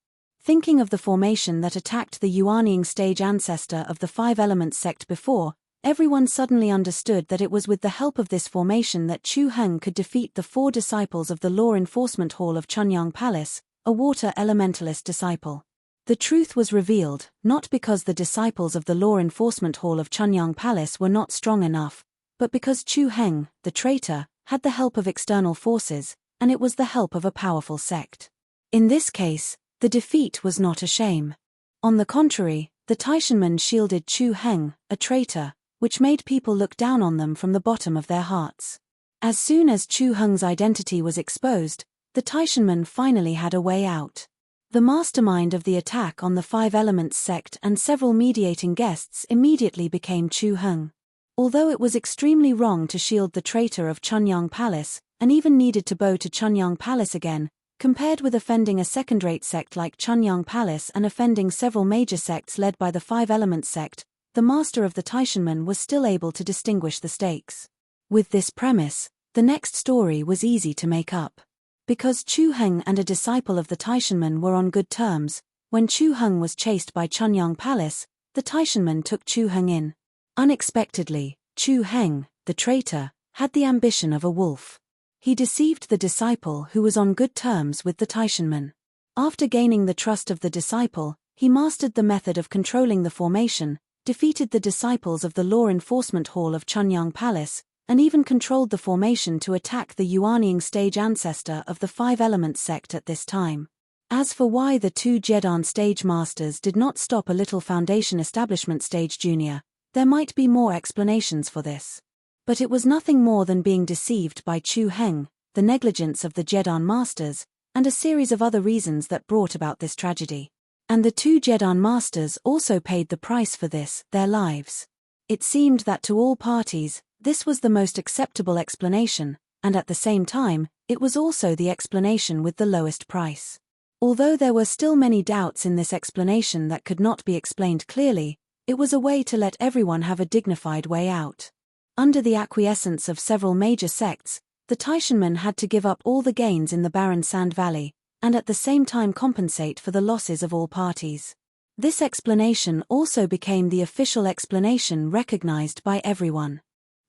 Thinking of the formation that attacked the Yuanying stage ancestor of the 5-element sect before, everyone suddenly understood that it was with the help of this formation that Chu Heng could defeat the 4 disciples of the Law Enforcement Hall of Chunyang Palace, a water elementalist disciple. The truth was revealed, not because the disciples of the Law Enforcement Hall of Chunyang Palace were not strong enough, but because Chu Heng, the traitor, had the help of external forces, and it was the help of a powerful sect. In this case, the defeat was not a shame. On the contrary, the Taishanmen shielded Chu Heng, a traitor, which made people look down on them from the bottom of their hearts. As soon as Chu Heng's identity was exposed, the Taishanmen finally had a way out. The mastermind of the attack on the 5-elements sect and several mediating guests immediately became Chu Heng. Although it was extremely wrong to shield the traitor of Chunyang Palace, and even needed to bow to Chunyang Palace again, compared with offending a second-rate sect like Chunyang Palace and offending several major sects led by the 5-element sect, the master of the Taishanmen was still able to distinguish the stakes. With this premise, The next story was easy to make up. Because Chu Heng and a disciple of the Taishanmen were on good terms, when Chu Heng was chased by Chunyang Palace, the Taishanmen took Chu Heng in. Unexpectedly, Chu Heng, the traitor, had the ambition of a wolf. He deceived the disciple who was on good terms with the Taishanmen. After gaining the trust of the disciple, he mastered the method of controlling the formation, defeated the disciples of the law enforcement hall of Chunyang Palace, and even controlled the formation to attack the Yuanying stage ancestor of the Five Elements sect at this time. As for why the two Jedan stage masters did not stop a little Foundation Establishment stage junior, there might be more explanations for this. But it was nothing more than being deceived by Chu Heng, the negligence of the Jedan masters, and a series of other reasons that brought about this tragedy. And the two Jedan masters also paid the price for this, their lives. It seemed that to all parties, this was the most acceptable explanation, and at the same time, it was also the explanation with the lowest price. Although there were still many doubts in this explanation that could not be explained clearly, it was a way to let everyone have a dignified way out. Under the acquiescence of several major sects, the Taishanmen had to give up all the gains in the barren Sand Valley, and at the same time compensate for the losses of all parties. This explanation also became the official explanation recognized by everyone.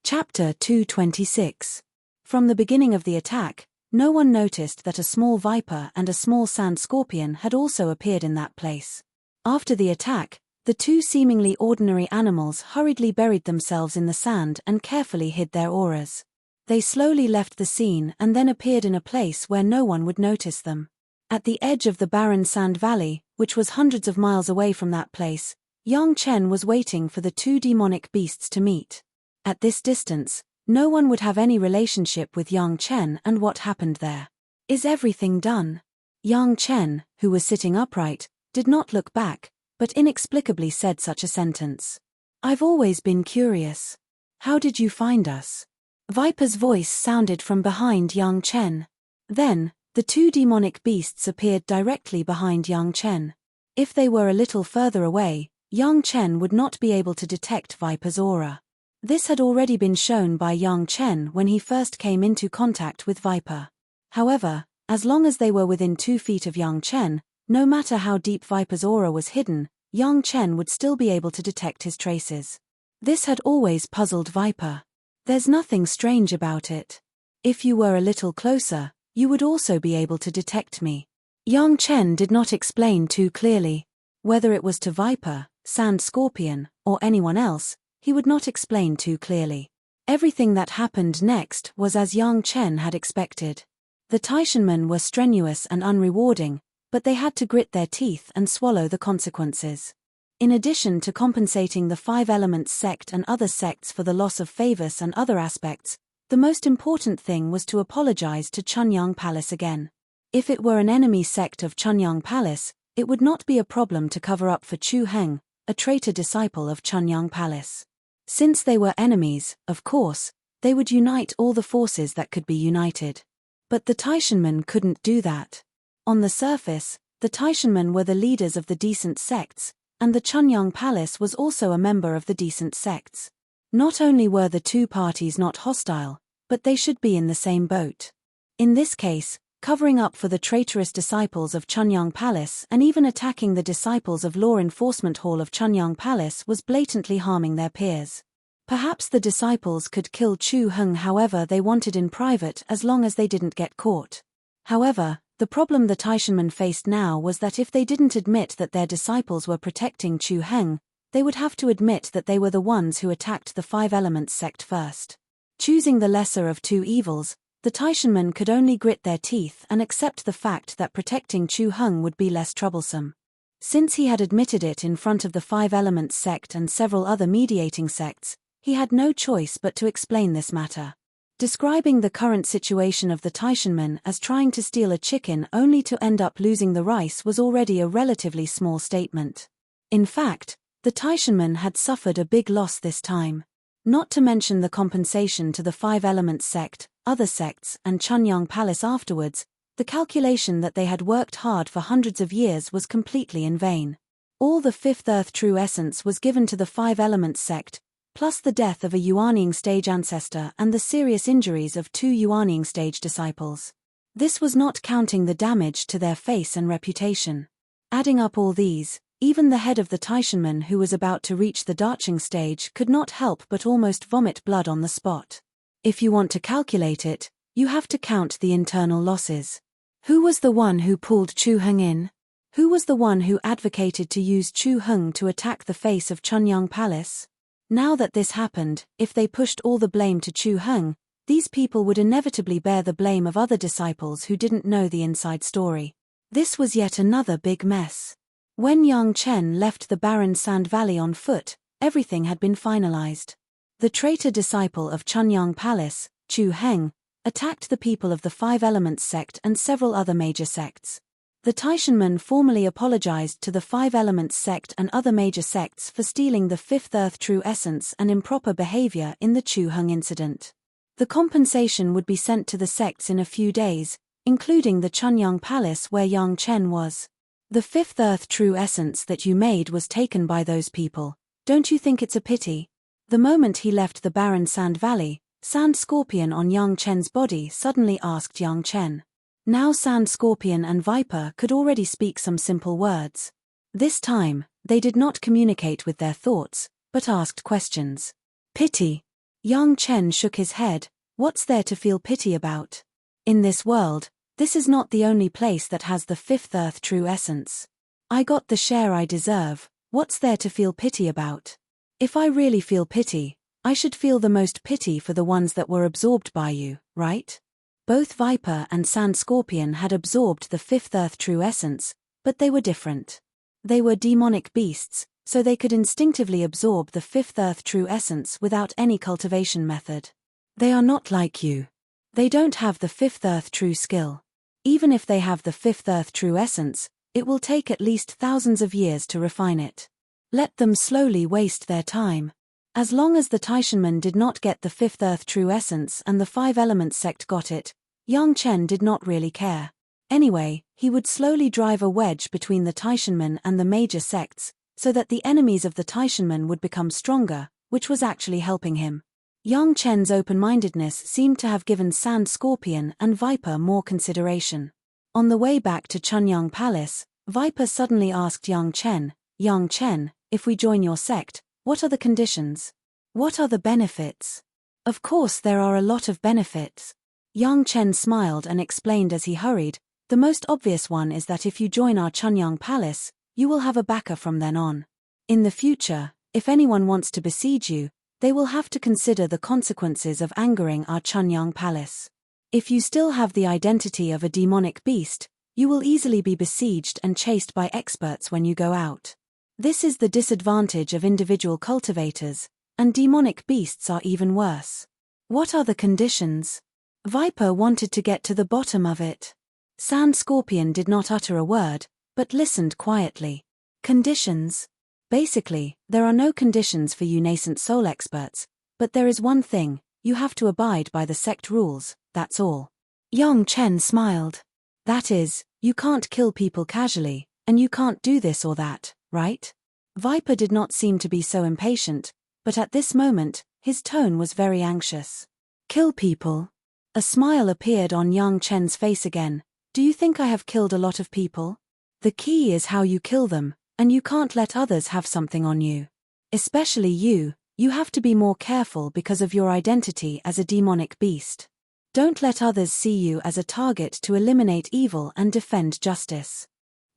Chapter 226. From the beginning of the attack, no one noticed that a small viper and a small sand scorpion had also appeared in that place. After the attack, the two seemingly ordinary animals hurriedly buried themselves in the sand and carefully hid their auras. They slowly left the scene and then appeared in a place where no one would notice them. At the edge of the barren Sand Valley, which was hundreds of miles away from that place, Yang Chen was waiting for the two demonic beasts to meet. At this distance, no one would have any relationship with Yang Chen and what happened there. Is everything done? Yang Chen, who was sitting upright, did not look back, but inexplicably said such a sentence. I've always been curious. How did you find us? Viper's voice sounded from behind Yang Chen. Then, the two demonic beasts appeared directly behind Yang Chen. If they were a little further away, Yang Chen would not be able to detect Viper's aura. This had already been shown by Yang Chen when he first came into contact with Viper. However, as long as they were within 2 feet of Yang Chen, no matter how deep Viper's aura was hidden, Yang Chen would still be able to detect his traces. This had always puzzled Viper. There's nothing strange about it. If you were a little closer, you would also be able to detect me. Yang Chen did not explain too clearly. Whether it was to Viper, Sand Scorpion, or anyone else, he would not explain too clearly. Everything that happened next was as Yang Chen had expected. The Taishanmen were strenuous and unrewarding, but they had to grit their teeth and swallow the consequences. In addition to compensating the Five Elements sect and other sects for the loss of favors and other aspects, the most important thing was to apologize to Chunyang Palace again. If it were an enemy sect of Chunyang Palace, it would not be a problem to cover up for Chu Heng, a traitor disciple of Chunyang Palace. Since they were enemies, of course, they would unite all the forces that could be united. But the Taishanmen couldn't do that. On the surface, the Taishanmen were the leaders of the decent sects, and the Chunyang Palace was also a member of the decent sects. Not only were the two parties not hostile, but they should be in the same boat. In this case, covering up for the traitorous disciples of Chunyang Palace and even attacking the disciples of Law Enforcement Hall of Chunyang Palace was blatantly harming their peers. Perhaps the disciples could kill Chu Heng however they wanted in private as long as they didn't get caught. However, the problem the Taishanmen faced now was that if they didn't admit that their disciples were protecting Chu Heng, they would have to admit that they were the ones who attacked the Five Elements sect first. Choosing the lesser of two evils, the Taishanmen could only grit their teeth and accept the fact that protecting Chu Heng would be less troublesome. Since he had admitted it in front of the Five Elements sect and several other mediating sects, he had no choice but to explain this matter. Describing the current situation of the Taishanmen as trying to steal a chicken only to end up losing the rice was already a relatively small statement. In fact, the Taishanmen had suffered a big loss this time. Not to mention the compensation to the Five Elements sect, other sects, and Chunyang Palace afterwards, the calculation that they had worked hard for hundreds of years was completely in vain. All the Fifth Earth True Essence was given to the Five Elements sect, plus the death of a Yuaning stage ancestor and the serious injuries of 2 Yuaning stage disciples. This was not counting the damage to their face and reputation. Adding up all these, even the head of the Taishanman who was about to reach the Dacheng stage could not help but almost vomit blood on the spot. If you want to calculate it, you have to count the internal losses. Who was the one who pulled Chu Heng in? Who was the one who advocated to use Chu Heng to attack the face of Chunyang Palace? Now that this happened, if they pushed all the blame to Chu Heng, these people would inevitably bear the blame of other disciples who didn't know the inside story. This was yet another big mess. When Yang Chen left the barren sand valley on foot, everything had been finalized. The traitor disciple of Chunyang Palace, Chu Heng, attacked the people of the Five Elements sect and several other major sects. The Taishanman formally apologized to the Five Elements sect and other major sects for stealing the Fifth Earth True Essence and improper behavior in the Chu Heng incident. The compensation would be sent to the sects in a few days, including the Chunyang Palace where Yang Chen was. The Fifth Earth True Essence that you made was taken by those people. Don't you think it's a pity? The moment he left the barren sand valley, Sand Scorpion on Yang Chen's body suddenly asked Yang Chen. Now Sand Scorpion and Viper could already speak some simple words. This time, they did not communicate with their thoughts, but asked questions. Pity. Yang Chen shook his head. What's there to feel pity about? In this world, this is not the only place that has the Fifth Earth True Essence. I got the share I deserve. What's there to feel pity about? If I really feel pity, I should feel the most pity for the ones that were absorbed by you, right? Both Viper and Sand Scorpion had absorbed the Fifth Earth True Essence, but they were different. They were demonic beasts, so they could instinctively absorb the Fifth Earth True Essence without any cultivation method. They are not like you. They don't have the Fifth Earth True skill. Even if they have the Fifth Earth True Essence, it will take at least thousands of years to refine it. Let them slowly waste their time. As long as the Taishanman did not get the Fifth Earth True Essence and the Five Elements sect got it, Yang Chen did not really care. Anyway, he would slowly drive a wedge between the Taishanman and the major sects, so that the enemies of the Taishanman would become stronger, which was actually helping him. Yang Chen's open-mindedness seemed to have given Sand Scorpion and Viper more consideration. On the way back to Chunyang Palace, Viper suddenly asked Yang Chen, if we join your sect, what are the conditions? What are the benefits? Of course there are a lot of benefits. Yang Chen smiled and explained as he hurried, the most obvious one is that if you join our Chunyang Palace, you will have a backer from then on. In the future, if anyone wants to besiege you, they will have to consider the consequences of angering our Chunyang Palace. If you still have the identity of a demonic beast, you will easily be besieged and chased by experts when you go out. This is the disadvantage of individual cultivators, and demonic beasts are even worse. What are the conditions? Viper wanted to get to the bottom of it. Sand Scorpion did not utter a word, but listened quietly. Conditions? Basically, there are no conditions for you nascent soul experts, but there is one thing, you have to abide by the sect rules, that's all. Yang Chen smiled. That is, you can't kill people casually, and you can't do this or that, right? Viper did not seem to be so impatient, but at this moment, his tone was very anxious. Kill people? A smile appeared on Yang Chen's face again. Do you think I have killed a lot of people? The key is how you kill them, and you can't let others have something on you. Especially you have to be more careful because of your identity as a demonic beast. Don't let others see you as a target to eliminate evil and defend justice.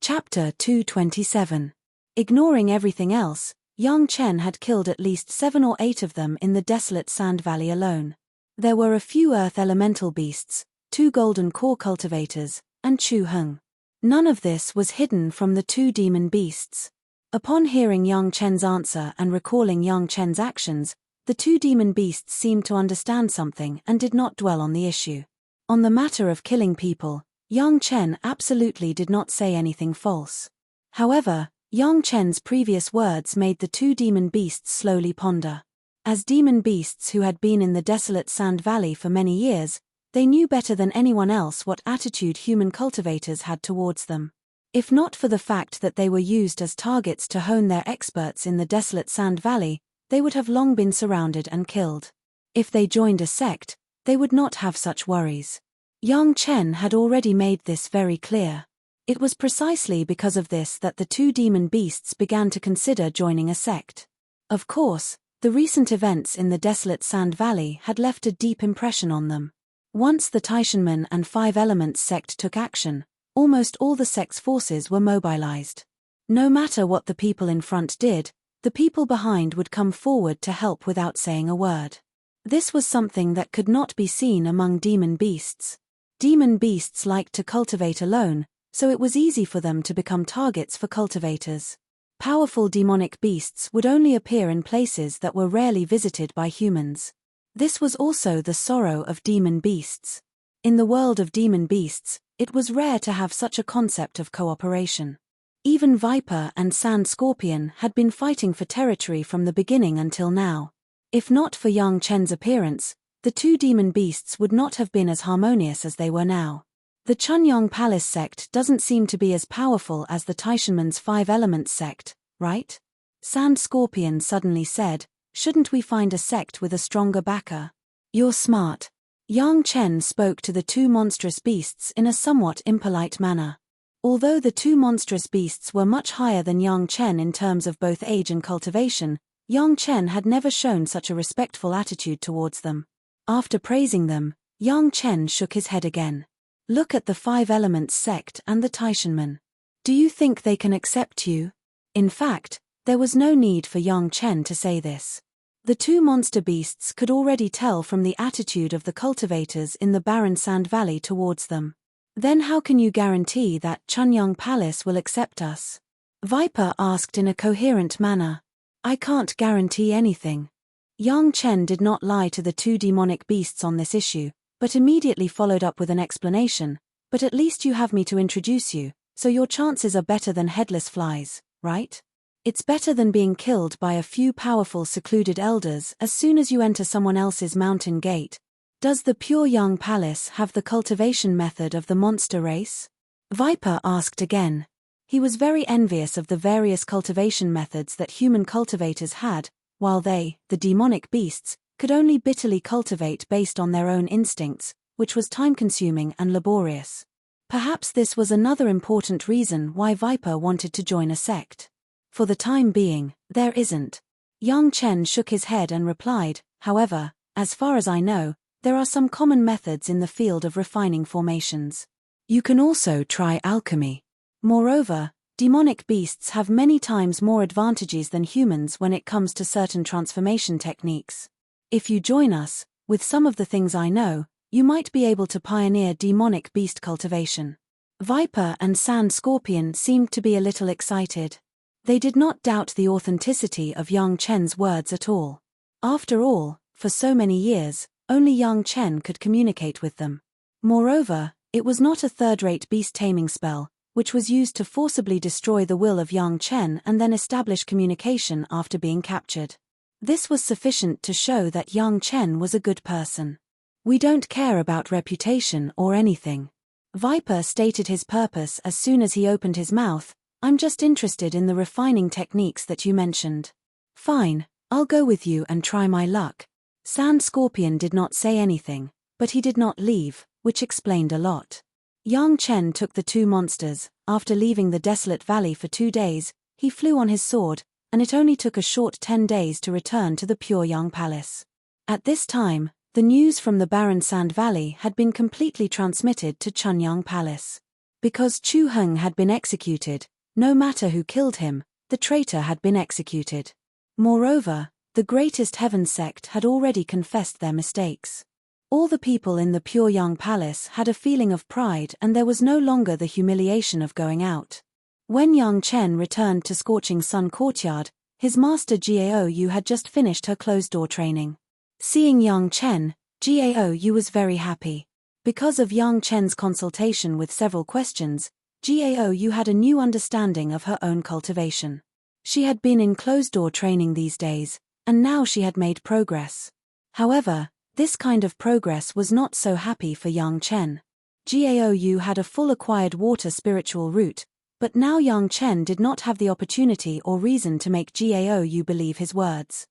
Chapter 227. Ignoring everything else, Yang Chen had killed at least 7 or 8 of them in the desolate sand valley alone. There were a few earth elemental beasts, 2 golden core cultivators, and Chu Heng. None of this was hidden from the 2 demon beasts. Upon hearing Yang Chen's answer and recalling Yang Chen's actions, the 2 demon beasts seemed to understand something and did not dwell on the issue. On the matter of killing people, Yang Chen absolutely did not say anything false. However, Yang Chen's previous words made the 2 demon beasts slowly ponder. As demon beasts who had been in the desolate sand valley for many years, they knew better than anyone else what attitude human cultivators had towards them. If not for the fact that they were used as targets to hone their experts in the desolate sand valley, they would have long been surrounded and killed. If they joined a sect, they would not have such worries. Yang Chen had already made this very clear. It was precisely because of this that the two demon beasts began to consider joining a sect. Of course, the recent events in the desolate Sand Valley had left a deep impression on them. Once the Taishanmen and Five Elements sect took action, almost all the sect's forces were mobilized. No matter what the people in front did, the people behind would come forward to help without saying a word. This was something that could not be seen among demon beasts. Demon beasts liked to cultivate alone, so it was easy for them to become targets for cultivators. Powerful demonic beasts would only appear in places that were rarely visited by humans. This was also the sorrow of demon beasts. In the world of demon beasts, it was rare to have such a concept of cooperation. Even Viper and Sand Scorpion had been fighting for territory from the beginning until now. If not for Yang Chen's appearance, the two demon beasts would not have been as harmonious as they were now. The Chunyong Palace sect doesn't seem to be as powerful as the Taishanmen's Five Elements sect, right? Sand Scorpion suddenly said, shouldn't we find a sect with a stronger backer? You're smart. Yang Chen spoke to the two monstrous beasts in a somewhat impolite manner. Although the two monstrous beasts were much higher than Yang Chen in terms of both age and cultivation, Yang Chen had never shown such a respectful attitude towards them. After praising them, Yang Chen shook his head again. Look at the Five Elements sect and the Taishanmen. Do you think they can accept you? In fact, there was no need for Yang Chen to say this. The two monster beasts could already tell from the attitude of the cultivators in the barren Sand Valley towards them. Then how can you guarantee that Chunyong Palace will accept us? Viper asked in a coherent manner. I can't guarantee anything. Yang Chen did not lie to the two demonic beasts on this issue, but immediately followed up with an explanation. But at least you have me to introduce you, so your chances are better than headless flies, right? It's better than being killed by a few powerful secluded elders as soon as you enter someone else's mountain gate. Does the Pure Young Palace have the cultivation method of the monster race? Viper asked again. He was very envious of the various cultivation methods that human cultivators had, while they, the demonic beasts, could only bitterly cultivate based on their own instincts, which was time-consuming and laborious. Perhaps this was another important reason why Viper wanted to join a sect. For the time being, there isn't. Yang Chen shook his head and replied, however, as far as I know, there are some common methods in the field of refining formations. You can also try alchemy. Moreover, demonic beasts have many times more advantages than humans when it comes to certain transformation techniques. If you join us, with some of the things I know, you might be able to pioneer demonic beast cultivation. Viper and Sand Scorpion seemed to be a little excited. They did not doubt the authenticity of Yang Chen's words at all. After all, for so many years, only Yang Chen could communicate with them. Moreover, it was not a third-rate beast-taming spell, which was used to forcibly destroy the will of Yang Chen and then establish communication after being captured. This was sufficient to show that Yang Chen was a good person. We don't care about reputation or anything. Viper stated his purpose as soon as he opened his mouth. I'm just interested in the refining techniques that you mentioned. Fine, I'll go with you and try my luck. Sand Scorpion did not say anything, but he did not leave, which explained a lot. Yang Chen took the two monsters. After leaving the desolate valley for 2 days, he flew on his sword, and it only took a short 10 days to return to the Pure Young Palace. At this time, the news from the barren Sand Valley had been completely transmitted to Chunyong Palace. Because Chu Heng had been executed, no matter who killed him, the traitor had been executed. Moreover, the greatest heaven sect had already confessed their mistakes. All the people in the Pure Young Palace had a feeling of pride, and there was no longer the humiliation of going out. When Yang Chen returned to Scorching Sun Courtyard, his master Gao Yu had just finished her closed-door training. Seeing Yang Chen, Gao Yu was very happy. Because of Yang Chen's consultation with several questions, Gao Yu had a new understanding of her own cultivation. She had been in closed-door training these days, and now she had made progress. However, this kind of progress was not so happy for Yang Chen. Gao Yu had a full acquired water spiritual root, but now Yang Chen did not have the opportunity or reason to make Gao Yu believe his words.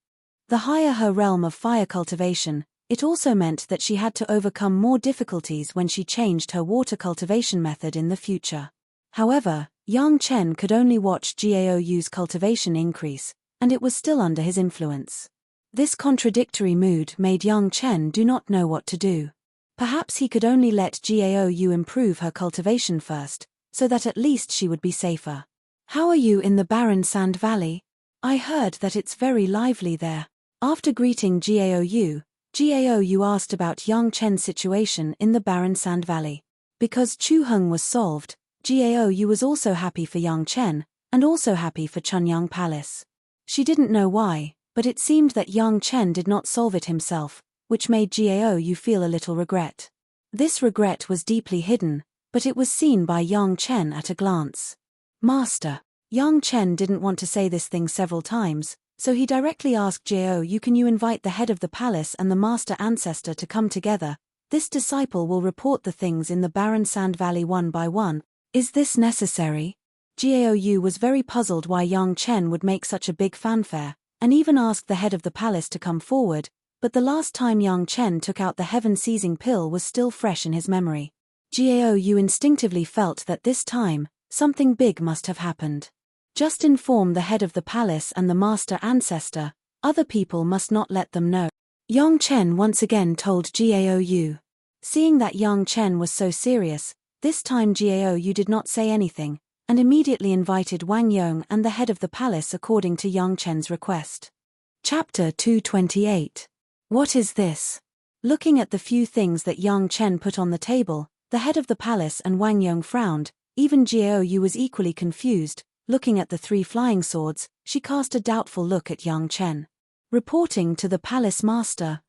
The higher her realm of fire cultivation, it also meant that she had to overcome more difficulties when she changed her water cultivation method in the future. However, Yang Chen could only watch Gaoyu's cultivation increase, and it was still under his influence. This contradictory mood made Yang Chen do not know what to do. Perhaps he could only let Gaoyu improve her cultivation first, so that at least she would be safer. "How are you in the barren sand valley? I heard that it's very lively there." After greeting Gaoyu asked about Yang Chen's situation in the barren sand valley. Because Chu Heng was solved, Gaoyu was also happy for Yang Chen, and also happy for Chunyang Palace. She didn't know why, but it seemed that Yang Chen did not solve it himself, which made Gaoyu feel a little regret. This regret was deeply hidden, but it was seen by Yang Chen at a glance. "Master." Yang Chen didn't want to say this thing several times, so he directly asked Gaoyu, "Can you invite the head of the palace and the master ancestor to come together? This disciple will report the things in the barren sand valley one by one." "Is this necessary?" Gaoyu was very puzzled why Yang Chen would make such a big fanfare, and even asked the head of the palace to come forward, but the last time Yang Chen took out the heaven-seizing pill was still fresh in his memory. Gaoyu instinctively felt that this time, something big must have happened. Just inform the head of the palace and the master ancestor, other people must not let them know. Yang Chen once again told Gaoyu. Seeing that Yang Chen was so serious, this time Gaoyu did not say anything, and immediately invited Wang Yong and the head of the palace according to Yang Chen's request. Chapter 228. What is this? Looking at the few things that Yang Chen put on the table, the head of the palace and Wang Yong frowned. Even Gaoyu was equally confused. Looking at the 3 flying swords, she cast a doubtful look at Yang Chen. "Reporting to the palace master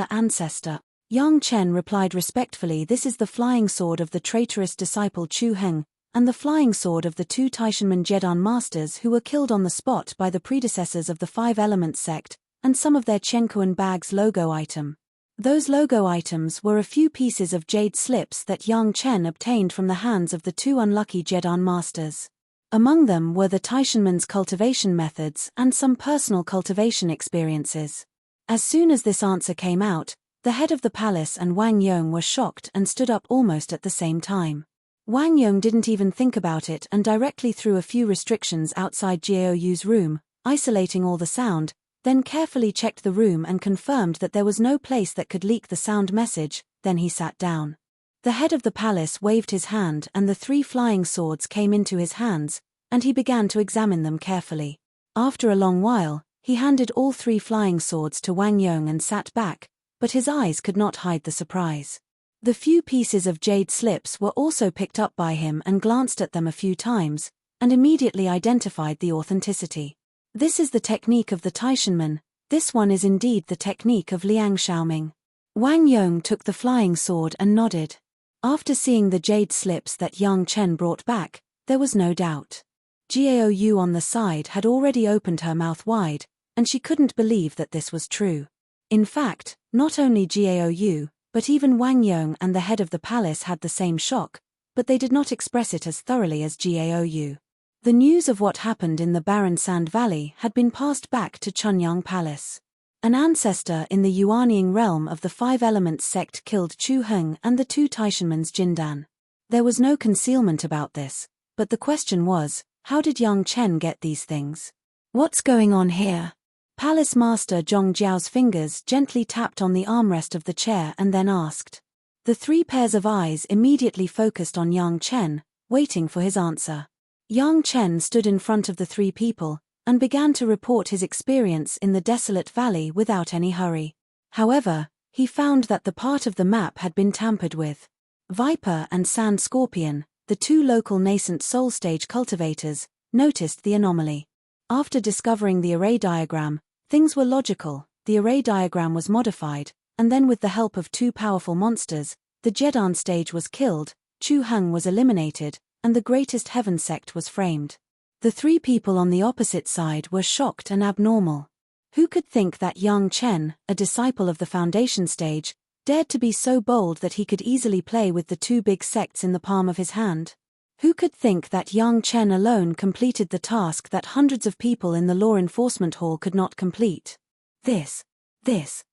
ancestor." Yang Chen replied respectfully, "This is the flying sword of the traitorous disciple Chu Heng, and the flying sword of the 2 Taishanmen Jedan masters who were killed on the spot by the predecessors of the 5 Elements sect, and some of their Chenkuan bag's logo item." Those logo items were a few pieces of jade slips that Yang Chen obtained from the hands of the 2 unlucky Jedan masters. Among them were the Taishanmen's cultivation methods and some personal cultivation experiences. As soon as this answer came out, the head of the palace and Wang Yong were shocked and stood up almost at the same time. Wang Yong didn't even think about it and directly threw a few restrictions outside Gaoyu's room, isolating all the sound, then carefully checked the room and confirmed that there was no place that could leak the sound message. Then he sat down. The head of the palace waved his hand and the 3 flying swords came into his hands, and he began to examine them carefully. After a long while, he handed all 3 flying swords to Wang Yong and sat back, but his eyes could not hide the surprise. The few pieces of jade slips were also picked up by him and glanced at them a few times, and immediately identified the authenticity. "This is the technique of the Taishanmen. This one is indeed the technique of Liang Xiaoming." Wang Yong took the flying sword and nodded. After seeing the jade slips that Yang Chen brought back, there was no doubt. Gaoyu on the side had already opened her mouth wide, and she couldn't believe that this was true. In fact, not only Gaoyu, but even Wang Yong and the head of the palace had the same shock, but they did not express it as thoroughly as Gaoyu. The news of what happened in the barren sand valley had been passed back to Chunyang Palace. An ancestor in the Yuanying realm of the 5 Elements sect killed Chu Heng and the 2 Taishanmen's Jindan. There was no concealment about this, but the question was, how did Yang Chen get these things? "What's going on here?" Palace Master Zhong Jiao's fingers gently tapped on the armrest of the chair and then asked. The 3 pairs of eyes immediately focused on Yang Chen, waiting for his answer. Yang Chen stood in front of the 3 people, and began to report his experience in the desolate valley without any hurry. However, he found that the part of the map had been tampered with. Viper and Sand Scorpion, the 2 local nascent soul stage cultivators, noticed the anomaly. After discovering the array diagram, things were logical. The array diagram was modified, and then with the help of 2 powerful monsters, the Jedan stage was killed, Chu Heng was eliminated, and the greatest heaven sect was framed. The 3 people on the opposite side were shocked and abnormal. Who could think that Yang Chen, a disciple of the foundation stage, dared to be so bold that he could easily play with the 2 big sects in the palm of his hand? Who could think that Yang Chen alone completed the task that hundreds of people in the law enforcement hall could not complete? This, this.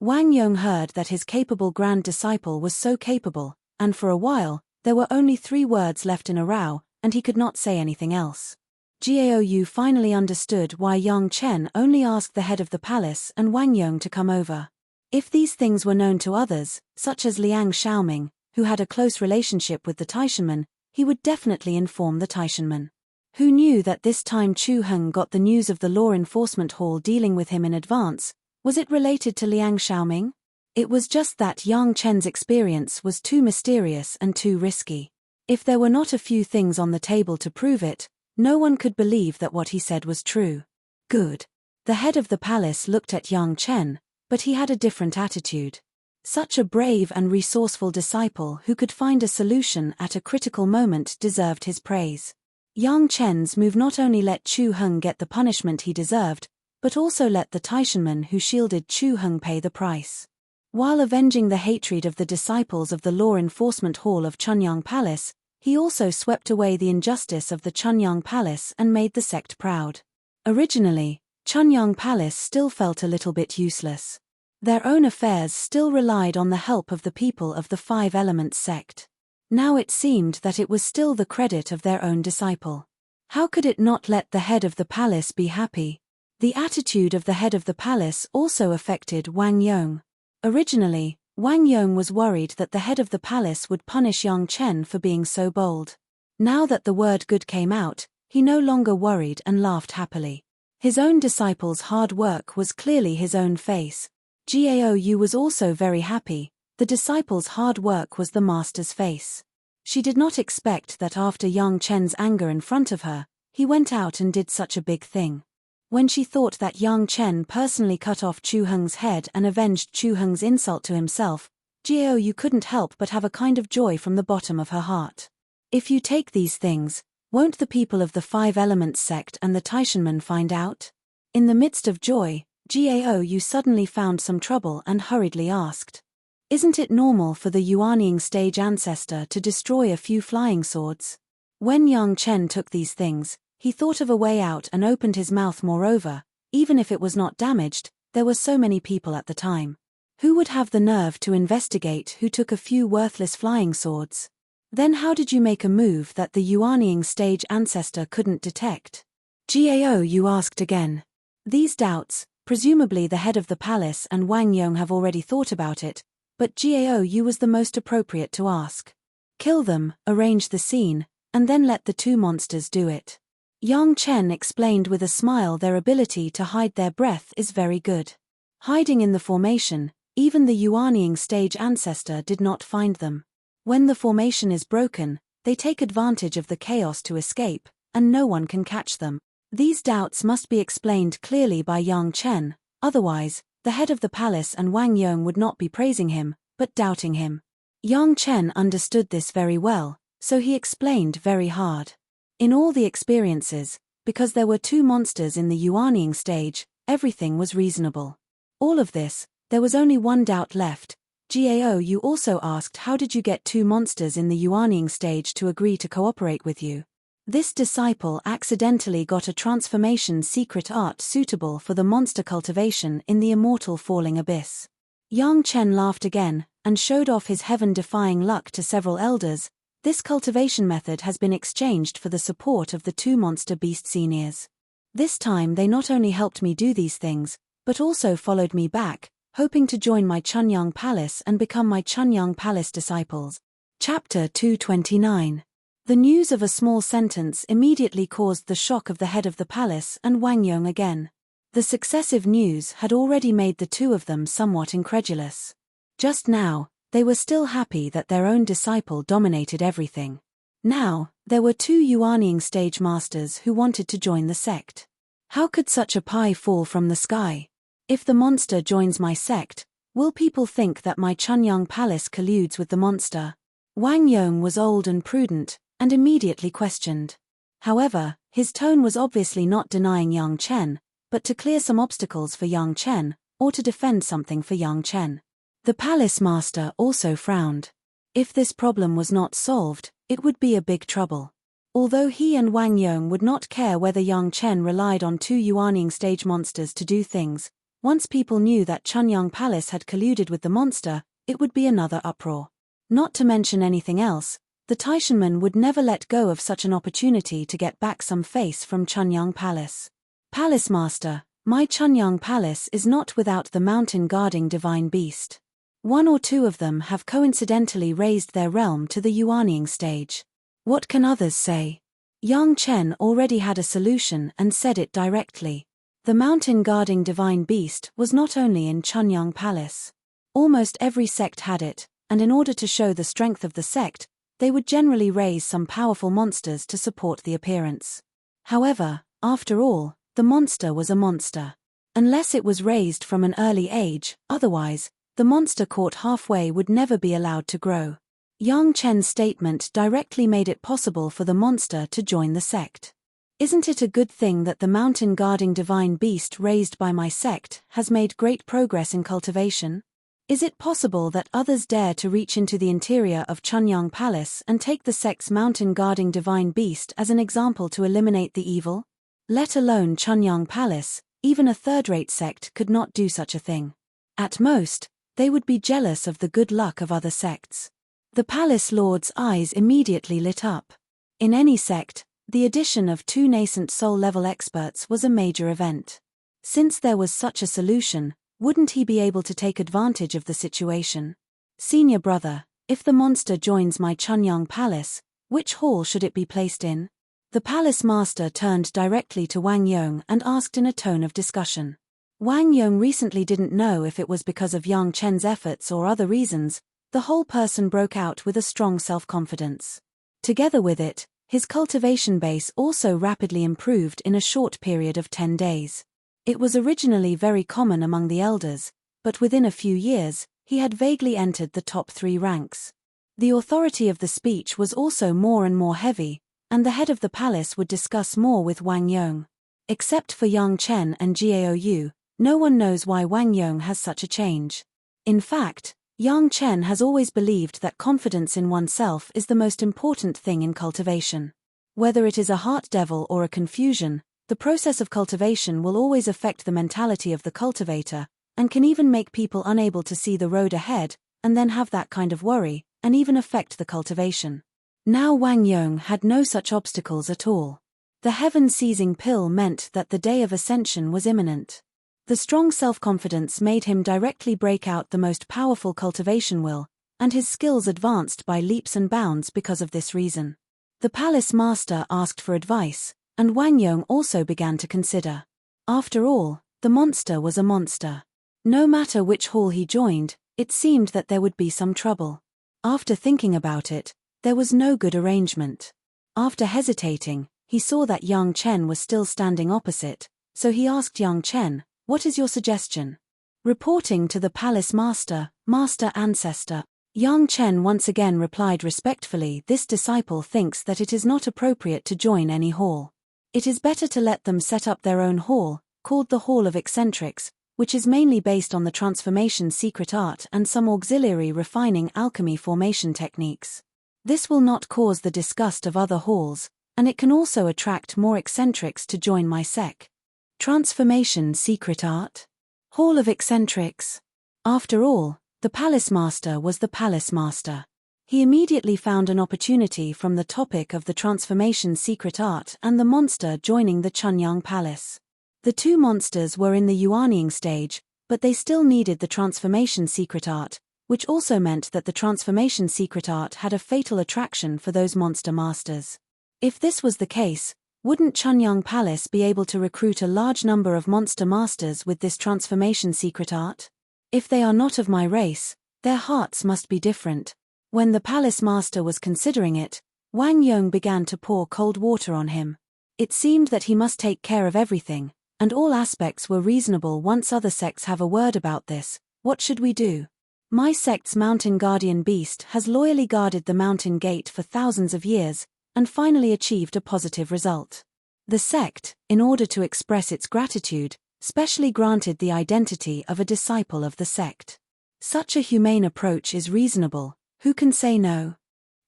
Wang Yong heard that his capable grand disciple was so capable, and for a while, there were only 3 words left in a row, and he could not say anything else. Gao finally understood why Yang Chen only asked the head of the palace and Wang Yong to come over. If these things were known to others, such as Liang Xiaoming, who had a close relationship with the Taishanmen, he would definitely inform the Taishanmen. Who knew that this time Chu Heng got the news of the law enforcement hall dealing with him in advance? Was it related to Liang Xiaoming? It was just that Yang Chen's experience was too mysterious and too risky. If there were not a few things on the table to prove it, no one could believe that what he said was true. Good. The head of the palace looked at Yang Chen, but he had a different attitude. Such a brave and resourceful disciple who could find a solution at a critical moment deserved his praise. Yang Chen's move not only let Chu Heng get the punishment he deserved, but also let the Taishanmen who shielded Chu Heng pay the price. While avenging the hatred of the disciples of the law enforcement hall of Chunyang Palace, he also swept away the injustice of the Chunyang Palace and made the sect proud. Originally, Chunyang Palace still felt a little bit useless. Their own affairs still relied on the help of the people of the Five Elements sect. Now it seemed that it was still the credit of their own disciple. How could it not let the head of the palace be happy? The attitude of the head of the palace also affected Wang Yong. Originally, Wang Yong was worried that the head of the palace would punish Yang Chen for being so bold. Now that the word good came out, he no longer worried and laughed happily. His own disciple's hard work was clearly his own face. Gao Yu was also very happy. The disciple's hard work was the master's face. She did not expect that after Yang Chen's anger in front of her, he went out and did such a big thing. When she thought that Yang Chen personally cut off Chu Heng's head and avenged Chu Heng's insult to himself, Gao Yu couldn't help but have a kind of joy from the bottom of her heart. If you take these things, won't the people of the Five Elements sect and the Taishanmen find out? In the midst of joy, Gao Yu suddenly found some trouble and hurriedly asked. Isn't it normal for the Yuanying stage ancestor to destroy a few flying swords? When Yang Chen took these things, he thought of a way out and opened his mouth. Moreover, even if it was not damaged, there were so many people at the time. Who would have the nerve to investigate who took a few worthless flying swords? Then how did you make a move that the Yuanying stage ancestor couldn't detect? Gao Yu asked again. These doubts, presumably the head of the palace and Wang Yong have already thought about it, but Gao Yu was the most appropriate to ask. Kill them, arrange the scene, and then let the 2 monsters do it. Yang Chen explained with a smile their ability to hide their breath is very good. Hiding in the formation, even the Yuanying stage ancestor did not find them. When the formation is broken, they take advantage of the chaos to escape, and no one can catch them. These doubts must be explained clearly by Yang Chen, otherwise, the head of the palace and Wang Yong would not be praising him, but doubting him. Yang Chen understood this very well, so he explained very hard. In all the experiences, because there were 2 monsters in the Yuanying stage, everything was reasonable. All of this, there was only one doubt left. Gao Yu also asked, how did you get 2 monsters in the Yuanying stage to agree to cooperate with you? This disciple accidentally got a transformation secret art suitable for the monster cultivation in the immortal falling abyss. Yang Chen laughed again, and showed off his heaven-defying luck to several elders. This cultivation method has been exchanged for the support of the 2 monster beast seniors. This time they not only helped me do these things, but also followed me back, hoping to join my Chunyang Palace and become my Chunyang Palace disciples. Chapter 229. The news of a small sentence immediately caused the shock of the head of the palace and Wang Yong again. The successive news had already made the 2 of them somewhat incredulous. Just now, they were still happy that their own disciple dominated everything. Now, there were 2 Yuanying stage masters who wanted to join the sect. How could such a pie fall from the sky? If the monster joins my sect, will people think that my Chunyang Palace colludes with the monster? Wang Yong was old and prudent, and immediately questioned. However, his tone was obviously not denying Yang Chen, but to clear some obstacles for Yang Chen, or to defend something for Yang Chen. The palace master also frowned. If this problem was not solved, it would be a big trouble. Although he and Wang Yong would not care whether Yang Chen relied on two Yuanying stage monsters to do things, once people knew that Chunyang Palace had colluded with the monster, it would be another uproar. Not to mention anything else, the Taishanmen would never let go of such an opportunity to get back some face from Chunyang Palace. Palace Master, my Chunyang Palace is not without the mountain-guarding divine beast. One or two of them have coincidentally raised their realm to the Yuanying stage. What can others say? Yang Chen already had a solution and said it directly. The mountain-guarding divine beast was not only in Chunyang Palace. Almost every sect had it, and in order to show the strength of the sect, they would generally raise some powerful monsters to support the appearance. However, after all, the monster was a monster. Unless it was raised from an early age, otherwise, the monster caught halfway would never be allowed to grow. Yang Chen's statement directly made it possible for the monster to join the sect. Isn't it a good thing that the mountain-guarding divine beast raised by my sect has made great progress in cultivation? Is it possible that others dare to reach into the interior of Chunyang Palace and take the sect's mountain-guarding divine beast as an example to eliminate the evil? Let alone Chunyang Palace, even a third-rate sect could not do such a thing. At most, they would be jealous of the good luck of other sects. The palace lord's eyes immediately lit up. In any sect, the addition of two nascent soul-level experts was a major event. Since there was such a solution, wouldn't he be able to take advantage of the situation? Senior brother, if the monster joins my Chunyang Palace, which hall should it be placed in? The palace master turned directly to Wang Yong and asked in a tone of discussion. Wang Yong recently didn't know if it was because of Yang Chen's efforts or other reasons. The whole person broke out with a strong self-confidence. Together with it, his cultivation base also rapidly improved in a short period of 10 days. It was originally very common among the elders, but within a few years, he had vaguely entered the top 3 ranks. The authority of the speech was also more and more heavy, and the head of the palace would discuss more with Wang Yong. Except for Yang Chen and Jiao Yu, no one knows why Wang Yong has such a change. In fact, Yang Chen has always believed that confidence in oneself is the most important thing in cultivation. Whether it is a heart devil or a confusion, the process of cultivation will always affect the mentality of the cultivator, and can even make people unable to see the road ahead, and then have that kind of worry, and even affect the cultivation. Now Wang Yong had no such obstacles at all. The heaven-seizing pill meant that the day of ascension was imminent. The strong self-confidence made him directly break out the most powerful cultivation will, and his skills advanced by leaps and bounds because of this reason. The palace master asked for advice, and Wang Yong also began to consider. After all, the monster was a monster. No matter which hall he joined, it seemed that there would be some trouble. After thinking about it, there was no good arrangement. After hesitating, he saw that Yang Chen was still standing opposite, so he asked Yang Chen, "What is your suggestion?" Reporting to the palace master, Master Ancestor, Yang Chen once again replied respectfully, "This disciple thinks that it is not appropriate to join any hall. It is better to let them set up their own hall, called the Hall of Eccentrics, which is mainly based on the transformation secret art and some auxiliary refining alchemy formation techniques. This will not cause the disgust of other halls, and it can also attract more eccentrics to join my sect." Transformation secret art? Hall of Eccentrics? After all, the palace master was the palace master. He immediately found an opportunity from the topic of the transformation secret art and the monster joining the Chunyang Palace. The two monsters were in the Yuanying stage, but they still needed the transformation secret art, which also meant that the transformation secret art had a fatal attraction for those monster masters. If this was the case, wouldn't Chunyang Palace be able to recruit a large number of monster masters with this transformation secret art? If they are not of my race, their hearts must be different. When the palace master was considering it, Wang Yong began to pour cold water on him. It seemed that he must take care of everything, and all aspects were reasonable. Once other sects have a word about this, what should we do? My sect's mountain guardian beast has loyally guarded the mountain gate for thousands of years, and finally achieved a positive result. The sect, in order to express its gratitude, specially granted the identity of a disciple of the sect. Such a humane approach is reasonable, who can say no?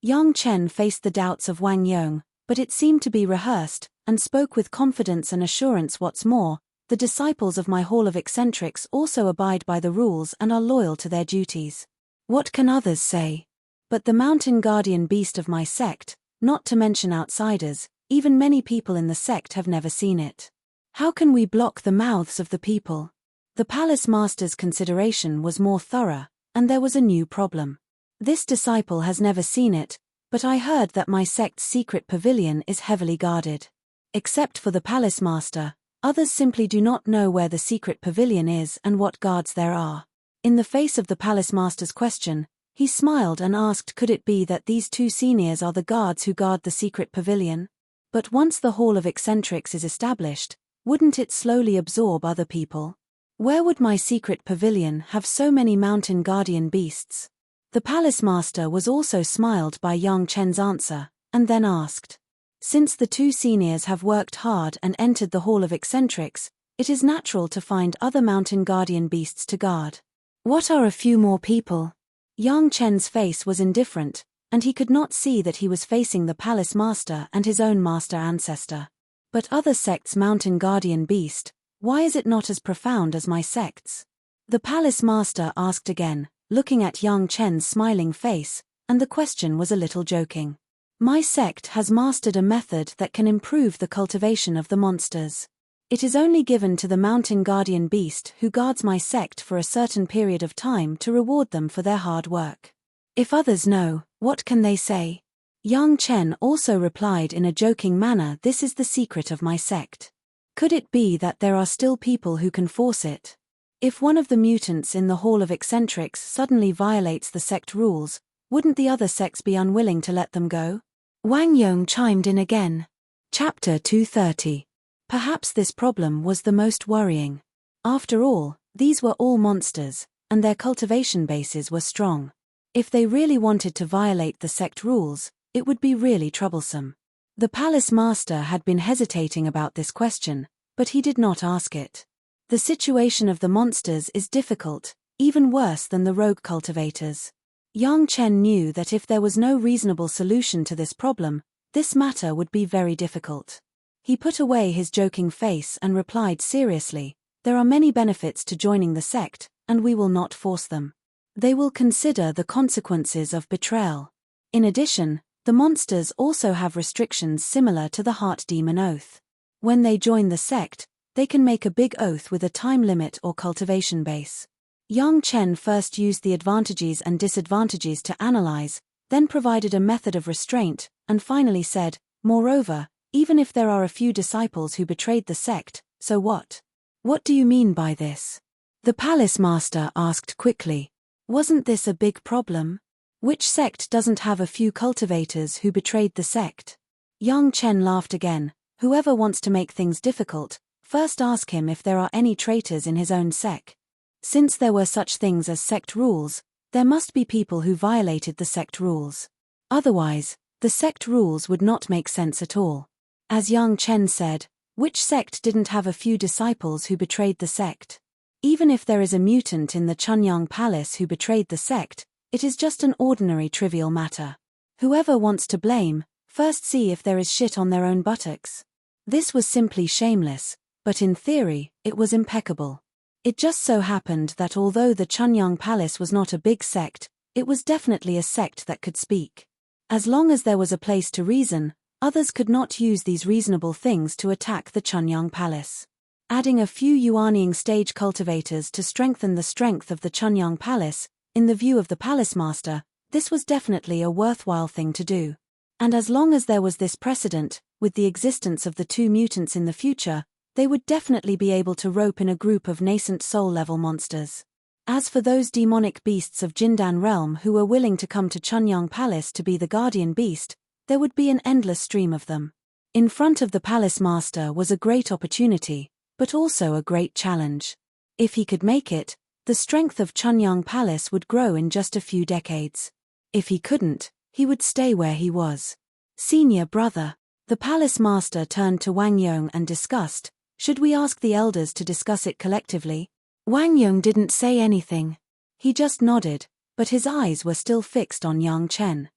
Yang Chen faced the doubts of Wang Yong, But it seemed to be rehearsed, and spoke with confidence and assurance. What's more, the disciples of my Hall of Eccentrics also abide by the rules and are loyal to their duties. What can others say? But the mountain guardian beast of my sect, not to mention outsiders, even many people in the sect have never seen it. How can we block the mouths of the people? The palace master's consideration was more thorough, and there was a new problem. This disciple has never seen it, but I heard that my sect's secret pavilion is heavily guarded. Except for the palace master, others simply do not know where the secret pavilion is and what guards there are. In the face of the palace master's question, he smiled and asked, could it be that these two seniors are the guards who guard the secret pavilion? But once the Hall of Eccentrics is established, wouldn't it slowly absorb other people? Where would my secret pavilion have so many mountain guardian beasts? The palace master was also smiled by Yang Chen's answer, and then asked, since the two seniors have worked hard and entered the Hall of Eccentrics, it is natural to find other mountain guardian beasts to guard. What are a few more people? Yang Chen's face was indifferent, and he could not see that he was facing the palace master and his own master ancestor. But other sects' mountain guardian beast, why is it not as profound as my sect's? The palace master asked again, looking at Yang Chen's smiling face, and the question was a little joking. My sect has mastered a method that can improve the cultivation of the monsters. It is only given to the mountain guardian beast who guards my sect for a certain period of time to reward them for their hard work. If others know, what can they say? Yang Chen also replied in a joking manner, this is the secret of my sect. Could it be that there are still people who can force it? If one of the mutants in the Hall of Eccentrics suddenly violates the sect rules, wouldn't the other sects be unwilling to let them go? Wang Yong chimed in again. Chapter 230. Perhaps this problem was the most worrying. After all, these were all monsters, and their cultivation bases were strong. If they really wanted to violate the sect rules, it would be really troublesome. The palace master had been hesitating about this question, but he did not ask it. The situation of the monsters is difficult, even worse than the rogue cultivators. Yang Chen knew that if there was no reasonable solution to this problem, this matter would be very difficult. He put away his joking face and replied seriously, there are many benefits to joining the sect, and we will not force them. They will consider the consequences of betrayal. In addition, the monsters also have restrictions similar to the heart demon oath. When they join the sect, they can make a big oath with a time limit or cultivation base. Yang Chen first used the advantages and disadvantages to analyze, then provided a method of restraint, and finally said, moreover, even if there are a few disciples who betrayed the sect, so what? What do you mean by this? The palace master asked quickly. Wasn't this a big problem? Which sect doesn't have a few cultivators who betrayed the sect? Yang Chen laughed again. Whoever wants to make things difficult, first ask him if there are any traitors in his own sect. Since there were such things as sect rules, there must be people who violated the sect rules. Otherwise, the sect rules would not make sense at all. As Yang Chen said, which sect didn't have a few disciples who betrayed the sect? Even if there is a mutant in the Chunyang Palace who betrayed the sect, it is just an ordinary trivial matter. Whoever wants to blame, first see if there is shit on their own buttocks. This was simply shameless, but in theory, it was impeccable. It just so happened that although the Chunyang Palace was not a big sect, it was definitely a sect that could speak. As long as there was a place to reason, others could not use these reasonable things to attack the Chunyang Palace. Adding a few Yuanying stage cultivators to strengthen the strength of the Chunyang Palace, in the view of the palace master, this was definitely a worthwhile thing to do. And as long as there was this precedent, with the existence of the two mutants in the future, they would definitely be able to rope in a group of nascent soul-level monsters. As for those demonic beasts of Jindan realm who were willing to come to Chunyang Palace to be the guardian beast, there would be an endless stream of them. In front of the palace master was a great opportunity, but also a great challenge. If he could make it, the strength of Chunyang Palace would grow in just a few decades. If he couldn't, he would stay where he was. Senior brother, the palace master turned to Wang Yong and discussed, should we ask the elders to discuss it collectively? Wang Yong didn't say anything. He just nodded, but his eyes were still fixed on Yang Chen.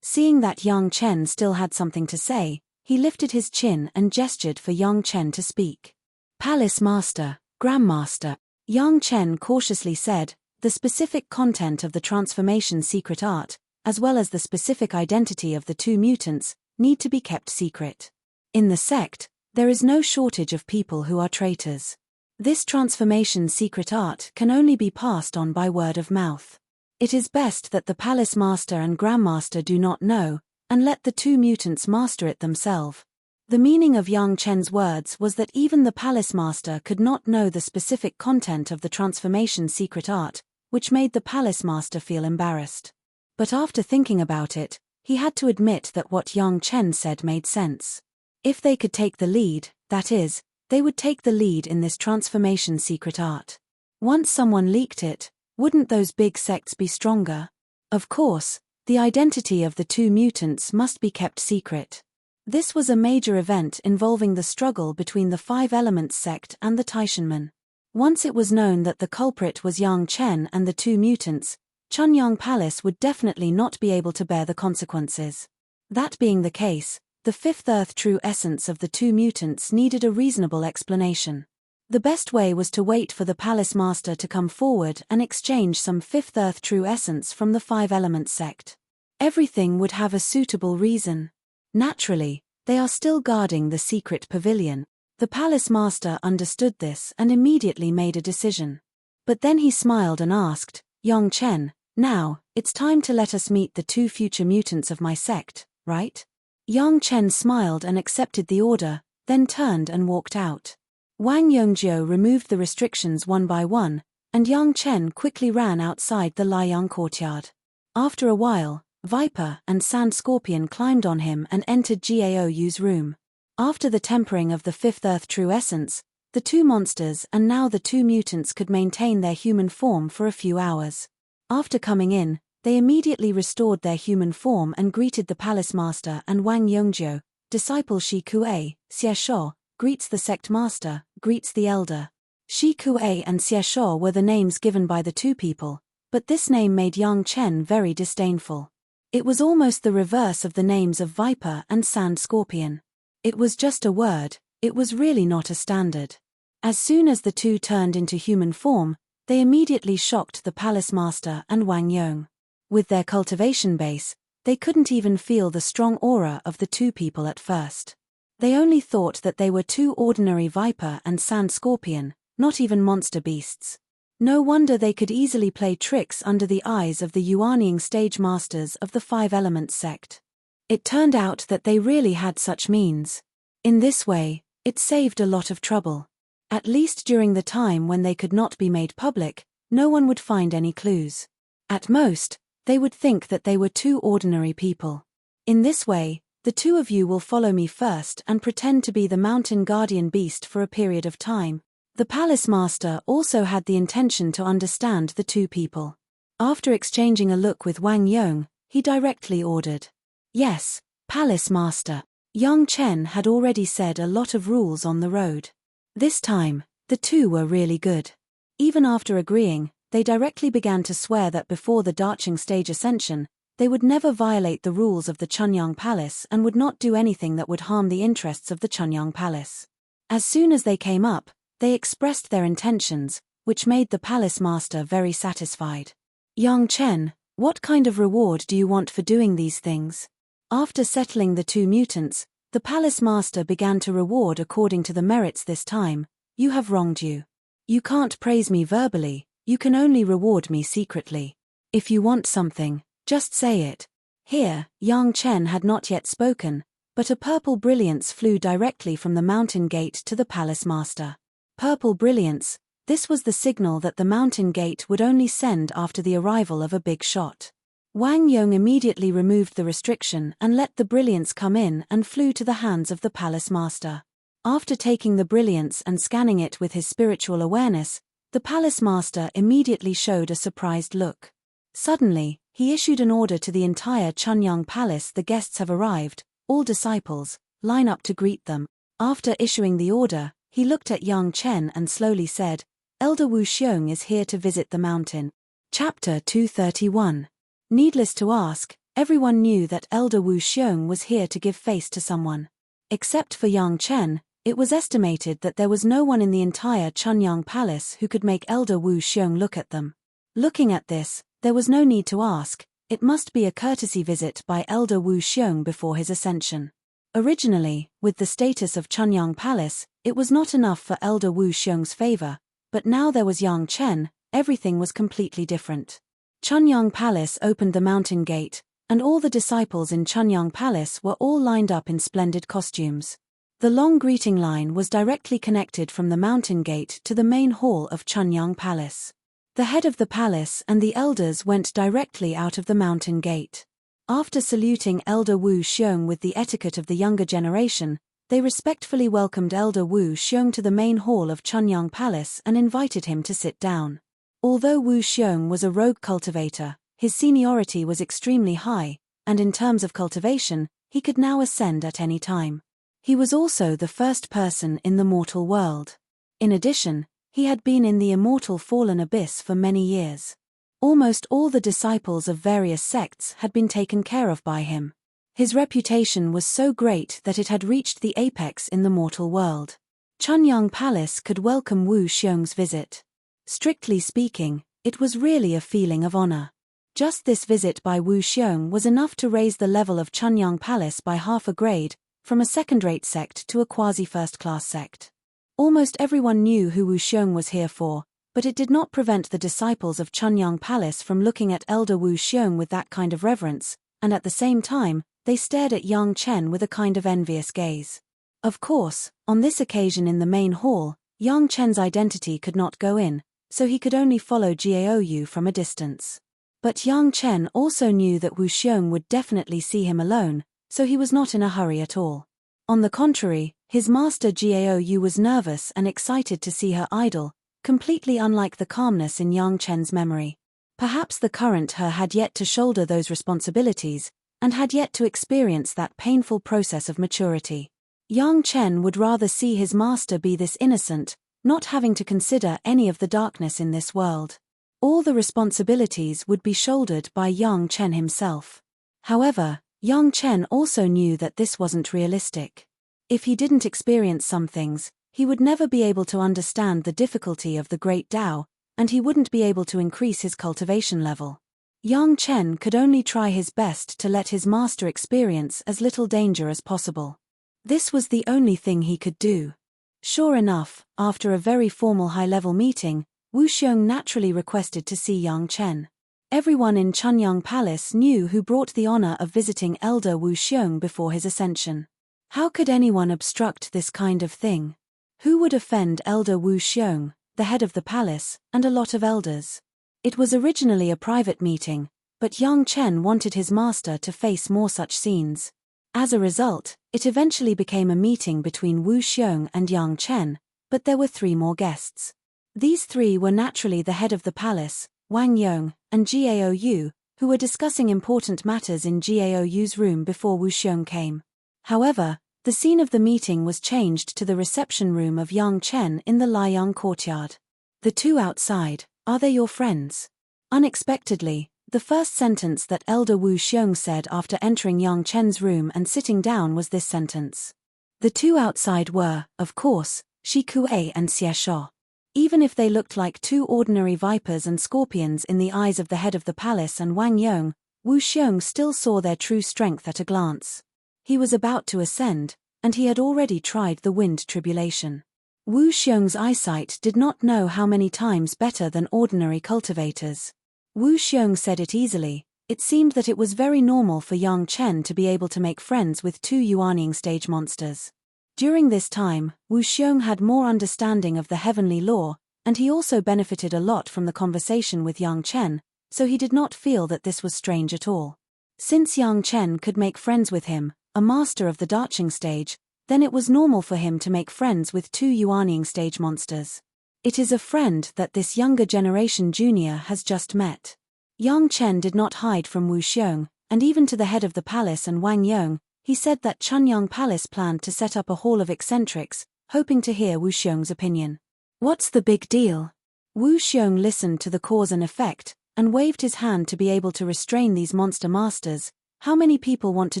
Seeing that Yang Chen still had something to say, He lifted his chin and gestured for Yang Chen to speak. Palace Master, Grandmaster, Yang Chen cautiously said, the specific content of the transformation secret art, as well as the specific identity of the two mutants, need to be kept secret. In the sect, there is no shortage of people who are traitors. This transformation secret art can only be passed on by word of mouth. It is best that the Palace Master and Grandmaster do not know, and let the two mutants master it themselves. The meaning of Yang Chen's words was that even the Palace Master could not know the specific content of the transformation secret art, which made the Palace Master feel embarrassed. But after thinking about it, he had to admit that what Yang Chen said made sense. If they could take the lead, that is, they would take the lead in this transformation secret art. Once someone leaked it, wouldn't those big sects be stronger? Of course, the identity of the two mutants must be kept secret. This was a major event involving the struggle between the Five Elements sect and the Taishanmen. Once it was known that the culprit was Yang Chen and the two mutants, Chunyang Palace would definitely not be able to bear the consequences. That being the case, the fifth earth true essence of the two mutants needed a reasonable explanation. The best way was to wait for the Palace Master to come forward and exchange some fifth earth true essence from the Five Elements sect. Everything would have a suitable reason. Naturally, they are still guarding the secret pavilion. The Palace Master understood this and immediately made a decision. But then he smiled and asked, Yang Chen, now, it's time to let us meet the two future mutants of my sect, right? Yang Chen smiled and accepted the order, then turned and walked out. Wang Yongjiu removed the restrictions one by one, and Yang Chen quickly ran outside the Liang courtyard. After a while, Viper and Sand Scorpion climbed on him and entered Gaou's room. After the tempering of the fifth earth true essence, the two monsters and now the two mutants could maintain their human form for a few hours. After coming in, they immediately restored their human form and greeted the Palace Master and Wang Yongjiu. Disciple Shi Kuei, Xie Shuo, greets the sect master, greets the elder. Shi Kuei and Xie Shuo were the names given by the two people, but this name made Yang Chen very disdainful. It was almost the reverse of the names of Viper and Sand Scorpion. It was just a word, it was really not a standard. As soon as the two turned into human form, they immediately shocked the Palace Master and Wang Yong. With their cultivation base, they couldn't even feel the strong aura of the two people at first. They only thought that they were two ordinary Viper and Sand Scorpion, not even monster beasts. No wonder they could easily play tricks under the eyes of the Yuanying stage masters of the Five Elements sect. It turned out that they really had such means. In this way, it saved a lot of trouble. At least during the time when they could not be made public, no one would find any clues. At most, they would think that they were two ordinary people. In this way, the two of you will follow me first and pretend to be the mountain guardian beast for a period of time. The Palace Master also had the intention to understand the two people. After exchanging a look with Wang Yong, he directly ordered. Yes, Palace Master. Yang Chen had already said a lot of rules on the road. This time, the two were really good. Even after agreeing, they directly began to swear that before the Darching stage ascension, they would never violate the rules of the Chunyang Palace and would not do anything that would harm the interests of the Chunyang Palace. As soon as they came up, they expressed their intentions, which made the Palace Master very satisfied. Yang Chen, what kind of reward do you want for doing these things? After settling the two mutants, the Palace Master began to reward according to the merits this time. You have wronged you. You can't praise me verbally, you can only reward me secretly. If you want something, just say it. Here, Yang Chen had not yet spoken, but a purple brilliance flew directly from the mountain gate to the Palace Master. Purple brilliance, this was the signal that the mountain gate would only send after the arrival of a big shot. Wang Yong immediately removed the restriction and let the brilliance come in and flew to the hands of the Palace Master. After taking the brilliance and scanning it with his spiritual awareness, the Palace Master immediately showed a surprised look. Suddenly, he issued an order to the entire Chunyang Palace. The guests have arrived, all disciples, line up to greet them. After issuing the order, he looked at Yang Chen and slowly said, Elder Wu Xiong is here to visit the mountain. Chapter 231. Needless to ask, everyone knew that Elder Wu Xiong was here to give face to someone. Except for Yang Chen, it was estimated that there was no one in the entire Chunyang Palace who could make Elder Wu Xiong look at them. Looking at this, there was no need to ask, it must be a courtesy visit by Elder Wu Xiong before his ascension. Originally, with the status of Chunyang Palace, it was not enough for Elder Wu Xiong's favor, but now there was Yang Chen, everything was completely different. Chunyang Palace opened the mountain gate, and all the disciples in Chunyang Palace were all lined up in splendid costumes. The long greeting line was directly connected from the mountain gate to the main hall of Chunyang Palace. The head of the palace and the elders went directly out of the mountain gate. After saluting Elder Wu Xiong with the etiquette of the younger generation, they respectfully welcomed Elder Wu Xiong to the main hall of Chunyang Palace and invited him to sit down. Although Wu Xiong was a rogue cultivator, his seniority was extremely high, and in terms of cultivation, he could now ascend at any time. He was also the first person in the mortal world. In addition, he had been in the immortal fallen abyss for many years. Almost all the disciples of various sects had been taken care of by him. His reputation was so great that it had reached the apex in the mortal world. Chunyang Palace could welcome Wu Xiong's visit. Strictly speaking, it was really a feeling of honor. Just this visit by Wu Xiong was enough to raise the level of Chunyang Palace by half a grade, from a second-rate sect to a quasi-first-class sect. Almost everyone knew who Wu Xiong was here for, but it did not prevent the disciples of Chunyang Palace from looking at Elder Wu Xiong with that kind of reverence, and at the same time, they stared at Yang Chen with a kind of envious gaze. Of course, on this occasion in the main hall, Yang Chen's identity could not go in, so he could only follow Jiaoyu from a distance. But Yang Chen also knew that Wu Xiong would definitely see him alone, so he was not in a hurry at all. On the contrary, his master Jiaoyu was nervous and excited to see her idol, completely unlike the calmness in Yang Chen's memory. Perhaps the current her had yet to shoulder those responsibilities, and had yet to experience that painful process of maturity. Yang Chen would rather see his master be this innocent, not having to consider any of the darkness in this world. All the responsibilities would be shouldered by Yang Chen himself. However, Yang Chen also knew that this wasn't realistic. If he didn't experience some things, he would never be able to understand the difficulty of the Great Tao, and he wouldn't be able to increase his cultivation level. Yang Chen could only try his best to let his master experience as little danger as possible. This was the only thing he could do. Sure enough, after a very formal high-level meeting, Wu Xiong naturally requested to see Yang Chen. Everyone in Chunyang Palace knew who brought the honor of visiting Elder Wu Xiong before his ascension. How could anyone obstruct this kind of thing? Who would offend Elder Wu Xiong, the head of the palace, and a lot of elders? It was originally a private meeting, but Yang Chen wanted his master to face more such scenes. As a result, it eventually became a meeting between Wu Xiong and Yang Chen, but there were 3 more guests. These 3 were naturally the head of the palace, Wang Yong, and Jiaoyu, who were discussing important matters in Jiaoyu's room before Wu Xiong came. However, the scene of the meeting was changed to the reception room of Yang Chen in the Liang courtyard. The 2 outside, are they your friends? Unexpectedly, the first sentence that Elder Wu Xiong said after entering Yang Chen's room and sitting down was this sentence. The 2 outside were, of course, Shi Kuei and Xie Shuo. Even if they looked like 2 ordinary vipers and scorpions in the eyes of the head of the palace and Wang Yong, Wu Xiong still saw their true strength at a glance. He was about to ascend, and he had already tried the wind tribulation. Wu Xiong's eyesight did not know how many times better than ordinary cultivators. Wu Xiong said it easily. It seemed that it was very normal for Yang Chen to be able to make friends with 2 Yuanying stage monsters. During this time, Wu Xiong had more understanding of the heavenly law, and he also benefited a lot from the conversation with Yang Chen, so he did not feel that this was strange at all. Since Yang Chen could make friends with him, a master of the Daching stage, then it was normal for him to make friends with 2 Yuanying stage monsters. It is a friend that this younger generation junior has just met. Yang Chen did not hide from Wu Xiong, and even to the head of the palace and Wang Yong, he said that Chunyang Palace planned to set up a hall of eccentrics, hoping to hear Wu Xiong's opinion. What's the big deal? Wu Xiong listened to the cause and effect, and waved his hand to be able to restrain these monster masters. How many people want to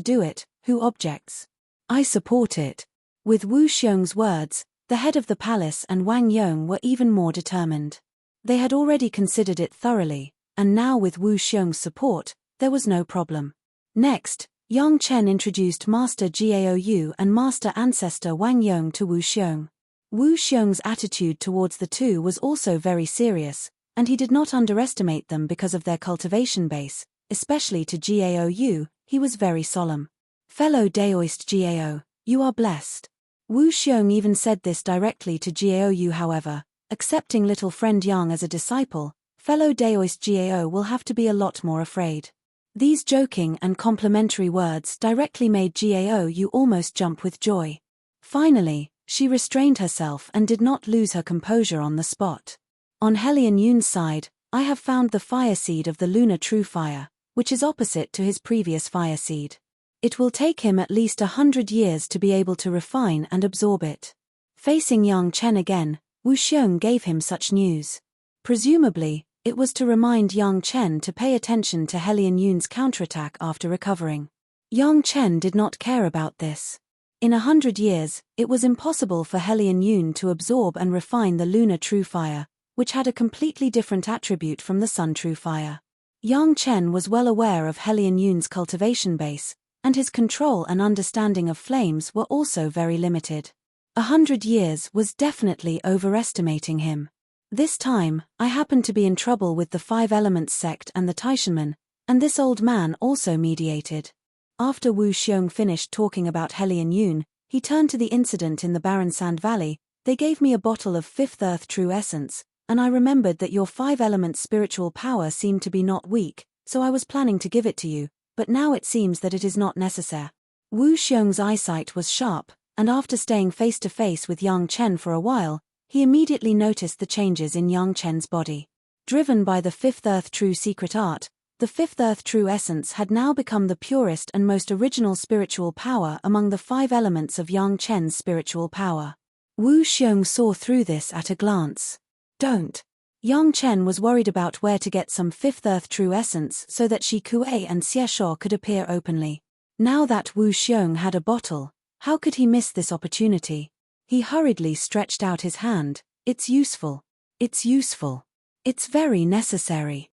do it, who objects? I support it. With Wu Xiong's words, the head of the palace and Wang Yong were even more determined. They had already considered it thoroughly, and now with Wu Xiong's support, there was no problem. Next, Yang Chen introduced Master Gaoyu and Master Ancestor Wang Yong to Wu Xiong. Wu Xiong's attitude towards the two was also very serious, and he did not underestimate them because of their cultivation base, especially to Gaoyu. He was very solemn. Fellow Daoist Gao, you are blessed. Wu Xiong even said this directly to Gaoyu. However, accepting little friend Yang as a disciple, fellow Daoist Gao will have to be a lot more afraid. These joking and complimentary words directly made Gaoyu almost jump with joy. Finally, she restrained herself and did not lose her composure on the spot. On Helian Yun's side, I have found the fire seed of the lunar true fire, which is opposite to his previous fire seed. It will take him at least 100 years to be able to refine and absorb it. Facing Yang Chen again, Wu Xiong gave him such news. Presumably, it was to remind Yang Chen to pay attention to Helian Yun's counterattack after recovering. Yang Chen did not care about this. In 100 years, it was impossible for Helian Yun to absorb and refine the lunar true fire, which had a completely different attribute from the sun true fire. Yang Chen was well aware of Helian Yun's cultivation base, and his control and understanding of flames were also very limited. 100 years was definitely overestimating him. This time, I happened to be in trouble with the Five Elements sect and the Taishanmen, and this old man also mediated. After Wu Xiong finished talking about Helian Yun, he turned to the incident in the barren sand valley. They gave me a bottle of Fifth Earth True Essence, and I remembered that your Five Elements spiritual power seemed to be not weak, so I was planning to give it to you, but now it seems that it is not necessary. Wu Xiong's eyesight was sharp, and after staying face to face with Yang Chen for a while, he immediately noticed the changes in Yang Chen's body. Driven by the Fifth Earth True secret art, the Fifth Earth True essence had now become the purest and most original spiritual power among the 5 elements of Yang Chen's spiritual power. Wu Xiong saw through this at a glance. Don't. Yang Chen was worried about where to get some Fifth Earth True essence so that Shi Kuei and Xie Shuo could appear openly. Now that Wu Xiong had a bottle, how could he miss this opportunity? He hurriedly stretched out his hand. It's useful. It's useful. It's very necessary.